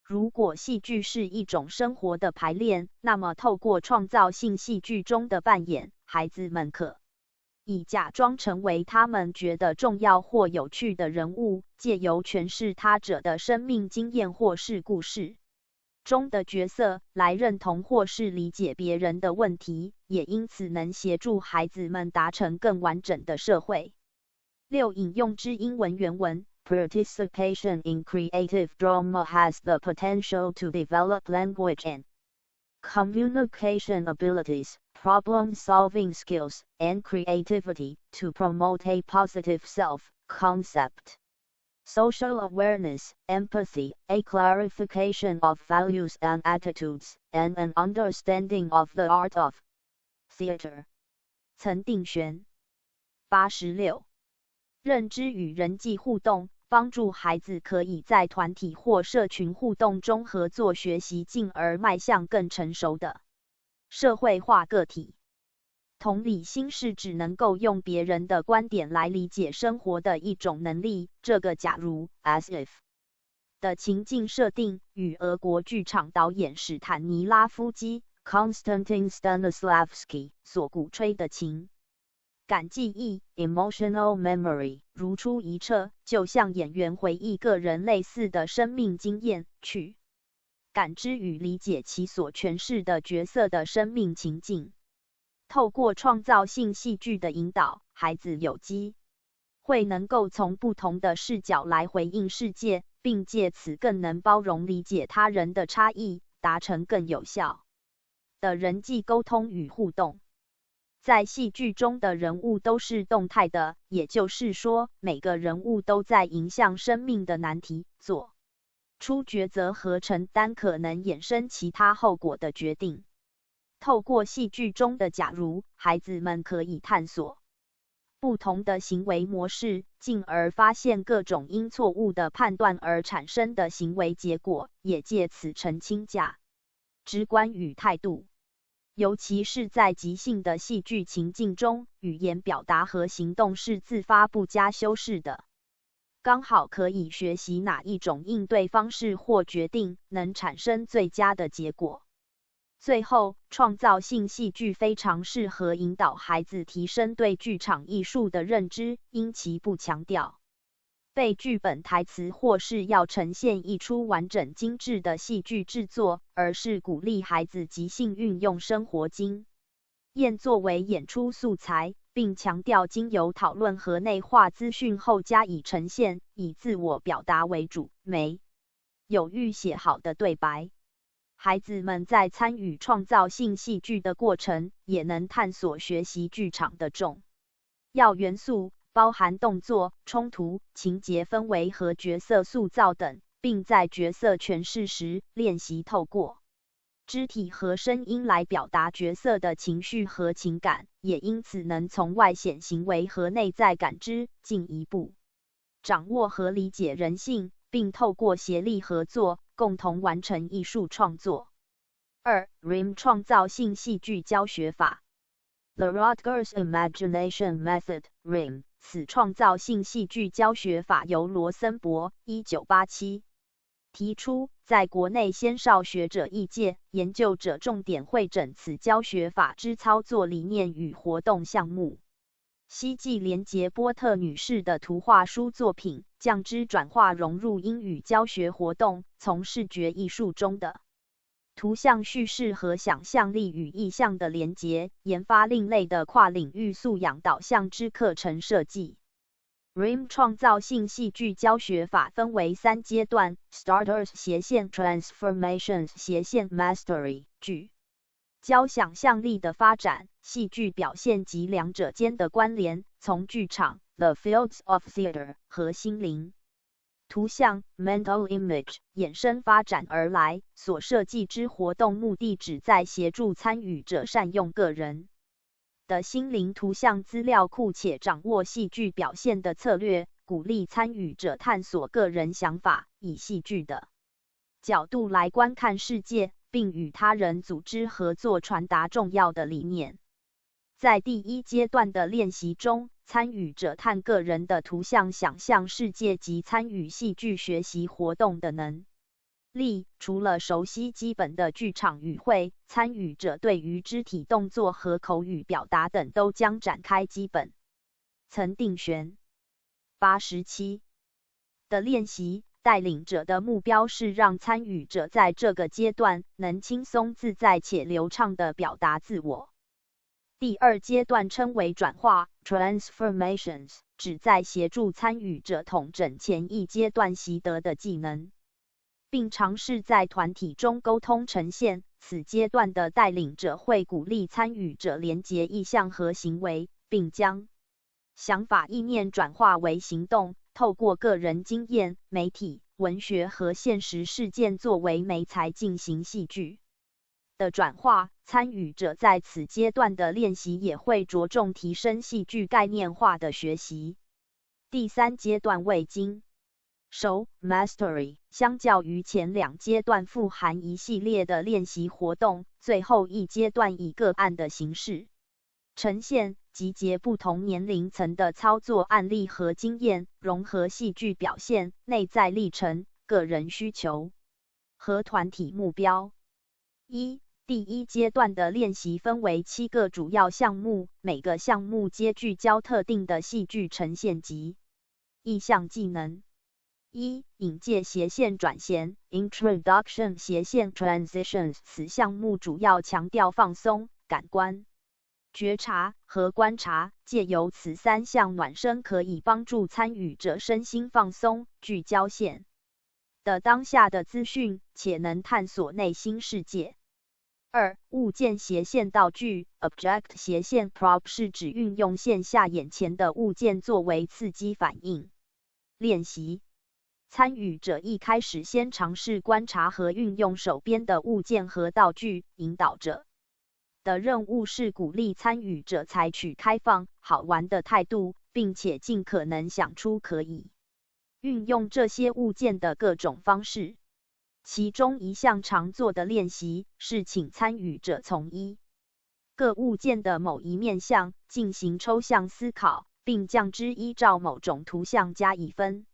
如果戏剧是一种生活的排练，那么透过创造性戏剧中的扮演，孩子们可以假装成为他们觉得重要或有趣的人物，借由诠释他者的生命经验或是故事中的角色，来认同或是理解别人的问题，也因此能协助孩子们达成更完整的社会。6. 引用之英文原文 Participation in creative drama has the potential to develop language and communication abilities, problem-solving skills, and creativity, to promote a positive self-concept, social awareness, empathy, a clarification of values and attitudes, and an understanding of the art of theater. 曾定选86。认知与人际互动，帮助孩子可以在团体或社群互动中合作学习，进而迈向更成熟的社会化个体。同理心是指能够用别人的观点来理解生活的一种能力。这个假如 as if 的情境设定与俄国剧场导演史坦尼拉夫基 Konstantin Stanislavski 所鼓吹的情感记忆 emotional memory 如出一辙，就像演员回忆个人类似的生命经验，去感知与理解其所诠释的角色的生命情境。透过创造性戏剧的引导，孩子有机会能够从不同的视角来回应世界，并借此更能包容理解他人的差异，达成更有效的人际沟通与互动。在戏剧中的人物都是动态的，也就是说，每个人物都在迎向生命的难题，做出抉择和承担可能衍生其他后果的决定。透过戏剧中的假如，孩子们可以探索不同的行为模式，进而发现各种因错误的判断而产生的行为结果，也借此澄清价值观与态度。尤其是在即兴的戏剧情境中，语言表达和行动是自发不加修饰的，刚好可以学习哪一种应对方式或决定能产生最佳的结果。最后，创造性戏剧非常适合引导孩子提升对剧场艺术的认知，因其不强调背剧本台词或是要呈现一出完整精致的戏剧制作，而是鼓励孩子即兴运用生活经验作为演出素材，并强调经由讨论和内化资讯后加以呈现，以自我表达为主，没有预写好的对白。孩子们在参与创造性戏剧的过程，也能探索学习剧场的重要元素，包含动作、冲突、情节氛围和角色塑造等，并在角色诠释时练习透过肢体和声音来表达角色的情绪和情感，也因此能从外显行为和内在感知进一步掌握和理解人性，并透过协力合作共同完成艺术创作。2. RIM 创造性戏剧教学法 The Rutgers Imagination Method RIM 此创造性戏剧教学法由罗森伯1987提出，在国内先少学者一届研究者重点汇整此教学法之操作理念与活动项目。希冀连结波特女士的图画书作品，将之转化融入英语教学活动，从视觉艺术中的图像叙事和想象力与意象的连结，研发另类的跨领域素养导向之课程设计。RIM 创造性戏剧教学法分为3阶段 ：Starters 斜线 Transformations 斜线 Mastery 聚焦想象力的发展、戏剧表现及两者间的关联，从剧场 The Fields of Theatre 和心灵图像 Mental Image 衍生发展而来。所设计之活动目的旨在协助参与者善用个人的心灵图像资料库，且掌握戏剧表现的策略，鼓励参与者探索个人想法，以戏剧的角度来观看世界，并与他人组织合作传达重要的理念。在第1阶段的练习中，参与者探个人的图像想象世界及参与戏剧学习活动的能力。除了熟悉基本的剧场语汇，参与者对于肢体动作和口语表达等都将展开基本层定选。87的练习，带领者的目标是让参与者在这个阶段能轻松自在且流畅地表达自我。第2阶段称为转化 Transformations， 旨在协助参与者统整前1阶段习得的技能，并尝试在团体中沟通呈现。此阶段的带领者会鼓励参与者连结意向和行为，并将想法意念转化为行动，透过个人经验、媒体、文学和现实事件作为媒材进行戏剧的转化。参与者在此阶段的练习也会着重提升戏剧概念化的学习。第3阶段为精熟 Mastery， 相较于前2阶段富含一系列的练习活动，最后1阶段以个案的形式呈现集结不同年龄层的操作案例和经验，融合戏剧表现、内在历程、个人需求和团体目标。第一阶段的练习分为7个主要项目，每个项目皆聚焦特定的戏剧呈现及意象技能。引介斜线转衔 Introduction 斜线 Transitions， 此项目主要强调放松、感官觉察和观察，借由此3项暖身可以帮助参与者身心放松，聚焦现的当下的资讯，且能探索内心世界。物件斜线道具 Object 斜线 Prop 是指运用线下眼前的物件作为刺激反应。练习参与者一开始先尝试观察和运用手边的物件和道具，引导者的任务是鼓励参与者采取开放、好玩的态度，并且尽可能想出可以运用这些物件的各种方式。其中一项常做的练习是请参与者从各物件的某一面向进行抽象思考，并将之依照某种图像加以分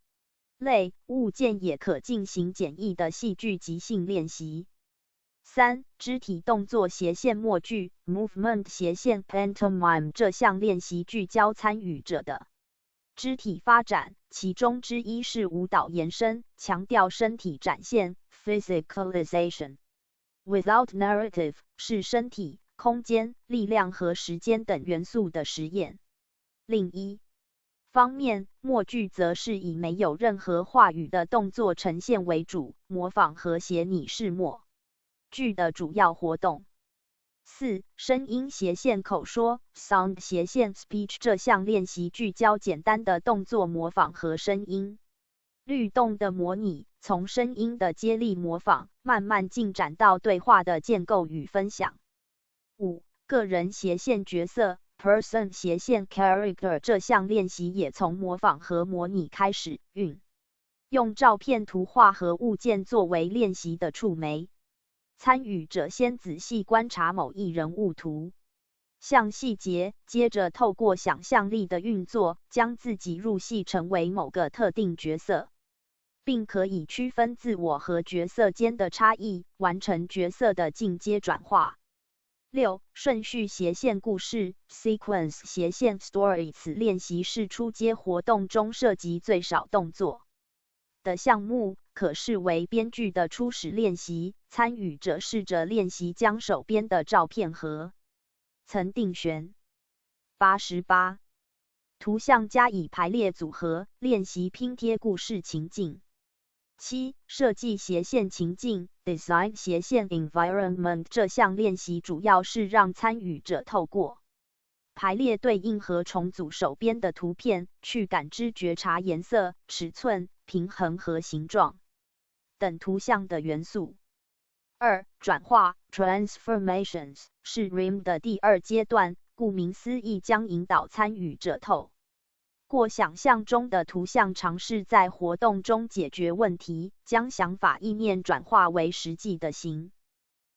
类。物件也可进行简易的戏剧即兴练习。肢体动作斜线默剧 Movement 斜线 Pantomime， 这项练习聚焦参与者的肢体发展，其中之一是舞蹈延伸，强调身体展现 Physicalization without narrative， 是身体、空间、力量和时间等元素的实验。另一方面，默剧则是以没有任何话语的动作呈现为主，模仿和写拟是默剧的主要活动。声音斜线口说 Sound 斜线 Speech， 这项练习聚焦简单的动作模仿和声音律动的模拟，从声音的接力模仿慢慢进展到对话的建构与分享。个人斜线角色 Person 斜线 Character， 这项练习也从模仿和模拟开始，用照片、图画和物件作为练习的触媒。参与者先仔细观察某一人物图像细节，接着透过想象力的运作，将自己入戏成为某个特定角色，并可以区分自我和角色间的差异，完成角色的进阶转化。顺序斜线故事 Sequence 斜线 Story， 此练习是初阶活动中涉及最少动作的项目，可视为编剧的初始练习。参与者试着练习将手边的照片和曾定选88图像加以排列组合，练习拼贴故事情境。设计斜线情境 Design 斜线 Environment， 这项练习主要是让参与者透过排列对应和重组手边的图片，去感知觉察颜色、尺寸、平衡和形状等图像的元素。转化 Transformations 是 RIM 的第2阶段，顾名思义将引导参与者透过想象中的图像，尝试在活动中解决问题，将想法意念转化为实际的行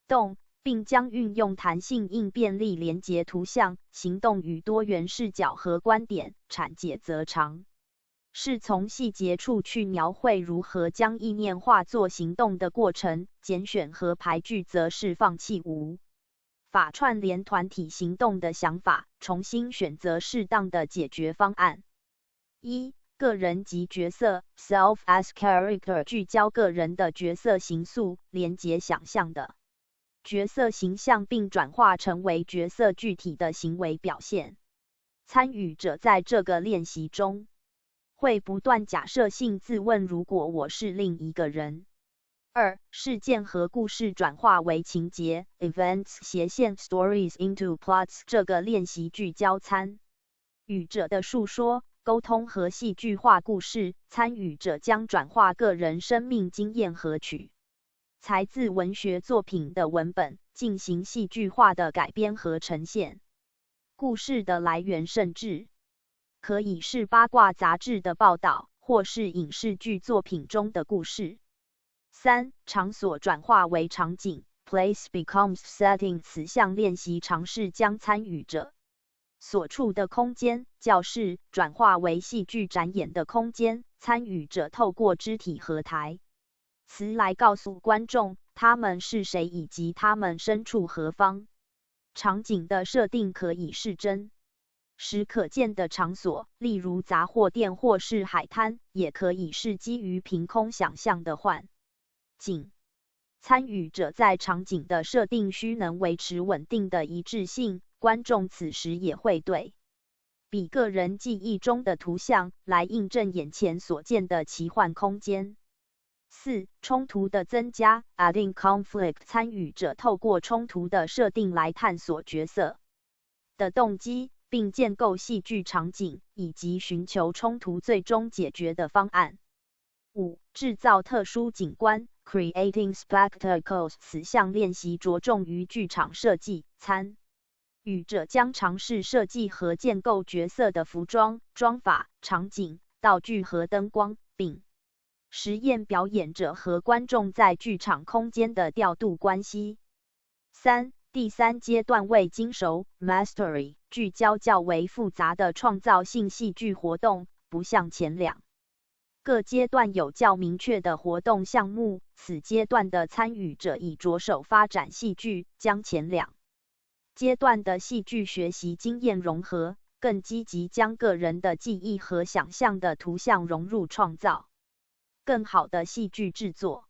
动，并将运用弹性应变力连结图像、行动与多元视角和观点。产解则长是从细节处去描绘如何将意念化作行动的过程，拣选和排句则是放弃无法串联团体行动的想法，重新选择适当的解决方案。个人及角色 Self as Character， 聚焦个人的角色形塑，连结想象的角色形象，并转化成为角色具体的行为表现。参与者在这个练习中会不断假设性自问，如果我是另一个人。事件和故事转化为情节 Events 斜线 Stories into Plots， 这个练习聚焦参与者的述说、沟通和戏剧化故事。参与者将转化个人生命经验和取材自文学作品的文本，进行戏剧化的改编和呈现。故事的来源甚至可以是八卦杂志的报道，或是影视剧作品中的故事。场所转化为场景 Place becomes setting， 此项练习尝试将参与者所处的空间，教室转化为戏剧展演的空间，参与者透过肢体和台词来告诉观众他们是谁以及他们身处何方。场景的设定可以是真实可见的场所，例如杂货店或是海滩，也可以是基于凭空想象的幻境。参与者在场景的设定需能维持稳定的一致性，观众此时也会对比个人记忆中的图像来印证眼前所见的奇幻空间。4. 冲突的增加 adding conflict 参与者透过冲突的设定来探索角色的动机，并建构戏剧场景，以及寻求冲突最终解决的方案。5. 制造特殊景观 creating spectacles 此项练习着重于剧场设计，参与者将尝试设计和建构角色的服装、妆法、场景、道具和灯光，并实验表演者和观众在剧场空间的调度关系。3. 第三阶段为精熟 mastery 聚焦较为复杂的创造性戏剧活动，不像前两个阶段有较明确的活动项目。此阶段的参与者已着手发展戏剧，将前两阶段的戏剧学习经验融合，更积极将个人的记忆和想象的图像融入创造更好的戏剧制作。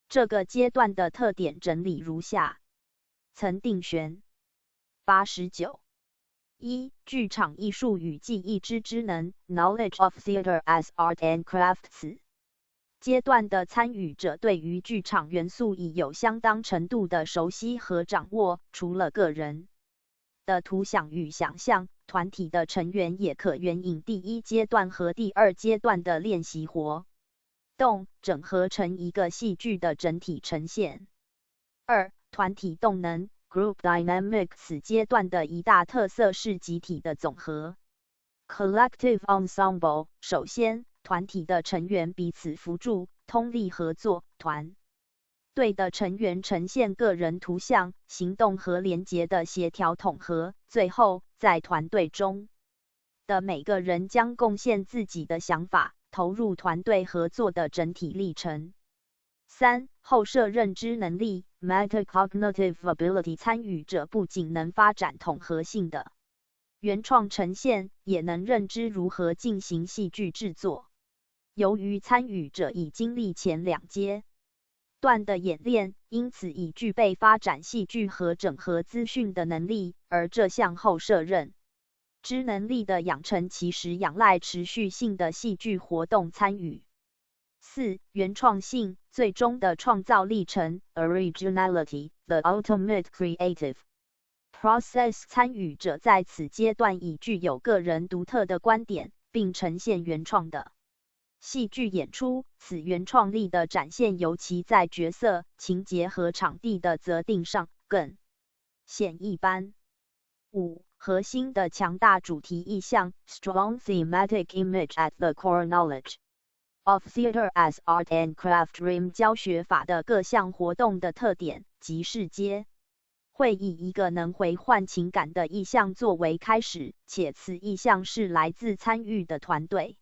这个阶段的特点整理如下：曾定选89。1. 剧场艺术与技艺之知能 Knowledge of theater as art and craft 此阶段的参与者对于剧场元素已有相当程度的熟悉和掌握，除了个人的图想与想象，团体的成员也可援引第一阶段和第二阶段的练习活动，整合成一个戏剧的整体呈现。2. 团体动能 Group Dynamic 此阶段的一大特色是集体的总和 Collective Ensemble 首先，团体的成员彼此辅助，通力合作，团队的成员呈现个人图像、行动和连结的协调统合。最后，在团队中的每个人将贡献自己的想法，投入团队合作的整体历程。3. 后设认知能力 Metacognitive Ability 参与者不仅能发展统合性的原创呈现，也能认知如何进行戏剧制作。由于参与者已经历前两阶段的演练，因此已具备发展戏剧和整合资讯的能力，而这项后设认知能力的养成其实仰赖持续性的戏剧活动参与。4. 原创性，最终的创造历程 Originality, the ultimate creative process 参与者在此阶段已具有个人独特的观点，并呈现原创的戏剧演出。此原创力的展现尤其在角色、情节和场地的择定上更显一斑。5. 核心的强大主题意象 Strong thematic image at the core knowledge of theater as art and craft RIM 教学法的各项活动的特点，即是皆会以一个能回唤情感的意象作为开始，且此意象是来自参与的团队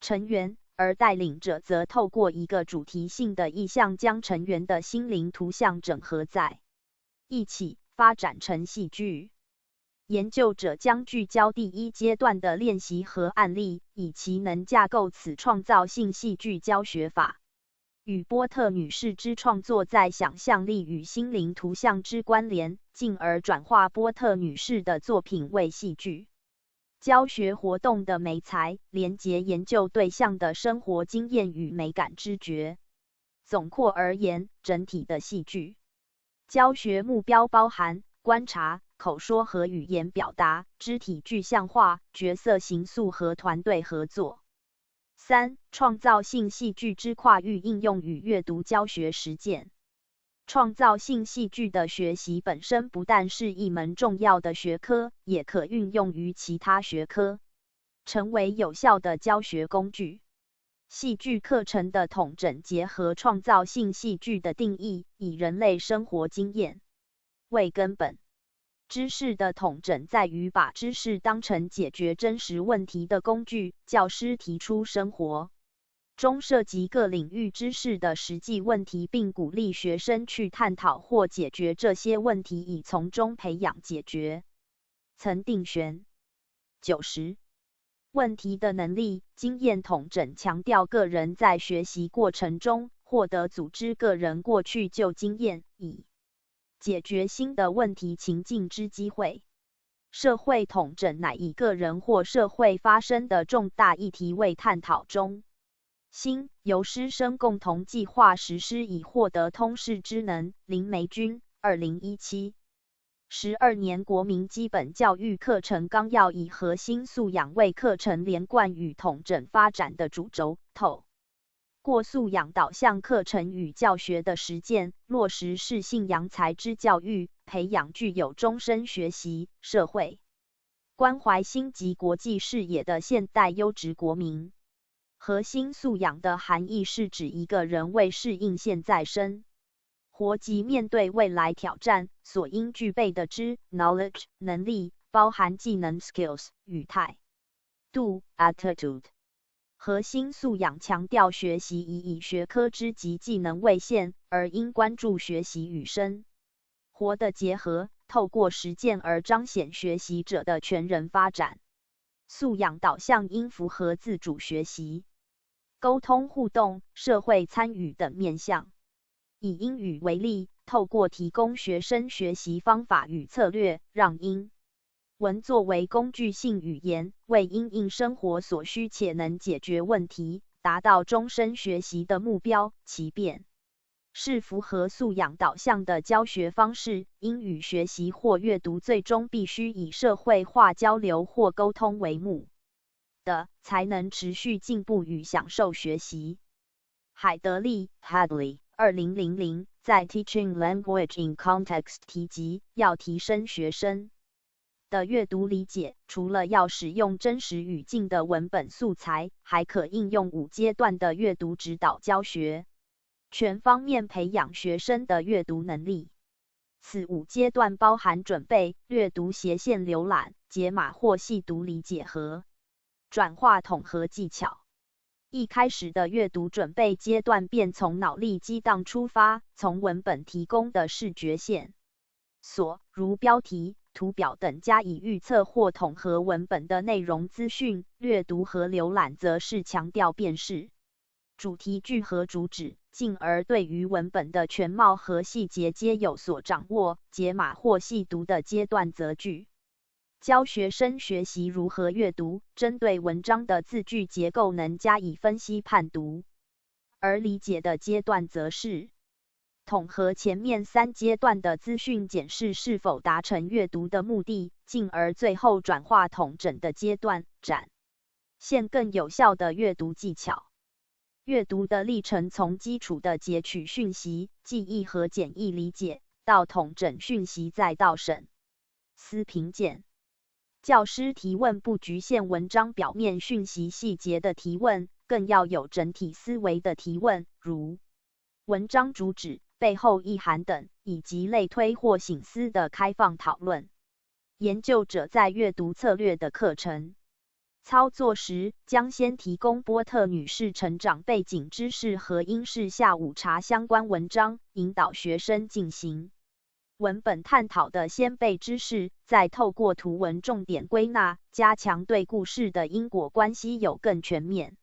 成员，而带领者则透过一个主题性的意象将成员的心灵图像整合在一起，发展成戏剧。研究者将聚焦第一阶段的练习和案例，以其能架构此创造性戏剧教学法，与波特女士之创作在想象力与心灵图像之关联，进而转化波特女士的作品为戏剧教学活动的媒材，连结研究对象的生活经验与美感知觉。总括而言，整体的戏剧教学目标包含观察、口说和语言表达、肢体具象化、角色形塑和团队合作。3. 创造性戏剧之跨域应用与阅读教学实践。创造性戏剧的学习本身不但是一门重要的学科，也可运用于其他学科，成为有效的教学工具。戏剧课程的统整结合创造性戏剧的定义，以人类生活经验为根本，知识的统整在于把知识当成解决真实问题的工具。教师提出生活中涉及各领域知识的实际问题，并鼓励学生去探讨或解决这些问题，以从中培养解决曾定选90问题的能力。经验统整强调个人在学习过程中获得组织个人过去旧经验，以解决新的问题情境之机会。社会统整乃以个人或社会发生的重大议题为探讨中心，由师生共同计划实施，以获得通识之能。林梅君2017 12年国民基本教育课程纲要以核心素养为课程连贯与统整发展的主轴，透过素养导向课程与教学的实践，落实适性扬才之教育，培养具有终身学习、社会关怀心及国际视野的现代优质国民。核心素养的含义是指一个人为适应现在生活及面对未来挑战所应具备的knowledge 能力，包含技能 skills 与态度 attitude。核心素养强调学习以学科知及技能为限，而应关注学习与生活的结合，透过实践而彰显学习者的全人发展。素养导向应符合自主学习、沟通互动、社会参与等面向。以英语为例，透过提供学生学习方法与策略，让英文作为工具性语言，为因应生活所需且能解决问题，达到终身学习的目标。其便是符合素养导向的教学方式。英语学习或阅读最终必须以社会化交流或沟通为目的，才能持续进步与享受学习。海德利 Hadley 2000在 Teaching Language in Context 提及，要提升学生的阅读理解，除了要使用真实语境的文本素材，还可应用5阶段的阅读指导教学，全方面培养学生的阅读能力。此5阶段包含准备、阅读斜线浏览、解码或细读理解和转化统合技巧。一开始的阅读准备阶段便从脑力激荡出发，从文本提供的视觉线索，如标题、图表等加以预测或统合文本的内容资讯。阅读和浏览则是强调辨识主题句和主旨，进而对于文本的全貌和细节皆有所掌握。解码或细读的阶段则具教学生学习如何阅读，针对文章的字句结构能加以分析判读。而理解的阶段则是统合前面3阶段的资讯，检视是否达成阅读的目的，进而最后转化统整的阶段，展现更有效的阅读技巧。阅读的历程从基础的截取讯息、记忆和简易理解，到统整讯息，再到审思评鉴。教师提问不局限文章表面讯息细节的提问，更要有整体思维的提问，如文章主旨、背后意涵等，以及类推或省思的开放讨论。研究者在阅读策略的课程操作时，将先提供波特女士成长背景知识和英式下午茶相关文章，引导学生进行文本探讨的先辈知识，再透过图文重点归纳，加强对故事的因果关系有更全面、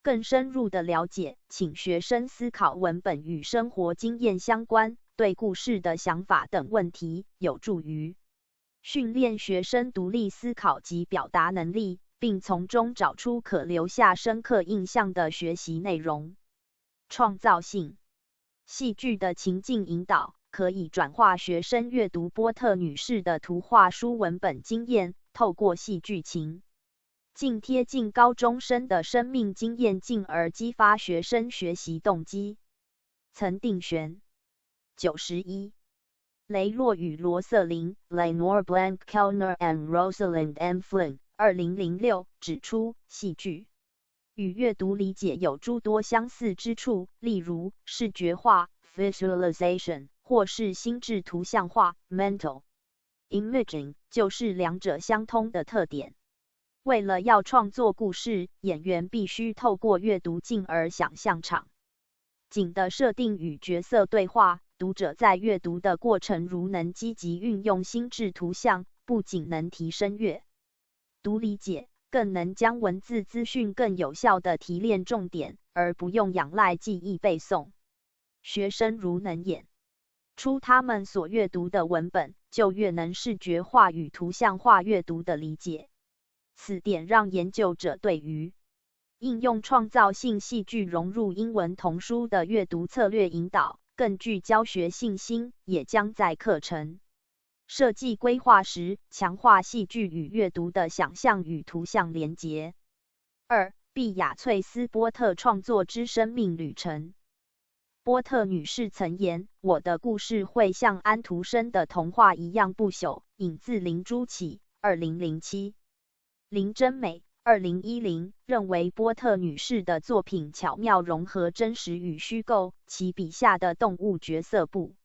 更深入的了解。请学生思考文本与生活经验相关、对故事的想法等问题，有助于训练学生独立思考及表达能力，并从中找出可留下深刻印象的学习内容。创造性戏剧的情境引导可以转化学生阅读波特女士的图画书文本经验，透过戏剧情境贴近高中生的生命经验，进而激发学生学习动机。曾定选91雷洛与罗瑟琳 Lenore Blank Kellner and Rosalind M. Flynn 2006指出，戏剧与阅读理解有诸多相似之处，例如视觉化 visualization 或是心智图像化 mental imaging 就是两者相通的特点。为了要创作故事，演员必须透过阅读进而想象场景的设定与角色对话。读者在阅读的过程如能积极运用心智图像，不仅能提升阅读理解，更能将文字资讯更有效地提炼重点，而不用仰赖记忆背诵。学生如能演出他们所阅读的文本，就越能视觉化与图像化阅读的理解。此点让研究者对于应用创造性戏剧融入英文童书的阅读策略引导更具教学信心，也将在课程设计规划时强化戏剧与阅读的想象与图像连结。2. 毕雅翠丝·波特创作之生命旅程。波特女士曾言：“我的故事会像安徒生的童话一样不朽。”引自林朱启2007。林真美2010认为波特女士的作品巧妙融合真实与虚构，其笔下的动物角色不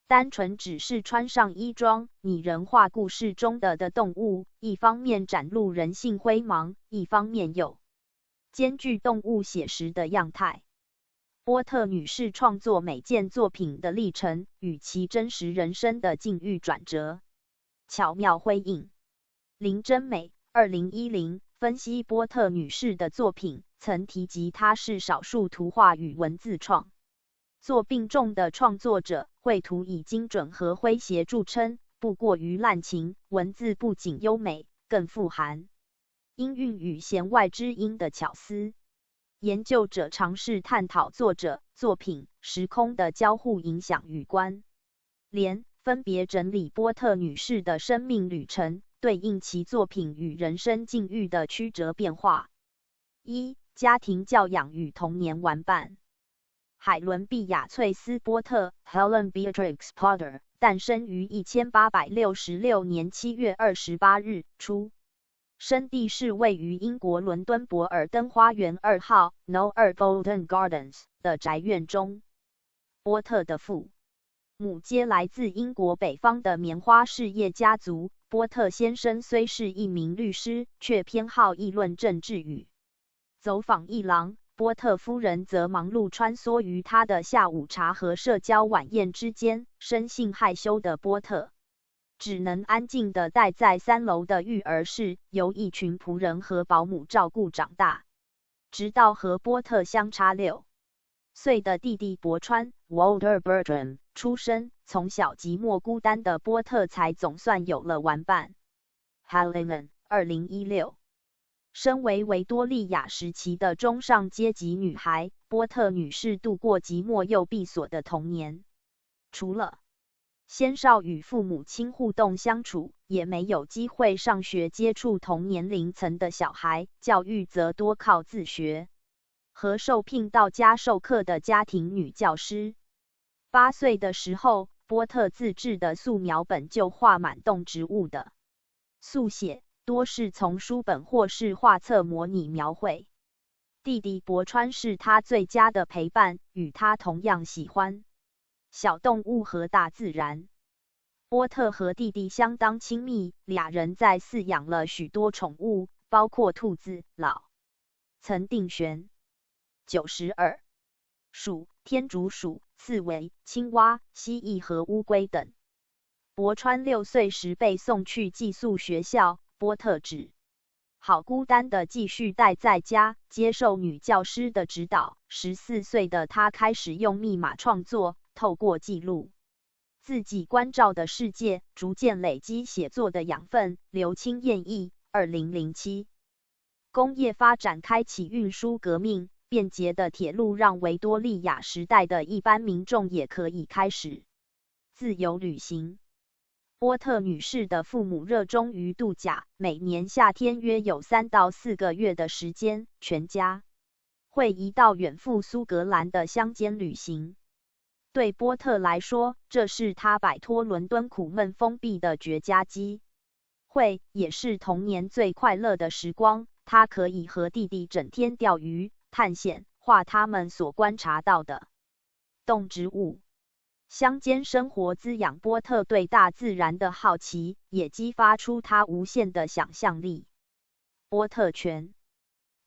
单纯只是穿上衣装拟人化故事中的动物，一方面展露人性辉芒，一方面又兼具动物写实的样态。波特女士创作每件作品的历程与其真实人生的境遇转折巧妙辉映。林真美2010分析波特女士的作品，曾提及她是少数图画与文字创作并重的创作者，绘图以精准和诙谐著称，不过于滥情，文字不仅优美，更富含音韵与弦外之音的巧思。研究者尝试探讨作者、作品、时空的交互影响与关联，分别整理波特女士的生命旅程，对应其作品与人生境遇的曲折变化。1. 家庭教养与童年玩伴。海伦·毕雅翠丝·波特 （Helen Beatrix Potter） 诞生于1866年7月28日，出生地是位于英国伦敦博尔登花园2号 No. 2 Bolton Gardens 的宅院中。波特的父母皆来自英国北方的棉花事业家族。波特先生虽是一名律师，却偏好议论政治与走访艺廊。波特夫人则忙碌穿梭于他的下午茶和社交晚宴之间。生性害羞的波特只能安静地待在3楼的育儿室，由一群仆人和保姆照顾长大。直到和波特相差6岁的弟弟伯川 Walter Bertram 出生，从小寂寞孤单的波特才总算有了玩伴。Helen 2016。身为维多利亚时期的中上阶级女孩，波特女士度过寂寞又闭锁的童年。除了鲜少与父母亲互动相处，也没有机会上学接触同年龄层的小孩，教育则多靠自学和受聘到家授课的家庭女教师。8岁的时候，波特自制的素描本就画满动植物的速写，多是从书本或是画册模拟描绘。弟弟伯川是他最佳的陪伴，与他同样喜欢小动物和大自然。波特和弟弟相当亲密，俩人在饲养了许多宠物，包括兔子、老曾定玄92鼠、天竺鼠、刺猬、青蛙、蜥蜴和乌龟等。伯川6岁时被送去寄宿学校，波特只好孤单地继续待在家，接受女教师的指导。14岁的他开始用密码创作，透过记录自己关照的世界，逐渐累积写作的养分。刘清彦译2007。工业发展开启运输革命，便捷的铁路让维多利亚时代的一般民众也可以开始自由旅行。波特女士的父母热衷于度假，每年夏天约有3到4个月的时间，全家会移到远赴苏格兰的乡间旅行。对波特来说，这是他摆脱伦敦苦闷封闭的绝佳机会，也是童年最快乐的时光。他可以和弟弟整天钓鱼、探险，画他们所观察到的动植物。乡间生活滋养波特对大自然的好奇，也激发出他无限的想象力。波特全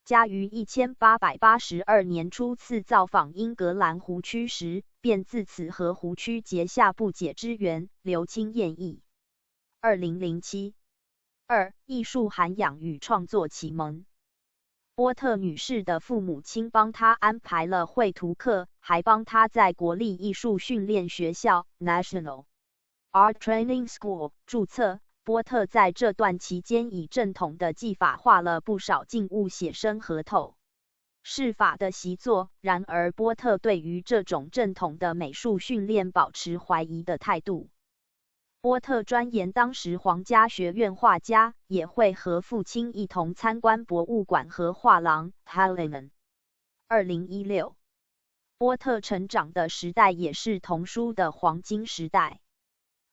家于1882年初次造访英格兰湖区时，便自此和湖区结下不解之缘，留亲厌意。2007 2. 艺术涵养与创作启蒙。波特女士的父母亲帮她安排了绘图课，还帮她在国立艺术训练学校 National Art Training School 注册。波特在这段期间以正统的技法画了不少静物写生和透视法的习作，然而波特对于这种正统的美术训练保持怀疑的态度。波特钻研当时皇家学院画家，也会和父亲一同参观博物馆和画廊 Hallinan。2016，波特成长的时代也是童书的黄金时代。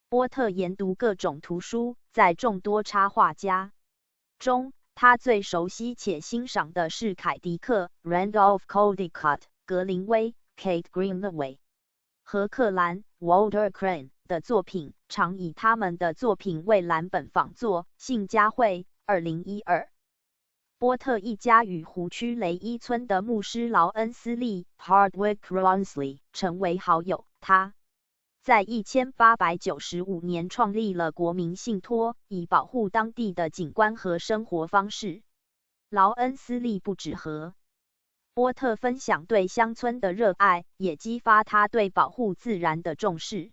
波特研读各种图书，在众多插画家中，他最熟悉且欣赏的是凯迪克 （Randolph Caldecott）、格林威 （Kate Greenaway） 和克兰 （Walter Crane） 的作品，常以他们的作品为蓝本仿作。信佳慧2012。波特一家与湖区雷伊村的牧师劳恩斯利 （Hardwick Ronsley） 成为好友。他在1895年创立了国民信托，以保护当地的景观和生活方式。劳恩斯利不止和波特分享对乡村的热爱，也激发他对保护自然的重视。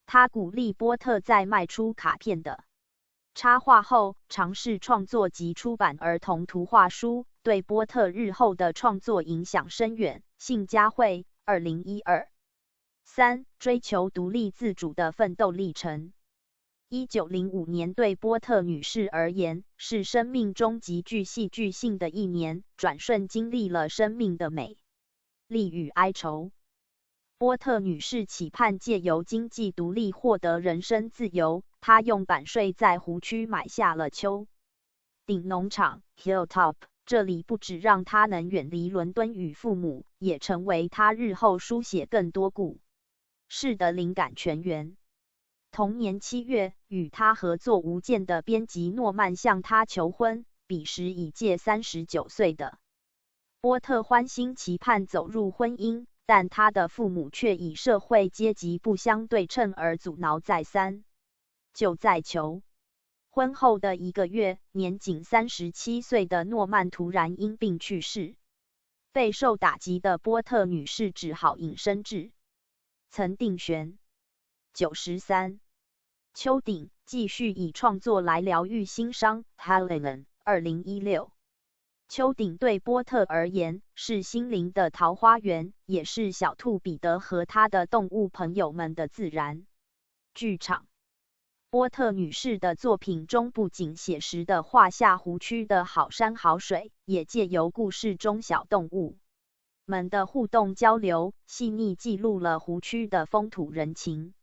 他鼓励波特在卖出卡片的插画后，尝试创作及出版儿童图画书，对波特日后的创作影响深远。信佳慧2012。3. 追求独立自主的奋斗历程。1905年对波特女士而言，是生命中极具戏剧性的一年，转瞬经历了生命的美丽与哀愁。波特女士期盼借由经济独立获得人身自由，她用版税在湖区买下了丘顶农场 Hilltop， 这里不只让她能远离伦敦与父母，也成为她日后书写更多故事的灵感泉源。同年7月，与他合作无间的编辑诺曼向他求婚，彼时已届39岁的波特欢欣期盼走入婚姻，但他的父母却以社会阶级不相对称而阻挠再三。就在求婚后的1个月，年仅37岁的诺曼突然因病去世。备受打击的波特女士只好隐身至曾定悬。93. 丘顶继续以创作来疗愈心伤。Hallinan 2016。丘顶对波特而言是心灵的桃花源，也是小兔彼得和他的动物朋友们的自然剧场。波特女士的作品中不仅写实地画下湖区的好山好水，也借由故事中小动物们的互动交流，细腻记录了湖区的风土人情。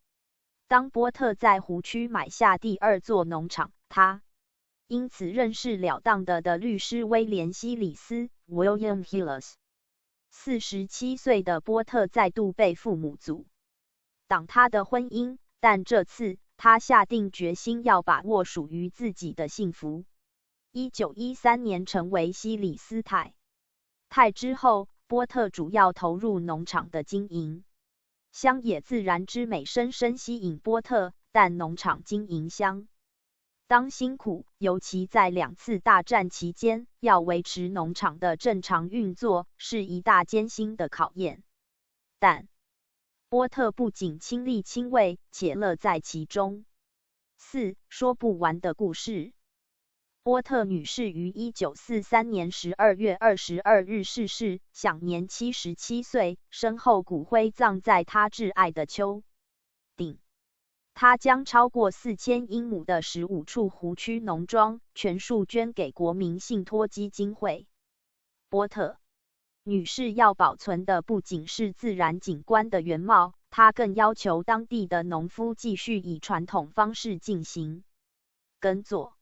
当波特在湖区买下第2座农场，他因此认识了当的律师威廉希里斯 （William Hillis）。47岁的波特再度被父母阻挡他的婚姻，但这次他下定决心要把握属于自己的幸福。1913年成为希里斯太太之后，波特主要投入农场的经营。乡野自然之美深深吸引波特，但农场经营相当辛苦，尤其在2次大战期间，要维持农场的正常运作是一大艰辛的考验。但波特不仅亲力亲为，且乐在其中。4. 说不完的故事。波特女士于1943年12月22日逝世，享年77岁，身后骨灰葬在她挚爱的丘顶。她将超过4000英亩的15处湖区农庄全数捐给国民信托基金会。波特女士要保存的不仅是自然景观的原貌，她更要求当地的农夫继续以传统方式进行耕作。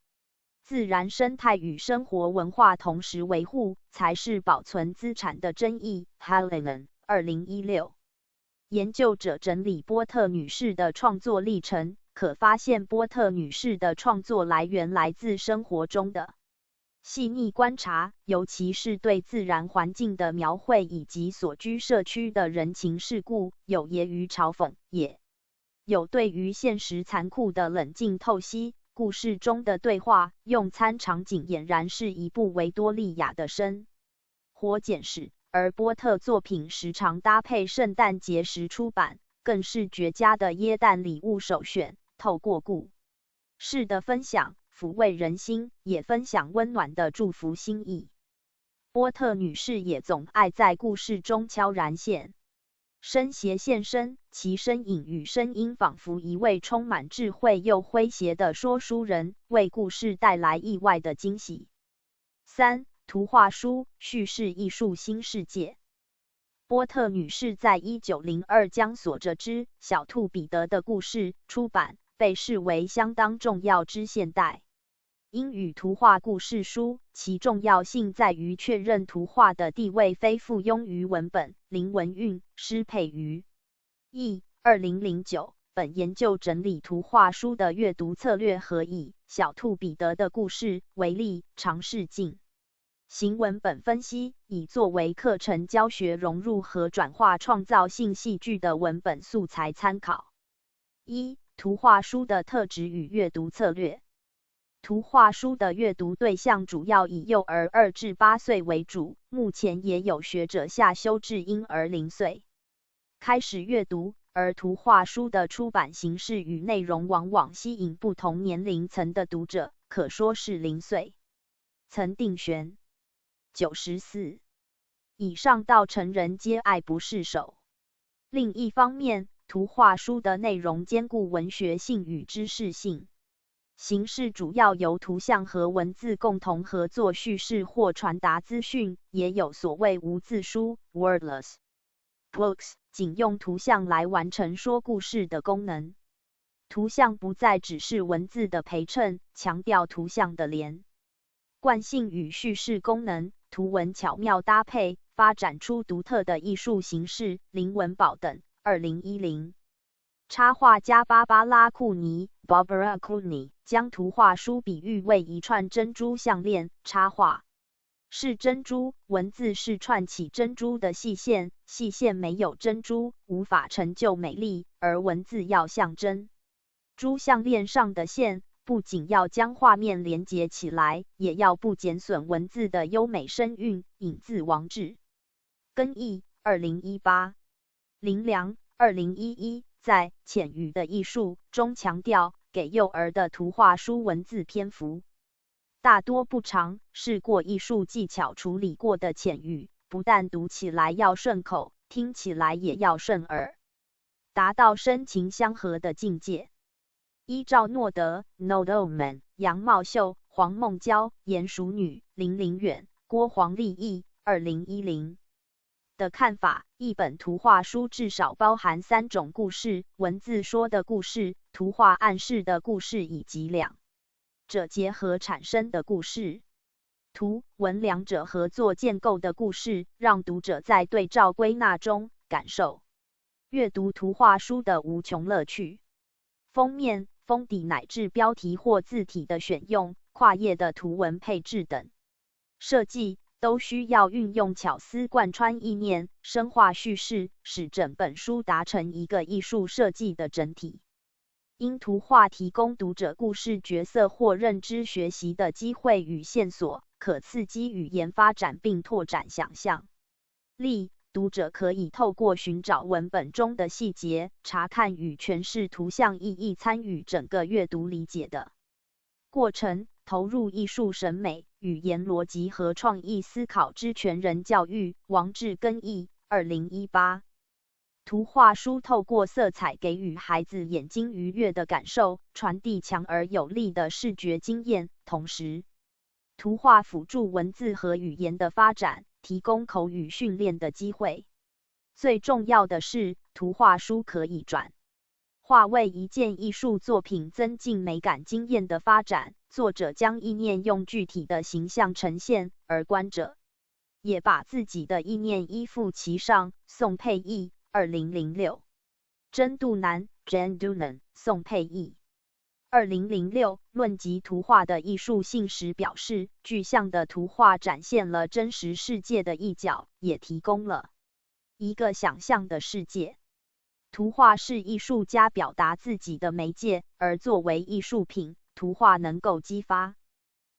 自然生态与生活文化同时维护，才是保存资产的真意。Hallinan 2016。研究者整理波特女士的创作历程，可发现波特女士的创作来源来自生活中的细腻观察，尤其是对自然环境的描绘以及所居社区的人情世故，有揶揄嘲讽，也有对于现实残酷的冷静透析。故事中的对话用餐场景俨然是一部维多利亚的生活简史，而波特作品时常搭配圣诞节时出版，更是绝佳的耶诞礼物首选。透过故事的分享，抚慰人心，也分享温暖的祝福心意。波特女士也总爱在故事中悄然现身，其身影与声音仿佛一位充满智慧又诙谐的说书人，为故事带来意外的惊喜。3. 图画书叙事艺术新世界。波特女士在1902将锁着只小兔彼得的故事出版，被视为相当重要之现代英语图画故事书，其重要性在于确认图画的地位非附庸于文本，零文韵，诗配于意。2009本研究整理图画书的阅读策略和以小兔彼得的故事为例，尝试进行文本分析，以作为课程教学融入和转化创造性戏剧的文本素材参考。1. 图画书的特质与阅读策略。图画书的阅读对象主要以幼儿2至8岁为主，目前也有学者下修至婴儿0岁开始阅读，而图画书的出版形式与内容往往吸引不同年龄层的读者，可说是0岁曾定选。94以上到成人皆爱不释手。另一方面，图画书的内容兼顾文学性与知识性，形式主要由图像和文字共同合作叙事或传达资讯，也有所谓无字书 wordless books， 仅用图像来完成说故事的功能。图像不再只是文字的陪衬，强调图像的连贯性与叙事功能，图文巧妙搭配，发展出独特的艺术形式。林文宝等。2010插画家芭芭拉·库尼 Barbara Cooney 将图画书比喻为一串珍珠项链，插画是珍珠，文字是串起珍珠的细线，细线没有珍珠无法成就美丽，而文字要像珍珠项链上的线，不仅要将画面连结起来，也要不减损文字的优美声韵。引自王志根义2018林良2011在浅语的艺术中强调，给幼儿的图画书文字篇幅大多不长，是过艺术技巧处理过的浅语，不但读起来要顺口，听起来也要顺耳，达到声情相合的境界。依照诺德 Nodelman、杨茂秀、黄梦娇、严淑女、林林远、郭黄丽艺2010的看法，一本图画书至少包含3种故事：文字说的故事、图画暗示的故事，以及两者结合产生的故事。图文两者合作建构的故事，让读者在对照归纳中感受阅读图画书的无穷乐趣。封面、封底乃至标题或字体的选用、跨页的图文配置等设计，都需要运用巧思贯穿意念，深化叙事，使整本书达成一个艺术设计的整体。因图画提供读者故事角色或认知学习的机会与线索，可刺激语言发展并拓展想象力。读者可以透过寻找文本中的细节，查看与诠释图像意义，参与整个阅读理解的过程，投入艺术审美、语言逻辑和创意思考之全人教育。王志根义2018图画书透过色彩给予孩子眼睛愉悦的感受，传递强而有力的视觉经验，同时图画辅助文字和语言的发展，提供口语训练的机会。最重要的是，图画书可以转化为一件艺术作品，增进美感经验的发展。作者将意念用具体的形象呈现，而观者也把自己的意念依附其上。宋佩义2006。真度南 Jan Dunan 宋佩译。2006论及图画的艺术性时表示，具象的图画展现了真实世界的一角，也提供了一个想象的世界。图画是艺术家表达自己的媒介，而作为艺术品，图画能够激发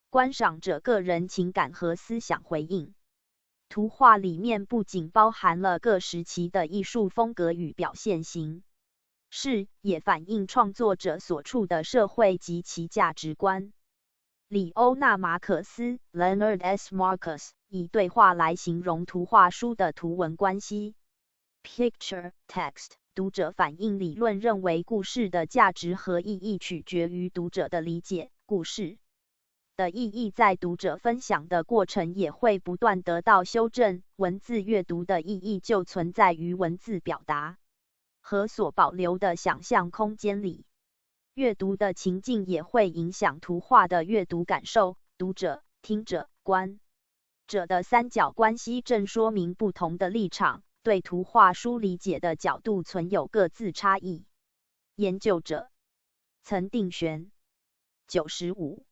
观赏者个人情感和思想回应。图画里面不仅包含了各时期的艺术风格与表现形式，也反映创作者所处的社会及其价值观。里欧纳·马可斯 Leonard S. Marcus 以对话来形容图画书的图文关系。Picture text 读者反应理论认为，故事的价值和意义取决于读者的理解，故事的意义在读者分享的过程也会不断得到修正。文字阅读的意义就存在于文字表达和所保留的想象空间里。阅读的情境也会影响图画的阅读感受。读者、听者、观者的三角关系正说明不同的立场对图画书理解的角度存有各自差异。研究者曾定玄95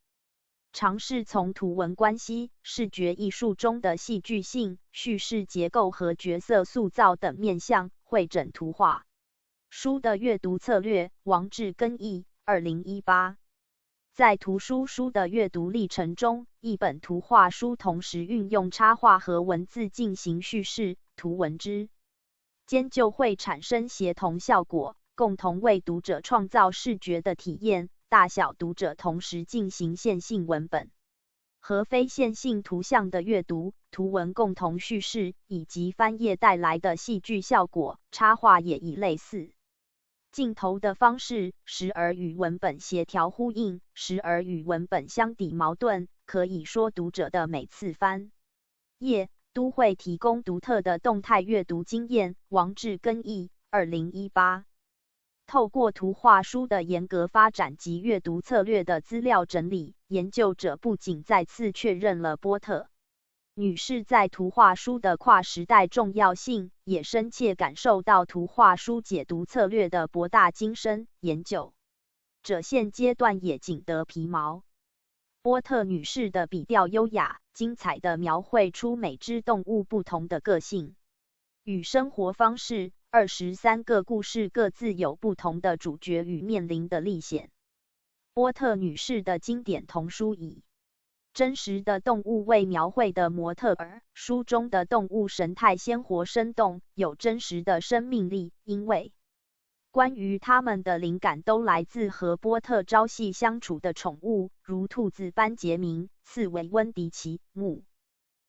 尝试从图文关系、视觉艺术中的戏剧性、叙事结构和角色塑造等面向，汇整图画书的阅读策略。王志根译2018。在图书书的阅读历程中，一本图画书同时运用插画和文字进行叙事，图文之间就会产生协同效果，共同为读者创造视觉的体验。大小读者同时进行线性文本和非线性图像的阅读，图文共同叙事以及翻页带来的戏剧效果。插画也以类似镜头的方式，时而与文本协调呼应，时而与文本相抵矛盾。可以说，读者的每次翻页都会提供独特的动态阅读经验。王志根译2018。透过图画书的严格发展及阅读策略的资料整理，研究者不仅再次确认了波特女士在图画书的跨时代重要性，也深切感受到图画书解读策略的博大精深。研究者现阶段也仅得皮毛。波特女士的笔调优雅、精彩地描绘出每只动物不同的个性与生活方式。23个故事各自有不同的主角与面临的历险。波特女士的经典童书以真实的动物为描绘的模特儿，书中的动物神态鲜活生动，有真实的生命力，因为关于它们的灵感都来自和波特朝夕相处的宠物，如兔子班杰明、刺猬温迪奇、牧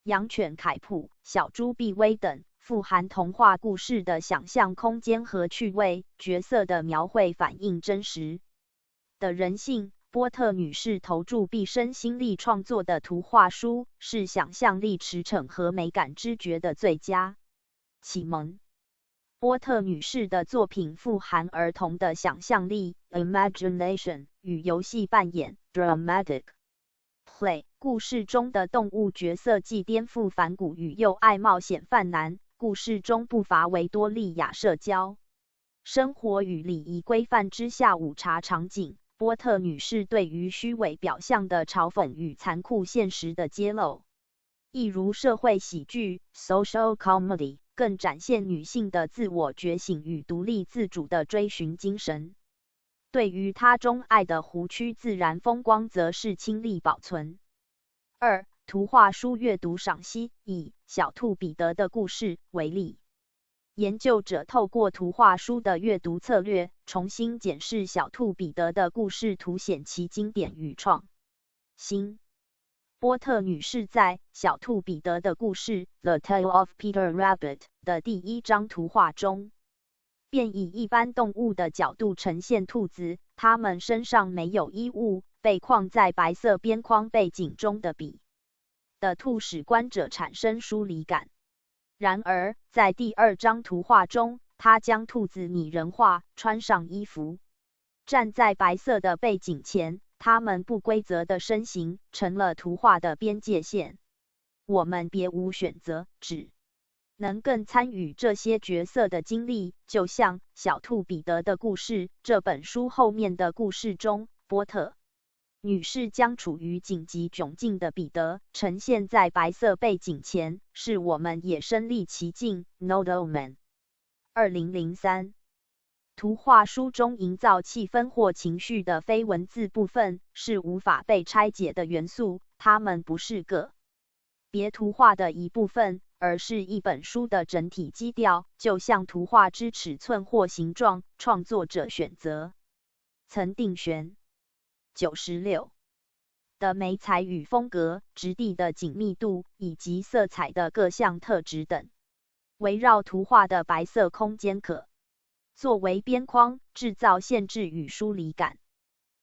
羊犬凯普、小猪碧薇等。富含童话故事的想象空间和趣味，角色的描绘反映真实的人性。波特女士投注毕生心力创作的图画书，是想象力驰骋和美感知觉的最佳启蒙。波特女士的作品富含儿童的想象力 （imagination） 与游戏扮演 （dramatic play）。故事中的动物角色既颠覆反骨与又爱冒险犯难。故事中不乏维多利亚社交生活与礼仪规范之下午茶场景。波特女士对于虚伪表象的嘲讽与残酷现实的揭露，一如社会喜剧 （social comedy）， 更展现女性的自我觉醒与独立自主的追寻精神。对于她钟爱的湖区自然风光，则是倾力保存。2. 图画书阅读赏析。以小兔彼得的故事为例，研究者透过图画书的阅读策略，重新检视小兔彼得的故事，凸显其经典与创新。波特女士在《小兔彼得的故事》The Tale of Peter Rabbit 的第1章图画中，便以一般动物的角度呈现兔子，它们身上没有衣物，被框在白色边框背景中的彼的兔使观者产生疏离感。然而，在第2章图画中，他将兔子拟人化，穿上衣服，站在白色的背景前，它们不规则的身形成了图画的边界线。我们别无选择，只能更参与这些角色的经历，就像小兔彼得的故事。这本书后面的故事中，波特女士将处于紧急窘境的彼得呈现在白色背景前，是我们也身历其境。Note Omen 2003。图画书中营造气氛或情绪的非文字部分是无法被拆解的元素，它们不是个别图画的一部分，而是一本书的整体基调，就像图画之尺寸或形状，创作者选择曾定选96的媒材与风格、质地的紧密度以及色彩的各项特质等，围绕图画的白色空间可作为边框，制造限制与疏离感。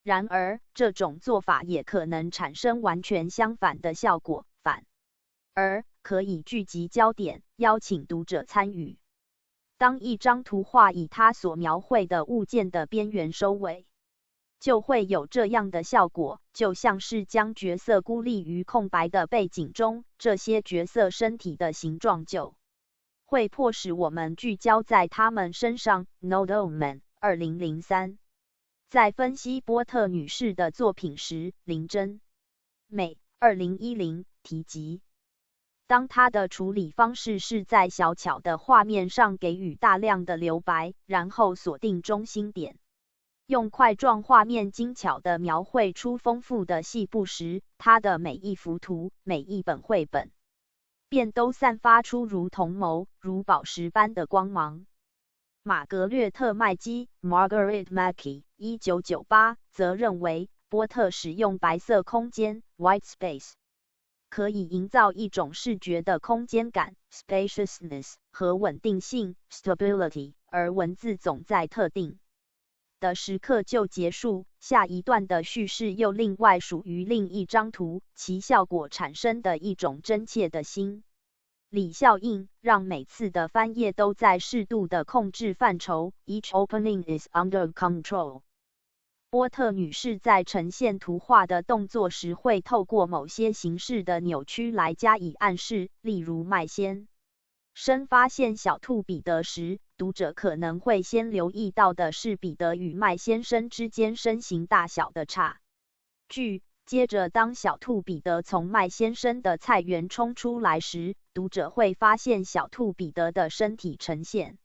然而，这种做法也可能产生完全相反的效果，反而可以聚集焦点，邀请读者参与。当一张图画以它所描绘的物件的边缘收尾，就会有这样的效果，就像是将角色孤立于空白的背景中，这些角色身体的形状就会迫使我们聚焦在他们身上。Note Omen 2003。在分析波特女士的作品时，林真美2010提及，当她的处理方式是在小巧的画面上给予大量的留白，然后锁定中心点，用块状画面精巧地描绘出丰富的细部时，她的每一幅图、每一本绘本便都散发出如同如宝石般的光芒。玛格略特·麦基 （Margaret Mackey） 1998则认为，波特使用白色空间 （white space） 可以营造一种视觉的空间感 （spaciousness） 和稳定性 （stability）， 而文字总在特定的时刻就结束，下一段的叙事又另外属于另一张图，其效果产生的一种真切的心理效应，让每次的翻页都在适度的控制范畴 Each opening is under control。 波特女士在呈现图画的动作时会透过某些形式的扭曲来加以暗示，例如麦先生发现小兔彼得时，读者可能会先留意到的是彼得与麦先生之间身形大小的差距。接着，当小兔彼得从麦先生的菜园冲出来时，读者会发现小兔彼得的身体呈现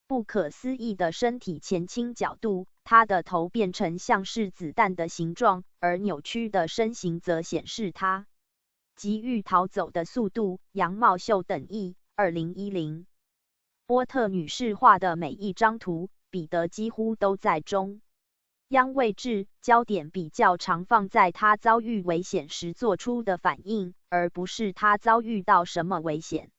不可思议的身体前倾角度，他的头变成像是子弹的形状，而扭曲的身形则显示他急于逃走的速度。杨茂秀等译2010。波特女士画的每一张图，彼得几乎都在中央位置，焦点比较常放在他遭遇危险时做出的反应，而不是他遭遇到什么危险。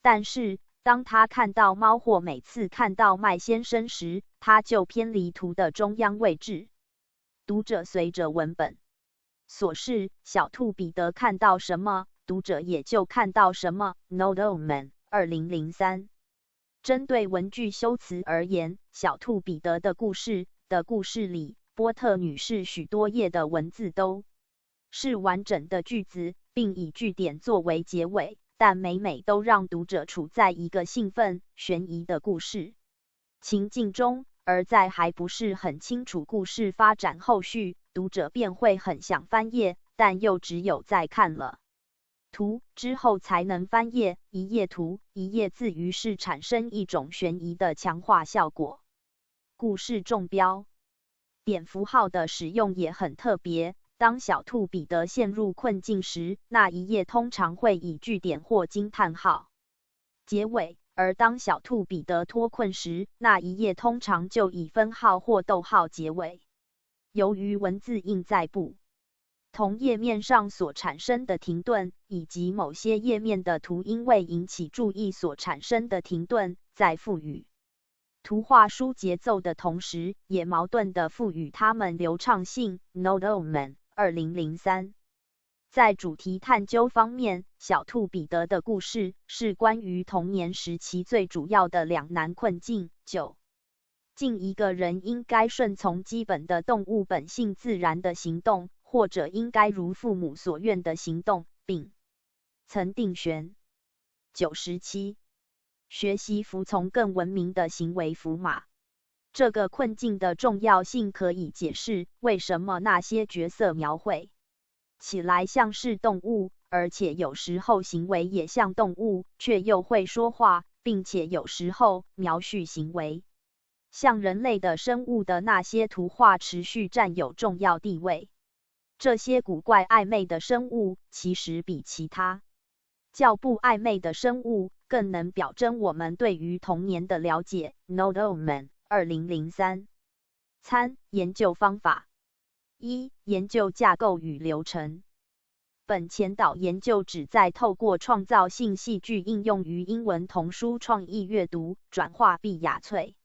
但是，当他看到猫或每次看到麦先生时，他就偏离图的中央位置。读者随着文本所示，小兔彼得看到什么，读者也就看到什么。Note Omen 2003。针对文句修辞而言，小兔彼得的故事里，波特女士许多页的文字都是完整的句子，并以句点作为结尾，但每都让读者处在一个兴奋、悬疑的故事情境中，而在还不是很清楚故事发展后续，读者便会很想翻页，但又只有在看了图之后才能翻页，一页图一页字，于是产生一种悬疑的强化效果。故事中标点符号的使用也很特别，当小兔彼得陷入困境时，那一页通常会以句点或惊叹号结尾，而当小兔彼得脱困时，那一页通常就以分号或逗号结尾。由于文字印在不同页面上所产生的停顿，以及某些页面的图因为引起注意所产生的停顿，在赋予图画书节奏的同时，也矛盾地赋予它们流畅性。Note Omen 2003。在主题探究方面，小兔彼得的故事是关于童年时期最主要的两难困境：究竟一个人应该顺从基本的动物本性自然的行动，或者应该如父母所愿的行动，并曾定选 97. 学习服从更文明的行为符码。这个困境的重要性可以解释为什么那些角色描绘起来像是动物，而且有时候行为也像动物，却又会说话，并且有时候描述行为像人类的生物的那些图画持续占有重要地位。这些古怪暧昧的生物其实比其他较不暧昧的生物更能表征我们对于童年的了解。Nodelman 2003。参研究方法。1. 研究架构与流程。本前导研究旨在透过创造性戏剧应用于英文童书创意阅读，转化毕雅翠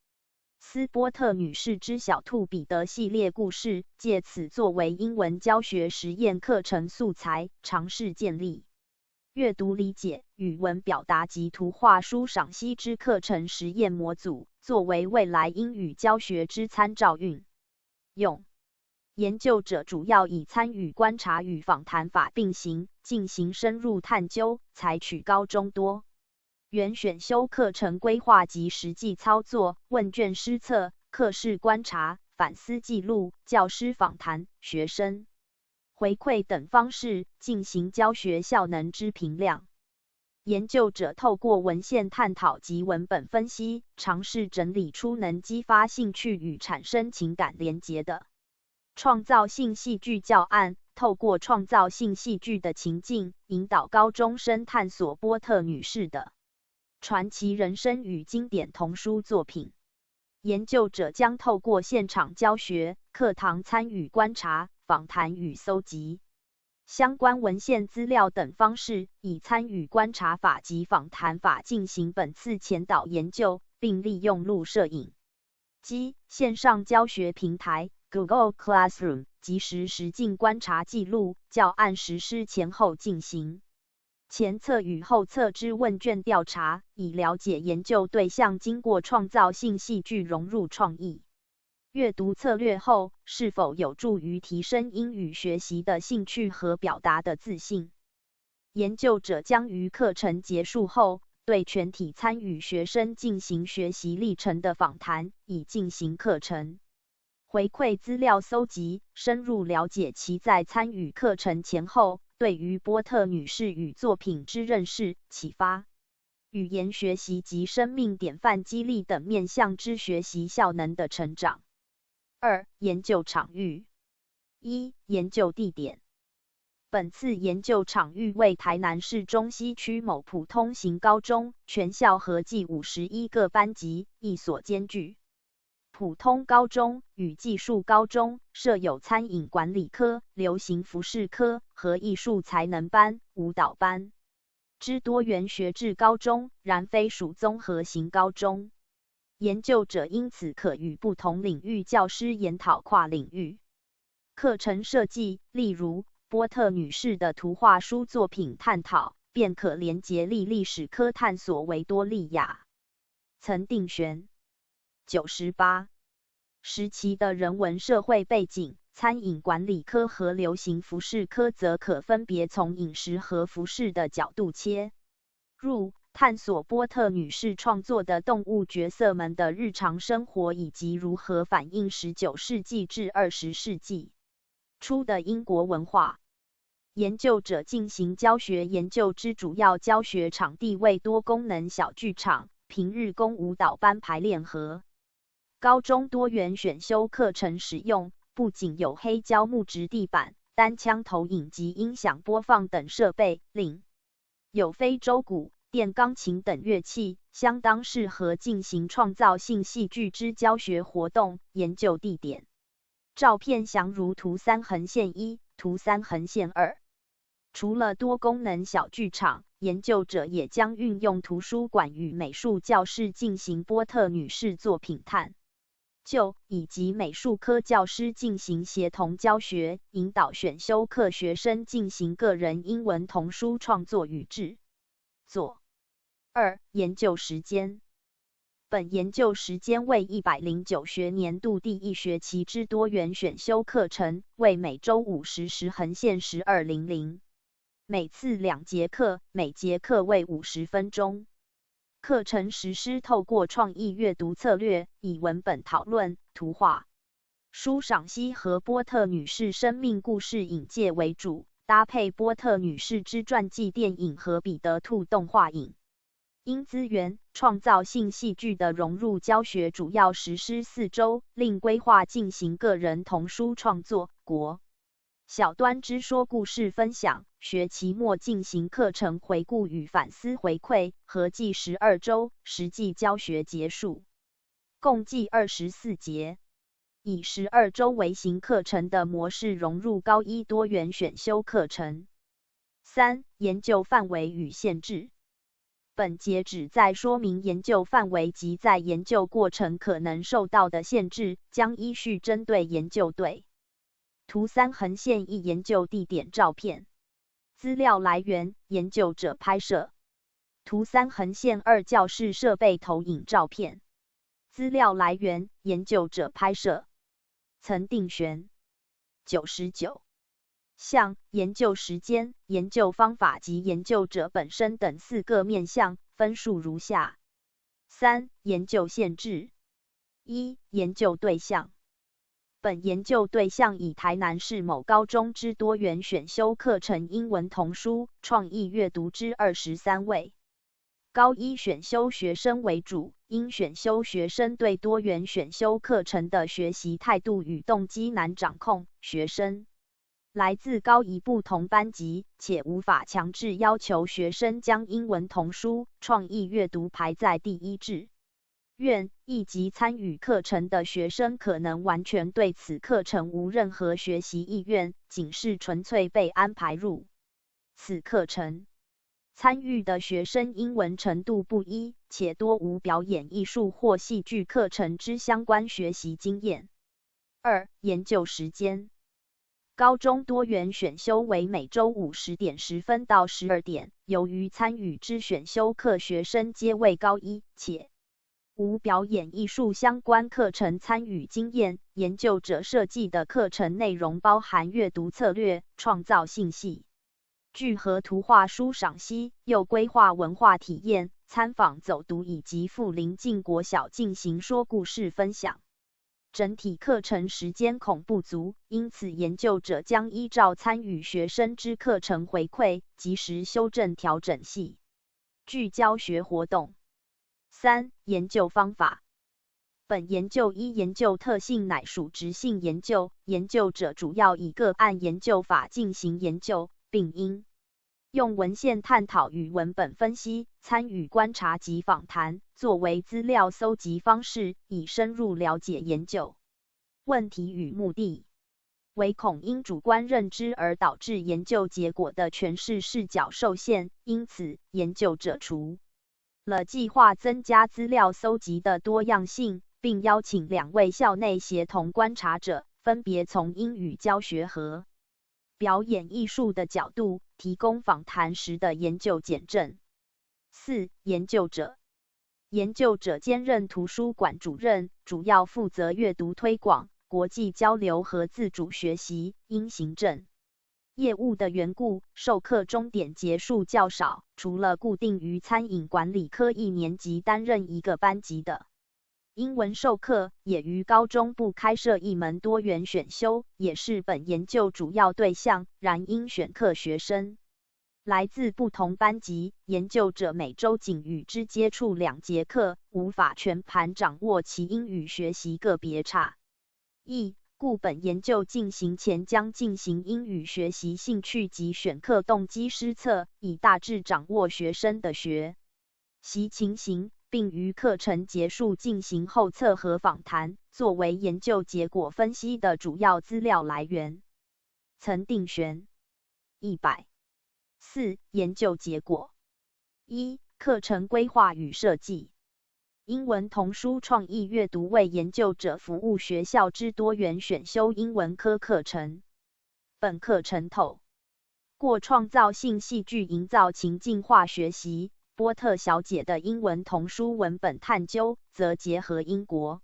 斯波特女士之小兔彼得系列故事，借此作为英文教学实验课程素材，尝试建立阅读理解、语文表达及图画书赏析之课程实验模组，作为未来英语教学之参照运用。研究者主要以参与观察与访谈法并行，进行深入探究，采取高中多元选修课程规划及实际操作、问卷施测、课室观察、反思记录、教师访谈、学生回馈等方式进行教学效能之评量。研究者透过文献探讨及文本分析，尝试整理出能激发兴趣与产生情感连结的创造性戏剧教案，透过创造性戏剧的情境，引导高中生探索波特女士的传奇人生与经典童书作品。研究者将透过现场教学、课堂参与观察、访谈与搜集相关文献资料等方式，以参与观察法及访谈法进行本次前导研究，并利用录摄影机线上教学平台 Google Classroom 即时实境观察记录教案实施前后进行前测与后测之问卷调查，以了解研究对象经过创造性戏剧融入创意阅读策略后，是否有助于提升英语学习的兴趣和表达的自信。研究者将于课程结束后，对全体参与学生进行学习历程的访谈，以进行课程回馈资料搜集，深入了解其在参与课程前后对于波特女士与作品之认识、启发、语言学习及生命典范激励等面向之学习效能的成长。2. 研究场域。1. 研究地点。本次研究场域为台南市中西区某普通型高中，全校合计51个班级，一所兼具普通高中与技术高中，设有餐饮管理科、流行服饰科和艺术才能班、舞蹈班之多元学制高中，然非属综合型高中。研究者因此可与不同领域教师研讨跨领域课程设计，例如波特女士的图画书作品探讨，便可连结历史科探索维多利亚曾定选98时期的人文社会背景，餐饮管理科和流行服饰科则可分别从饮食和服饰的角度切入，探索波特女士创作的动物角色们的日常生活，以及如何反映19世纪至20世纪初的英国文化。研究者进行教学研究之主要教学场地为多功能小剧场，平日供舞蹈班排练和高中多元选修课程使用，不仅有黑胶木质地板、单腔投影及音响播放等设备，另有非洲鼓、电钢琴等乐器，相当适合进行创造性戏剧之教学活动。研究地点照片详如图3/1、图3/2。除了多功能小剧场，研究者也将运用图书馆与美术教室进行波特女士作品探究，以及美术科教师进行协同教学，引导选修课学生进行个人英文童书创作与制作。2. 研究时间。本研究时间为109学年度第一学期之多元选修课程，为每周50时/1200。每次2节课，每节课为50分钟。课程实施透过创意阅读策略，以文本讨论、图画、书赏析和波特女士生命故事引介为主，搭配波特女士之传记电影和彼得兔动画影。因资源创造性戏剧的融入教学主要实施4周，另规划进行个人童书创作、国小端之说故事分享，学期末进行课程回顾与反思回馈，合计12周，实际教学结束，共计24节。以12周为型课程的模式融入高一多元选修课程。3、研究范围与限制。本节旨在说明研究范围及在研究过程可能受到的限制，将依序针对研究对。图3横线1研究地点照片。资料来源：研究者拍摄。图3横线2教室设备投影照片。资料来源：研究者拍摄。曾定选。99项研究时间、研究方法及研究者本身等4个面向，分数如下。3、研究限制。1、研究对象。本研究对象以台南市某高中之多元选修课程英文童书、创意阅读之23位高一选修学生为主，因选修学生对多元选修课程的学习态度与动机难掌控，学生来自高一不同班级，且无法强制要求学生将英文童书、创意阅读排在第一志愿，一级参与课程的学生可能完全对此课程无任何学习意愿，仅是纯粹被安排入此课程。参与的学生英文程度不一，且多无表演艺术或戏剧课程之相关学习经验。2、研究时间。高中多元选修为每周50点10分到12点，由于参与之选修课学生皆为高一，且无表演艺术相关课程参与经验，研究者设计的课程内容包含阅读策略、创造性戏剧和图画书赏析，又规划文化体验、参访走读以及赴邻近国小进行说故事分享。整体课程时间恐不足，因此研究者将依照参与学生之课程回馈，及时修正调整戏剧教学活动。3、研究方法。本研究一研究特性乃属质性研究，研究者主要以个案研究法进行研究，并应用文献探讨与文本分析、参与观察及访谈作为资料搜集方式，以深入了解研究问题与目的。唯恐因主观认知而导致研究结果的诠释视角受限，因此研究者除了计划增加资料搜集的多样性，并邀请2位校内协同观察者，分别从英语教学和表演艺术的角度提供访谈时的研究检证。4、研究者。研究者兼任图书馆主任，主要负责阅读推广、国际交流和自主学习，因行政业务的缘故，授课钟点节数较少，除了固定于餐饮管理科1年级担任1个班级的英文授课，也于高中部开设1门多元选修，也是本研究主要对象，然因选课学生来自不同班级，研究者每周仅与之接触2节课，无法全盘掌握其英语学习个别差异，故本研究进行前将进行英语学习兴趣及选课动机施测，以大致掌握学生的学习情形，并于课程结束进行后测和访谈，作为研究结果分析的主要资料来源。曾定选。100。4、研究结果。1、课程规划与设计。英文童书创意阅读为研究者服务学校之多元选修英文科课程。本课程透过创造性戏剧营造情境化学习，波特小姐的英文童书文本探究，则结合英国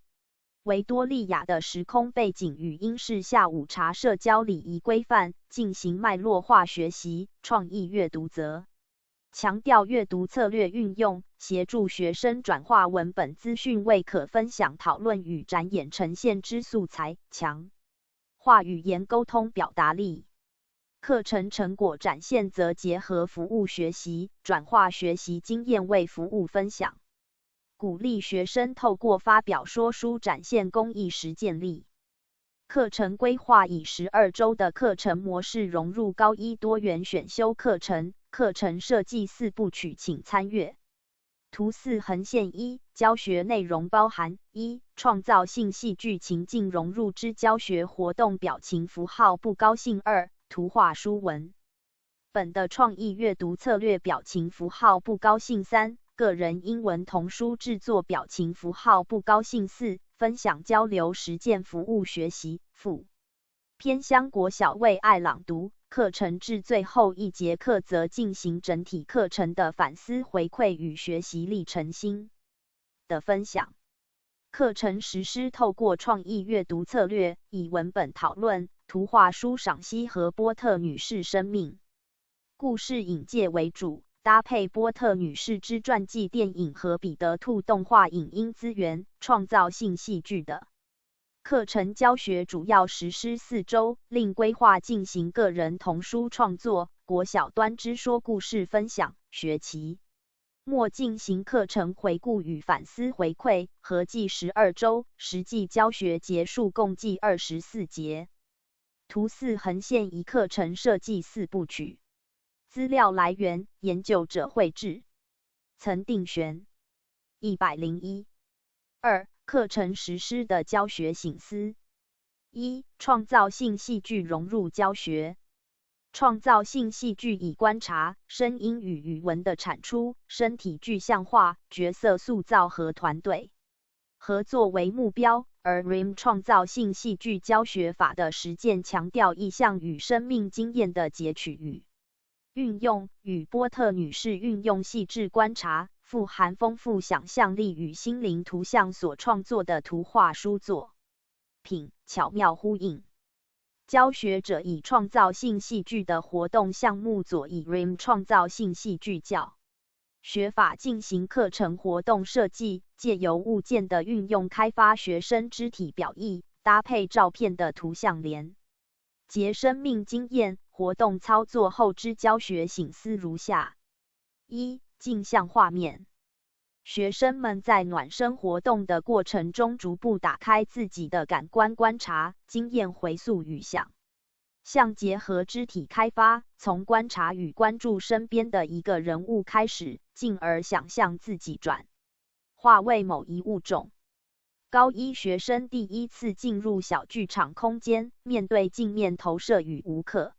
维多利亚的时空背景与英式下午茶社交礼仪规范，进行脉络化学习。创意阅读则强调阅读策略运用，协助学生转化文本资讯为可分享、讨论与展演呈现之素材，强化语言沟通表达力。课程成果展现则结合服务学习，转化学习经验为服务分享，鼓励学生透过发表说书展现公益实践力。课程规划以12周的课程模式融入高一多元选修课程，课程设计4部曲，请参阅。图4横线1，教学内容包含1、创造性戏剧情境融入之教学活动表情符号不高兴2、图画书文本的创意阅读策略表情符号不高兴3、个人英文童书制作表情符号不高兴4、分享交流实践服务学习附偏乡国小为爱朗读。课程至最后一节课则进行整体课程的反思回馈与学习历程心的分享。课程实施透过创意阅读策略，以文本讨论、图画书赏析和波特女士生命故事引介为主，搭配波特女士之传记电影和彼得兔动画影音资源，创造性戏剧的课程教学主要实施4周，另规划进行个人童书创作、国小端之说故事分享。学期末进行课程回顾与反思回馈，合计12周，实际教学节数共计24节。图4横线1课程设计4部曲。资料来源：研究者绘制。曾定璇。101。2、课程实施的教学省思。1、创造性戏剧融入教学。创造性戏剧以观察、声音与语文的产出、身体具象化、角色塑造和团队合作为目标，而 RIM 创造性戏剧教学法的实践强调意象与生命经验的截取与运用，与波特女士运用细致观察、富含丰富想象力与心灵图像所创作的图画书作品巧妙呼应。教学者以创造性戏剧的活动项目佐以 RIM 创造性戏剧教学法进行课程活动设计，借由物件的运用开发学生肢体表意，搭配照片的图像连结生命经验。活动操作后之教学省思如下： 1、镜像画面。学生们在暖身活动的过程中，逐步打开自己的感官观察、经验回溯与想象结合肢体开发，从观察与关注身边的一个人物开始，进而想象自己转化为某一物种。高一学生第一次进入小剧场空间，面对镜面投射与无可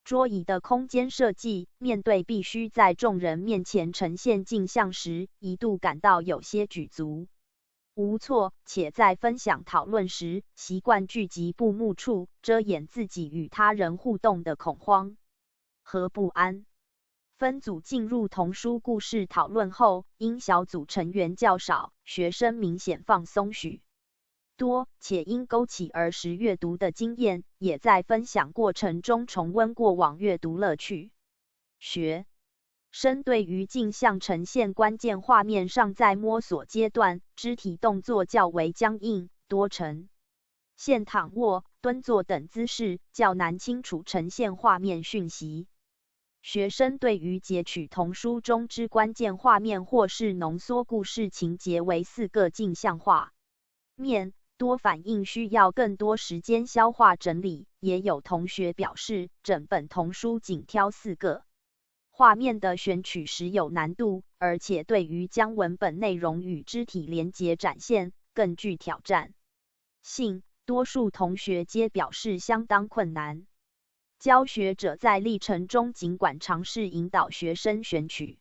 桌椅的空间设计，面对必须在众人面前呈现镜像时，一度感到有些举足无措，且在分享讨论时，习惯聚集布幕处，遮掩自己与他人互动的恐慌和不安。分组进入童书故事讨论后，因小组成员较少，学生明显放松许多，且因勾起儿时阅读的经验，也在分享过程中重温过往阅读乐趣。学生对于镜像呈现关键画面尚在摸索阶段，肢体动作较为僵硬，多呈现躺卧、蹲坐等姿势，较难清楚呈现画面讯息。学生对于截取童书中之关键画面或是浓缩故事情节为4个镜像画面，多反映需要更多时间消化整理，也有同学表示，整本童书仅挑4个画面的选取时有难度，而且对于将文本内容与肢体连结展现更具挑战性，多数同学皆表示相当困难。教学者在历程中尽管尝试引导学生选取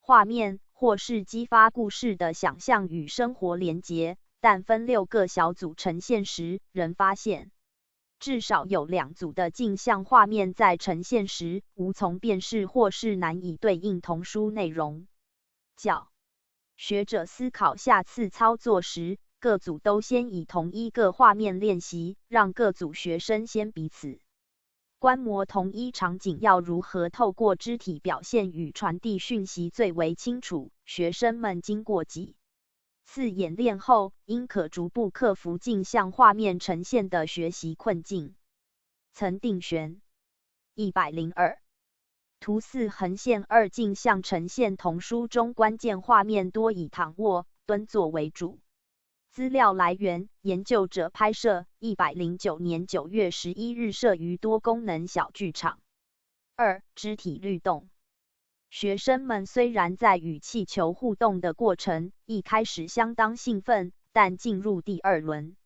画面，或是激发故事的想象与生活连结，但分6个小组呈现时，仍发现至少有2组的镜像画面在呈现时无从辨识或是难以对应童书内容。教学者思考下次操作时，各组都先以同一个画面练习，让各组学生先彼此观摩同一场景要如何透过肢体表现与传递讯息最为清楚。学生们经过几次演练后，应可逐步克服镜像画面呈现的学习困境。岑定玄102图4横线2镜像呈现童书中关键画面多以躺卧、蹲坐为主。资料来源：研究者拍摄，109年9月11日摄于多功能小剧场。2. 肢体律动。学生们虽然在与气球互动的过程一开始相当兴奋，但进入第2轮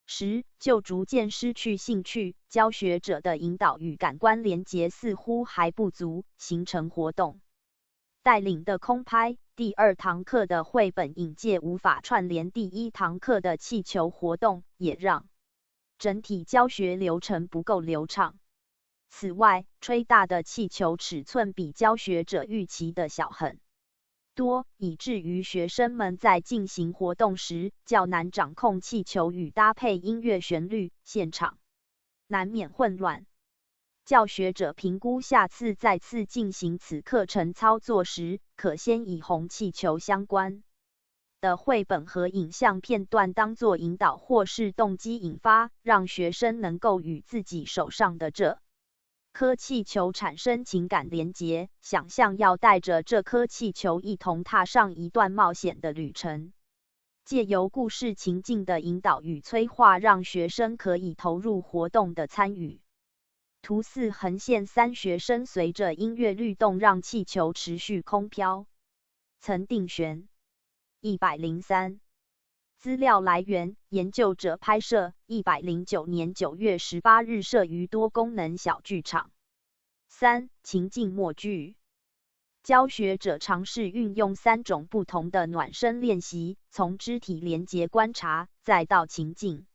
时就逐渐失去兴趣，教学者的引导与感官连结似乎还不足，形成活动带领的空拍。第2堂课的绘本引介无法串联第1堂课的气球活动，也让整体教学流程不够流畅。此外，吹大的气球尺寸比教学者预期的小很多，以至于学生们在进行活动时较难掌控气球与搭配音乐旋律，现场难免混乱。教学者评估下次再次进行此课程操作时，可先以红气球相关的绘本和影像片段当作引导或是动机引发，让学生能够与自己手上的这颗气球产生情感连结，想象要带着这颗气球一同踏上一段冒险的旅程。借由故事情境的引导与催化，让学生可以投入活动的参与。图4横线3学生随着音乐律动让气球持续空飘。岑定玄103资料来源：研究者拍摄，109年9月18日摄于多功能小剧场。3. 情境默剧。教学者尝试运用3种不同的暖身练习，从肢体连结观察，再到情境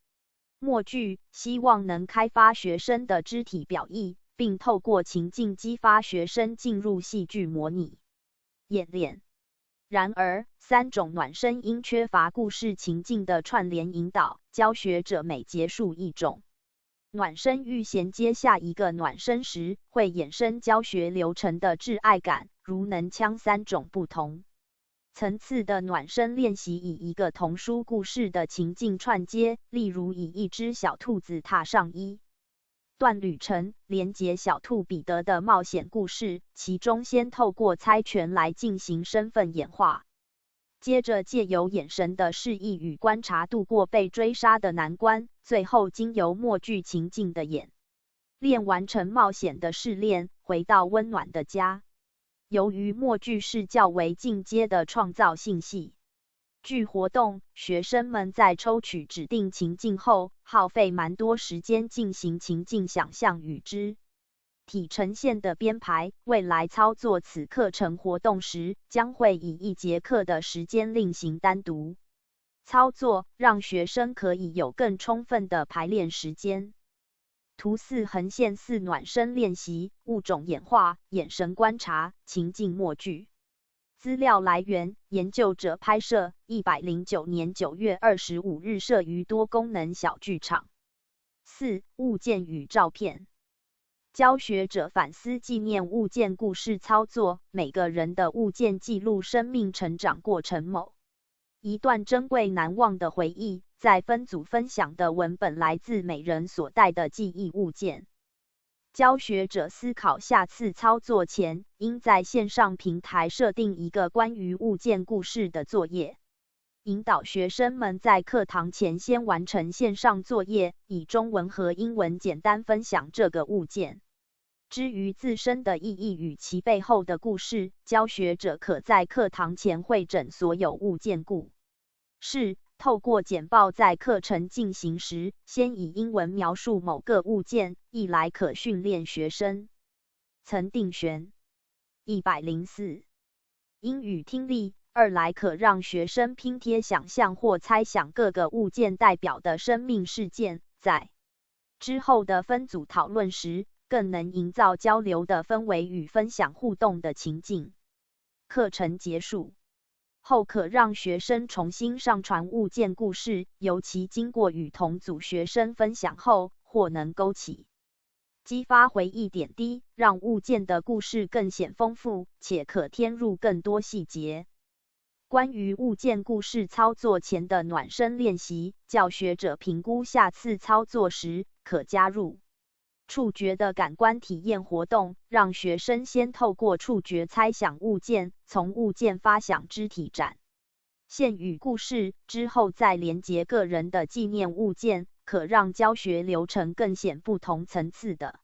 默剧，希望能开发学生的肢体表意，并透过情境激发学生进入戏剧模拟演练。然而，3种暖身因缺乏故事情境的串联引导，教学者每结束一种暖身欲衔接下一个暖身时，会衍生教学流程的窒碍感。如能将3种不同层次的暖身练习以一个童书故事的情境串接，例如以一只小兔子踏上一段旅程，连结小兔彼得的冒险故事，其中先透过猜拳来进行身份演化，接着借由眼神的示意与观察度过被追杀的难关，最后经由默剧情境的演练完成冒险的试炼，回到温暖的家。由于默剧是较为进阶的创造性戏剧活动，学生们在抽取指定情境后，耗费蛮多时间进行情境想象与肢体呈现的编排。未来操作此课程活动时，将会以1节课的时间另行单独操作，让学生可以有更充分的排练时间。图4横线4暖身练习，物种演化、眼神观察、情境默剧。资料来源：研究者拍摄，109年9月25日摄于多功能小剧场。4. 物件与照片。教学者反思纪念物件故事操作，每个人的物件记录生命成长过程某一段珍贵难忘的回忆。在分组分享的文本来自每人所带的记忆物件。教学者思考下次操作前，应在线上平台设定一个关于物件故事的作业，引导学生们在课堂前先完成线上作业，以中文和英文简单分享这个物件。至于自身的意义与其背后的故事，教学者可在课堂前汇整所有物件故事，透过简报在课程进行时，先以英文描述某个物件，一来可训练学生岑定玄104英语听力，二来可让学生拼贴想象或猜想各个物件代表的生命事件，在之后的分组讨论时，更能营造交流的氛围与分享互动的情境。课程结束。后可让学生重新上传物件故事，尤其经过与同组学生分享后，或能勾起激发回忆点滴，让物件的故事更显丰富，且可添入更多细节。关于物件故事操作前的暖身练习，教学者评估下次操作时，可加入触觉的感官体验活动，让学生先透过触觉猜想物件，从物件发想肢体展现与故事，之后再连结个人的纪念物件，可让教学流程更显不同层次的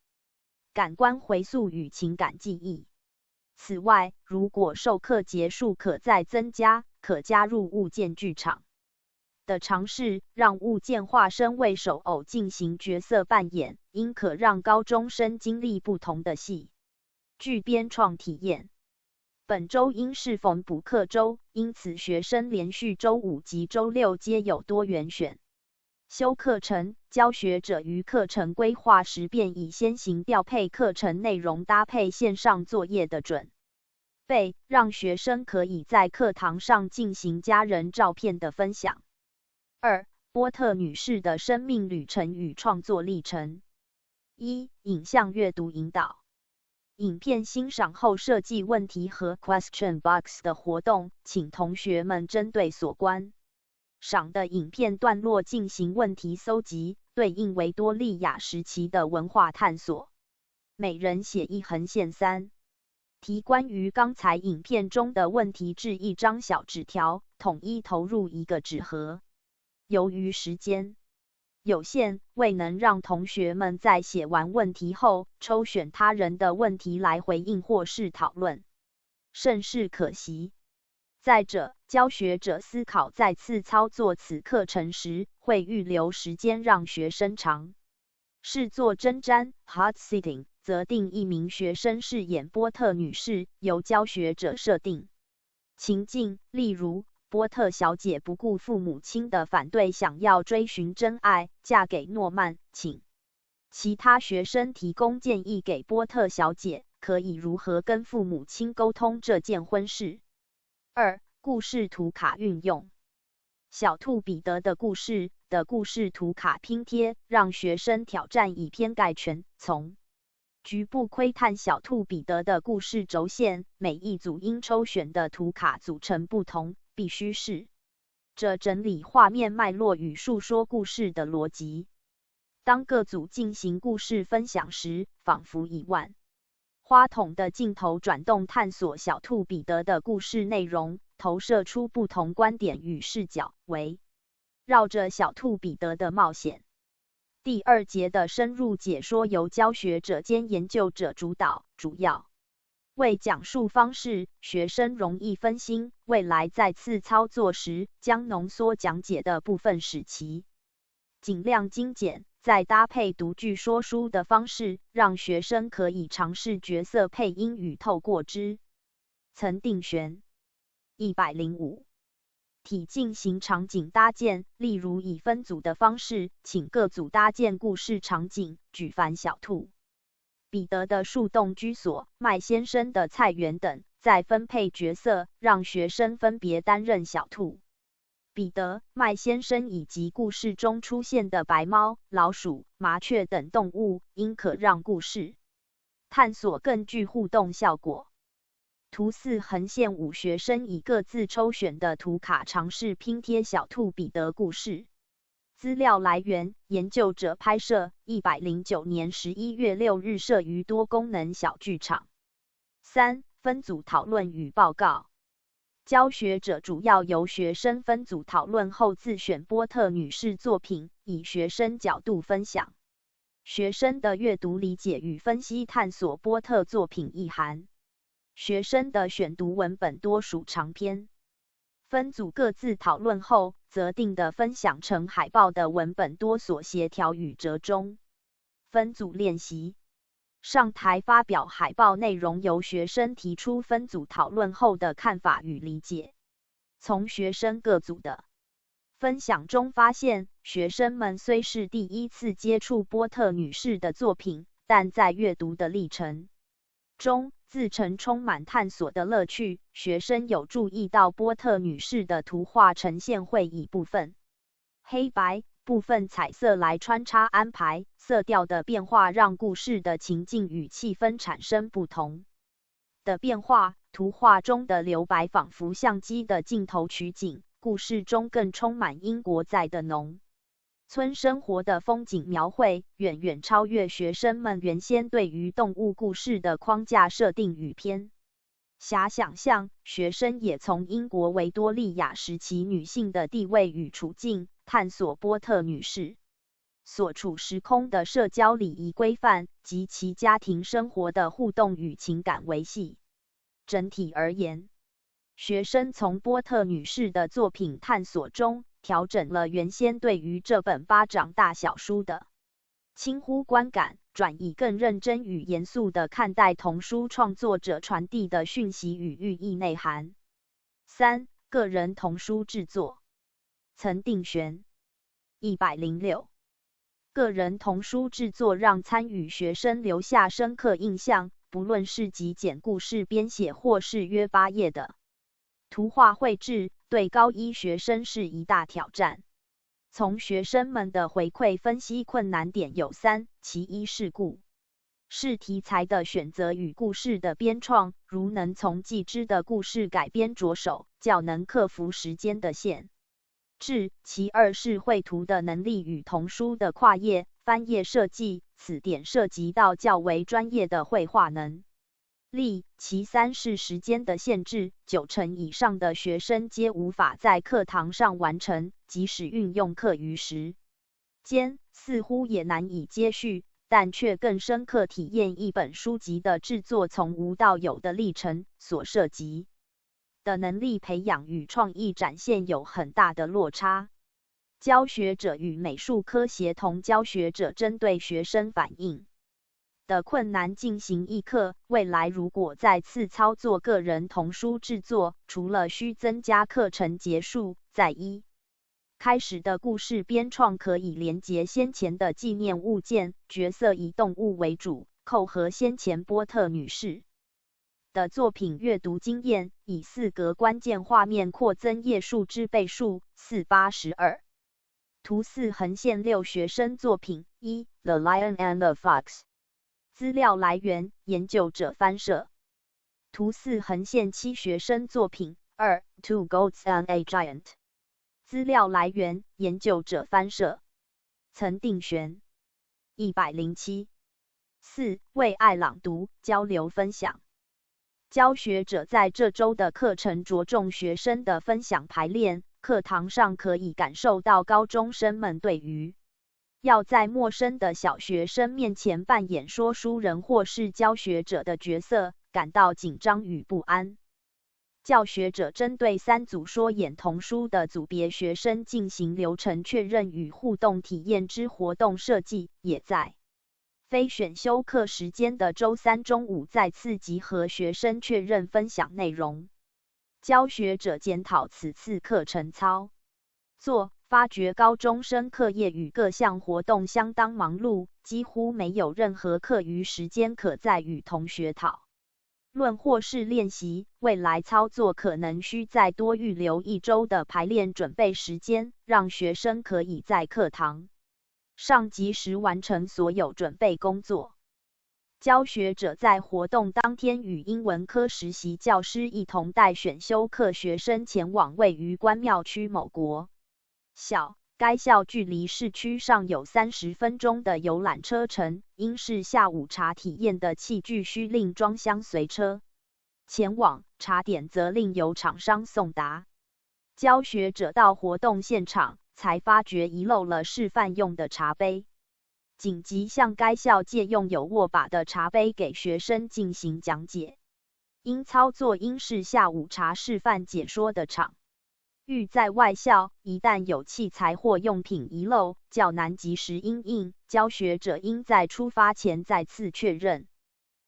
感官回溯与情感记忆。此外，如果授课结束，可再增加可加入物件剧场的尝试，让物件化身为手偶进行角色扮演，应可让高中生经历不同的戏剧编创体验。本周因是逢补课周，因此学生连续周5及周6皆有多元选修课程，教学者于课程规划时便已先行调配课程内容，搭配线上作业的准备，让学生可以在课堂上进行家人照片的分享。2. 波特女士的生命旅程与创作历程。1. 影像阅读引导。影片欣赏后设计问题和 question box 的活动，请同学们针对所观赏的影片段落进行问题搜集，对应维多利亚时期的文化探索。每人写一横线3题，关于刚才影片中的问题至一张小纸条，统一投入一个纸盒。由于时间有限，未能让同学们在写完问题后抽选他人的问题来回应或是讨论，甚是可惜。再者，教学者思考再次操作此课程时，会预留时间让学生尝试做针毡 hot sitting， 则定一名学生饰演波特女士，由教学者设定情境，例如波特小姐不顾父母亲的反对，想要追寻真爱，嫁给诺曼，请其他学生提供建议给波特小姐，可以如何跟父母亲沟通这件婚事。2. 故事图卡运用。小兔彼得的故事的故事图卡拼贴，让学生挑战以偏概全，从局部窥探小兔彼得的故事轴线，每一组应抽选的图卡组成不同，必须试着整理画面脉络与述说故事的逻辑。当各组进行故事分享时，仿佛以万花筒的镜头转动，探索小兔彼得的故事内容，投射出不同观点与视角，围绕着小兔彼得的冒险。第2节的深入解说由教学者兼研究者主导，主要为讲述方式，学生容易分心，未来再次操作时，将浓缩讲解的部分使其尽量精简，再搭配读剧说书的方式，让学生可以尝试角色配音与透过之层定选。105题进行场景搭建，例如以分组的方式，请各组搭建故事场景，举凡小兔彼得的树洞居所、麦先生的菜园等，再分配角色，让学生分别担任小兔彼得、麦先生以及故事中出现的白猫、老鼠、麻雀等动物，应可让故事探索更具互动效果。图4横线5学生以各自抽选的图卡尝试拼贴小兔彼得故事。资料来源：研究者拍摄，109年11月6日摄于多功能小剧场。3. 分组讨论与报告。教学者主要由学生分组讨论后自选波特女士作品，以学生角度分享学生的阅读理解与分析，探索波特作品意涵。学生的选读文本多属长篇。分组各自讨论后，择定的分享成海报的文本多所协调与折中。分组练习。上台发表海报内容，由学生提出分组讨论后的看法与理解。从学生各组的分享中发现，学生们虽是第一次接触波特女士的作品，但在阅读的历程中，自称充满探索的乐趣，学生有注意到波特女士的图画呈现会以部分黑白、部分彩色来穿插安排，色调的变化让故事的情境与气氛产生不同的变化。图画中的留白仿佛相机的镜头取景，故事中更充满英国在的农村生活的风景描绘，远远超越学生们原先对于动物故事的框架设定与偏狭想象。学生也从英国维多利亚时期女性的地位与处境，探索波特女士所处时空的社交礼仪规范及其家庭生活的互动与情感维系。整体而言，学生从波特女士的作品探索中，调整了原先对于这本巴掌大小书的轻忽观感，转以更认真与严肃地看待童书创作者传递的讯息与寓意内涵。3. 个人童书制作。岑定璇。106。个人童书制作让参与学生留下深刻印象，不论是极简故事编写或是约8页的图画绘制，对高一学生是一大挑战。从学生们的回馈分析，困难点有3，其一是故事题材的选择与故事的编创，如能从既知的故事改编着手，较能克服时间的限制。其二是绘图的能力与童书的跨页、翻页设计，此点涉及到较为专业的绘画能力。其三是时间的限制，90%以上的学生皆无法在课堂上完成，即使运用课余时间，似乎也难以接续，但却更深刻体验一本书籍的制作从无到有的历程，所涉及的能力培养与创意展现有很大的落差。教学者与美术科协同教学者针对学生反映的困难进行议课。未来如果再次操作个人童书制作，除了需增加课程结束，在一开始的故事编创可以连结先前的纪念物件，角色以动物为主，扣合先前波特女士的作品阅读经验，以4格关键画面扩增页数之倍数。4×8=12。图4横线6学生作品。1. The Lion and the Fox。资料来源：研究者翻摄。图4横线7学生作品。2. Two Goats and a Giant。资料来源：研究者翻摄。岑定璇。107。4. 为爱朗读交流分享。教学者在这周的课程着重学生的分享排练，课堂上可以感受到高中生们对于要在陌生的小学生面前扮演说书人或是教学者的角色，感到紧张与不安。教学者针对3组说演童书的组别学生进行流程确认与互动体验之活动设计，也在非选修课时间的周3中午再次集合学生确认分享内容。教学者检讨此次课程操作，发觉高中生课业与各项活动相当忙碌，几乎没有任何课余时间可再与同学讨论或是练习。未来操作可能需再多预留1周的排练准备时间，让学生可以在课堂上及时完成所有准备工作。教学者在活动当天与英文科实习教师一同带选修课学生前往位于关庙区某国小，该校距离市区上有30分钟的游览车程，因是下午茶体验的器具需另装箱随车前往，茶点则另由厂商送达。教学者到活动现场才发觉遗漏了示范用的茶杯，紧急向该校借用有握把的茶杯给学生进行讲解。因操作应是下午茶示范解说的场域在外校，一旦有器材或用品遗漏，较难及时因应，教学者应在出发前再次确认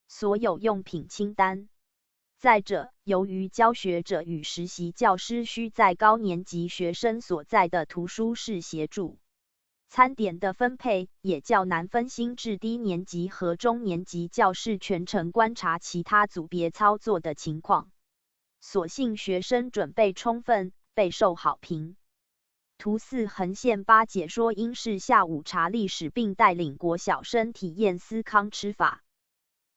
所有用品清单。再者，由于教学者与实习教师需在高年级学生所在的图书室协助餐点的分配也较难分心至低年级和中年级教室全程观察其他组别操作的情况。所幸学生准备充分，备受好评。图4横线8解说英式下午茶历史，并带领国小生体验司康吃法。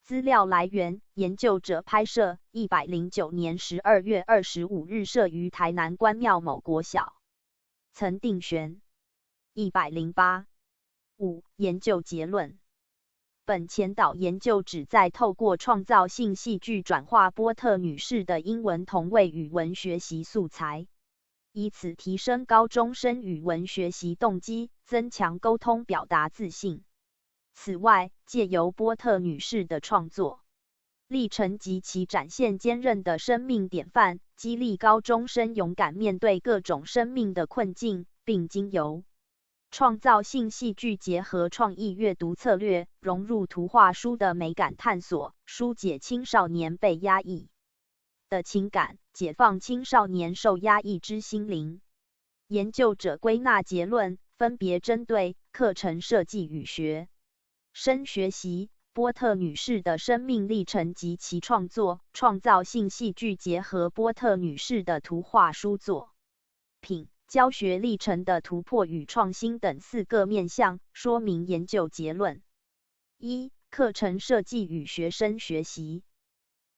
资料来源：研究者拍摄，109年12月25日摄于台南关庙某国小。曾定选。108。5. 研究结论。本前导研究旨在透过创造性戏剧转化波特女士的英文同位语文学习素材，以此提升高中生语文学习动机，增强沟通表达自信。此外，借由波特女士的创作历程及其展现坚韧的生命典范，激励高中生勇敢面对各种生命的困境，并经由创造性戏剧结合创意阅读策略，融入图画书的美感探索，疏解青少年被压抑的情感，解放青少年受压抑之心灵。研究者归纳结论，分别针对课程设计与学生学习、波特女士的生命历程及其创作、创造性戏剧结合波特女士的图画书作品、教学历程的突破与创新等4个面向，说明研究结论。1. 课程设计与学生学习。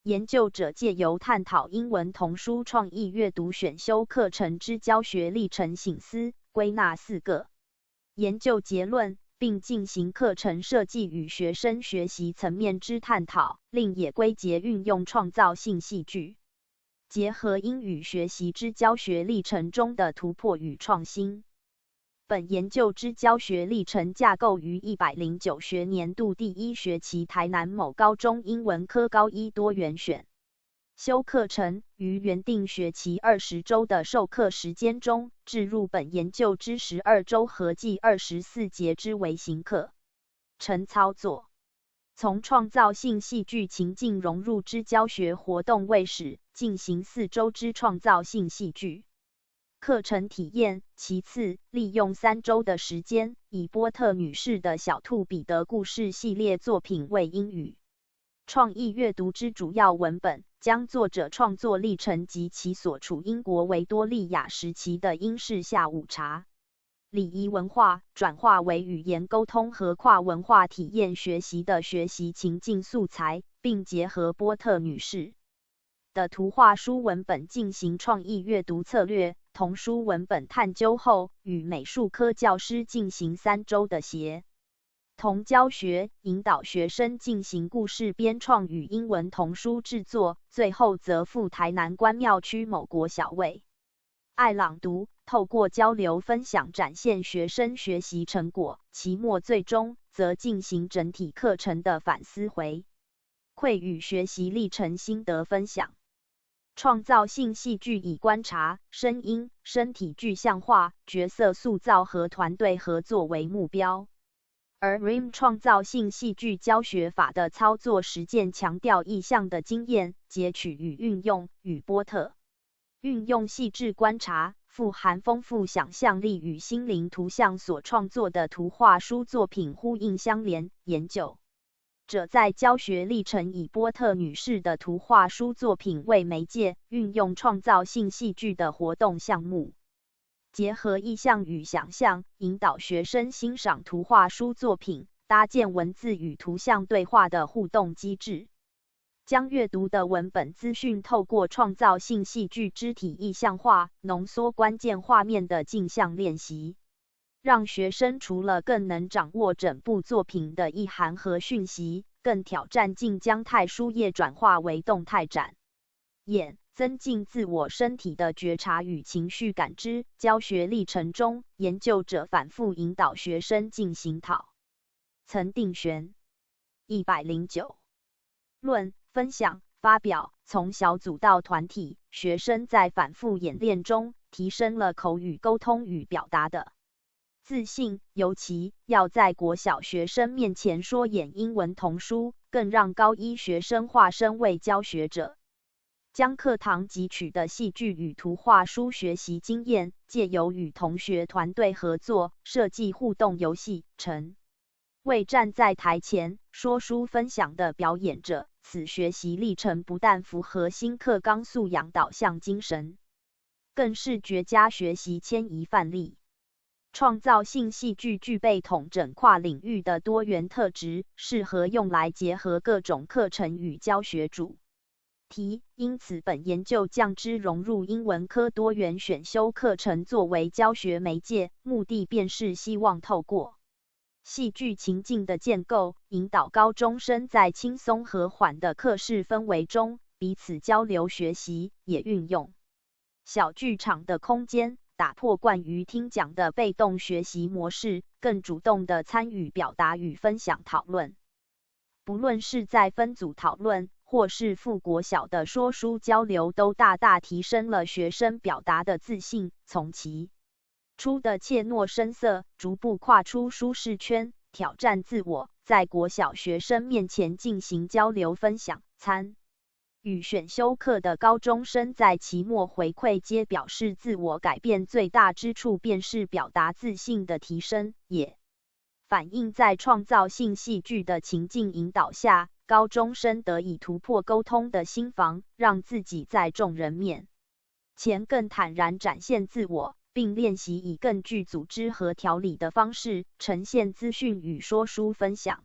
研究者借由探讨英文童书创意阅读选修课程之教学历程省思，归纳4个研究结论，并进行课程设计与学生学习层面之探讨，另也归结运用创造性戏剧结合英语学习之教学历程中的突破与创新。本研究之教学历程架构于109学年度第1学期台南某高中英文科高一多元选修课程，于原定学期20周的授课时间中，置入本研究之12周合计24节之微型课程操作。从创造性戏剧情境融入之教学活动为始，进行4周之创造性戏剧课程体验。其次，利用3周的时间，以波特女士的小兔彼得故事系列作品为英语创意阅读之主要文本，将作者创作历程及其所处英国维多利亚时期的英式下午茶礼仪文化转化为语言沟通和跨文化体验学习的学习情境素材，并结合波特女士的图画书文本进行创意阅读策略、童书文本探究后，与美术科教师进行3周的协同教学，引导学生进行故事编创与英文童书制作，最后则赴台南关庙区某国小为爱朗读，透过交流分享展现学生学习成果，期末最终则进行整体课程的反思回馈与学习历程心得分享。创造性戏剧以观察、声音、身体具象化、角色塑造和团队合作为目标。而 RIM 创造性戏剧教学法的操作实践强调意象的经验、截取与运用，与波特运用细致观察、富含丰富想象力与心灵图像所创作的图画书作品呼应相连。研究者在教学历程以波特女士的图画书作品为媒介，运用创造性戏剧的活动项目，结合意象与想象，引导学生欣赏图画书作品，搭建文字与图像对话的互动机制，将阅读的文本资讯透过创造性戏剧肢体意象化，浓缩关键画面的镜像练习，让学生除了更能掌握整部作品的意涵和讯息，更挑战性将态书页转化为动态展演，增进自我身体的觉察与情绪感知。教学历程中，研究者反复引导学生进行讨曾定选109论分享发表，从小组到团体，学生在反复演练中提升了口语沟通与表达的自信，尤其要在国小学生面前说演英文童书，更让高一学生化身为教学者，将课堂汲取的戏剧与图画书学习经验，借由与同学团队合作，设计互动游戏，成为站在台前说书分享的表演者。此学习历程不但符合新课纲素养导向精神，更是绝佳学习迁移范例。创造性戏剧具备统整跨领域的多元特质，适合用来结合各种课程与教学主题。因此，本研究将之融入英文科多元选修课程作为教学媒介，目的便是希望透过戏剧情境的建构，引导高中生在轻松和缓的课室氛围中彼此交流学习，也运用小剧场的空间，打破惯于听讲的被动学习模式，更主动地参与表达与分享讨论。不论是在分组讨论，或是副国小的说书交流，都大大提升了学生表达的自信，从其初的怯懦生涩，逐步跨出舒适圈，挑战自我，在国小学生面前进行交流分享。参与选修课的高中生在期末回馈皆表示，自我改变最大之处便是表达自信的提升，也反映在创造性戏剧的情境引导下，高中生得以突破沟通的心防，让自己在众人面前更坦然展现自我，并练习以更具组织和条理的方式呈现资讯与说书分享。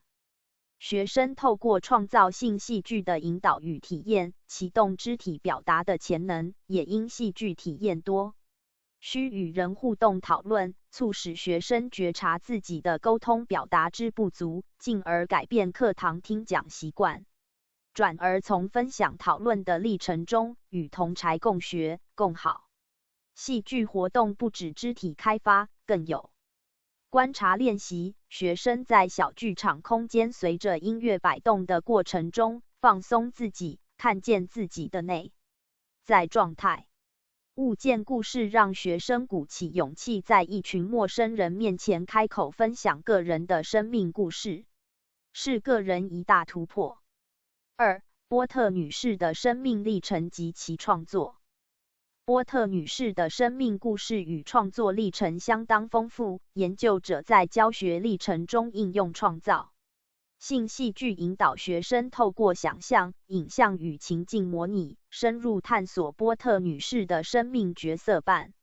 学生透过创造性戏剧的引导与体验，启动肢体表达的潜能，也因戏剧体验多需与人互动讨论，促使学生觉察自己的沟通表达之不足，进而改变课堂听讲习惯，转而从分享讨论的历程中与同儕共学共好。戏剧活动不止肢体开发，更有观察练习，学生在小剧场空间随着音乐摆动的过程中，放松自己，看见自己的内在状态。物件故事让学生鼓起勇气，在一群陌生人面前开口分享个人的生命故事，是个人一大突破。2. 波特女士的生命历程及其创作。波特女士的生命故事与创作历程相当丰富，研究者在教学历程中应用创造性戏剧，引导学生透过想象、影像与情境模拟，深入探索波特女士的生命角色扮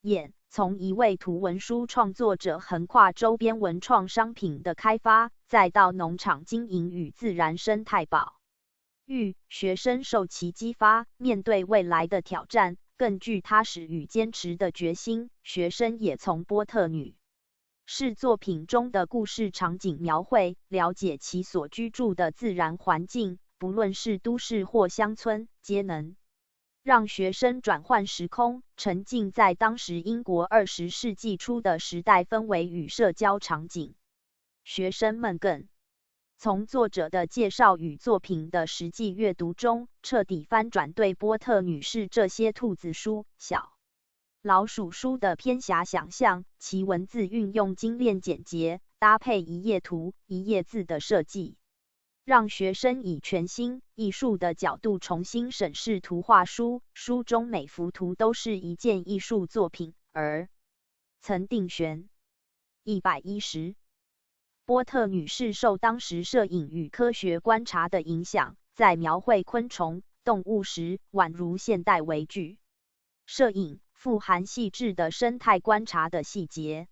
演，从一位图文书创作者横跨周边文创商品的开发，再到农场经营与自然生态保育，学生受其激发，面对未来的挑战更具踏实与坚持的决心。学生也从波特女士作品中的故事场景描绘，了解其所居住的自然环境，不论是都市或乡村，皆能让学生转换时空，沉浸在当时英国20世纪初的时代氛围与社交场景。学生们更从作者的介绍与作品的实际阅读中，彻底翻转对波特女士这些兔子书、小老鼠书的偏狭想象。其文字运用精炼简洁，搭配一页图、一页字的设计，让学生以全新艺术的角度重新审视图画书。书中每幅图都是一件艺术作品，而曾定选110。波特女士受当时摄影与科学观察的影响，在描绘昆虫、动物时，宛如现代微距摄影，富含细致的生态观察的细节。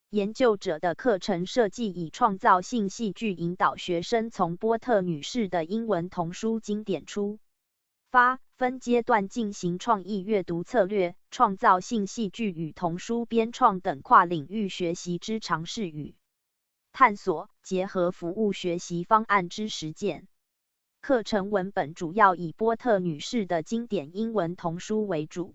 研究者的课程设计以创造性戏剧引导学生从波特女士的英文童书经典出发，分阶段进行创意阅读策略、创造性戏剧与童书编创等跨领域学习之尝试与探索，结合服务学习方案之实践。课程文本主要以波特女士的经典英文童书为主。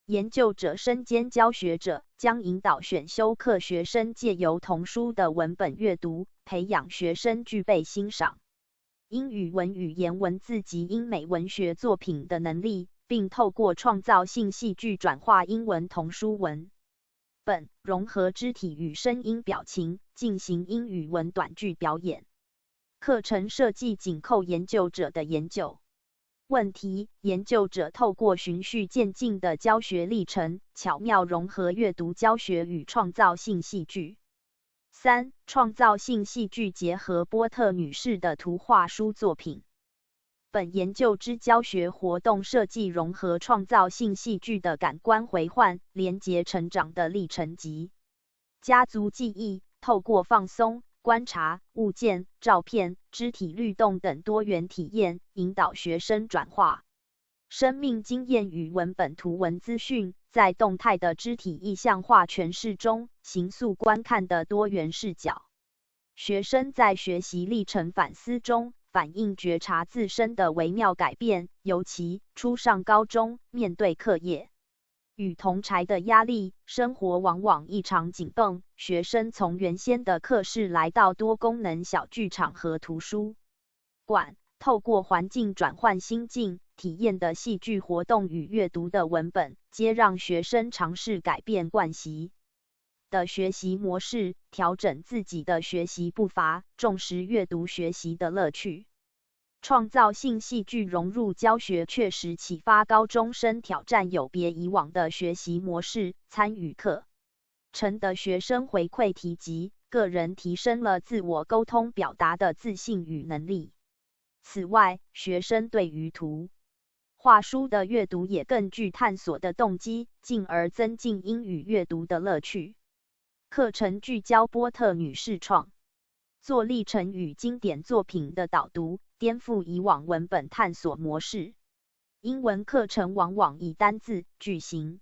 研究者身兼教学者，将引导选修课学生借由童书的文本阅读，培养学生具备欣赏英语文语言文字及英美文学作品的能力，并透过创造性戏剧转化英文童书文本，融合肢体与声音表情，进行英语文短剧表演。课程设计紧扣研究者的研究问题：研究者透过循序渐进的教学历程，巧妙融合阅读教学与创造性戏剧。3. 创造性戏剧结合波特女士的图画书作品。本研究之教学活动设计融合创造性戏剧的感官回唤，连结成长的历程及家族记忆，透过放松、观察、物件、照片、肢体律动等多元体验，引导学生转化生命经验与文本图文资讯，在动态的肢体意象化诠释中，形塑观看的多元视角。学生在学习历程反思中，反映觉察自身的微妙改变，尤其初上高中，面对课业与同儕的压力，生活往往异常紧绷。学生从原先的课室来到多功能小剧场和图书馆，透过环境转换心境，体验的戏剧活动与阅读的文本，皆让学生尝试改变惯习的学习模式，调整自己的学习步伐，重视阅读学习的乐趣。创造性戏剧融入教学，确实启发高中生挑战有别以往的学习模式。参与课程的学生回馈提及，个人提升了自我沟通表达的自信与能力。此外，学生对于图画书的阅读也更具探索的动机，进而增进英语阅读的乐趣。课程聚焦波特女士创作历程与经典作品的导读，颠覆以往文本探索模式。英文课程往往以单字、句型、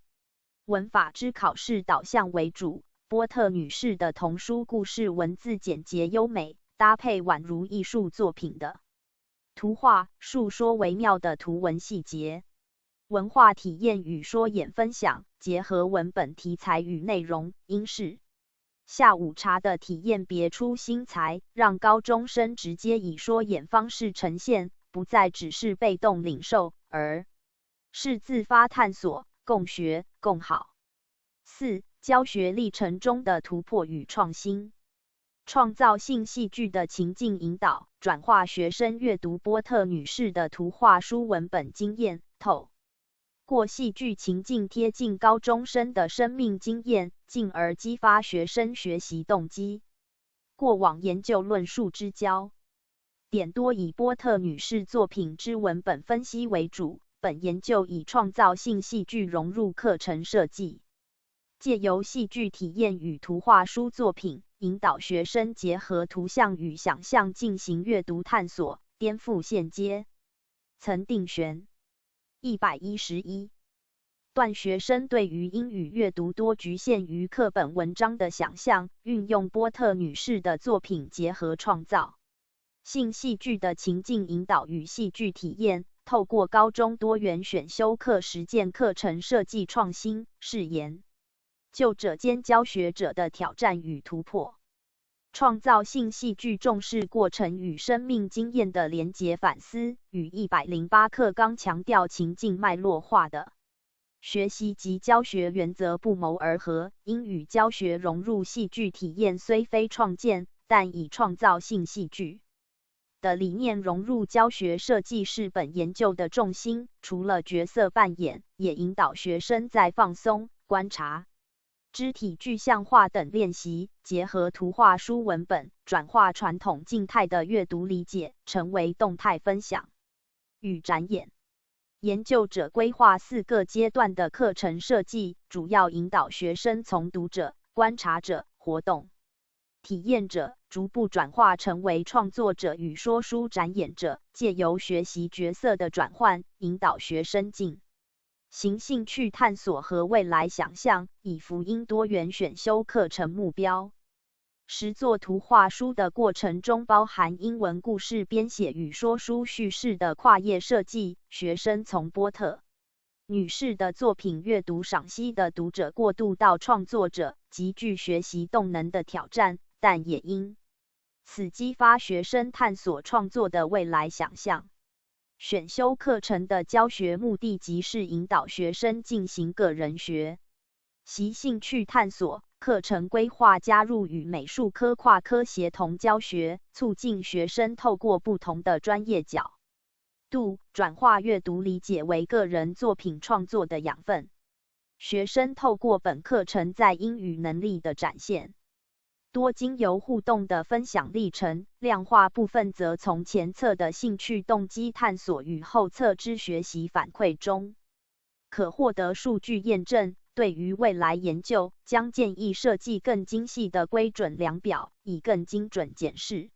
文法之考试导向为主，波特女士的童书故事文字简洁优美，搭配宛如艺术作品的图画，述说微妙的图文细节。文化体验与说演分享，结合文本题材与内容，应是下午茶的体验别出心裁，让高中生直接以说演方式呈现，不再只是被动领受，而是自发探索，共学共好。4. 教学历程中的突破与创新。创造性戏剧的情境引导，转化学生阅读波特女士的图画书文本经验，透过戏剧情境贴近高中生的生命经验，进而激发学生学习动机。过往研究论述之焦点多以波特女士作品之文本分析为主，本研究以创造性戏剧融入课程设计，借由戏剧体验与图画书作品，引导学生结合图像与想象进行阅读探索，颠覆现阶层定悬。111段学生对于英语阅读多局限于课本文章的想象，运用波特女士的作品结合创造性戏剧的情境引导与戏剧体验，透过高中多元选修课实践课程设计创新，是研究者兼教学者的挑战与突破。创造性戏剧重视过程与生命经验的连结反思，与108课纲强调情境脉络化的学习及教学原则不谋而合。英语教学融入戏剧体验虽非创建，但以创造性戏剧的理念融入教学设计是本研究的重心。除了角色扮演，也引导学生在放松、观察、肢体具象化等练习，结合图画书文本，转化传统静态的阅读理解，成为动态分享与展演。研究者规划4个阶段的课程设计，主要引导学生从读者、观察者、活动体验者，逐步转化成为创作者与说书展演者，借由学习角色的转换，引导学生进行兴趣探索和未来想象，以福音多元选修课程目标。实作图画书的过程中包含英文故事编写与说书叙事的跨页设计，学生从波特女士的作品阅读赏析的读者过渡到创作者，极具学习动能的挑战，但也因此激发学生探索创作的未来想象。选修课程的教学目的即是引导学生进行个人学习兴趣探索，课程规划加入与美术科跨科协同教学，促进学生透过不同的专业角度，转化阅读理解为个人作品创作的养分。学生透过本课程在英语能力的展现，多经由互动的分享历程，量化部分则从前侧的兴趣动机探索与后侧之学习反馈中，可获得数据验证。对于未来研究，将建议设计更精细的规准量表，以更精准检视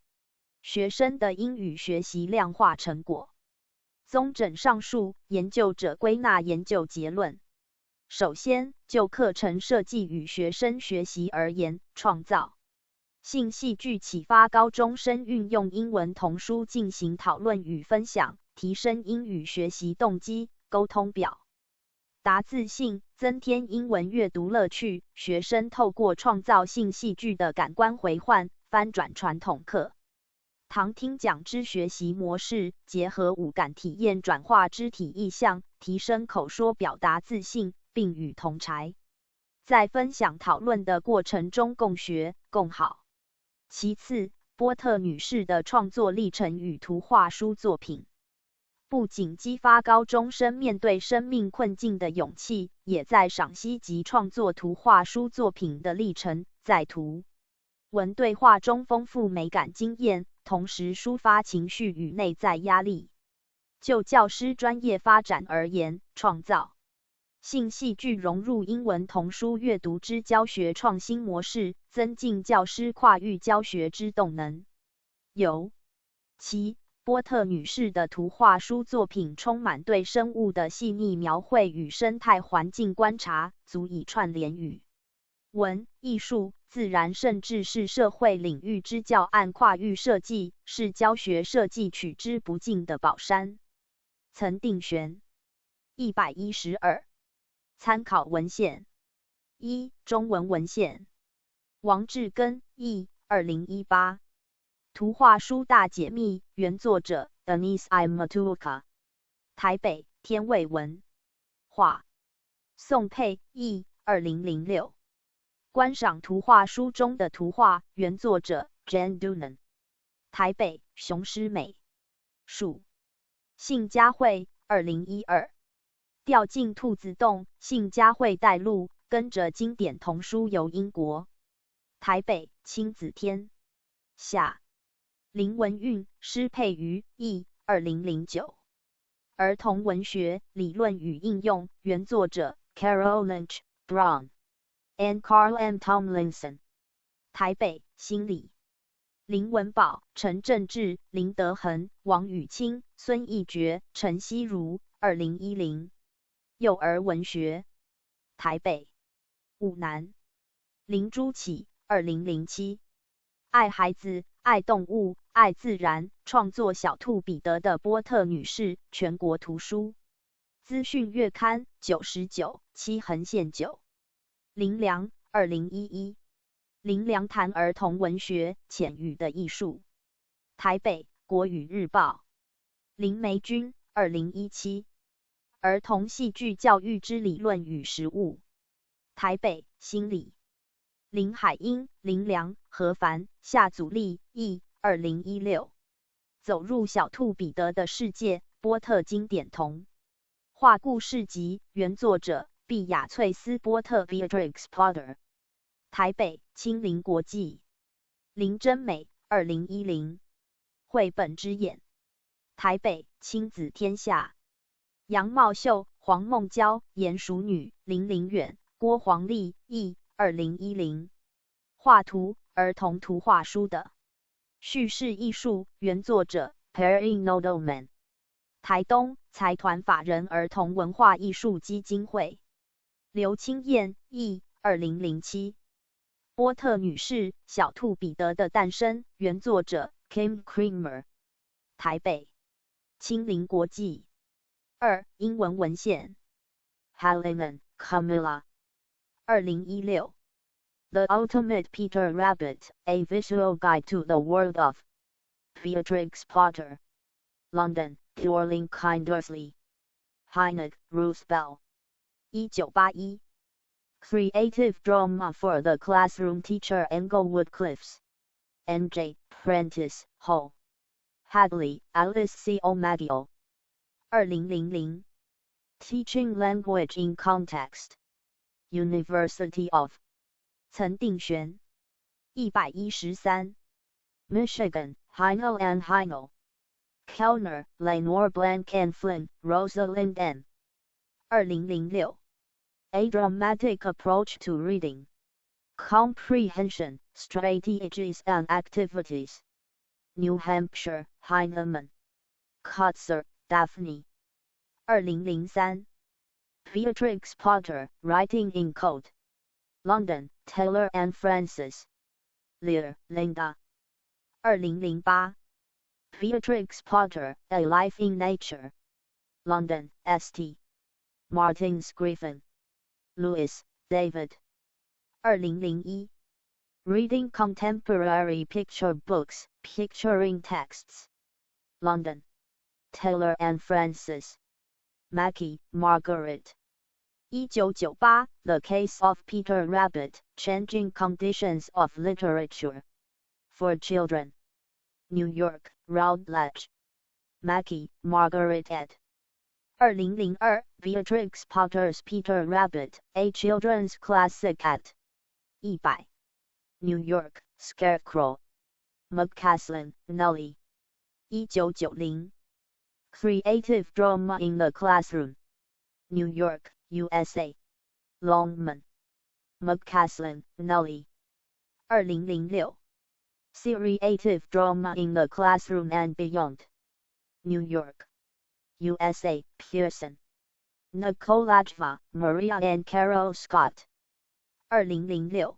学生的英语学习量化成果。综整上述，研究者归纳研究结论。首先，就课程设计与学生学习而言，创造性戏剧启发高中生运用英文童书进行讨论与分享，提升英语学习动机、沟通表达自信，增添英文阅读乐趣。学生透过创造性戏剧的感官回换，翻转传统课堂听讲之学习模式，结合五感体验转化肢体意象，提升口说表达自信，并与同儕在分享讨论的过程中共学共好。其次，波特女士的创作历程与图画书作品，不仅激发高中生面对生命困境的勇气，也在赏析及创作图画书作品的历程，在图文对话中丰富美感经验，同时抒发情绪与内在压力。就教师专业发展而言，创造性戏剧融入英文童书阅读之教学创新模式，增进教师跨域教学之动能。尤其波特女士的图画书作品充满对生物的细腻描绘与生态环境观察，足以串联语文、艺术、自然甚至是社会领域之教案跨域设计，是教学设计取之不尽的宝山。曾定选112。参考文献1、中文文献，王志根译，2018。图画书大解密，原作者 Denise I. Matulka， 台北，天卫文化，宋佩译，2006。观赏图画书中的图画，原作者 Jen Dunan， 台北，雄狮美术，信佳慧，2012。掉进兔子洞，信佳慧带路，跟着经典童书游英国。台北，亲子天下。林文韵、施佩瑜译，2009。儿童文学理论与应用，原作者 Carol Lynch Brown and Carl M. Tomlinson。台北，新理。林文宝、陈正志、林德恒、王宇清、孙义觉、陈希如，2010。幼儿文学，台北，五南。林朱启，2007。爱孩子、爱动物、爱自然，创作小兔彼得的波特女士，全国图书资讯月刊99 7横线9。林良，2011。林良谈儿童文学，浅语的艺术。台北，国语日报。林梅君，2017。儿童戏剧教育之理论与实务。台北，新理。林海英、林良、何凡、夏祖立译，2016。走入小兔彼得的世界，波特经典童话故事集，原作者毕雅翠丝波特 Beatrix Potter。台北，青林国际。林真美，2010。绘本之眼。台北，亲子天下。杨茂秀、黄梦娇、严淑女、林凌远、郭黄丽译，2010。画图，儿童图画书的叙事艺术，原作者 Perry Nodelman。台东，财团法人儿童文化艺术基金会。刘清燕译，2007。波特女士，小兔彼得的诞生，原作者 Kim Creamer。台北，青林国际。2. 英文文献 Hallinan, Camilla。2016。The Ultimate Peter Rabbit, A Visual Guide to the World of Beatrix Potter. London, Dorling Kindersley. Hynek, Ruth Bell. 1981. Creative Drama for the Classroom Teacher, Englewood Cliffs. N.J. Prentice, Hull. Hadley, Alice C. O'Magill. 2000 Teaching Language in Context University of 曾定璇113 Michigan Heinel and Heinel Kellner, Lenore Blank and Flynn, Rosalind N. 2006 A Dramatic Approach to Reading Comprehension, Strategies and Activities New Hampshire, Heinemann Kotzer, Daphne 2003 Beatrix Potter, Writing in Code London, Taylor and Francis Lear, Linda 2008 Beatrix Potter, A Life in Nature London, St. Martin's Griffin Lewis, David 2001 Reading Contemporary Picture Books, Picturing Texts London, Taylor and Francis Mackey, Margaret 1998 The Case of Peter Rabbit, Changing Conditions of Literature for Children New York, Routledge Mackey, Margaret ed. 2002 Beatrix Potter's Peter Rabbit, A Children's Classic at 100 New York, Scarecrow McCaslin, Nellie 1990 Creative Drama in the Classroom New York, USA Longman McCaslin, Nellie 2006 Creative Drama in the Classroom and Beyond New York, USA Pearson Nikolajeva, Maria and Carol Scott 2006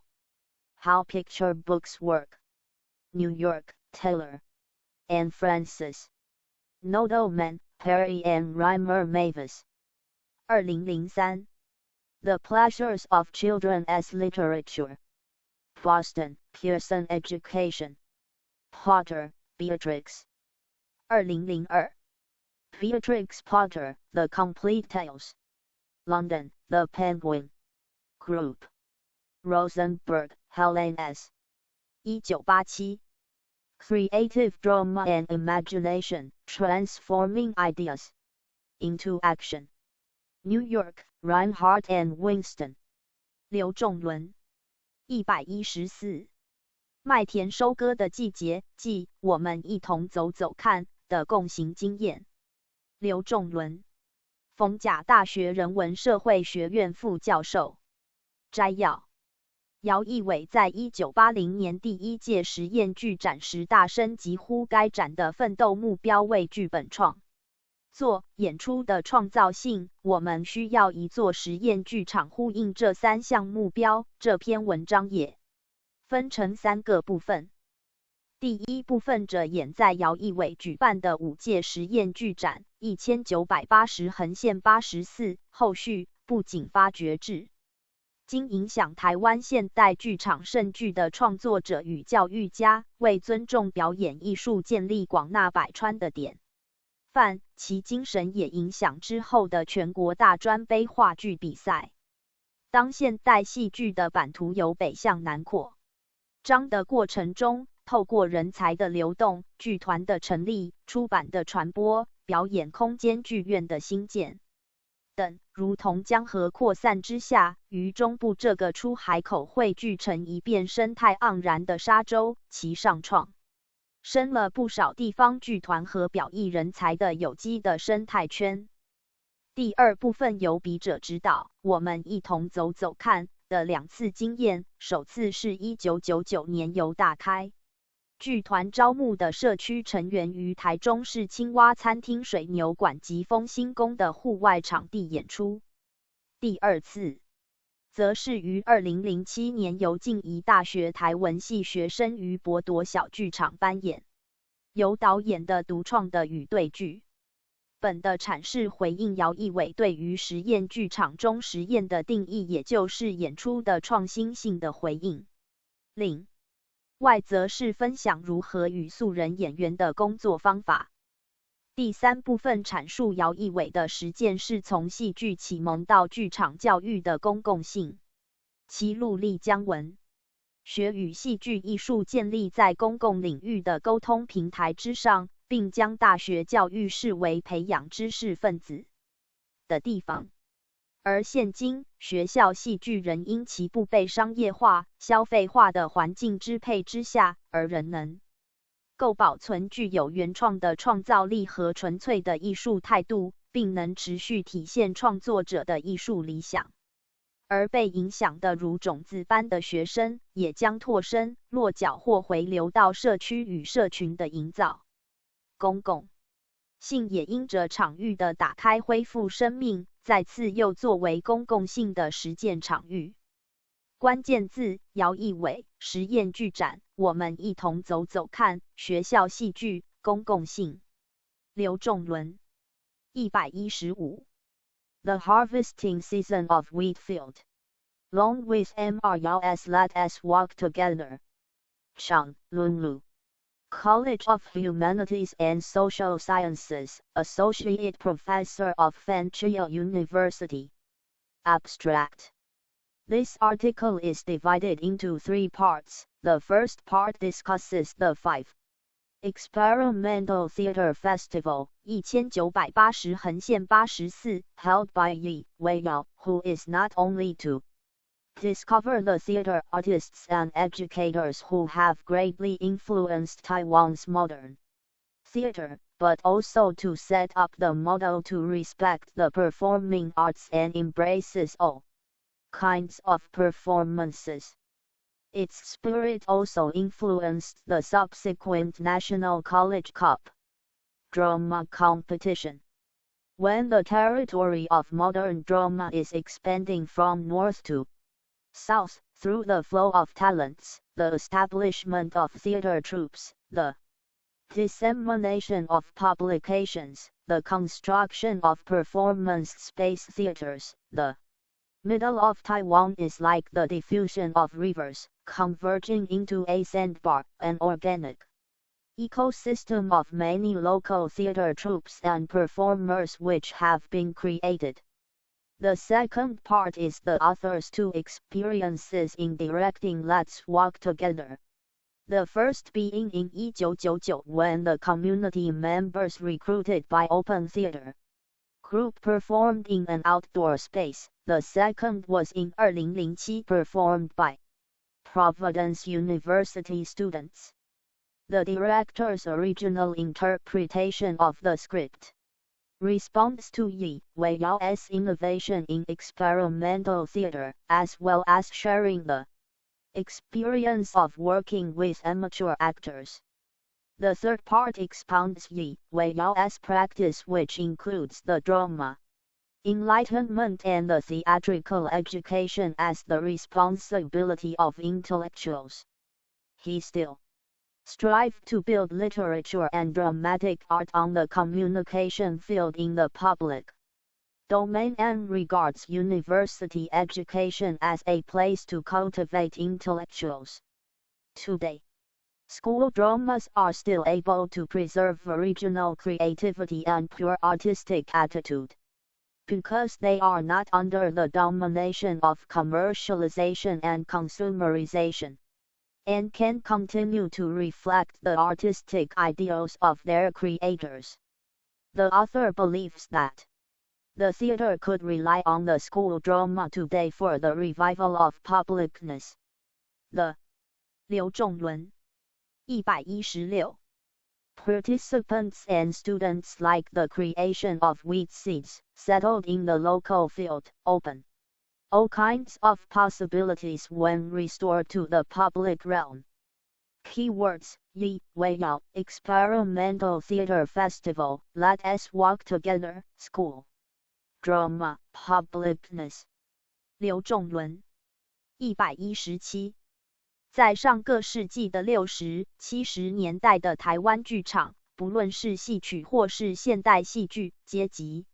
How Picture Books Work New York, Taylor and Francis Nodelman, Perry and Reimer Mavis 2003 The Pleasures of Children as Literature Boston, Pearson Education Potter, Beatrix 2002 Beatrix Potter, The Complete Tales London, The Penguin Group Rosenberg, Helen S. 1987 Creative Drama and Imagination, Transforming Ideas into Action New York, Reinhardt and Winston 刘仲伦114麦田收割的季节，即我们一同走走看的共行经验。刘仲伦，逢甲大学人文社会学院副教授。摘要：姚义伟在1980年第一届实验剧展时大声疾呼该展的奋斗目标为剧本创作演出的创造性，我们需要一座实验剧场呼应这三项目标。这篇文章也分成3个部分。第一部分着眼在姚义伟举办的5届实验剧展1980横线84，后续不仅发掘至今影响台湾现代剧场盛剧的创作者与教育家，为尊重表演艺术建立广纳百川的典范，其精神也影响之后的全国大专杯话剧比赛。当现代戏剧的版图由北向南扩张的过程中，透过人才的流动、剧团的成立、出版的传播、表演空间剧院的兴建等，如同江河扩散之下，于中部这个出海口汇聚成一片生态盎然的沙洲，其上创生了不少地方剧团和表艺人才的有机的生态圈。第二部分由笔者指导，我们一同走走看的2次经验，首次是1999年由大开剧团招募的社区成员于台中市青蛙餐厅水牛馆及丰兴宫的户外场地演出。第二次则是于2007年由静宜大学台文系学生于博铎小剧场扮演，由导演的独创的与对剧本的阐释回应姚义伟对于实验剧场中实验的定义，也就是演出的创新性的回应。另外则是分享如何与素人演员的工作方法。第3部分阐述姚义伟的实践是从戏剧启蒙到剧场教育的公共性。其陆立江文学与戏剧艺术建立在公共领域的沟通平台之上，并将大学教育视为培养知识分子的地方。而现今，学校戏剧仍因其不被商业化、消费化的环境支配之下，而仍能够保存具有原创的创造力和纯粹的艺术态度，并能持续体现创作者的艺术理想。而被影响的如种子班的学生，也将拓伸、落脚或回流到社区与社群的营造。公共性也因着场域的打开恢复生命，再次又作为公共性的实践场域。关键字：姚义伟，实验剧展，我们一同走走看，学校戏剧，公共性。刘仲伦115 The harvesting season of wheat field. Long with Mr. Yaos let us walk together. Chang, Lunlu. College of Humanities and Social Sciences, Associate Professor of Fanchea University. Abstract. This article is divided into 3 parts. The first part discusses the 5. Experimental Theatre Festival, 1980-84, held by Yi Weiyao, who is not only to discover the theatre artists and educators who have greatly influenced Taiwan's modern theatre, but also to set up the model to respect the performing arts and embraces all kinds of performances. Its spirit also influenced the subsequent National College Cup drama competition. When the territory of modern drama is expanding from north to south, through the flow of talents, the establishment of theater troupes, the dissemination of publications, the construction of performance space theaters, the middle of Taiwan is like the diffusion of rivers, converging into a sandbar, an organic ecosystem of many local theater troupes and performers which have been created. The second part is the author's 2 experiences in directing Let's Walk Together. The first being in 1999 when the community members recruited by Open Theater Group performed in an outdoor space. The second was in 2007 performed by Providence University students. The director's original interpretation of the script responds to Yi Weiyao's innovation in experimental theater, as well as sharing the experience of working with amateur actors. The third part expounds Yi Weiyao's practice, which includes the drama enlightenment and the theatrical education as the responsibility of intellectuals. He still strived to build literature and dramatic art on the communication field in the public domain and regards university education as a place to cultivate intellectuals. Today, school dramas are still able to preserve original creativity and pure artistic attitude, because they are not under the domination of commercialization and consumerization, and can continue to reflect the artistic ideals of their creators. The author believes that the theater could rely on the school drama today for the revival of publicness. The 刘仲伦116 Participants and students like the creation of wheat seeds, settled in the local field, open all kinds of possibilities when restored to the public realm. Keywords: Yi Weiyao, Experimental Theater Festival, Let Us Walk Together, School Drama, Publicness. 刘仲伦117在上个世纪的60、70年代的台湾剧场，不论是戏曲或是现代戏剧，阶级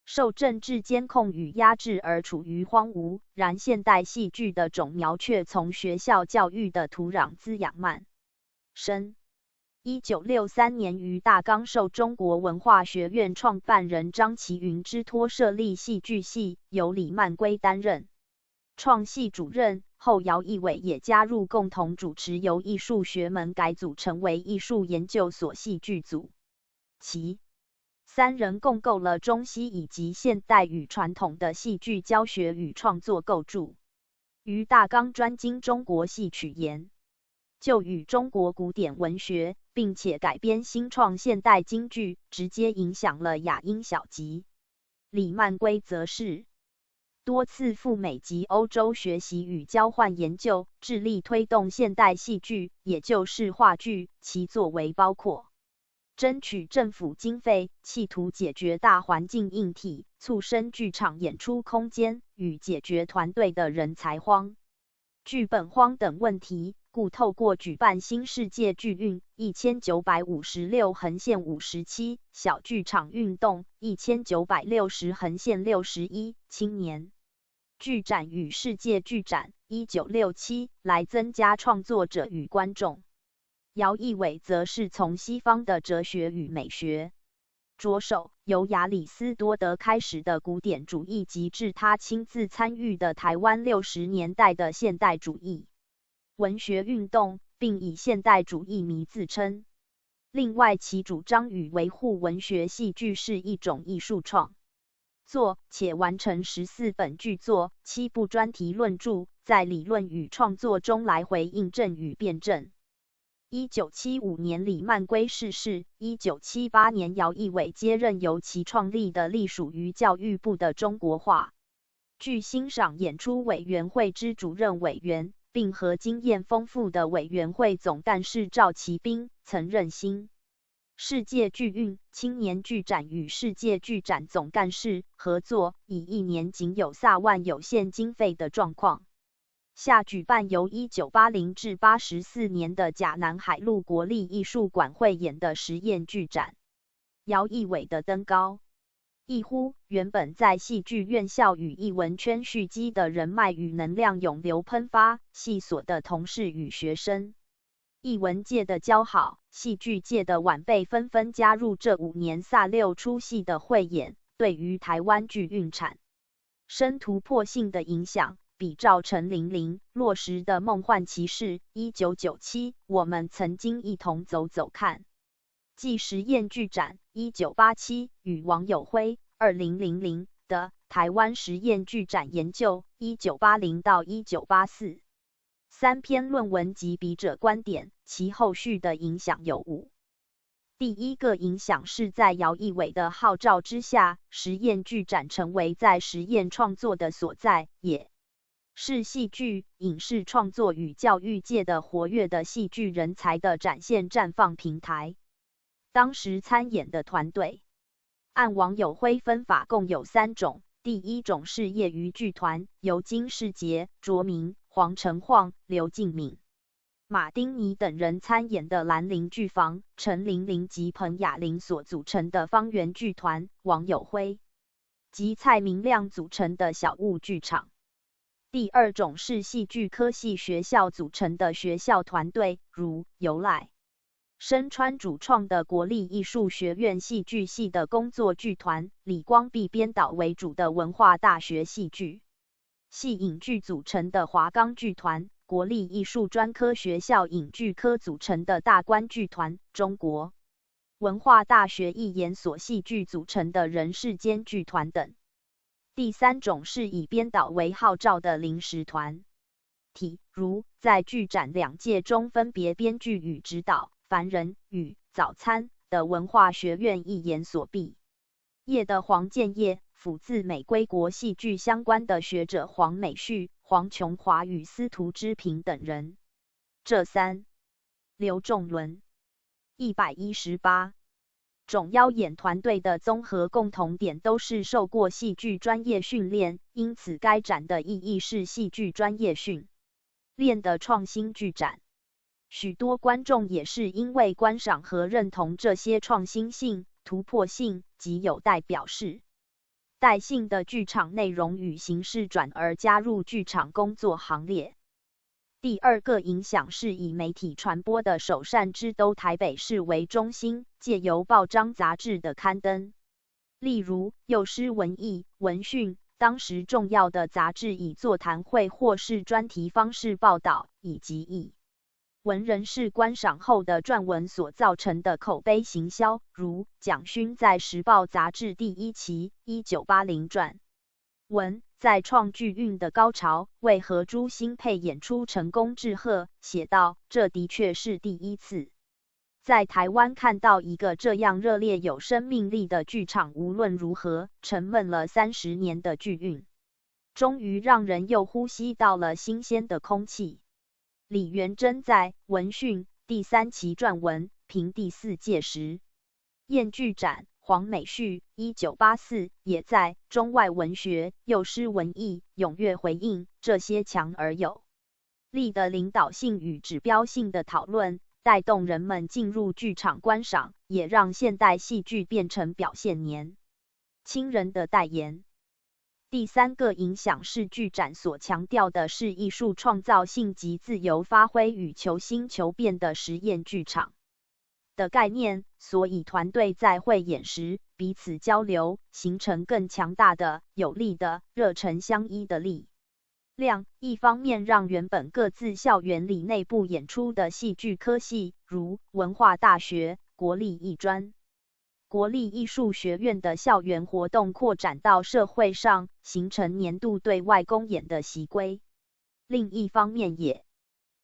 受政治监控与压制而处于荒芜，然现代戏剧的种苗却从学校教育的土壤滋养蔓生。1963年于大冈受中国文化学院创办人张其云之托设立戏剧系，由李曼圭担任创系主任，后姚义伟也加入共同主持，由艺术学门改组成为艺术研究所戏剧组。其三人共构了中西以及现代与传统的戏剧教学与创作构筑。于大纲专精中国戏曲研究与中国古典文学，并且改编新创现代京剧，直接影响了雅音小集。李曼圭则是多次赴美及欧洲学习与交换研究，致力推动现代戏剧，也就是话剧，其作为包括争取政府经费，企图解决大环境硬体，促生剧场演出空间与解决团队的人才荒、剧本荒等问题，故透过举办新世界剧运1956横线57小剧场运动1960横线61青年剧展与世界剧展1967来增加创作者与观众。姚义伟则是从西方的哲学与美学着手，由亚里斯多德开始的古典主义及至他亲自参与的台湾60年代的现代主义文学运动，并以现代主义迷自称。另外，其主张与维护文学戏剧是一种艺术创作，且完成14本剧作、7部专题论著，在理论与创作中来回印证与辩证。1975年李曼圭逝世，1978年姚义伟接任由其创立的隶属于教育部的中国话剧欣赏演出委员会之主任委员，并和经验丰富的委员会总干事赵其斌曾任新世界剧运、青年剧展与世界剧展总干事，合作以1年仅有4万有限经费的状况下举办由1980至84年的甲南海陆国立艺术馆汇演的实验剧展。姚义伟的登高一呼，原本在戏剧院校与艺文圈蓄积的人脉与能量涌流喷发，系所的同事与学生、艺文界的交好、戏剧界的晚辈纷纷加入这5年6出戏的汇演，对于台湾剧运产生突破性的影响。比照陈玲玲落实的梦幻骑士1997，我们曾经一同走走看。暨实验剧展1987与王友辉2000的台湾实验剧展研究1980到1984 3篇论文及笔者观点，其后续的影响有5。第一个影响是在姚义伟的号召之下，实验剧展成为在实验创作的所在，也是戏剧、影视创作与教育界的活跃的戏剧人才的展现绽放平台。当时参演的团队按王友辉分法共有3种，第一种是业余剧团，由金世杰、卓明、黄成晃、刘敬敏、马丁尼等人参演的兰陵剧坊，陈玲玲及彭雅玲所组成的方圆剧团，王友辉及蔡明亮组成的小物剧场。第二种是戏剧科系学校组成的学校团队，如由赖声川主创的国立艺术学院戏剧系的工作剧团，李光弼编导为主的文化大学戏剧系影剧组成的华冈剧团，国立艺术专科学校影剧科组成的大观剧团，中国文化大学艺研所戏剧组成的人世间剧团等。第三种是以编导为号召的临时团体，如在剧展2届中分别编剧与指导凡人与早餐的文化学院艺研所毕业的黄建业，辅自美归国戏剧相关的学者黄美旭、黄琼华与司徒之平等人。这3刘仲伦118种邀演团队的综合共同点都是受过戏剧专业训练，因此该展的意义是戏剧专业训练的创新剧展。许多观众也是因为观赏和认同这些创新性、突破性及有代表性的剧场内容与形式转而加入剧场工作行列。第二个影响是以媒体传播的首善之都台北市为中心，借由报章杂志的刊登，例如幼师文艺、文讯，当时重要的杂志以座谈会或是专题方式报道，以及以文人士观赏后的撰文所造成的口碑行销，如蒋勋在《时报》杂志第1期1980传文，在创剧运的高潮，为何朱兴沛演出成功致贺，写道：这的确是第一次在台湾看到一个这样热烈有生命力的剧场，无论如何，沉闷了30年的剧运，终于让人又呼吸到了新鲜的空气。李元珍在《文讯》第3期撰文，评第4届时宴剧展，黄美绪1984也在《中外文学幼师文艺》踊跃回应这些强而有力的领导性与指标性的讨论，带动人们进入剧场观赏，也让现代戏剧变成表现年轻人的代言。第3个影响是剧展所强调的是艺术创造性及自由发挥与求新求变的实验剧场的概念，所以团队在汇演时彼此交流，形成更强大的、有力的、热忱相依的力量。一方面让原本各自校园里内部演出的戏剧科系，如文化大学、国立艺专、国立艺术学院的校园活动扩展到社会上，形成年度对外公演的习规。另一方面也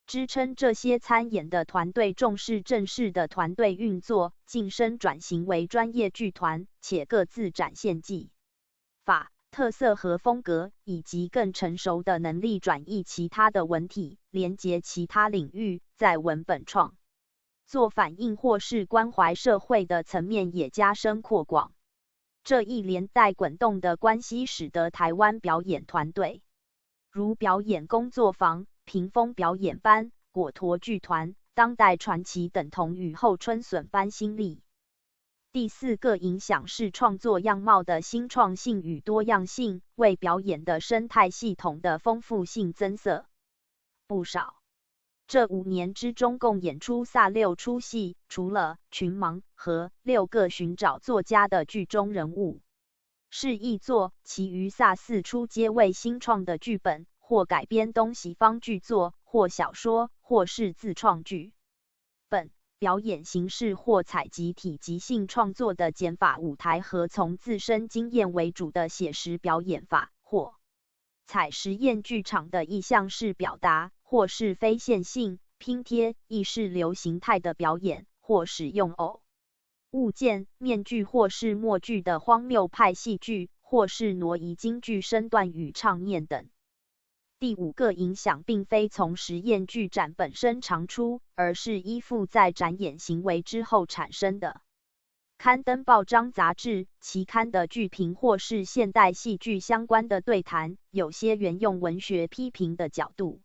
支撑这些参演的团队重视正式的团队运作，晋升转型为专业剧团，且各自展现技法、特色和风格，以及更成熟的能力转译其他的文体，连结其他领域，在文本创做反映或是关怀社会的层面也加深扩广。这一连带滚动的关系使得台湾表演团队如表演工作坊、屏风表演班、果陀剧团、当代传奇等同雨后春笋般兴立。第4个影响是创作样貌的新创性与多样性，为表演的生态系统的丰富性增色不少。这5年之中共演出6出戏，除了群盲和6个寻找作家的剧中人物是译作，其余4出皆为新创的剧本，或改编东西方剧作，或小说，或是自创剧本。表演形式或采集体即兴创作的减法舞台和从自身经验为主的写实表演法，或采实验剧场的意象式表达，或是非线性、拼贴、意识流形态的表演，或使用偶物件、面具或是默剧的荒谬派戏剧，或是挪移京剧身段与唱念等。第5个影响并非从实验剧展本身长出，而是依附在展演行为之后产生的。刊登报章杂志、期刊的剧评或是现代戏剧相关的对谈，有些原用文学批评的角度，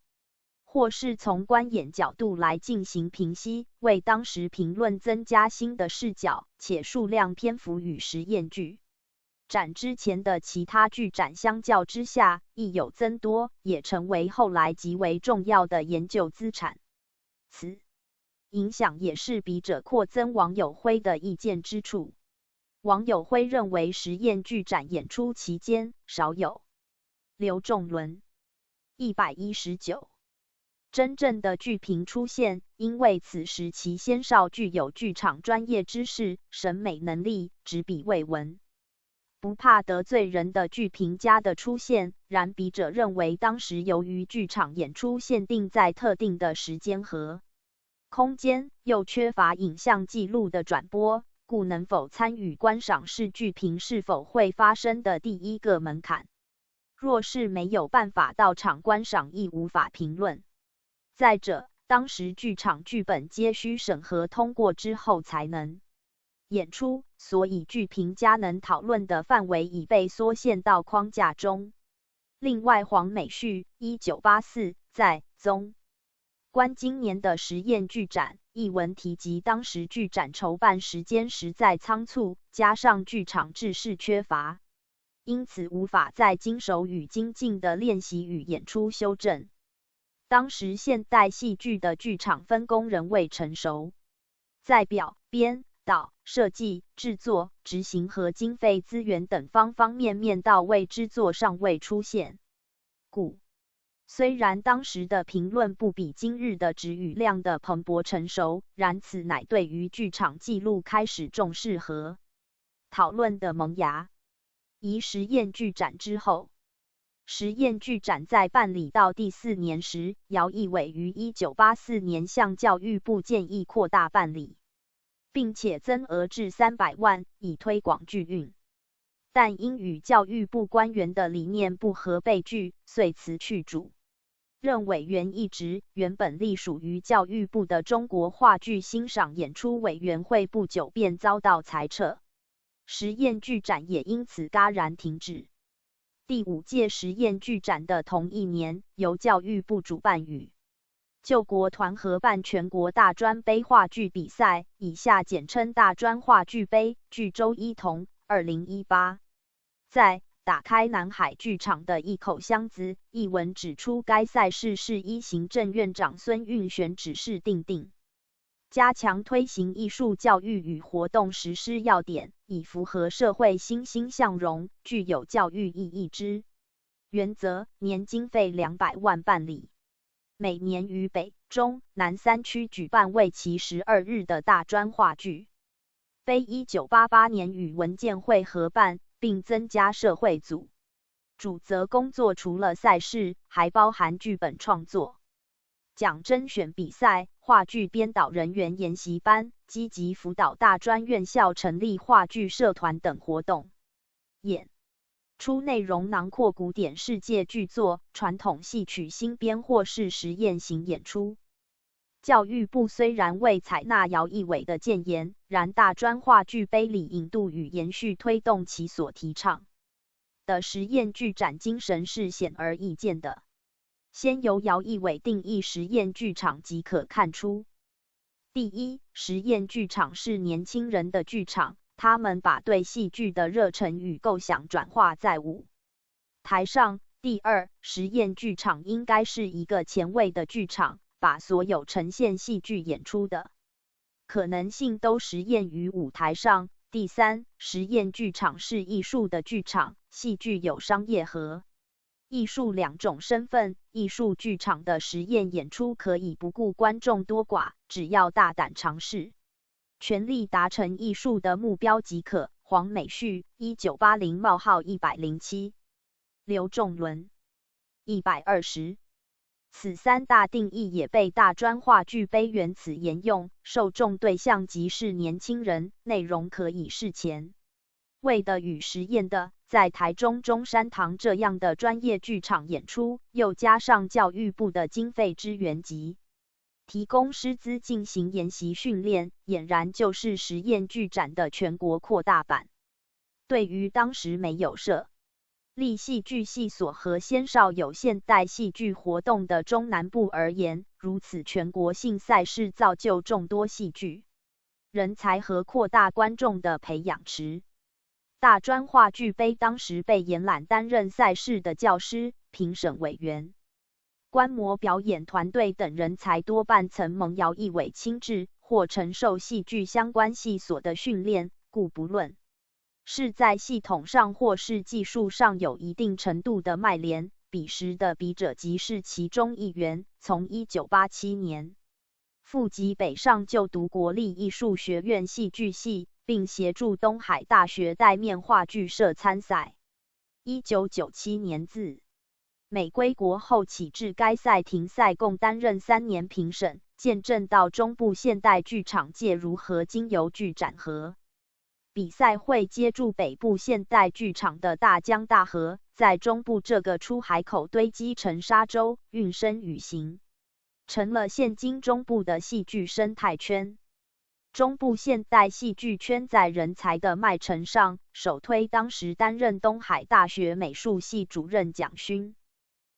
或是从观演角度来进行评析，为当时评论增加新的视角，且数量篇幅与实验剧展之前的其他剧展相较之下亦有增多，也成为后来极为重要的研究资产。此影响也是笔者扩增王友辉的意见之处。王友辉认为实验剧展演出期间少有刘仲伦119真正的剧评出现，因为此时其先少具有剧场专业知识、审美能力，执笔未闻。不怕得罪人的剧评家的出现，然笔者认为当时由于剧场演出限定在特定的时间和空间，又缺乏影像记录的转播，故能否参与观赏是剧评是否会发生的第一个门槛。若是没有办法到场观赏，亦无法评论。再者，当时剧场剧本皆需审核通过之后才能演出，所以剧评家能讨论的范围已被缩限到框架中。另外，黄美绪1984在综观今年的实验剧展一文提及，当时剧展筹办时间实在仓促，加上剧场制式缺乏，因此无法在精熟与精进的练习与演出修正。当时现代戏剧的剧场分工仍未成熟，在表、编、导、设计、制作、执行和经费资源等方方面面到位之作尚未出现，故虽然当时的评论不比今日的质与量的蓬勃成熟，然此乃对于剧场记录开始重视和讨论的萌芽。宜实验剧展之后，实验剧展在办理到第4年时，姚义伟于1984年向教育部建议扩大办理，并且增额至300万，以推广剧运。但因与教育部官员的理念不合被拒，遂辞去主任委员一职。原本隶属于教育部的中国话剧欣赏演出委员会不久便遭到裁撤，实验剧展也因此戛然停止。第5届实验剧展的同一年，由教育部主办与救国团合办全国大专杯话剧比赛，以下简称大专话剧杯。据周一彤2018在打开南海剧场的一口箱子一文指出，该赛事是依行政院长孙运璇指示订定，加强推行艺术教育与活动实施要点，以符合社会欣欣向荣、具有教育意义之原则，年经费200万办理，每年于北、中、南3区举办为期12日的大专话剧杯。1988年与文建会合办，并增加社会组主责工作，除了赛事，还包含剧本创作、奖甄选比赛、话剧编导人员研习班，积极辅导大专院校成立话剧社团等活动。演出内容囊括古典世界剧作、传统戏曲新编或是实验型演出。教育部虽然未采纳姚义伟的建言，然大专话剧杯里引渡与延续推动其所提倡的实验剧展精神是显而易见的。先由姚义伟定义实验剧场即可看出。第一，实验剧场是年轻人的剧场，他们把对戏剧的热忱与构想转化在舞台上。第二，实验剧场应该是一个前卫的剧场，把所有呈现戏剧演出的可能性都实验于舞台上。第三，实验剧场是艺术的剧场，戏剧有商业和艺术2种身份。艺术剧场的实验演出可以不顾观众多寡，只要大胆尝试，全力达成艺术的目标即可。黄美旭1980-107，刘仲伦120。此3大定义也被大专话剧杯原此沿用，受众对象即是年轻人，内容可以是前卫的与实验的。在台中中山堂这样的专业剧场演出，又加上教育部的经费支援及提供师资进行研习训练，俨然就是实验剧展的全国扩大版。对于当时没有设立戏剧系所和先少有现代戏剧活动的中南部而言，如此全国性赛事造就众多戏剧人才和扩大观众的培养池。大专话剧杯当时被延揽担任赛事的教师、评审委员、观摩表演团队等人才多半曾蒙姚义伟亲制或承受戏剧相关系所的训练，故不论是在系统上或是技术上有一定程度的脉联。彼时的笔者即是其中一员，从1987年赴极北上就读国立艺术学院戏剧系，并协助东海大学带面话剧社参赛。1997年自美归国后起至该赛停赛，共担任3年评审，见证到中部现代剧场界如何经由剧展和比赛会接住北部现代剧场的大江大河，在中部这个出海口堆积成沙洲，运生与形，成了现今中部的戏剧生态圈。中部现代戏剧圈在人才的脉程上，首推当时担任东海大学美术系主任蒋勋，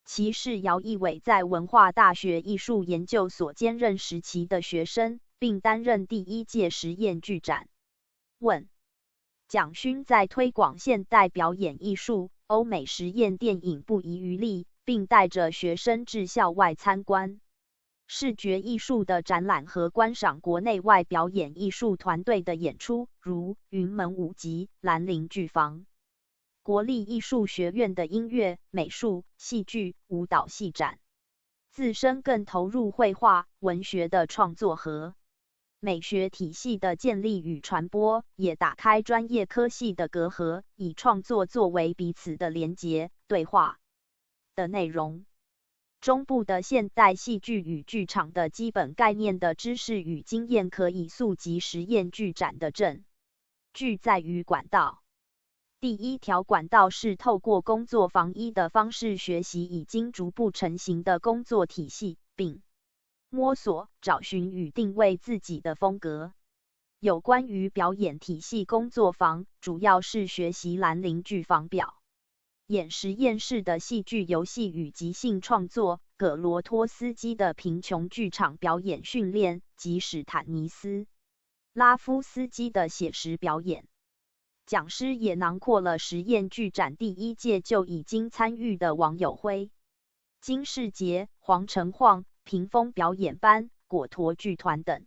其是姚义伟在文化大学艺术研究所兼任时期的学生，并担任第1届实验剧展。问：蒋勋在推广现代表演艺术、欧美实验电影不遗余力，并带着学生至校外参观视觉艺术的展览和观赏国内外表演艺术团队的演出，如云门舞集、兰陵剧坊国立艺术学院的音乐、美术、戏剧、舞蹈系展，自身更投入绘画、文学的创作和美学体系的建立与传播，也打开专业科系的隔阂，以创作作为彼此的连结、对话的内容。中部的现代戏剧与剧场的基本概念的知识与经验，可以溯及实验剧展的证据在于管道。第一条管道是透过工作坊一的方式学习已经逐步成型的工作体系，并摸索、找寻与定位自己的风格。有关于表演体系工作坊，主要是学习兰陵剧坊表演实验室的戏剧游戏与即兴创作，葛罗托斯基的贫穷剧场表演训练及史坦尼斯拉夫斯基的写实表演。讲师也囊括了实验剧展第一届就已经参与的王友辉、金世杰、黄成晃、屏风表演班、果陀剧团等。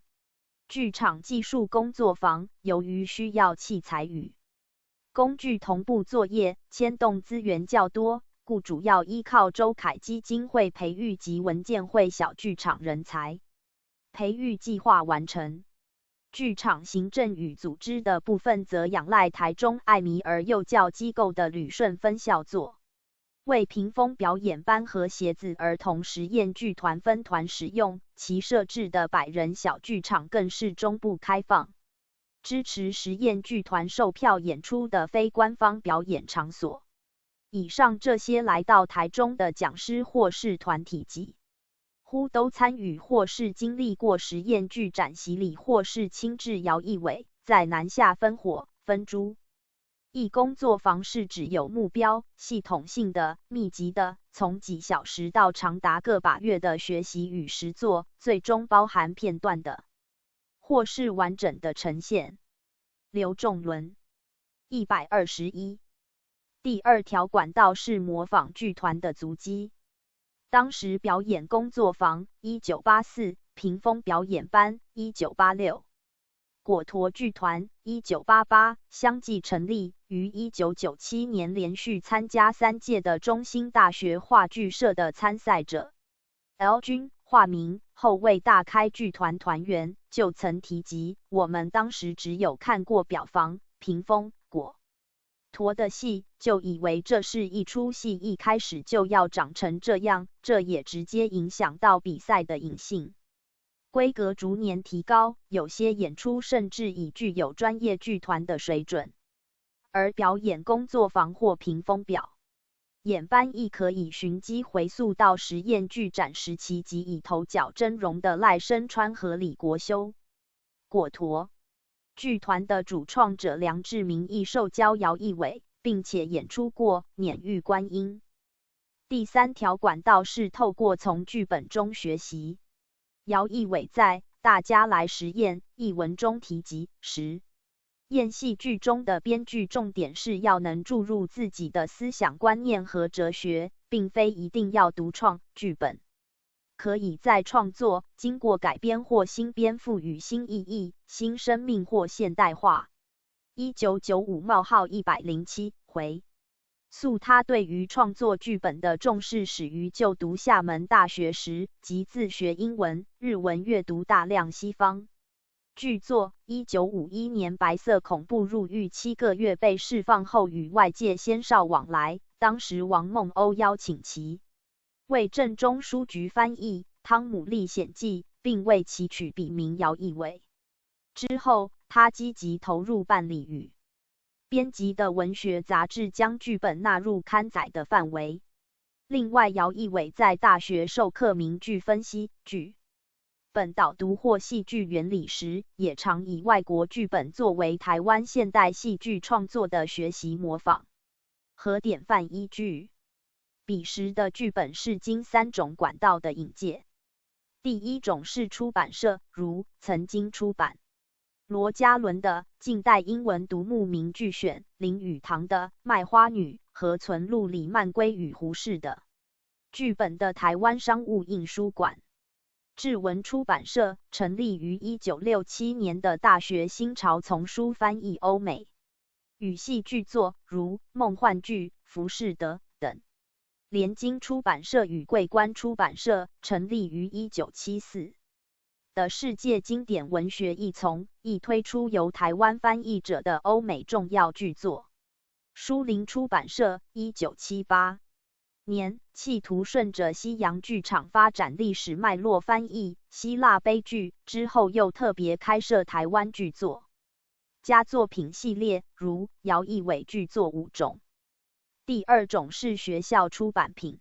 剧场技术工作坊由于需要器材与工具同步作业，牵动资源较多，故主要依靠周凯基金会培育及文建会小剧场人才培育计划完成。剧场行政与组织的部分则仰赖台中艾米尔幼教机构的旅顺分校作为屏风表演班和鞋子儿童实验剧团分团使用，其设置的100人小剧场更是中部开放，支持实验剧团售票演出的非官方表演场所。以上这些来到台中的讲师或是团体几乎都参与或是经历过实验剧展洗礼，或是亲自摇一尾，在南下分伙分株。一工作坊是指有目标、系统性的、密集的，从几小时到长达个把月的学习与实作，最终包含片段的或是完整的呈现。刘仲伦121。第二条管道是模仿剧团的足迹。当时表演工作坊1984，屏风表演班1986，果陀剧团1988，相继成立，于1997年连续参加3届的中兴大学话剧社的参赛者 L 君化名后为大开剧团团员，就曾提及，我们当时只有看过表房、屏风、果陀的戏，就以为这是一出戏一开始就要长成这样，这也直接影响到比赛的引性。规格逐年提高，有些演出甚至已具有专业剧团的水准。而表演工作坊或屏风表演班亦可以寻机回溯到实验剧展时期及以头角峥嵘的赖声川和李国修。果陀剧团的主创者梁志明亦受教姚一伟，并且演出过《碾玉观音》。第三条管道是透过从剧本中学习。姚一伟在《大家来实验》一文中提及，实验戏剧中的编剧重点是要能注入自己的思想观念和哲学，并非一定要独创剧本。可以在创作经过改编或新编赋予新意义、新生命或现代化。1995-107回溯他对于创作剧本的重视始于就读厦门大学时，即自学英文、日文，阅读大量西方剧作。1951年白色恐怖入狱7个月被释放后，与外界鲜少往来。当时王梦鸥邀请其为正中书局翻译《汤姆历险记》，并为其取笔名姚一伟。之后，他积极投入办理与编辑的文学杂志，将剧本纳入刊载的范围。另外，姚一伟在大学授课名剧分析、剧本导读或戏剧原理时，也常以外国剧本作为台湾现代戏剧创作的学习模仿和典范依据。彼时的剧本是经3种管道的引介。第一种是出版社，如曾经出版罗家伦的《近代英文独幕名剧选》，林语堂的《卖花女》和存录李曼归与胡适的剧本的台湾商务印书馆。志文出版社成立于1967年的大学新潮丛书翻译欧美语系剧作如《梦幻剧》《浮士德》等。联经出版社与桂冠出版社成立于1974的世界经典文学一丛，亦推出由台湾翻译者的欧美重要剧作。书林出版社1978年企图顺着西洋剧场发展历史脉络翻译希腊悲剧，之后又特别开设台湾剧作佳作品系列，如姚义伟剧作5种。第2种是学校出版品。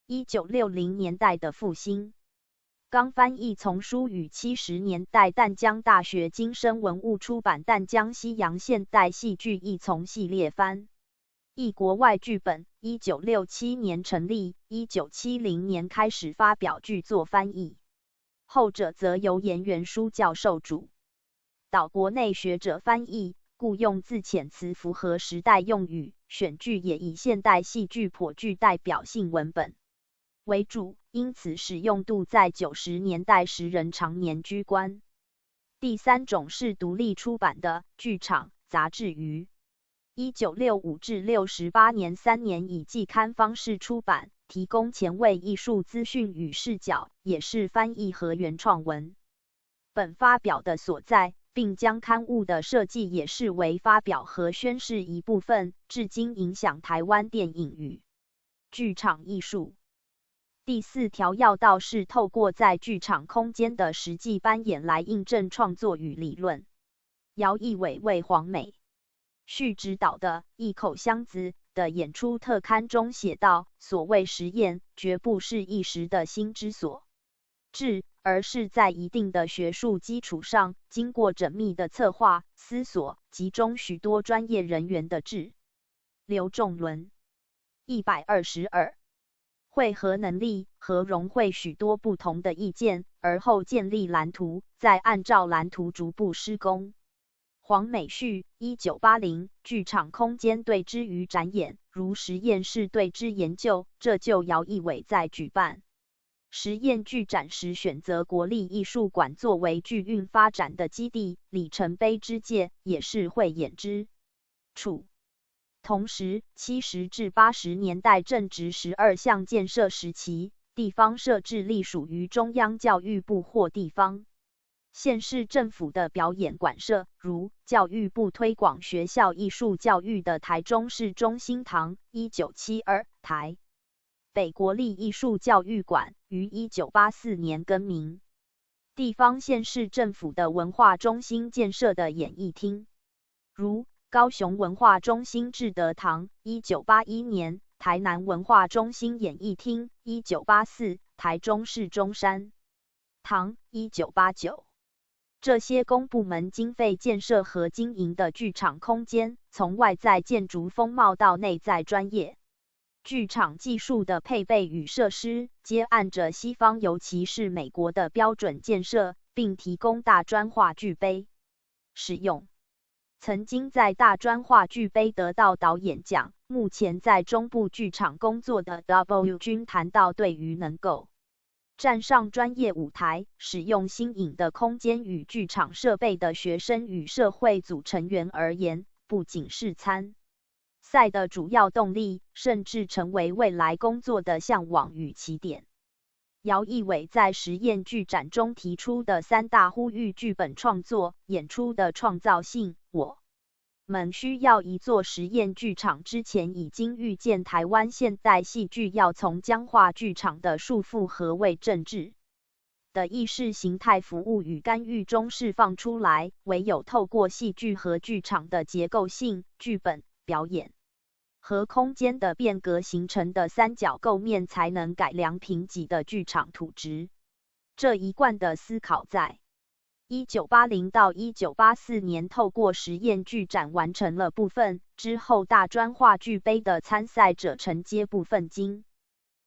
1960年代的复兴，刚翻译丛书与70年代淡江大学今生文物出版淡江西洋现代戏剧一丛系列翻译国外剧本，1967年成立，1970年开始发表剧作翻译，后者则由严元书教授主导国内学者翻译，故用字遣词符合时代用语，选句也以现代戏剧颇具代表性文本为主，因此使用度在90年代时仍常年居冠。第3种是独立出版的剧场杂志，于1965至68年3年以季刊方式出版，提供前卫艺术资讯与视角，也是翻译和原创文本发表的所在，并将刊物的设计也视为发表和宣示一部分，至今影响台湾电影与剧场艺术。第4条要道是透过在剧场空间的实际扮演来印证创作与理论。姚义伟为黄美旭执导的《一口箱子》的演出特刊中写道，所谓实验，绝不是一时的心之所至，而是在一定的学术基础上，经过缜密的策划、思索，集中许多专业人员的智。刘仲伦122会和能力和融汇许多不同的意见，而后建立蓝图，再按照蓝图逐步施工。黄美旭1980剧场空间对之于展演，如实验室对之研究，这就姚义伟在举办实验剧展时选择国立艺术馆作为剧运发展的基地，里程碑之界，也是汇演之处。同时，70至80年代正值12项建设时期，地方设置隶属于中央教育部或地方县市政府的表演馆舍，如教育部推广学校艺术教育的台中市中心堂1972，台北国立艺术教育馆于1984年更名。地方县市政府的文化中心建设的演艺厅，如高雄文化中心志德堂1981年，台南文化中心演艺厅1984，台中市中山堂1989。这些公部门经费建设和经营的剧场空间，从外在建筑风貌到内在专业剧场技术的配备与设施，皆按着西方尤其是美国的标准建设，并提供大专话剧杯使用。曾经在大专话剧杯得到导演奖，目前在中部剧场工作的 W 君谈到，对于能够站上专业舞台，使用新颖的空间与剧场设备的学生与社会组成员而言，不仅是参赛的主要动力，甚至成为未来工作的向往与起点。姚义伟在实验剧展中提出的3大呼吁：剧本创作、演出的创造性。我们需要一座实验剧场之前已经预见台湾现代戏剧要从僵化剧场的束缚和为政治的意识形态服务与干预中释放出来，唯有透过戏剧和剧场的结构性、剧本、表演和空间的变革形成的三角构面，才能改良贫瘠的剧场土质。这一贯的思考在1980到1984年透过实验剧展完成了部分，之后大专话剧杯的参赛者承接部分精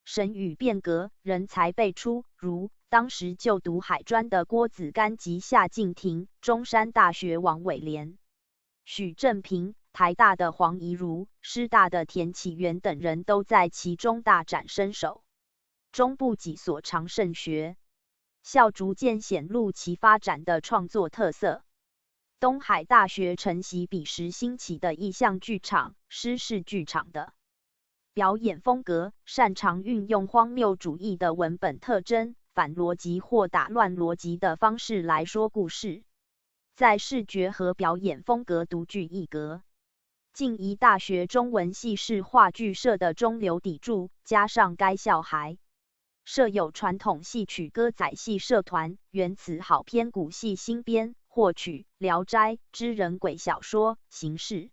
神与变革，人才辈出，如当时就读海专的郭子干及夏敬庭，中山大学王伟莲、许正平，台大的黄怡如，师大的田启源等人都在其中大展身手。中部几所常胜学校逐渐显露其发展的创作特色。东海大学承袭彼时兴起的意象剧场、诗式剧场的表演风格，擅长运用荒谬主义的文本特征，反逻辑或打乱逻辑的方式来说故事，在视觉和表演风格独具一格。静宜大学中文系是话剧社的中流砥柱，加上该校还设有传统戏曲歌仔戏社团，原词好偏古戏新编或取《聊斋》之人鬼小说形式，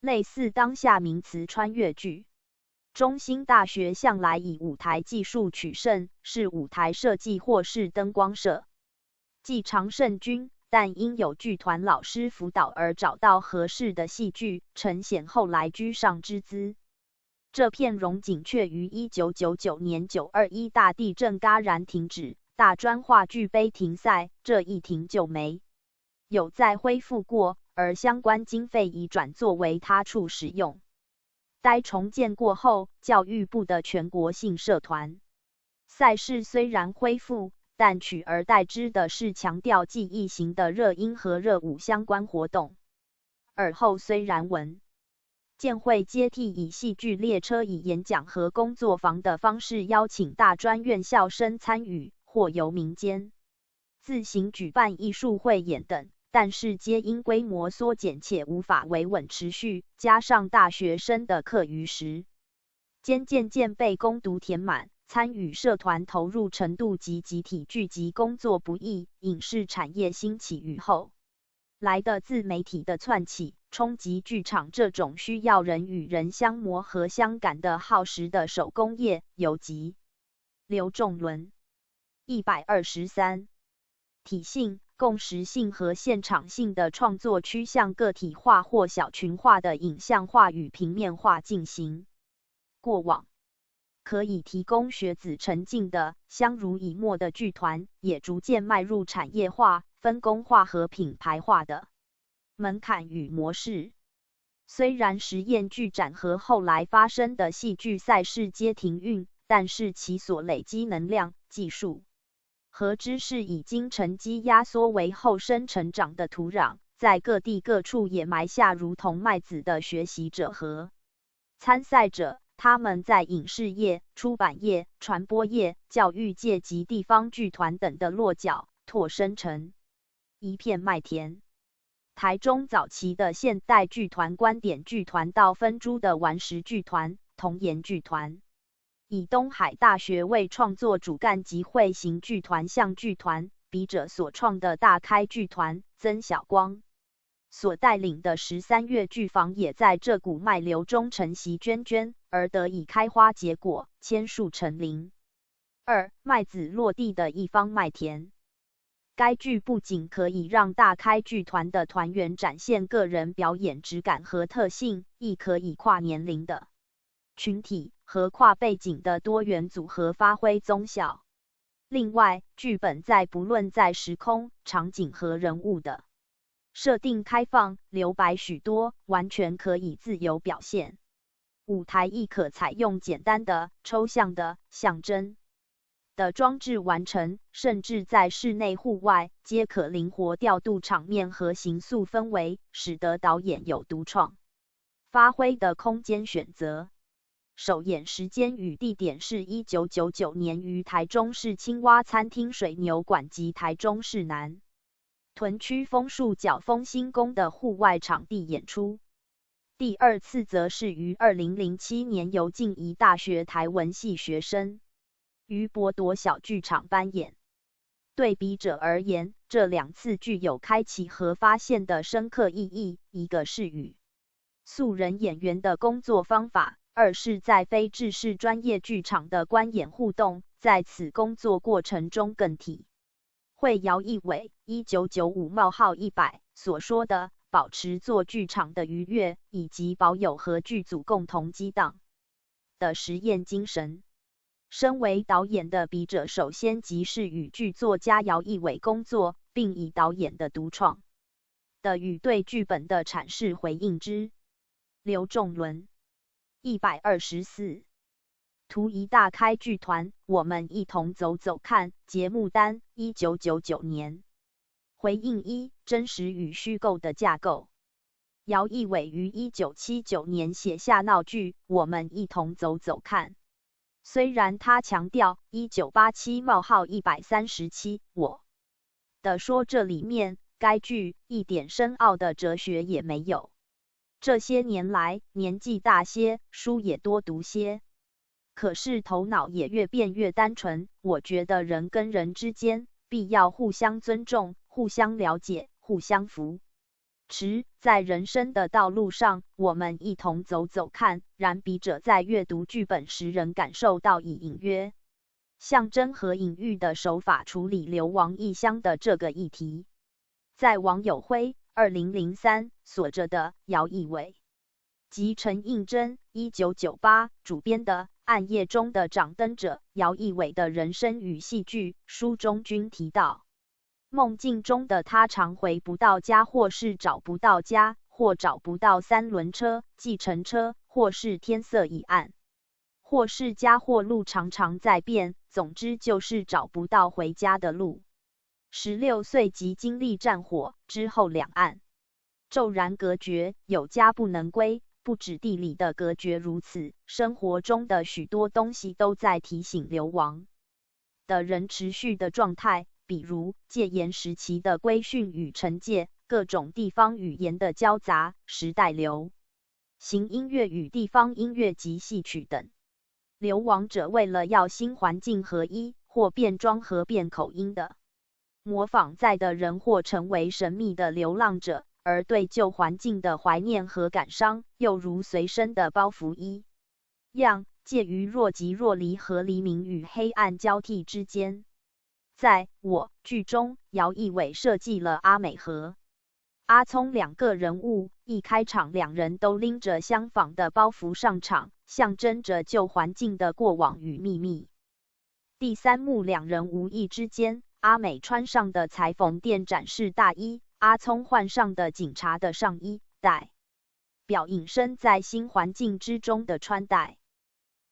类似当下名词穿越剧。中兴大学向来以舞台技术取胜，是舞台设计或是灯光设计常胜军，但因有剧团老师辅导而找到合适的戏剧，呈现后来居上之姿。这片荣景却于1999年921大地震戛然停止，大专话剧杯停赛，这一停就没有再恢复过，而相关经费已转作为他处使用。待重建过后，教育部的全国性社团赛事虽然恢复，但取而代之的是强调记忆型的热音和热舞相关活动。尔后虽然文建会接替以戏剧列车、以演讲和工作坊的方式邀请大专院校生参与，或由民间自行举办艺术汇演等，但是皆因规模缩减且无法维稳持续，加上大学生的课余时间渐渐被工读填满，参与社团投入程度及集体聚集工作不易，影视产业兴起与后来的自媒体的窜起，冲击剧场这种需要人与人相磨合相感的耗时的手工业。有集刘仲伦123体性、共识性和现场性的创作趋向个体化或小群化的影像化与平面化进行。过往可以提供学子沉浸的相濡以沫的剧团，也逐渐迈入产业化、分工化和品牌化的门槛与模式。虽然实验剧展和后来发生的戏剧赛事皆停运，但是其所累积能量、技术和知识已经沉积压缩为后生成长的土壤，在各地各处也埋下如同麦子的学习者和参赛者。他们在影视业、出版业、传播业、教育界及地方剧团等的落脚，拓生成一片麦田。台中早期的现代剧团、观点剧团到分株的顽石剧团、童颜剧团，以东海大学为创作主干及会型剧团像剧团，笔者所创的大开剧团、曾晓光所带领的13月剧坊也在这股脉流中承袭涓涓，而得以开花结果，千树成林。2. 麦子落地的一方麦田。该剧不仅可以让大开剧团的团员展现个人表演质感和特性，亦可以跨年龄的群体和跨背景的多元组合发挥综效。另外，剧本不论在时空、场景和人物的设定开放，留白许多，完全可以自由表现。舞台亦可采用简单的、抽象的、象征的装置完成，甚至在室内户外皆可灵活调度场面和形塑氛围，使得导演有独创发挥的空间选择。首演时间与地点是1999年于台中市青蛙餐厅水牛馆及台中市南屯区枫树角丰兴宫的户外场地演出。第二次则是于2007年由静宜大学台文系学生于博铎小剧场搬演。对笔者而言，这两次具有开启和发现的深刻意义，一个是与素人演员的工作方法，二是在非制式专业剧场的观演互动，在此工作过程中更体会姚义伟1995-100所说的保持做剧场的愉悦，以及保有和剧组共同激荡的实验精神。身为导演的笔者，首先即是与剧作家姚义伟工作，并以导演的独创的与对剧本的阐释回应之。刘仲伦124图一大开剧团，我们一同走走看。节目单1999年回应一、真实与虚构的架构。姚义伟于1979年写下闹剧《我们一同走走看》，虽然他强调1987-137我的说这里面该剧一点深奥的哲学也没有。这些年来年纪大些，书也多读些，可是头脑也越变越单纯。我觉得人跟人之间必要互相尊重、互相了解、互相扶持，在人生的道路上，我们一同走走看。然笔者在阅读剧本时，仍感受到以隐约、象征和隐喻的手法处理流亡异乡的这个议题。在王友辉2003所着的姚义伟及陈映真1998主编的《暗夜中的掌灯者》姚义伟的人生与戏剧书中均提到，梦境中的他常回不到家，或是找不到家，或找不到三轮车、计程车，或是天色已暗，或是家或路常常在变，总之就是找不到回家的路。16岁即经历战火，之后两岸骤然隔绝，有家不能归。不止地理的隔绝如此，生活中的许多东西都在提醒流亡的人持续的状态，比如戒严时期的规训与惩戒，各种地方语言的交杂，时代流行音乐与地方音乐及戏曲等。流亡者为了要新环境合一，或变装和变口音的模仿在的人，或成为神秘的流浪者，而对旧环境的怀念和感伤，又如随身的包袱一样，介于若即若离和黎明与黑暗交替之间。在我剧中，姚义伟设计了阿美和阿聪两个人物，一开场两人都拎着相仿的包袱上场，象征着旧环境的过往与秘密。第三幕两人无意之间，阿美穿上的裁缝店展示大衣，阿聪换上的警察的上衣，代表隐身在新环境之中的穿戴。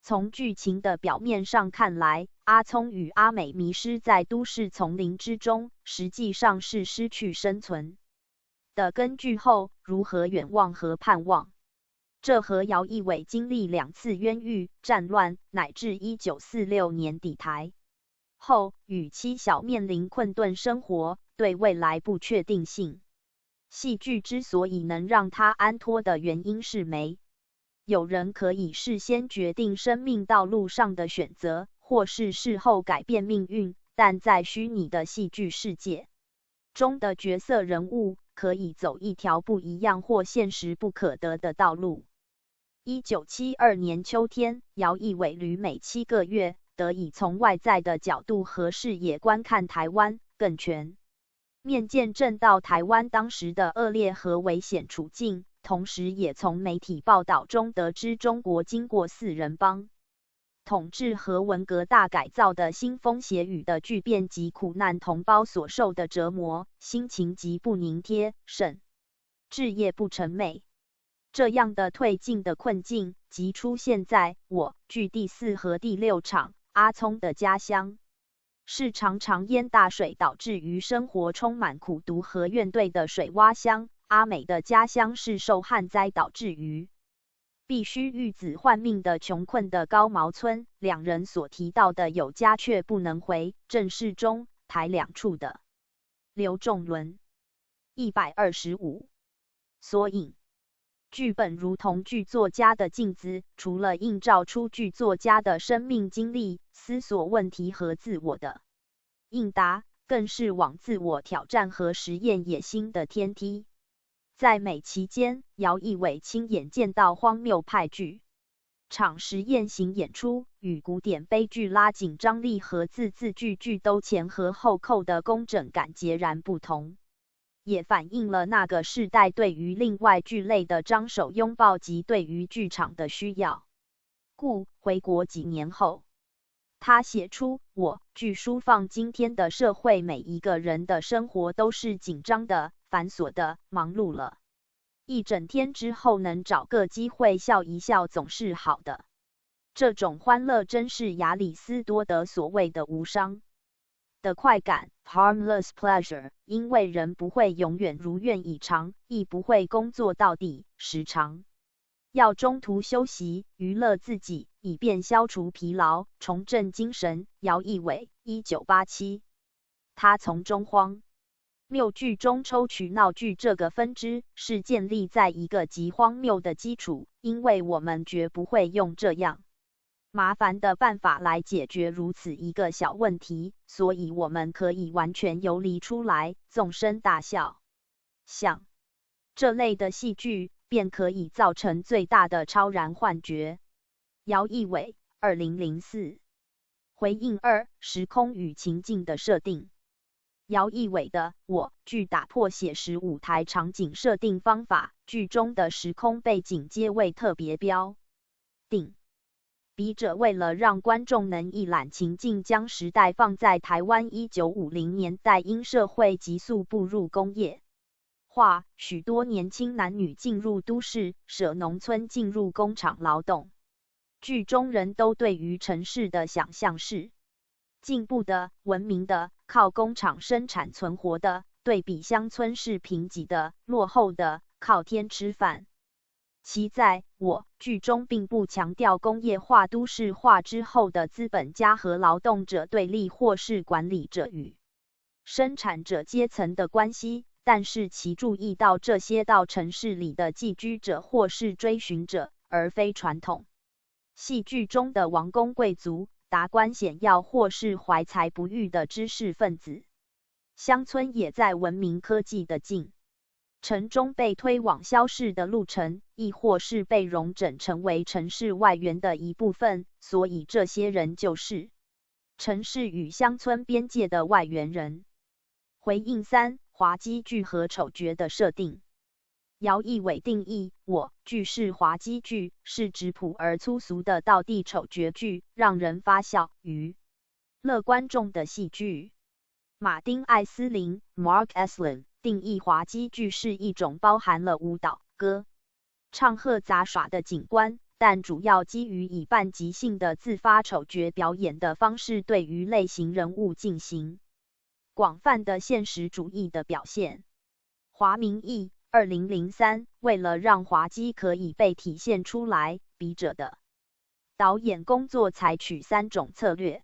从剧情的表面上看来，阿聪与阿美迷失在都市丛林之中，实际上是失去生存的根据后，如何远望和盼望。这和姚义伟经历2次冤狱、战乱，乃至1946年底台后与妻小面临困顿生活，对未来不确定性。戏剧之所以能让他安脱的原因是没有人可以事先决定生命道路上的选择，或是事后改变命运，但在虚拟的戏剧世界中的角色人物可以走一条不一样或现实不可得的道路。1972年秋天，姚义伟旅美7个月，得以从外在的角度和视野观看台湾，更全面见证到台湾当时的恶劣和危险处境，同时也从媒体报道中得知中国经过4人帮统治和文革大改造的腥风血雨的巨变及苦难同胞所受的折磨，心情极不凝贴，甚至夜不成寐。这样的退进的困境，即出现在我剧第4和第6场。阿聪的家乡是常常淹大水导致于生活充满苦毒和怨怼的水洼乡，阿美的家乡是受旱灾导致于必须育子换命的穷困的高茅村。两人所提到的有家却不能回，正是中台两处的刘仲伦125所引。剧本如同剧作家的镜子，除了映照出剧作家的生命经历、思索问题和自我的应答，更是往自我挑战和实验野心的天梯。在美期间，姚义伟亲眼见到荒谬派剧场实验型演出，与古典悲剧拉紧张力和字句句都前和后扣的工整感截然不同，也反映了那个世代对于另外剧类的张手拥抱及对于剧场的需要。故回国几年后，他写出我剧书放今天的社会，每一个人的生活都是紧张的、繁琐的，忙碌了一整天之后，能找个机会笑一笑总是好的。这种欢乐真是亚里斯多德所谓的无伤的快感 harmless pleasure， 因为人不会永远如愿以偿，亦不会工作到底，时常要中途休息，娱乐自己，以便消除疲劳，重振精神。姚义伟1987。他从中荒谬剧中抽取闹剧这个分支，是建立在一个极荒谬的基础，因为我们绝不会用这样麻烦的办法来解决如此一个小问题，所以我们可以完全游离出来，纵声大笑。像这类的戏剧，便可以造成最大的超然幻觉。姚义伟2004。回应2：时空与情境的设定。姚义伟的我剧打破写实舞台场景设定方法，剧中的时空背景皆为特别标定。笔者为了让观众能一览情境，将时代放在台湾1950年代，因社会急速步入工业化，许多年轻男女进入都市，舍农村进入工厂劳动。剧中人都对于城市的想象是进步的、文明的，靠工厂生产存活的，对比乡村是贫瘠的、落后的，靠天吃饭。其在我剧中并不强调工业化都市化之后的资本家和劳动者对立，或是管理者与生产者阶层的关系，但是其注意到这些到城市里的寄居者或是追寻者，而非传统戏剧中的王公贵族、达官显要或是怀才不遇的知识分子。乡村也在文明科技的进程中被推往消逝的路程，亦或是被容整成为城市外缘的一部分，所以这些人就是城市与乡村边界的外缘人。回应3：滑稽剧和丑角的设定。姚义伟定义我剧是滑稽剧，是质朴而粗俗的道地丑角剧，让人发笑娱乐观众的戏剧。马丁·艾斯林 Mark Esslin 定义滑稽剧是一种包含了舞蹈、歌唱和杂耍的景观，但主要基于以半即兴的自发丑角表演的方式对于类型人物进行广泛的现实主义的表现。华明义2003。为了让滑稽可以被体现出来，笔者的导演工作采取3种策略。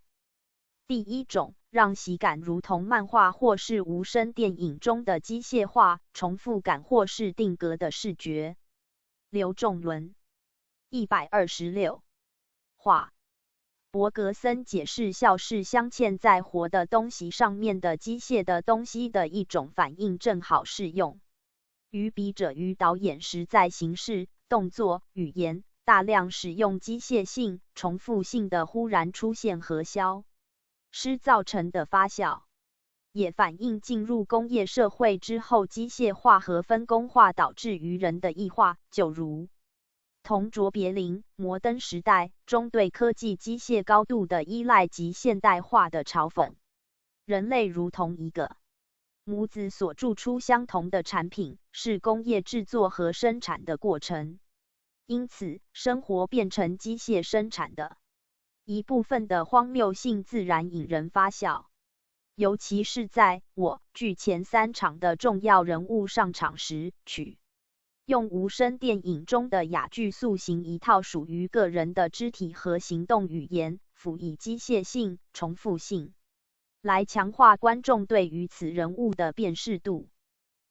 第一种，让喜感如同漫画或是无声电影中的机械化、重复感或是定格的视觉。刘仲伦126。画伯格森解释笑是镶嵌在活的东西上面的机械的东西的一种反应，正好适用于笔者与导演时在形式、动作、语言大量使用机械性、重复性的忽然出现和消失造成的发笑，也反映进入工业社会之后机械化和分工化导致于人的异化，就如同卓别林摩登时代中对科技机械高度的依赖及现代化的嘲讽。人类如同一个模子所铸出相同的产品，是工业制作和生产的过程，因此生活变成机械生产的一部分的荒谬性自然引人发笑，尤其是在我剧前3场的重要人物上场时，取用无声电影中的哑剧塑形一套属于个人的肢体和行动语言，辅以机械性、重复性，来强化观众对于此人物的辨识度。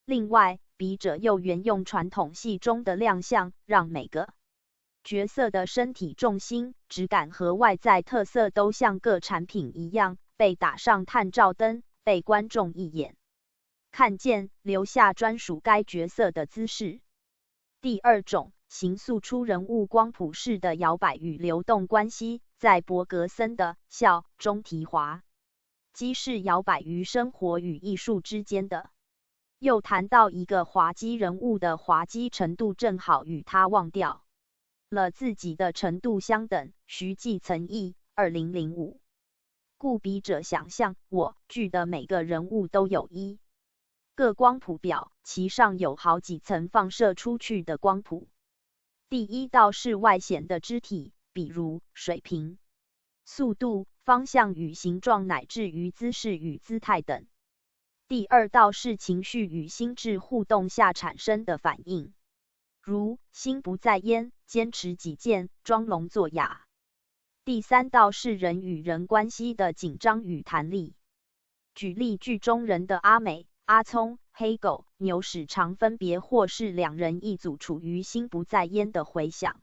另外，笔者又沿用传统戏中的亮相，让每个角色的身体重心、质感和外在特色都像各产品一样被打上探照灯，被观众一眼看见，留下专属该角色的姿势。第二种，形塑出人物光谱式的摇摆与流动关系，在伯格森的笑中提滑稽是摇摆于生活与艺术之间的。又谈到一个滑稽人物的滑稽程度正好与他忘掉了自己的程度相等。徐继曾译2005。故笔者想象我剧的每个人物都有一个光谱表，其上有好几层放射出去的光谱。第一道是外显的肢体，比如水平速度、方向与形状乃至于姿势与姿态等。第二道是情绪与心智互动下产生的反应，如心不在焉、坚持己见、装聋作哑。第三道是人与人关系的紧张与弹力。举例剧中人的阿美、阿聪、黑狗、牛屎常分别或是两人一组处于心不在焉的回想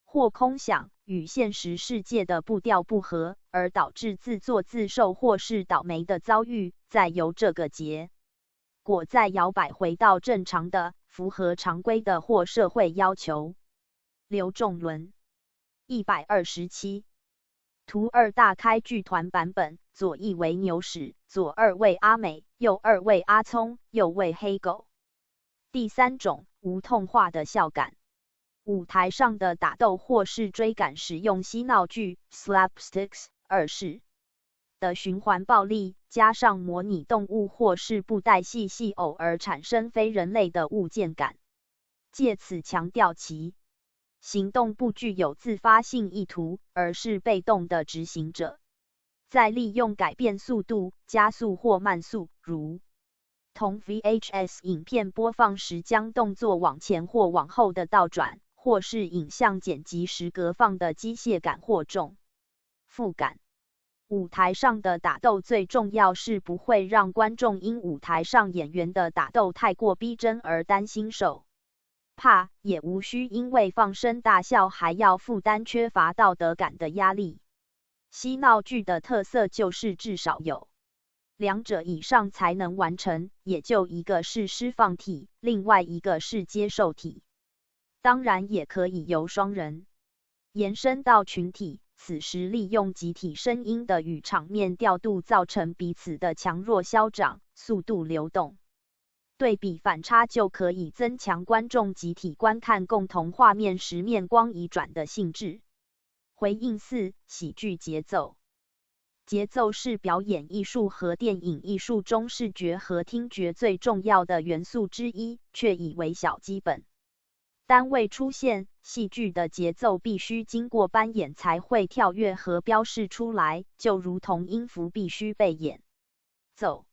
或空想，与现实世界的步调不合，而导致自作自受或是倒霉的遭遇，再由这个结果再摇摆回到正常的、符合常规的或社会要求。刘仲伦127图二大开剧团版本，左一为牛屎，左二为阿美，右二为阿聪，右为黑狗。第三种，无痛化的笑感。舞台上的打斗或是追赶使用嬉闹剧 slapsticks 二式的循环暴力，加上模拟动物或是布袋戏戏偶而产生非人类的物件感，借此强调其行动不具有自发性意图，而是被动的执行者。再利用改变速度、加速或慢速，如同 VHS 影片播放时将动作往前或往后的倒转，或是影像剪辑时隔放的机械感或重复感。舞台上的打斗最重要是不会让观众因舞台上演员的打斗太过逼真而担心受怕，也无需因为放声大笑还要负担缺乏道德感的压力。嬉闹剧的特色就是至少有两者以上才能完成，也就一个是释放体，另外一个是接受体。当然也可以由双人延伸到群体，此时利用集体声音的与场面调度造成彼此的强弱消长、速度流动。对比反差就可以增强观众集体观看共同画面时面光移转的兴致。回应4，喜剧节奏。节奏是表演艺术和电影艺术中视觉和听觉最重要的元素之一，却以为小基本单位出现。戏剧的节奏必须经过扮演才会跳跃和标示出来，就如同音符必须被演奏。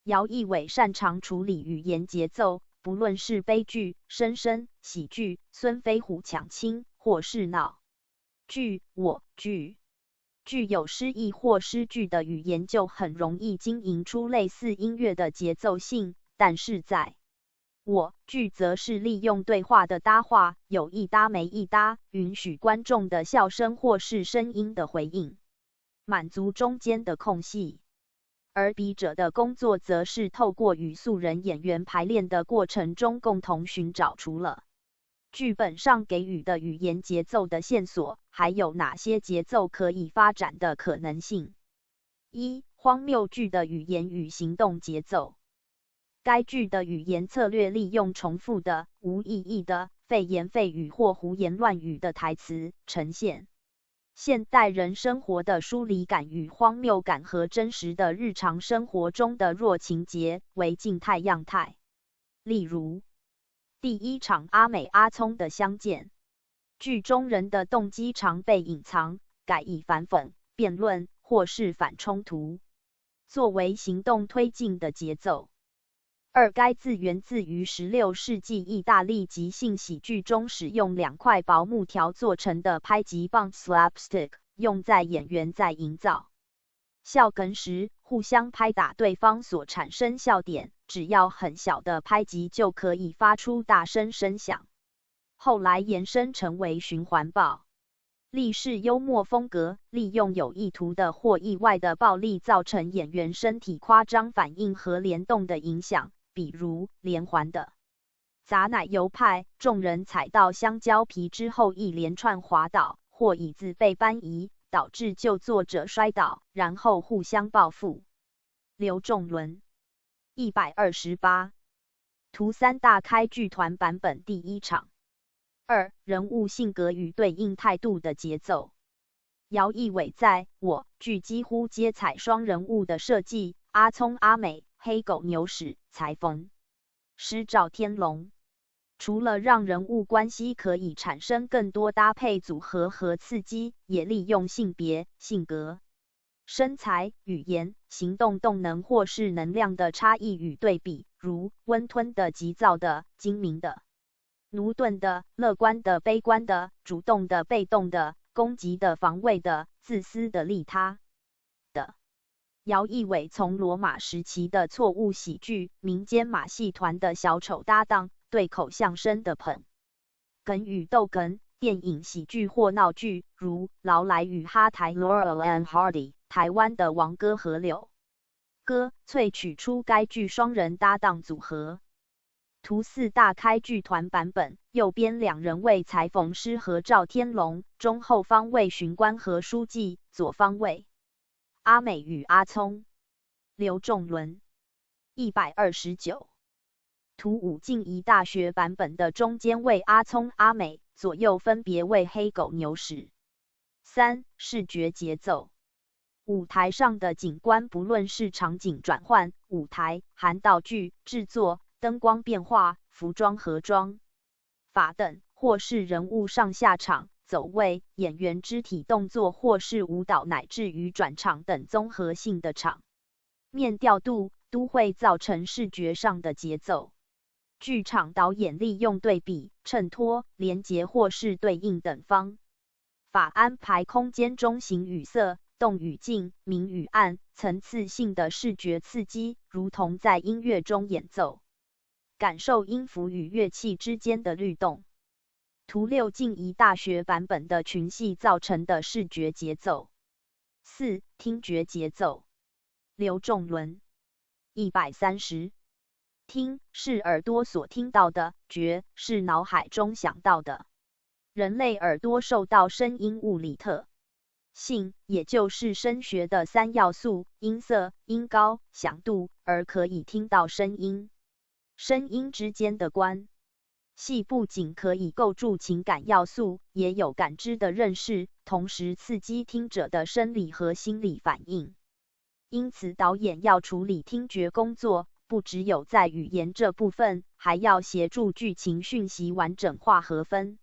姚义伟擅长处理语言节奏，不论是悲剧、声声、喜剧、孙飞虎抢亲，或是闹剧、我剧，具有诗意或诗句的语言就很容易经营出类似音乐的节奏性，但是在我剧则是利用对话的搭话，有一搭没一搭，允许观众的笑声或是声音的回应，满足中间的空隙。而笔者的工作则是透过与素人演员排练的过程中共同寻找除了剧本上给予的语言节奏的线索，还有哪些节奏可以发展的可能性。1. 荒谬剧的语言与行动节奏。该剧的语言策略利用重复的、无意义的、废言废语或胡言乱语的台词，呈现现代人生活的疏离感与荒谬感和真实的日常生活中的弱情节为静态样态。例如，第一场阿美阿聪的相见，剧中人的动机常被隐藏，改以反讽、辩论或是反冲突作为行动推进的节奏。2. 该字源自于16世纪意大利即兴喜剧中使用2块薄木条做成的拍击棒 slapstick， 用在演员在营造笑梗时互相拍打对方所产生笑点，只要很小的拍击就可以发出大声声响。后来延伸成为循环暴力式幽默风格，利用有意图的或意外的暴力造成演员身体夸张反应和联动的影响。比如连环的砸奶油派，众人踩到香蕉皮之后一连串滑倒，或椅子被搬移，导致就坐者摔倒，然后互相报复。刘仲伦128图3大开剧团版本第一场。2. 人物性格与对应态度的节奏。姚义伟在我剧几乎皆采双人物的设计，阿聪阿美、黑狗牛屎、裁缝师赵天龙。除了让人物关系可以产生更多搭配组合和刺激，也利用性别、性格、身材、语言、行动动能或是能量的差异与对比，如温吞的、急躁的、精明的、驽钝的、乐观的、悲观的、主动的、被动的、攻击的、防卫的、自私的、利他的。姚义伟从罗马时期的错误喜剧、民间马戏团的小丑搭档，对口相声的捧哏与逗哏，电影喜剧或闹剧，如劳莱与哈台 Laurel and Hardy， 台湾的王哥和柳哥，萃取出该剧双人搭档组合。图4大开剧团版本，右边2人为裁缝师和赵天龙，中后方为巡官和书记，左方为阿美与阿聪。刘仲伦129。图5静宜大学版本的中间为阿聪、阿美，左右分别为黑狗、牛屎。3. 视觉节奏。舞台上的景观，不论是场景转换、舞台、含道具、制作、灯光变化、服装和妆法等，或是人物上下场、走位、演员肢体动作，或是舞蹈乃至于转场等综合性的场面调度，都会造成视觉上的节奏。剧场导演利用对比、衬托、连结或是对应等方法安排空间中形与色、动与静、明与暗，层次性的视觉刺激，如同在音乐中演奏，感受音符与乐器之间的律动。图6静宜大学版本的群戏造成的视觉节奏。4. 听觉节奏。刘仲伦130。听是耳朵所听到的，觉是脑海中想到的。人类耳朵受到声音物理特性，也就是声学的3要素：音色、音高、响度，而可以听到声音。声音之间的关系不仅可以构筑情感要素，也有感知的认识，同时刺激听者的生理和心理反应。因此，导演要处理听觉工作，不只有在语言这部分，还要协助剧情讯息完整化和氛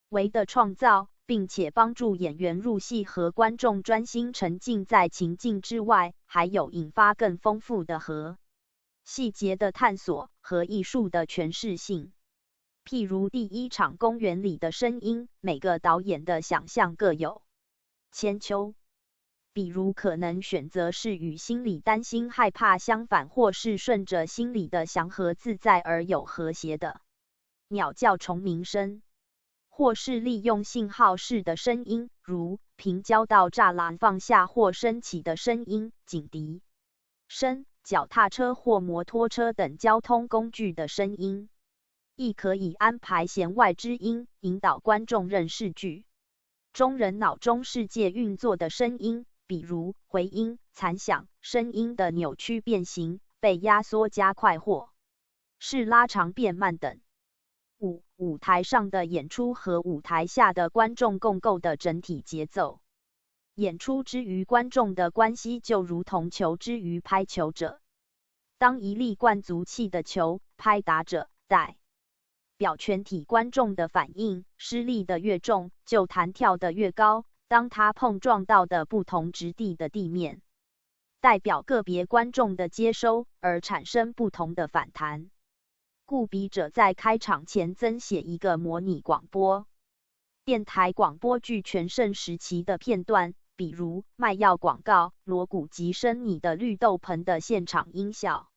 围的创造，并且帮助演员入戏和观众专心沉浸在情境之外，还有引发更丰富的和细节的探索和艺术的诠释性。譬如第1场公园里的声音，每个导演的想象各有千秋。比如可能选择是与心理担心害怕相反，或是顺着心理的祥和自在而有和谐的鸟叫虫鸣声，或是利用信号式的声音，如平交道栅栏放下或升起的声音、警笛声、脚踏车或摩托车等交通工具的声音。亦可以安排弦外之音，引导观众认识剧中人脑中世界运作的声音，比如回音、残响、声音的扭曲变形、被压缩加快或是拉长变慢等。5. 舞台上的演出和舞台下的观众共构的整体节奏。演出之于观众的关系就如同球之于拍球者。当一粒灌足气的球拍打者，代表全体观众的反应，施力的越重，就弹跳的越高。当它碰撞到的不同质地的地面，代表个别观众的接收，而产生不同的反弹。故笔者在开场前增写一个模拟广播电台广播剧全盛时期的片段，比如卖药广告、锣鼓及生你的绿豆盆的现场音效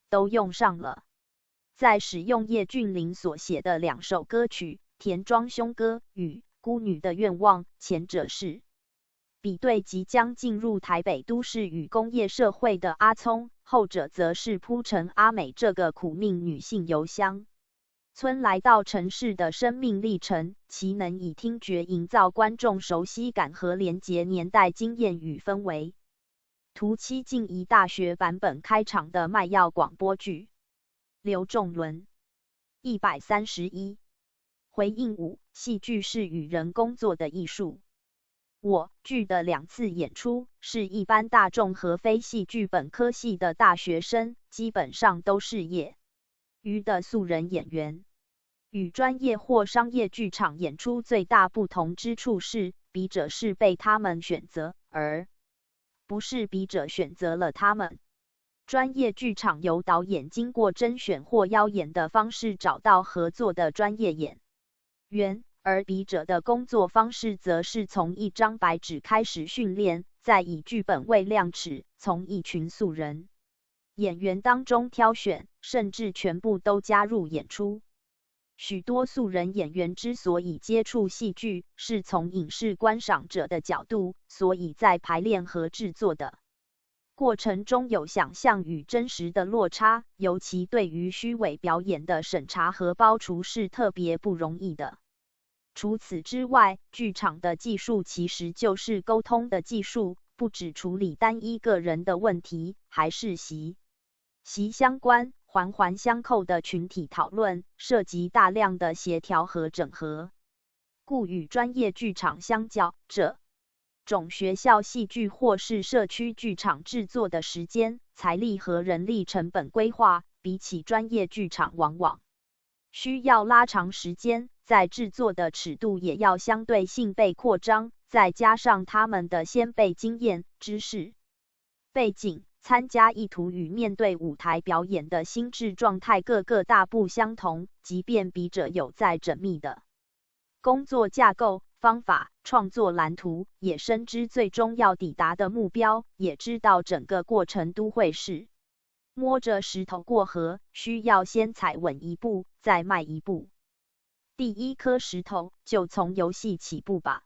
都用上了。再使用叶俊麟所写的2首歌曲《田庄兄歌》与孤女的愿望，前者是比对即将进入台北都市与工业社会的阿聪，后者则是铺陈阿美这个苦命女性由乡村来到城市的生命历程，其能以听觉营造观众熟悉感和连结年代经验与氛围。图7静宜大学版本开场的卖药广播剧。刘仲伦131。回应5，戏剧是与人工作的艺术。我剧的2次演出是一般大众和非戏剧本科系的大学生，基本上都是业余的素人演员。与专业或商业剧场演出最大不同之处是，笔者是被他们选择，而不是笔者选择了他们。专业剧场由导演经过甄选或邀演的方式找到合作的专业演员，而笔者的工作方式则是从一张白纸开始训练，再以剧本为量尺，从一群素人演员当中挑选，甚至全部都加入演出。许多素人演员之所以接触戏剧，是从影视观赏者的角度，所以在排练和制作的过程中有想象与真实的落差，尤其对于虚伪表演的审查和包除是特别不容易的。除此之外，剧场的技术其实就是沟通的技术，不只处理单一个人的问题，还是息相关、环环相扣的群体讨论，涉及大量的协调和整合。故与专业剧场相较，这种学校戏剧或是社区剧场制作的时间、财力和人力成本规划，比起专业剧场往往需要拉长时间，在制作的尺度也要相对性被扩张，再加上他们的先辈经验、知识、背景、参加意图与面对舞台表演的心智状态各个大不相同，即便笔者有再缜密的工作架构、方法、创作蓝图，也深知最终要抵达的目标，也知道整个过程都会是摸着石头过河，需要先踩稳一步，再迈一步。第一颗石头就从游戏起步吧。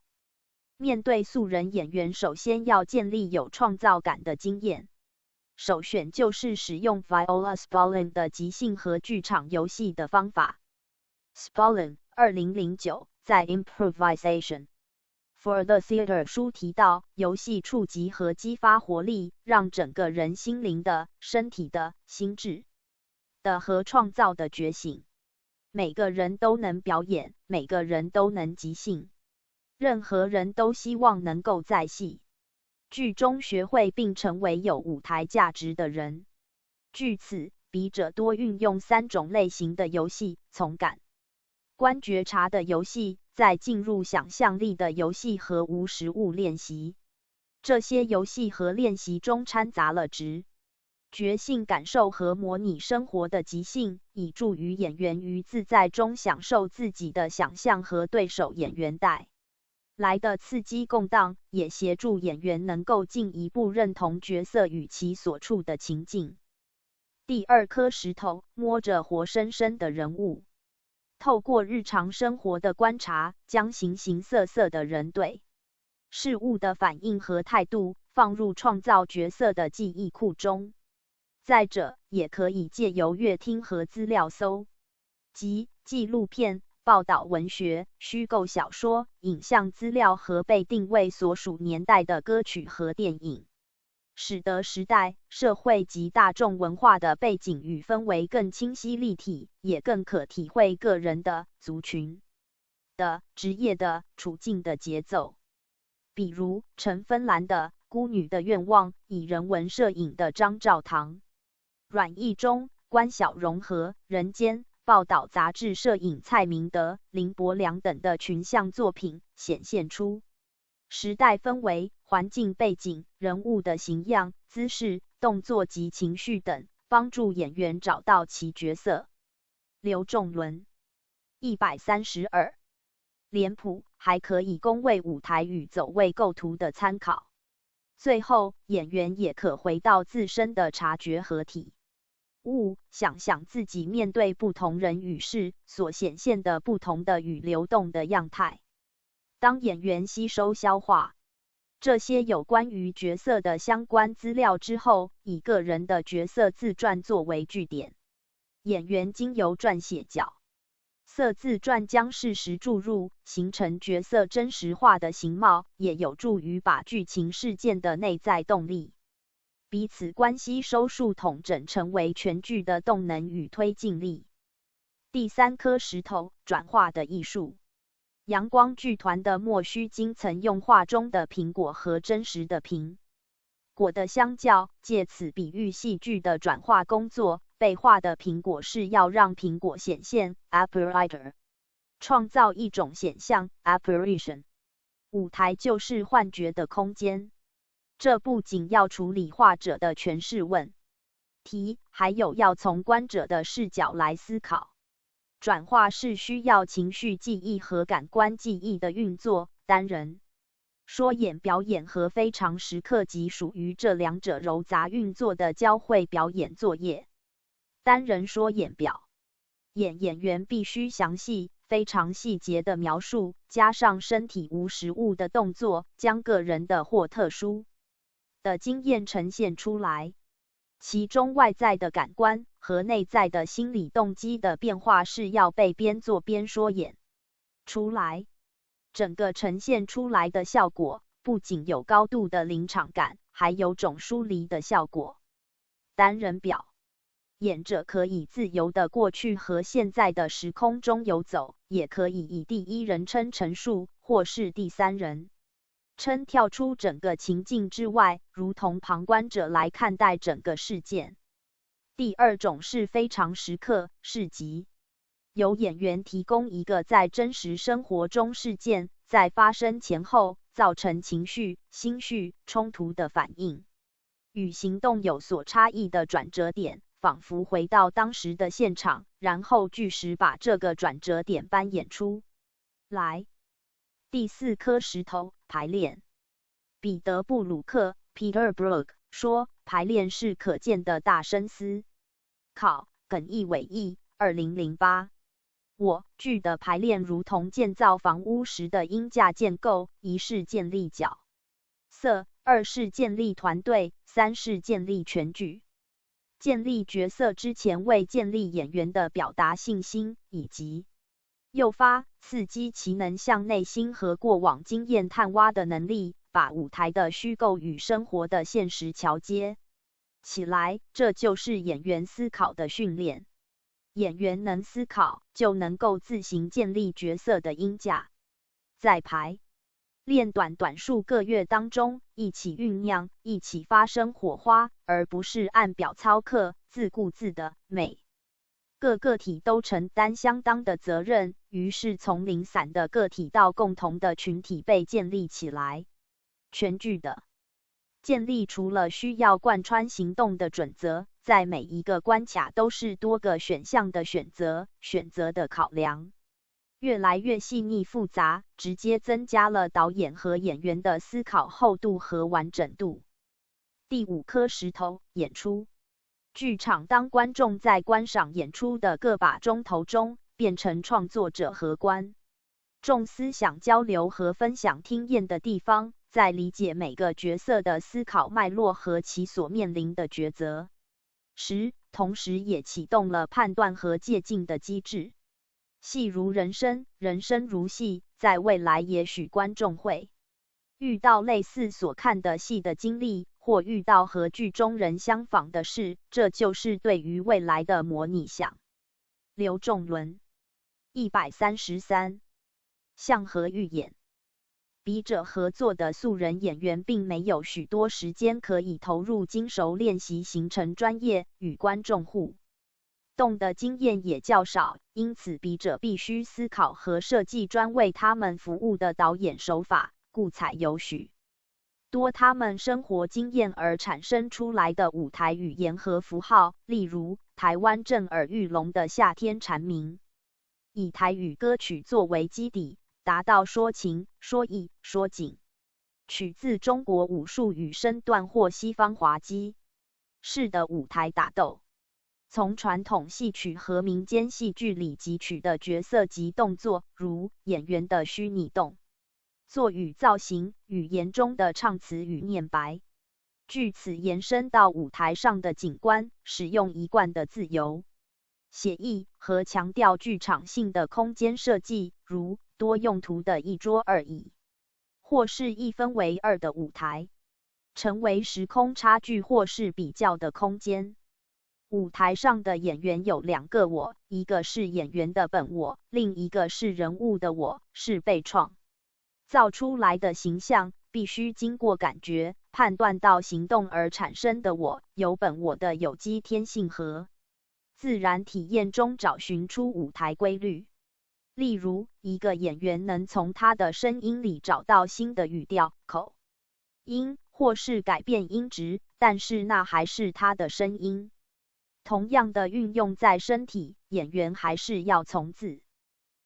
面对素人演员，首先要建立有创造感的经验。首选就是使用 Viola Spolin 的即兴和剧场游戏的方法。Spolin 2009在 Improvisation for the Theater 书提到，游戏触及和激发活力，让整个人心灵的、身体的、心智的和创造的觉醒。每个人都能表演，每个人都能即兴，任何人都希望能够在戏剧中学会并成为有舞台价值的人。据此，笔者多运用3种类型的游戏，从感官觉察的游戏，再进入想象力的游戏和无实物练习。这些游戏和练习中掺杂了直觉性感受和模拟生活的即兴，以助于演员于自在中享受自己的想象和对手演员带来的刺激共荡，也协助演员能够进一步认同角色与其所处的情境。第二颗石头，摸着活生生的人物。透过日常生活的观察，将形形色色的人对事物的反应和态度放入创造角色的记忆库中。再者，也可以借由乐听和资料搜集、纪录片、报道文学、虚构小说、影像资料和被定位所属年代的歌曲和电影，使得时代、社会及大众文化的背景与氛围更清晰立体，也更可体会个人的、族群的、职业的、处境的节奏。比如陈芬兰的《孤女的愿望》，以人文摄影的张兆堂、阮义忠、关晓蓉和《人间》报道杂志摄影蔡明德、林伯良等的群像作品，显现出时代氛围、环境背景、人物的形样、姿势、动作及情绪等，帮助演员找到其角色。刘仲伦132脸谱还可以供为舞台与走位构图的参考。最后，演员也可回到自身的察觉和体悟，想想自己面对不同人与事所显现的不同的与流动的样态。当演员吸收消化这些有关于角色的相关资料之后，以个人的角色自传作为据点，演员经由撰写角色自传将事实注入，形成角色真实化的形貌，也有助于把剧情事件的内在动力彼此关系收束统整，成为全剧的动能与推进力。第三颗石头，转化的艺术。阳光剧团的莫须金曾用画中的苹果和真实的苹果的相较，借此比喻戏剧的转化工作，被画的苹果是要让苹果显现 apparitor， 创造一种显象 apparition。舞台就是幻觉的空间，这不仅要处理画者的诠释问题，还有要从观者的视角来思考。转化是需要情绪记忆和感官记忆的运作，单人说演表演和非常时刻即属于这两者糅杂运作的交汇表演作业。单人说演表演员必须详细、非常细节的描述，加上身体无实物的动作，将个人的或特殊的经验呈现出来。其中外在的感官和内在的心理动机的变化是要被边做边说演出来。整个呈现出来的效果不仅有高度的临场感，还有种疏离的效果。单人表演者可以自由地过去和现在的时空中游走，也可以以第一人称陈述，或是第三人称跳出整个情境之外，如同旁观者来看待整个事件。第二种是非常时刻事迹，由演员提供一个在真实生活中事件在发生前后造成情绪、心绪冲突的反应，与行动有所差异的转折点，仿佛回到当时的现场，然后据实把这个转折点扮演出来。第四颗石头，排练。彼得·布鲁克 Peter Brook 说，排练是可见的大深思考。耿毅伟译2008。剧的排练如同建造房屋时的鹰架建构，一是建立角色，二是建立团队，三是建立全剧。建立角色之前，为建立演员的表达信心，以及诱发、刺激其能向内心和过往经验探挖的能力，把舞台的虚构与生活的现实桥接起来，这就是演员思考的训练。演员能思考，就能够自行建立角色的鹰架。在排练短数个月当中，一起酝酿，一起发生火花，而不是按表操课，自顾自的。每个个体都承担相当的责任，于是从零散的个体到共同的群体被建立起来。全剧的建立除了需要贯穿行动的准则，在每一个关卡都是多个选项的选择的考量，越来越细腻复杂，直接增加了导演和演员的思考厚度和完整度。第五颗石头，演出。剧场当观众在观赏演出的个把钟头中，变成创作者和观众思想交流和分享经验的地方，在理解每个角色的思考脉络和其所面临的抉择时，同时也启动了判断和借鉴的机制。戏如人生，人生如戏，在未来也许观众会遇到类似所看的戏的经历，或遇到和剧中人相仿的事，这就是对于未来的模拟想。刘仲伦133。像和预演。笔者合作的素人演员并没有许多时间可以投入精熟练习形成专业，与观众互动的经验也较少，因此笔者必须思考和设计专为他们服务的导演手法，故采有许多他们生活经验而产生出来的舞台语言和符号，例如台湾震耳欲聋的夏天蝉鸣，以台语歌曲作为基底，达到说情、说意、说景。取自中国武术与身段或西方滑稽式的舞台打斗，从传统戏曲和民间戏剧里汲取的角色及动作，如演员的虚拟动作与造型，语言中的唱词与念白，据此延伸到舞台上的景观，使用一贯的自由写意和强调剧场性的空间设计，如多用途的一桌二椅，或是一分为二的舞台，成为时空差距或是比较的空间。舞台上的演员有两个我，一个是演员的本我，另一个是人物的我，是被创造出来的形象，必须经过感觉、判断到行动而产生的我，有本我的有机天性和自然体验中找寻出舞台规律。例如，一个演员能从他的声音里找到新的语调、口音，或是改变音质，但是那还是他的声音。同样的运用在身体，演员还是要从自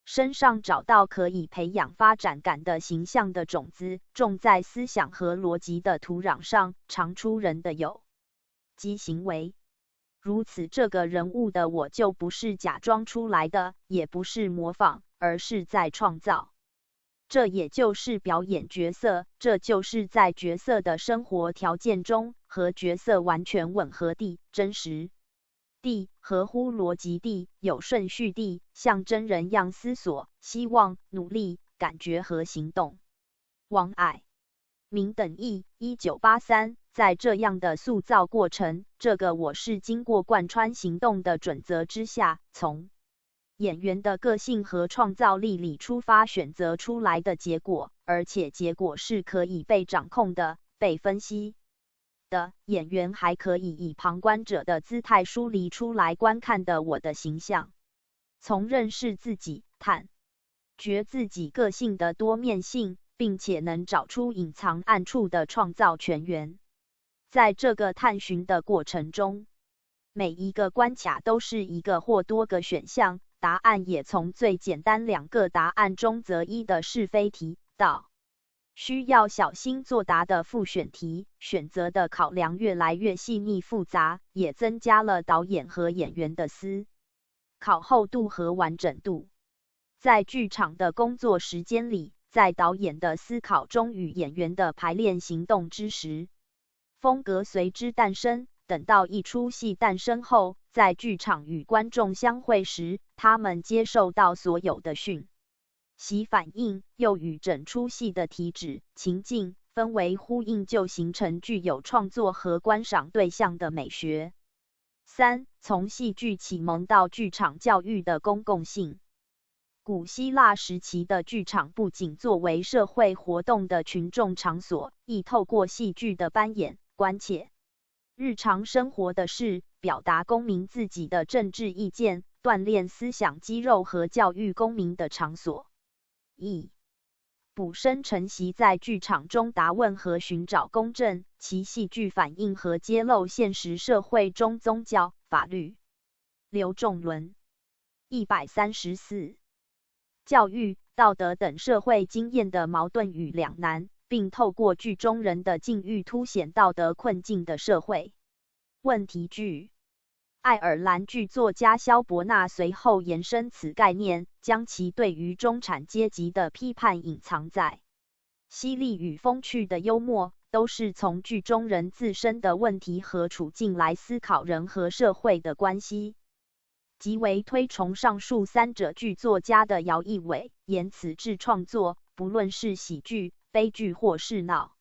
身上找到可以培养发展感的形象的种子，种在思想和逻辑的土壤上，长出人的有机行为。如此，这个人物的我就不是假装出来的，也不是模仿，而是在创造。这也就是表演角色，这就是在角色的生活条件中和角色完全吻合地、真实地、合乎逻辑地、有顺序地，像真人样思索、希望、努力、感觉和行动。王爱明等译1983，在这样的塑造过程，这个我是经过贯穿行动的准则之下，从演员的个性和创造力里出发选择出来的结果，而且结果是可以被掌控的、被分析的。演员还可以以旁观者的姿态梳理出来观看的我的形象，从认识自己、探觉自己个性的多面性，并且能找出隐藏暗处的创造泉源。在这个探寻的过程中，每一个关卡都是一个或多个选项，答案也从最简单2个答案中择一的是非题到需要小心作答的复选题，选择的考量越来越细腻复杂，也增加了导演和演员的思考厚度和完整度。在剧场的工作时间里，在导演的思考中与演员的排练行动之时，风格随之诞生。等到一出戏诞生后，在剧场与观众相会时，他们接受到所有的讯息反应，又与整出戏的体旨、情境、氛围呼应，就形成具有创作和观赏对象的美学。3. 从戏剧启蒙到剧场教育的公共性。古希腊时期的剧场不仅作为社会活动的群众场所，亦透过戏剧的扮演、关切日常生活的事，表达公民自己的政治意见，锻炼思想肌肉和教育公民的场所。补生承袭在剧场中答问和寻找公正，其戏剧反映和揭露现实社会中宗教、法律、刘仲伦134教育、道德等社会经验的矛盾与两难，并透过剧中人的境遇凸显道德困境的社会问题剧。爱尔兰剧作家萧伯纳随后延伸此概念，将其对于中产阶级的批判隐藏在犀利与风趣的幽默，都是从剧中人自身的问题和处境来思考人和社会的关系。极为推崇上述3者剧作家的姚义伟，言此致创作，不论是喜剧、悲剧或是闹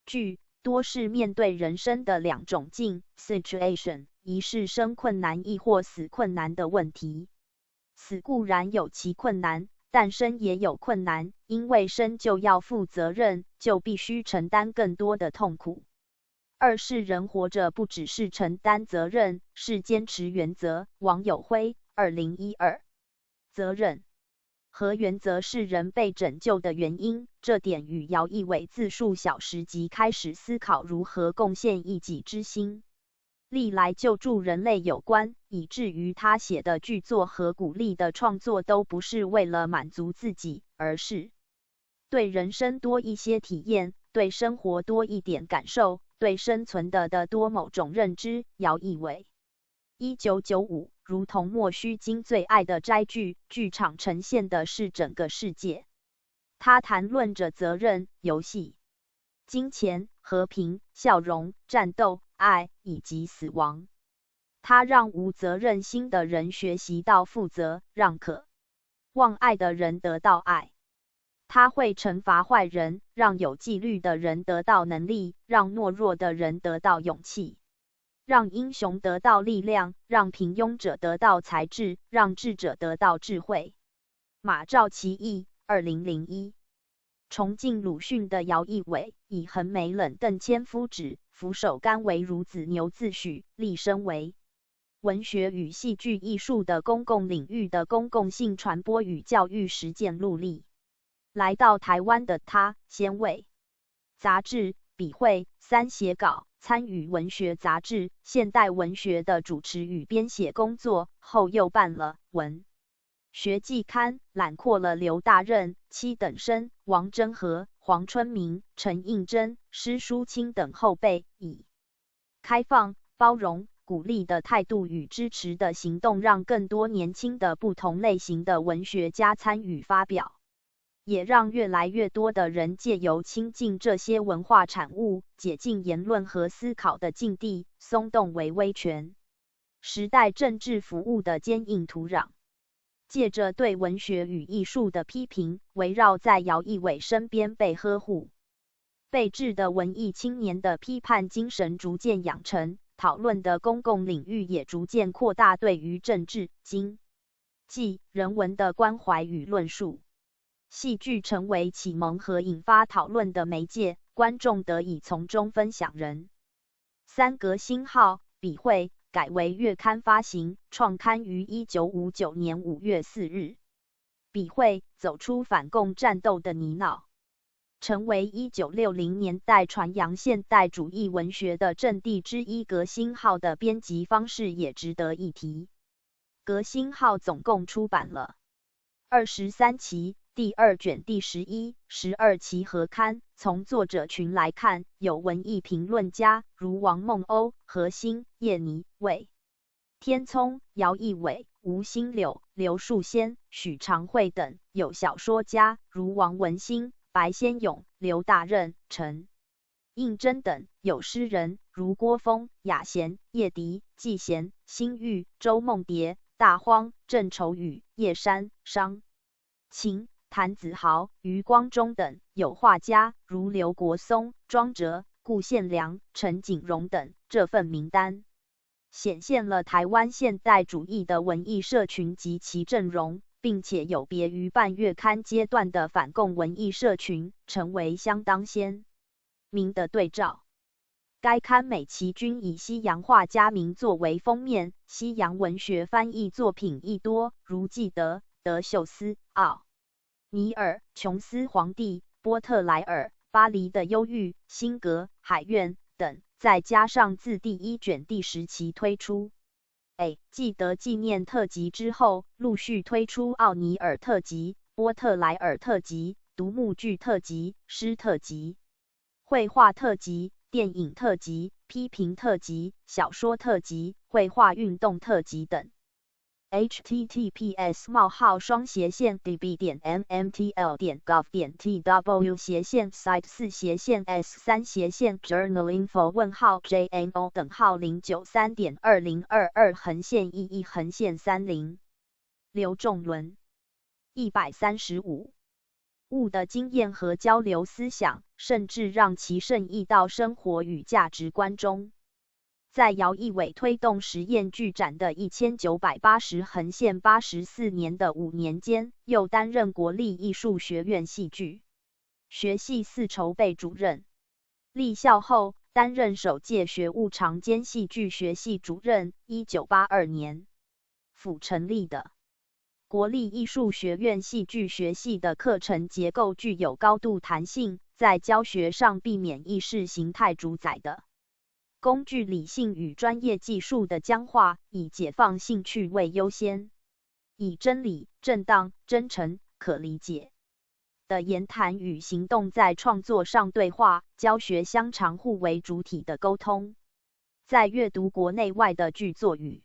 剧，多是面对人生的2种境 situation， 一是生困难亦或死困难的问题。死固然有其困难，但生也有困难，因为生就要负责任，就必须承担更多的痛苦。2是人活着不只是承担责任，是坚持原则。王友辉2012责任和原则是人被拯救的原因，这点与姚义伟自数小时即开始思考如何贡献一己之心，历来救助人类有关，以至于他写的剧作和鼓励的创作都不是为了满足自己，而是对人生多一些体验，对生活多一点感受，对生存的多某种认知。姚义伟1995如同莫须金最爱的摘句，剧场呈现的是整个世界。他谈论着责任、游戏、金钱、和平、笑容、战斗、爱以及死亡。他让无责任心的人学习到负责，让渴望爱的人得到爱。他会惩罚坏人，让有纪律的人得到能力，让懦弱的人得到勇气，让英雄得到力量，让平庸者得到才智，让智者得到智慧。马兆其义2001重敬鲁迅的姚义伟，以横眉冷瞪千夫指，俯首甘为孺子牛自诩，立身为文学与戏剧艺术的公共领域的公共性传播与教育实践陆历。来到台湾的他，先为杂志、笔会、三写稿，参与文学杂志《现代文学》的主持与编写工作，后又办了文学季刊，揽括了刘大任、戚等生、王贞和、黄春明、陈应真、施淑清等后辈，以开放、包容、鼓励的态度与支持的行动，让更多年轻的不同类型的文学家参与发表，也让越来越多的人借由亲近这些文化产物，解禁言论和思考的境地，松动为威权时代政治服务的坚硬土壤。借着对文学与艺术的批评，围绕在姚义伟身边被呵护、备至的文艺青年的批判精神逐渐养成，讨论的公共领域也逐渐扩大对于政治、经济、人文的关怀与论述。戏剧成为启蒙和引发讨论的媒介，观众得以从中分享。人三革新号笔会改为月刊发行，创刊于1959年5月4日。笔会走出反共战斗的泥淖，成为1960年代传扬现代主义文学的阵地之一。革新号的编辑方式也值得一提。革新号总共出版了23期，第2卷第11、12期合刊。从作者群来看，有文艺评论家如王梦鸥、何欣、叶妮、魏天聪、姚义伟、吴新柳、刘树先、许长惠等；有小说家如王文兴、白先勇、刘大任、陈应真等；有诗人如郭峰、雅贤、叶迪、季贤、辛玉、周梦蝶、大荒、郑愁予、叶山、商秦、谭子豪、余光中等；有画家如刘国松、庄哲、顾宪良、陈景荣等。这份名单显现了台湾现代主义的文艺社群及其阵容，并且有别于半月刊阶段的反共文艺社群，成为相当鲜明的对照。该刊每期均以西洋画家名作为封面，西洋文学翻译作品亦多，如纪德、德秀斯、奥尼尔、琼斯皇帝、波特莱尔、巴黎的忧郁、辛格、海苑等，再加上自第1卷第10期推出纪德纪念特辑之后，陆续推出奥尼尔特辑、波特莱尔特辑、独幕剧特辑、诗特辑、绘画特辑、电影特辑、批评特辑、小说特辑、绘画运动特辑等。https://mb.mtl.gov.tw/site4/4/journal.info:号JNO.号0934/020/2/2/3。刘仲伦135物的经验和交流思想，甚至让其渗溢到生活与价值观中。在姚义伟推动实验剧展的1980-84年的5年间，又担任国立艺术学院戏剧学系4筹备主任。立校后，担任首届学务长兼戏剧学系主任。1982年府成立的国立艺术学院戏剧学系的课程结构具有高度弹性，在教学上避免意识形态主宰的工具理性与专业技术的僵化，以解放兴趣为优先，以真理、正当、真诚、可理解的言谈与行动在创作上对话、教学相长互为主体的沟通。在阅读国内外的剧作与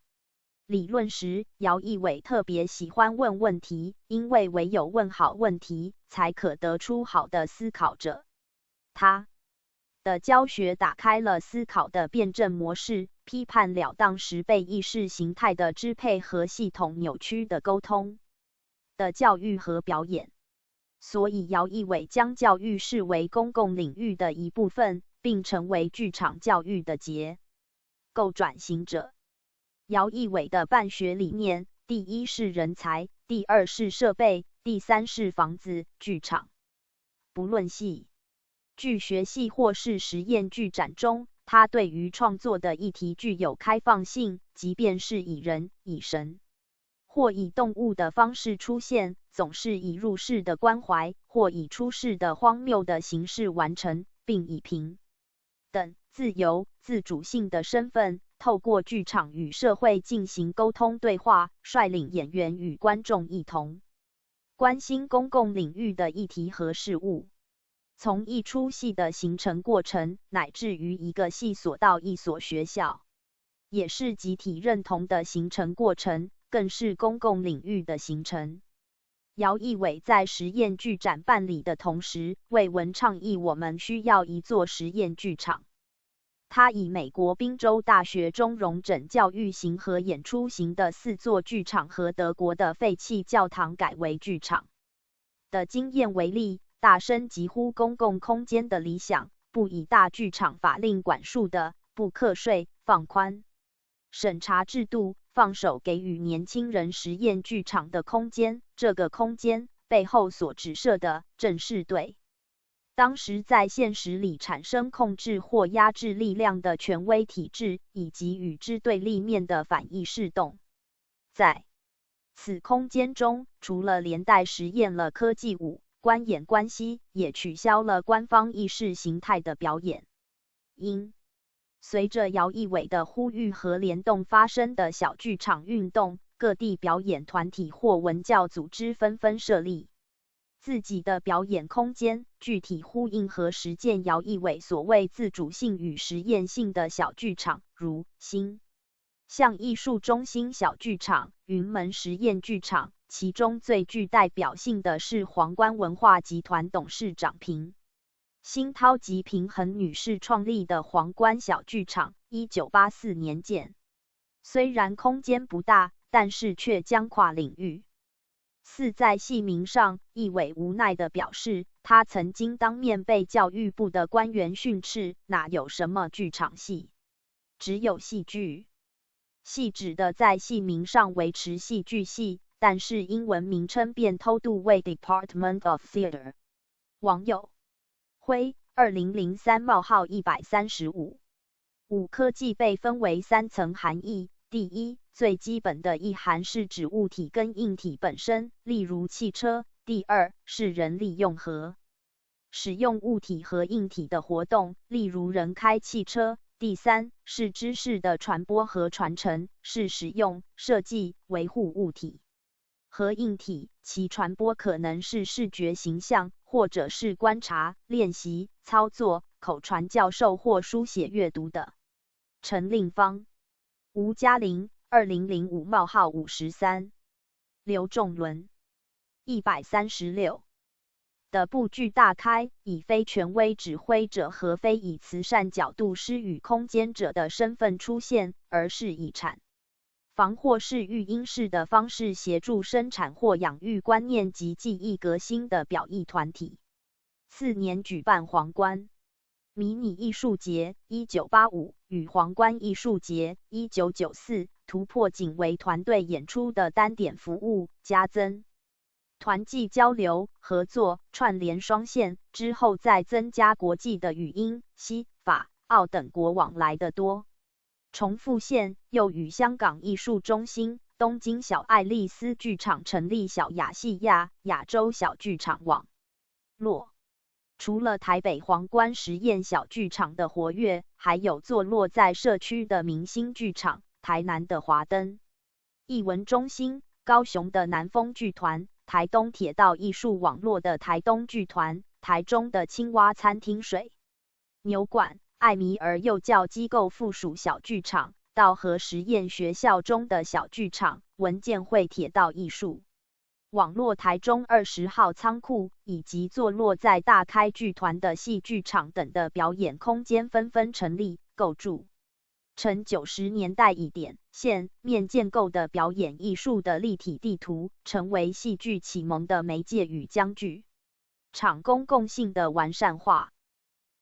理论时，姚义伟特别喜欢问问题，因为唯有问好问题，才可得出好的思考者。他的教学打开了思考的辩证模式，批判了当时被意识形态的支配和系统扭曲的沟通的教育和表演。所以姚义伟将教育视为公共领域的一部分，并成为剧场教育的结构转型者。姚义伟的办学理念，第一是人才，第二是设备，第三是房子、剧场。不论戏剧学系或是实验剧展中，他对于创作的议题具有开放性，即便是以人、以神或以动物的方式出现，总是以入世的关怀或以出世的荒谬的形式完成，并以平等、自由、自主性的身份，透过剧场与社会进行沟通对话，率领演员与观众一同关心公共领域的议题和事务。从一出戏的形成过程，乃至于一个系所到一所学校，也是集体认同的形成过程，更是公共领域的形成。姚义伟在实验剧展办理的同时，为文倡议我们需要一座实验剧场。他以美国宾州大学中荣整教育型和演出型的4座剧场和德国的废弃教堂改为剧场的经验为例，大声疾呼公共空间的理想，不以大剧场法令管束的，不课税，放宽审查制度，放手给予年轻人实验剧场的空间。这个空间背后所指涉的，正是对当时在现实里产生控制或压制力量的权威体制，以及与之对立面的反义势动。在此空间中，除了连带实验了科技五观演关系，也取消了官方意识形态的表演。因随着姚义伟的呼吁和联动发生的小剧场运动，各地表演团体或文教组织纷纷设立自己的表演空间，具体呼应和实践姚义伟所谓自主性与实验性的小剧场，如新象艺术中心小剧场、云门实验剧场，其中最具代表性的是皇冠文化集团董事长平新涛及平衡女士创立的皇冠小剧场，1984年建。虽然空间不大，但是却将跨领域。4在戏名上，义伟无奈地表示，他曾经当面被教育部的官员训斥，哪有什么剧场系，只有戏剧。系指的在戏名上维持戏剧系，但是英文名称便偷渡为 Department of Theatre。网友辉2003-135 5科技被分为3层含义。第一，最基本的意涵是指物体跟硬体本身，例如汽车。第二，是人利用和使用物体和硬体的活动，例如人开汽车。第三，是知识的传播和传承，是使用、设计、维护物体和硬体，其传播可能是视觉形象，或者是观察、练习、操作、口传教授或书写阅读的。陈令芳、吴嘉玲2005-53刘仲伦136的部剧大开，以非权威指挥者和非以慈善角度施予空间者的身份出现，而是以产房或是育婴室的方式协助生产或养育观念及技艺革新的表意团体。4年举办皇冠迷你艺术节1985与皇冠艺术节1994，突破仅为团队演出的单点服务，加增团际交流、合作、串联双线，之后再增加国际的语音、西、法、澳等国往来的多重复线，又与香港艺术中心、东京小爱丽丝剧场成立小亚细亚、亚洲小剧场网络。除了台北皇冠实验小剧场的活跃，还有坐落在社区的明星剧场、台南的华灯艺文中心、高雄的南风剧团、台东铁道艺术网络的台东剧团、台中的青蛙餐厅水牛馆、艾米尔幼教机构附属小剧场、道和实验学校中的小剧场、文建会铁道艺术网络台中20号仓库，以及坐落在大开剧团的戏剧场等的表演空间纷纷成立，构筑成90年代以点、线、面建构的表演艺术的立体地图，成为戏剧启蒙的媒介与将剧场公共性的完善化。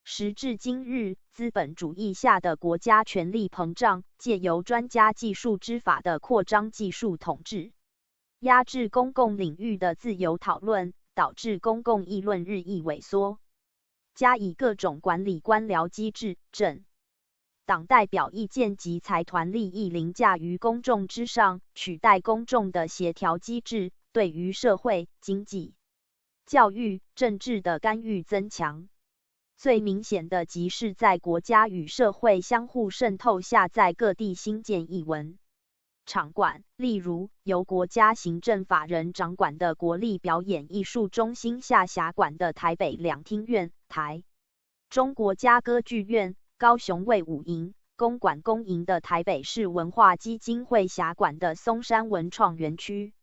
时至今日，资本主义下的国家权力膨胀，借由专家技术之法的扩张技术统治，压制公共领域的自由讨论，导致公共议论日益萎缩，加以各种管理官僚机制、政党代表意见及财团利益凌驾于公众之上，取代公众的协调机制，对于社会、经济、教育、政治的干预增强。最明显的即是在国家与社会相互渗透下，在各地兴建艺文场馆，例如由国家行政法人掌管的国立表演艺术中心下辖管的台北两厅院、台中国家歌剧院、高雄卫武营公馆公营的台北市文化基金会辖管的松山文创园区、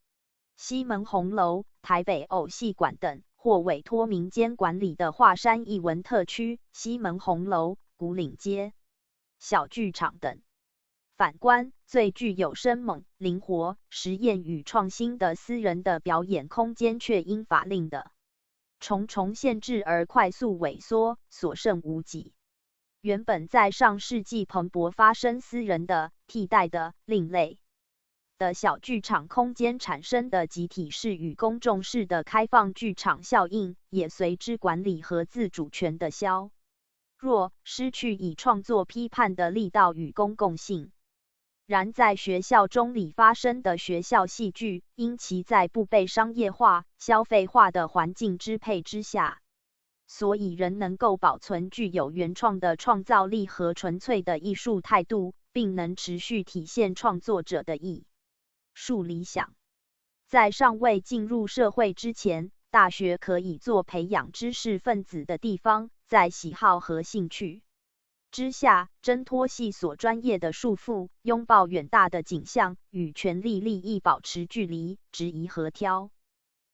西门红楼、台北偶戏馆等，或委托民间管理的华山艺文特区、西门红楼、古岭街小剧场等。反观最具有生猛、灵活、实验与创新的私人的表演空间，却因法令的重重限制而快速萎缩，所剩无几。原本在上世纪蓬勃发生私人的、替代的、另类的小剧场空间产生的集体式与公众式的开放剧场效应，也随之管理和自主权的削弱，失去以创作批判的力道与公共性。然在学校中里发生的学校戏剧，因其在不被商业化、消费化的环境支配之下，所以仍能够保存具有原创的创造力和纯粹的艺术态度，并能持续体现创作者的艺术理想。在尚未进入社会之前，大学可以做培养知识分子的地方，在喜好和兴趣之下，挣脱系所专业的束缚，拥抱远大的景象，与权力利益保持距离，质疑和挑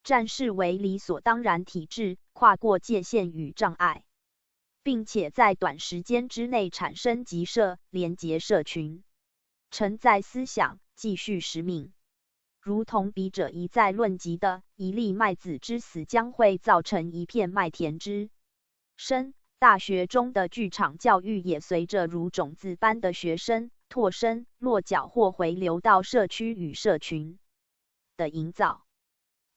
战视为理所当然体制，跨过界限与障碍，并且在短时间之内产生集社，连结社群，承载思想，继续使命。如同笔者一再论及的，一粒麦子之死将会造成一片麦田之生。大学中的剧场教育也随着如种子般的学生拓生、落脚或回流到社区与社群的营造，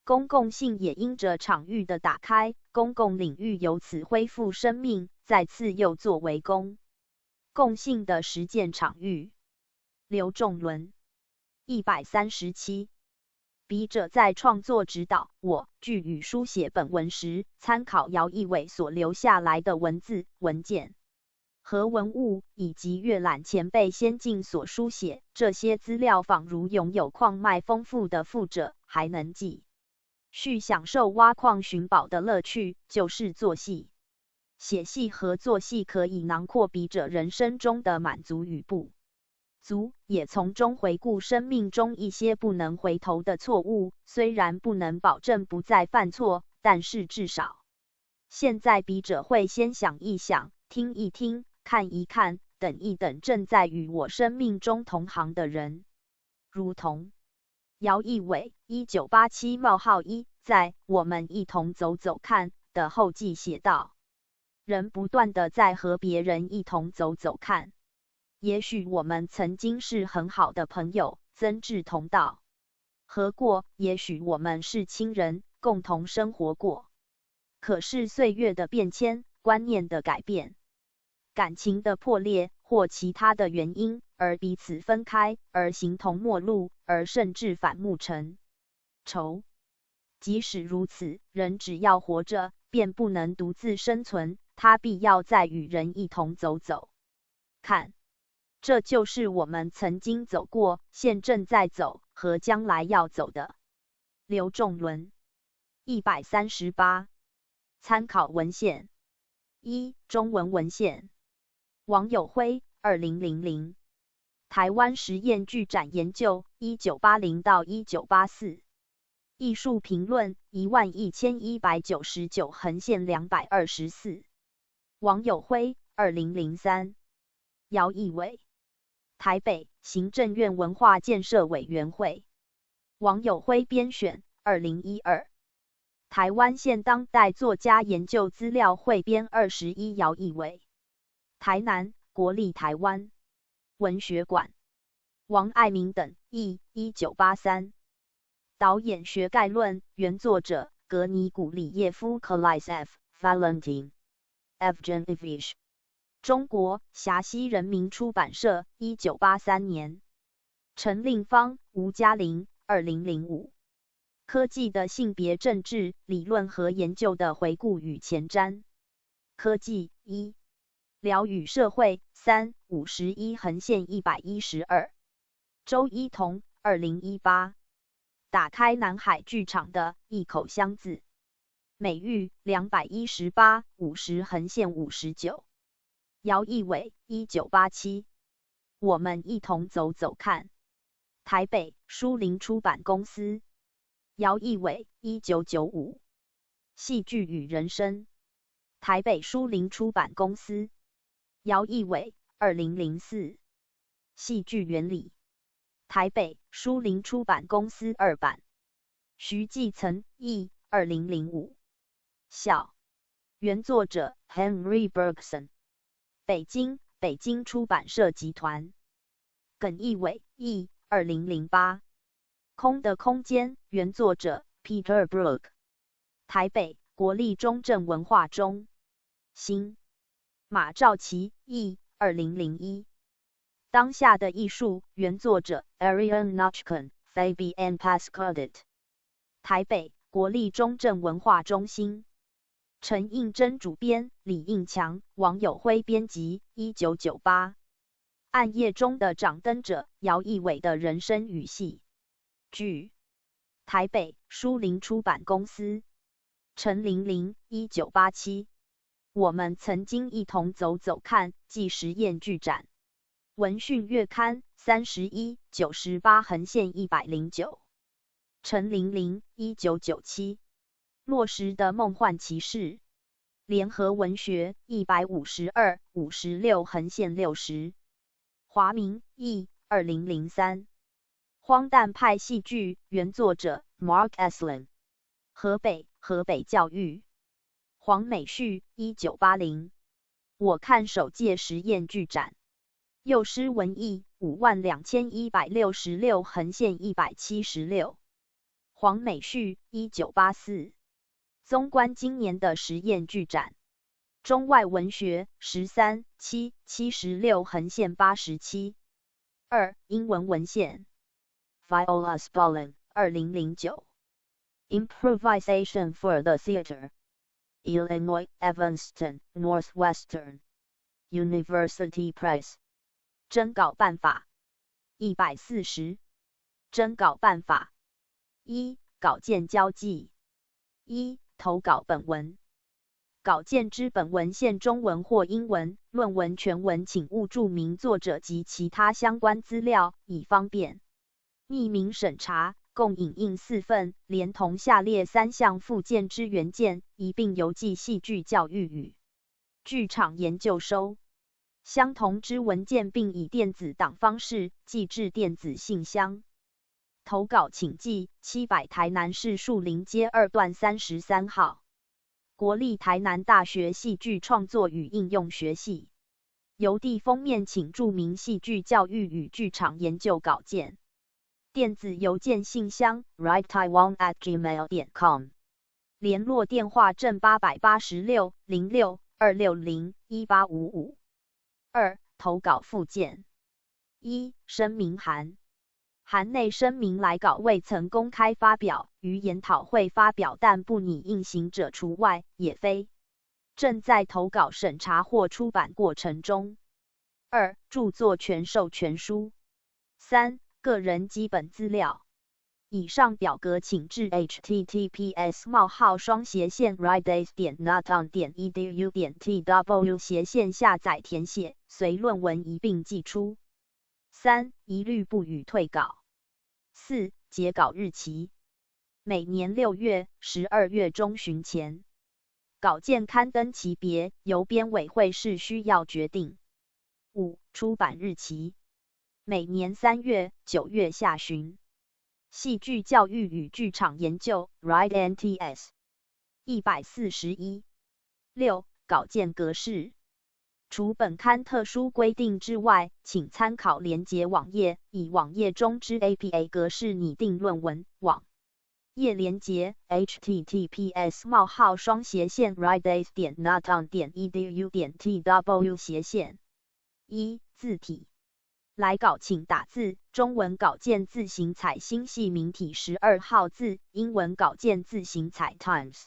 公共性也因着场域的打开，公共领域由此恢复生命，再次又作为公共性的实践场域。刘仲伦137。笔者在创作指导我剧与书写本文时，参考姚义伟所留下来的文字、文件和文物，以及阅览前辈先进所书写，这些资料仿如拥有矿脉丰富的富者，还能继续享受挖矿寻宝的乐趣，就是做戏。写戏和做戏可以囊括笔者人生中的满足与不足，也从中回顾生命中一些不能回头的错误，虽然不能保证不再犯错，但是至少现在笔者会先想一想，听一听，看一看，等一等正在与我生命中同行的人，如同姚义伟1987-1在我们一同走走看的后记写道，人不断地在和别人一同走走看，也许我们曾经是很好的朋友，曾志同道合过，也许我们是亲人，共同生活过。可是岁月的变迁、观念的改变、感情的破裂或其他的原因，而彼此分开，而形同陌路，而甚至反目成仇。即使如此，人只要活着，便不能独自生存，他必要再与人一同走走看。这就是我们曾经走过、现正在走和将来要走的。刘仲伦138。参考文献1、中文文献王友辉2000台湾实验剧展研究1980-1984艺术评论11199横线224王友辉2003姚义伟台北行政院文化建设委员会王友辉编选2012台湾现当代作家研究资料汇编21姚义伟台南国立台湾文学馆王爱民等译1983导演学概论原作者格尼古里耶夫 Kalisev Valentin Evgenevich 中国陕西人民出版社1983年。陈令芳、吴嘉玲2005。科技的性别政治理论和研究的回顾与前瞻。科技1。辽与社会3 51-112。周一彤2018。打开南海剧场的一口箱子。美育218 50-59。姚义伟1987。我们一同走走看。台北书林出版公司。姚义伟1995。戏剧与人生。台北书林出版公司。姚义伟2004。戏剧原理。台北书林出版公司2版。徐继岑译2005。笑。原作者 Henry Bergson。北京出版社集团。耿义伟译2008。空的空间，原作者 Peter Brook。台北国立中正文化中心。马兆琪译2001。当下的艺术，原作者 Ariane Nochkun、Fabienne Pascaudet。台北国立中正文化中心。陈映真主编，李应强、王友辉编辑1998。暗夜中的掌灯者，姚义伟的人生与戏剧。台北书林出版公司。陈玲玲1987。我们曾经一同走走看暨实验剧展。文讯月刊31 98-109。陈玲玲1997。落实的梦幻骑士。联合文学152 56-60。华明译2003。荒诞派戏剧，原作者 Mark Esslin。河北教育。黄美旭1980。我看首届实验剧展。幼师文艺52166-176。黄美旭1984。纵观今年的实验剧展。中外文学13 776-87。2. 英文文献。Viola Spolin 2009。Improvisation for the Theater. Illinois Evanston Northwestern University Press。征稿办法。140。征稿办法。1. 稿件交际。1. 投稿本文。稿件之本文现中文或英文，论文全文请勿注明作者及其他相关资料，以方便匿名审查。共影印4份，连同下列3项附件之原件，一并邮寄戏剧教育与剧场研究收。相同之文件并以电子档方式寄至电子信箱。投稿请寄700台南市树林街2段33号。国立台南大学戏剧创作与应用学系。邮递封面请注明戏剧教育与剧场研究稿件。电子邮件信箱 writetaiwan@gmail.com。联络电话正886 06 260 1855。2. 投稿附件。1. 声明函。函内声明来稿未曾公开发表，于研讨会发表但不拟印行者除外，也非正在投稿审查或出版过程中。2. 著作权授权书。3. 个人基本资料。以上表格请至 https://ridays.naton.edu.tw 下载填写，随论文一并寄出。3. 一律不予退稿。4. 截稿日期。每年6月、12月中旬前。稿件刊登期别，由编委会视需要决定。5. 出版日期。每年3月、9月下旬。戏剧教育与剧场研究 RIDE-NTS 141。6. 稿件格式。除本刊特殊规定之外，请参考连结网页，以网页中之 APA 格式拟定论文网。页连结 https://rideace.naton.edu.tw/。1. 字体。来稿请打字，中文稿件字型采新细明体12号字，英文稿件字型采 Times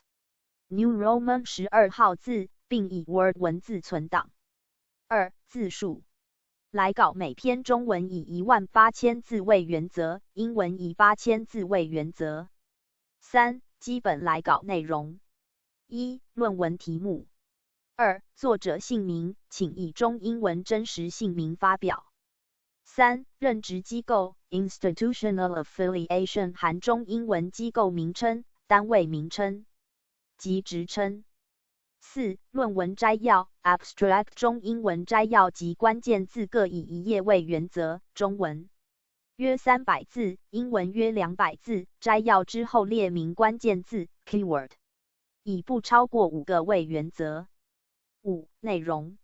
New Roman 12号字，并以 Word 文字存档。2. 字数。来稿每篇中文以18000字为原则，英文以8000字为原则。3. 基本来稿内容。1. 论文题目。2. 作者姓名，请以中英文真实姓名发表。3. 任职机构 Institutional Affiliation 含中英文机构名称、单位名称及职称。4. 论文摘要 Abstract 中英文摘要及关键字各以1页为原则，中文约300字，英文约200字，摘要之后列明关键字 Keyword， 以不超过5个为原则。5. 内容。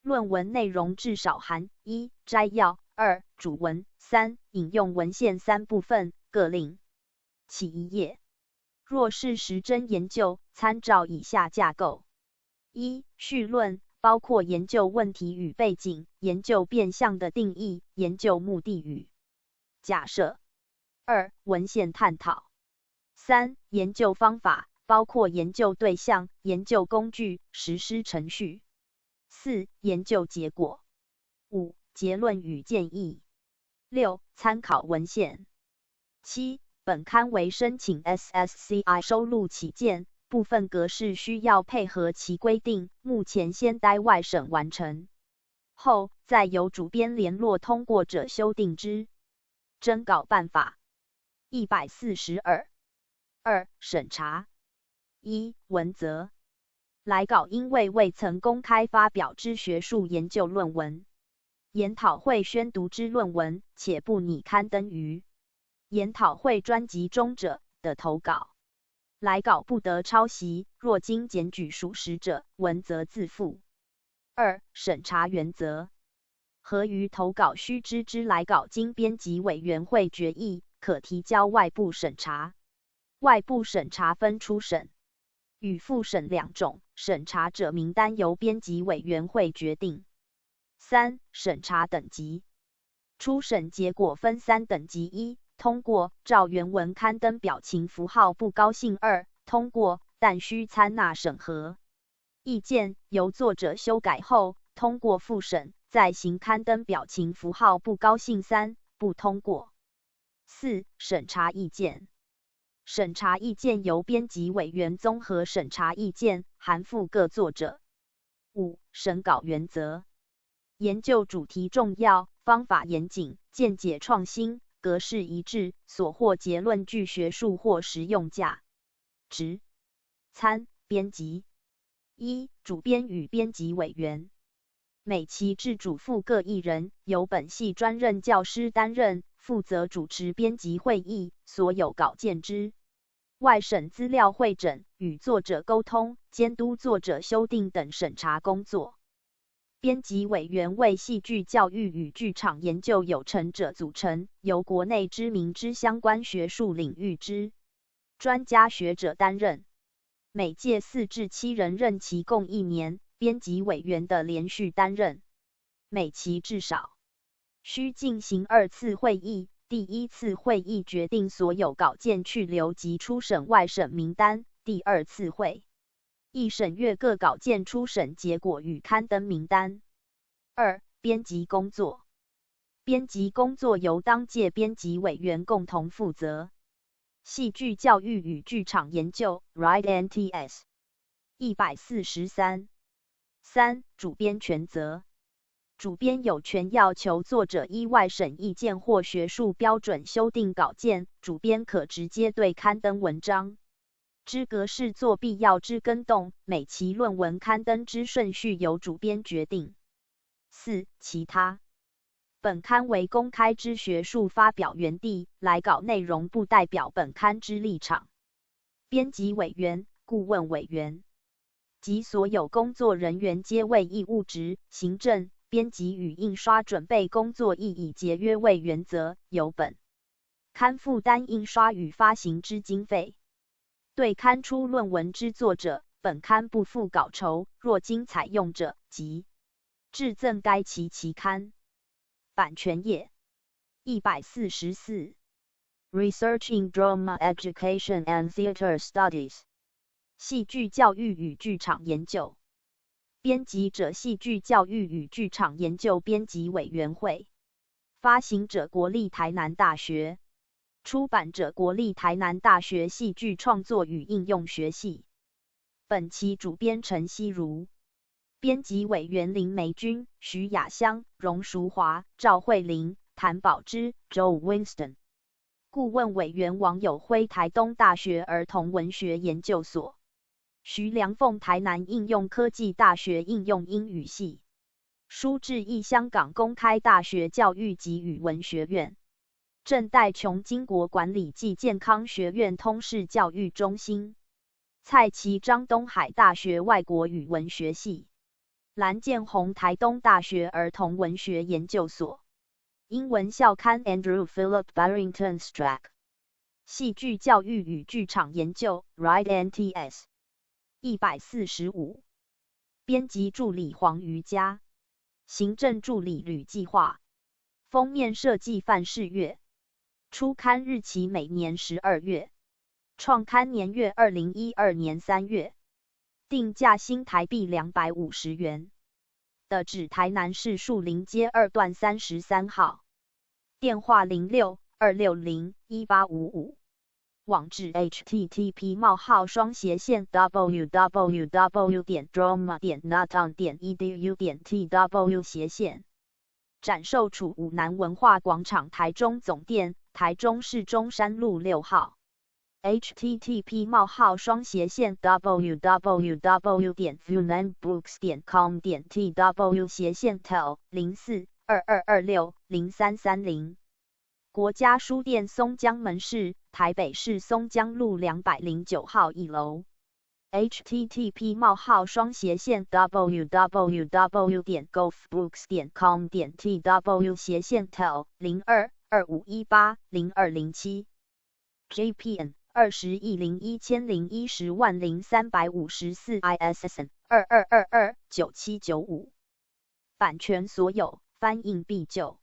论文内容至少含 1. 摘要 2. 主文 3. 引用文献3部分，各另其1页。若是实证研究，参照以下架构。1. 序论，包括研究问题与背景、研究变项的定义、研究目的与假设。2. 文献探讨。3. 研究方法，包括研究对象、研究工具、实施程序。4. 研究结果。5. 结论与建议。6. 参考文献。7. 本刊为申请 SSCI 收录起见，部分格式需要配合其规定，目前先待外审完成后，再由主编联络通过者修订之。征稿办法。142。2. 审查。1. 文则。来稿因为未曾公开发表之学术研究论文、研讨会宣读之论文，且不拟刊登于研讨会专辑中者的投稿，来稿不得抄袭，若经检举属实者，文则自负。2. 审查原则。合于投稿须知之来稿经编辑委员会决议，可提交外部审查。外部审查分初审与复审2种，审查者名单由编辑委员会决定。3. 审查等级。初审结果分3等级： 1. 通过，照原文刊登表情符号不高兴； 2. 通过，但需参纳审核意见，由作者修改后，通过复审，再行刊登表情符号不高兴； 3. 不通过。4. 审查意见。审查意见由编辑委员综合审查意见，函附各作者。5. 审稿原则。研究主题重要，方法严谨，见解创新，格式一致，所获结论具学术或实用价值。参编辑。1. 主编与编辑委员。每期制主副各1人，由本系专任教师担任，负责主持编辑会议，所有稿件之外审资料汇整，与作者沟通，监督作者修订等审查工作。编辑委员为戏剧教育与剧场研究有成者组成，由国内知名之相关学术领域之专家学者担任。每届4至7人，任期共1年。编辑委员的连续担任，每期至少需进行2次会议。第1次会议决定所有稿件去留及初审外审名单，第2次会议审阅各稿件初审结果与刊登名单。2. 编辑工作。编辑工作由当届编辑委员共同负责。戏剧教育与剧场研究 RIDE-NTS 143。3. 主编权责。主编有权要求作者依外审意见或学术标准修订稿件，主编可直接对刊登文章之格式做必要之更动，每期论文刊登之顺序由主编决定。4. 其他。本刊为公开之学术发表园地，来稿内容不代表本刊之立场。编辑委员、顾问委员及所有工作人员皆为义务职，行政、编辑与印刷准备工作亦以节约为原则，由本刊负担印刷与发行之经费。对刊出论文之作者，本刊不付稿酬，若经采用者，即致赠该期刊。版权页144。Research in Drama Education and Theatre Studies。戏剧教育与剧场研究。编辑者戏剧教育与剧场研究编辑委员会。发行者国立台南大学。出版者国立台南大学戏剧创作与应用学系。本期主编陈希如。编辑委员林梅君、徐雅香、荣淑华、赵慧玲、谭宝芝、Joe Winston。顾问委员王友辉台东大学儿童文学研究所。徐良凤台南应用科技大学应用英语系。舒志毅香港公开大学教育及语文学院。郑代琼经国管理暨健康学院通识教育中心。蔡其张东海大学外国语文学系。蓝建宏台东大学儿童文学研究所。英文校刊 Andrew Philip Barrington Strack。戏剧教育与剧场研究 RIDE-NTS。145。编辑助理黄瑜佳。行政助理吕计划。封面设计范世月。初刊日期每年12月。创刊年月2012年3月。定价新台币250元。的址台南市树林街2段33号。电话06-260-1855。网址 http://www.drama.naton.edu.tw/。展售处五南文化广场台中总店，台中市中山路6号。http://www.funanbooks.com.tw/tel04-2226-0330。国家书店松江门市，台北市松江路209号1楼。http://www.golfbooks.com.tw/tel02-2518-0207。JPN 20101001100354 ISSN 22229795。版权所有，翻印必究。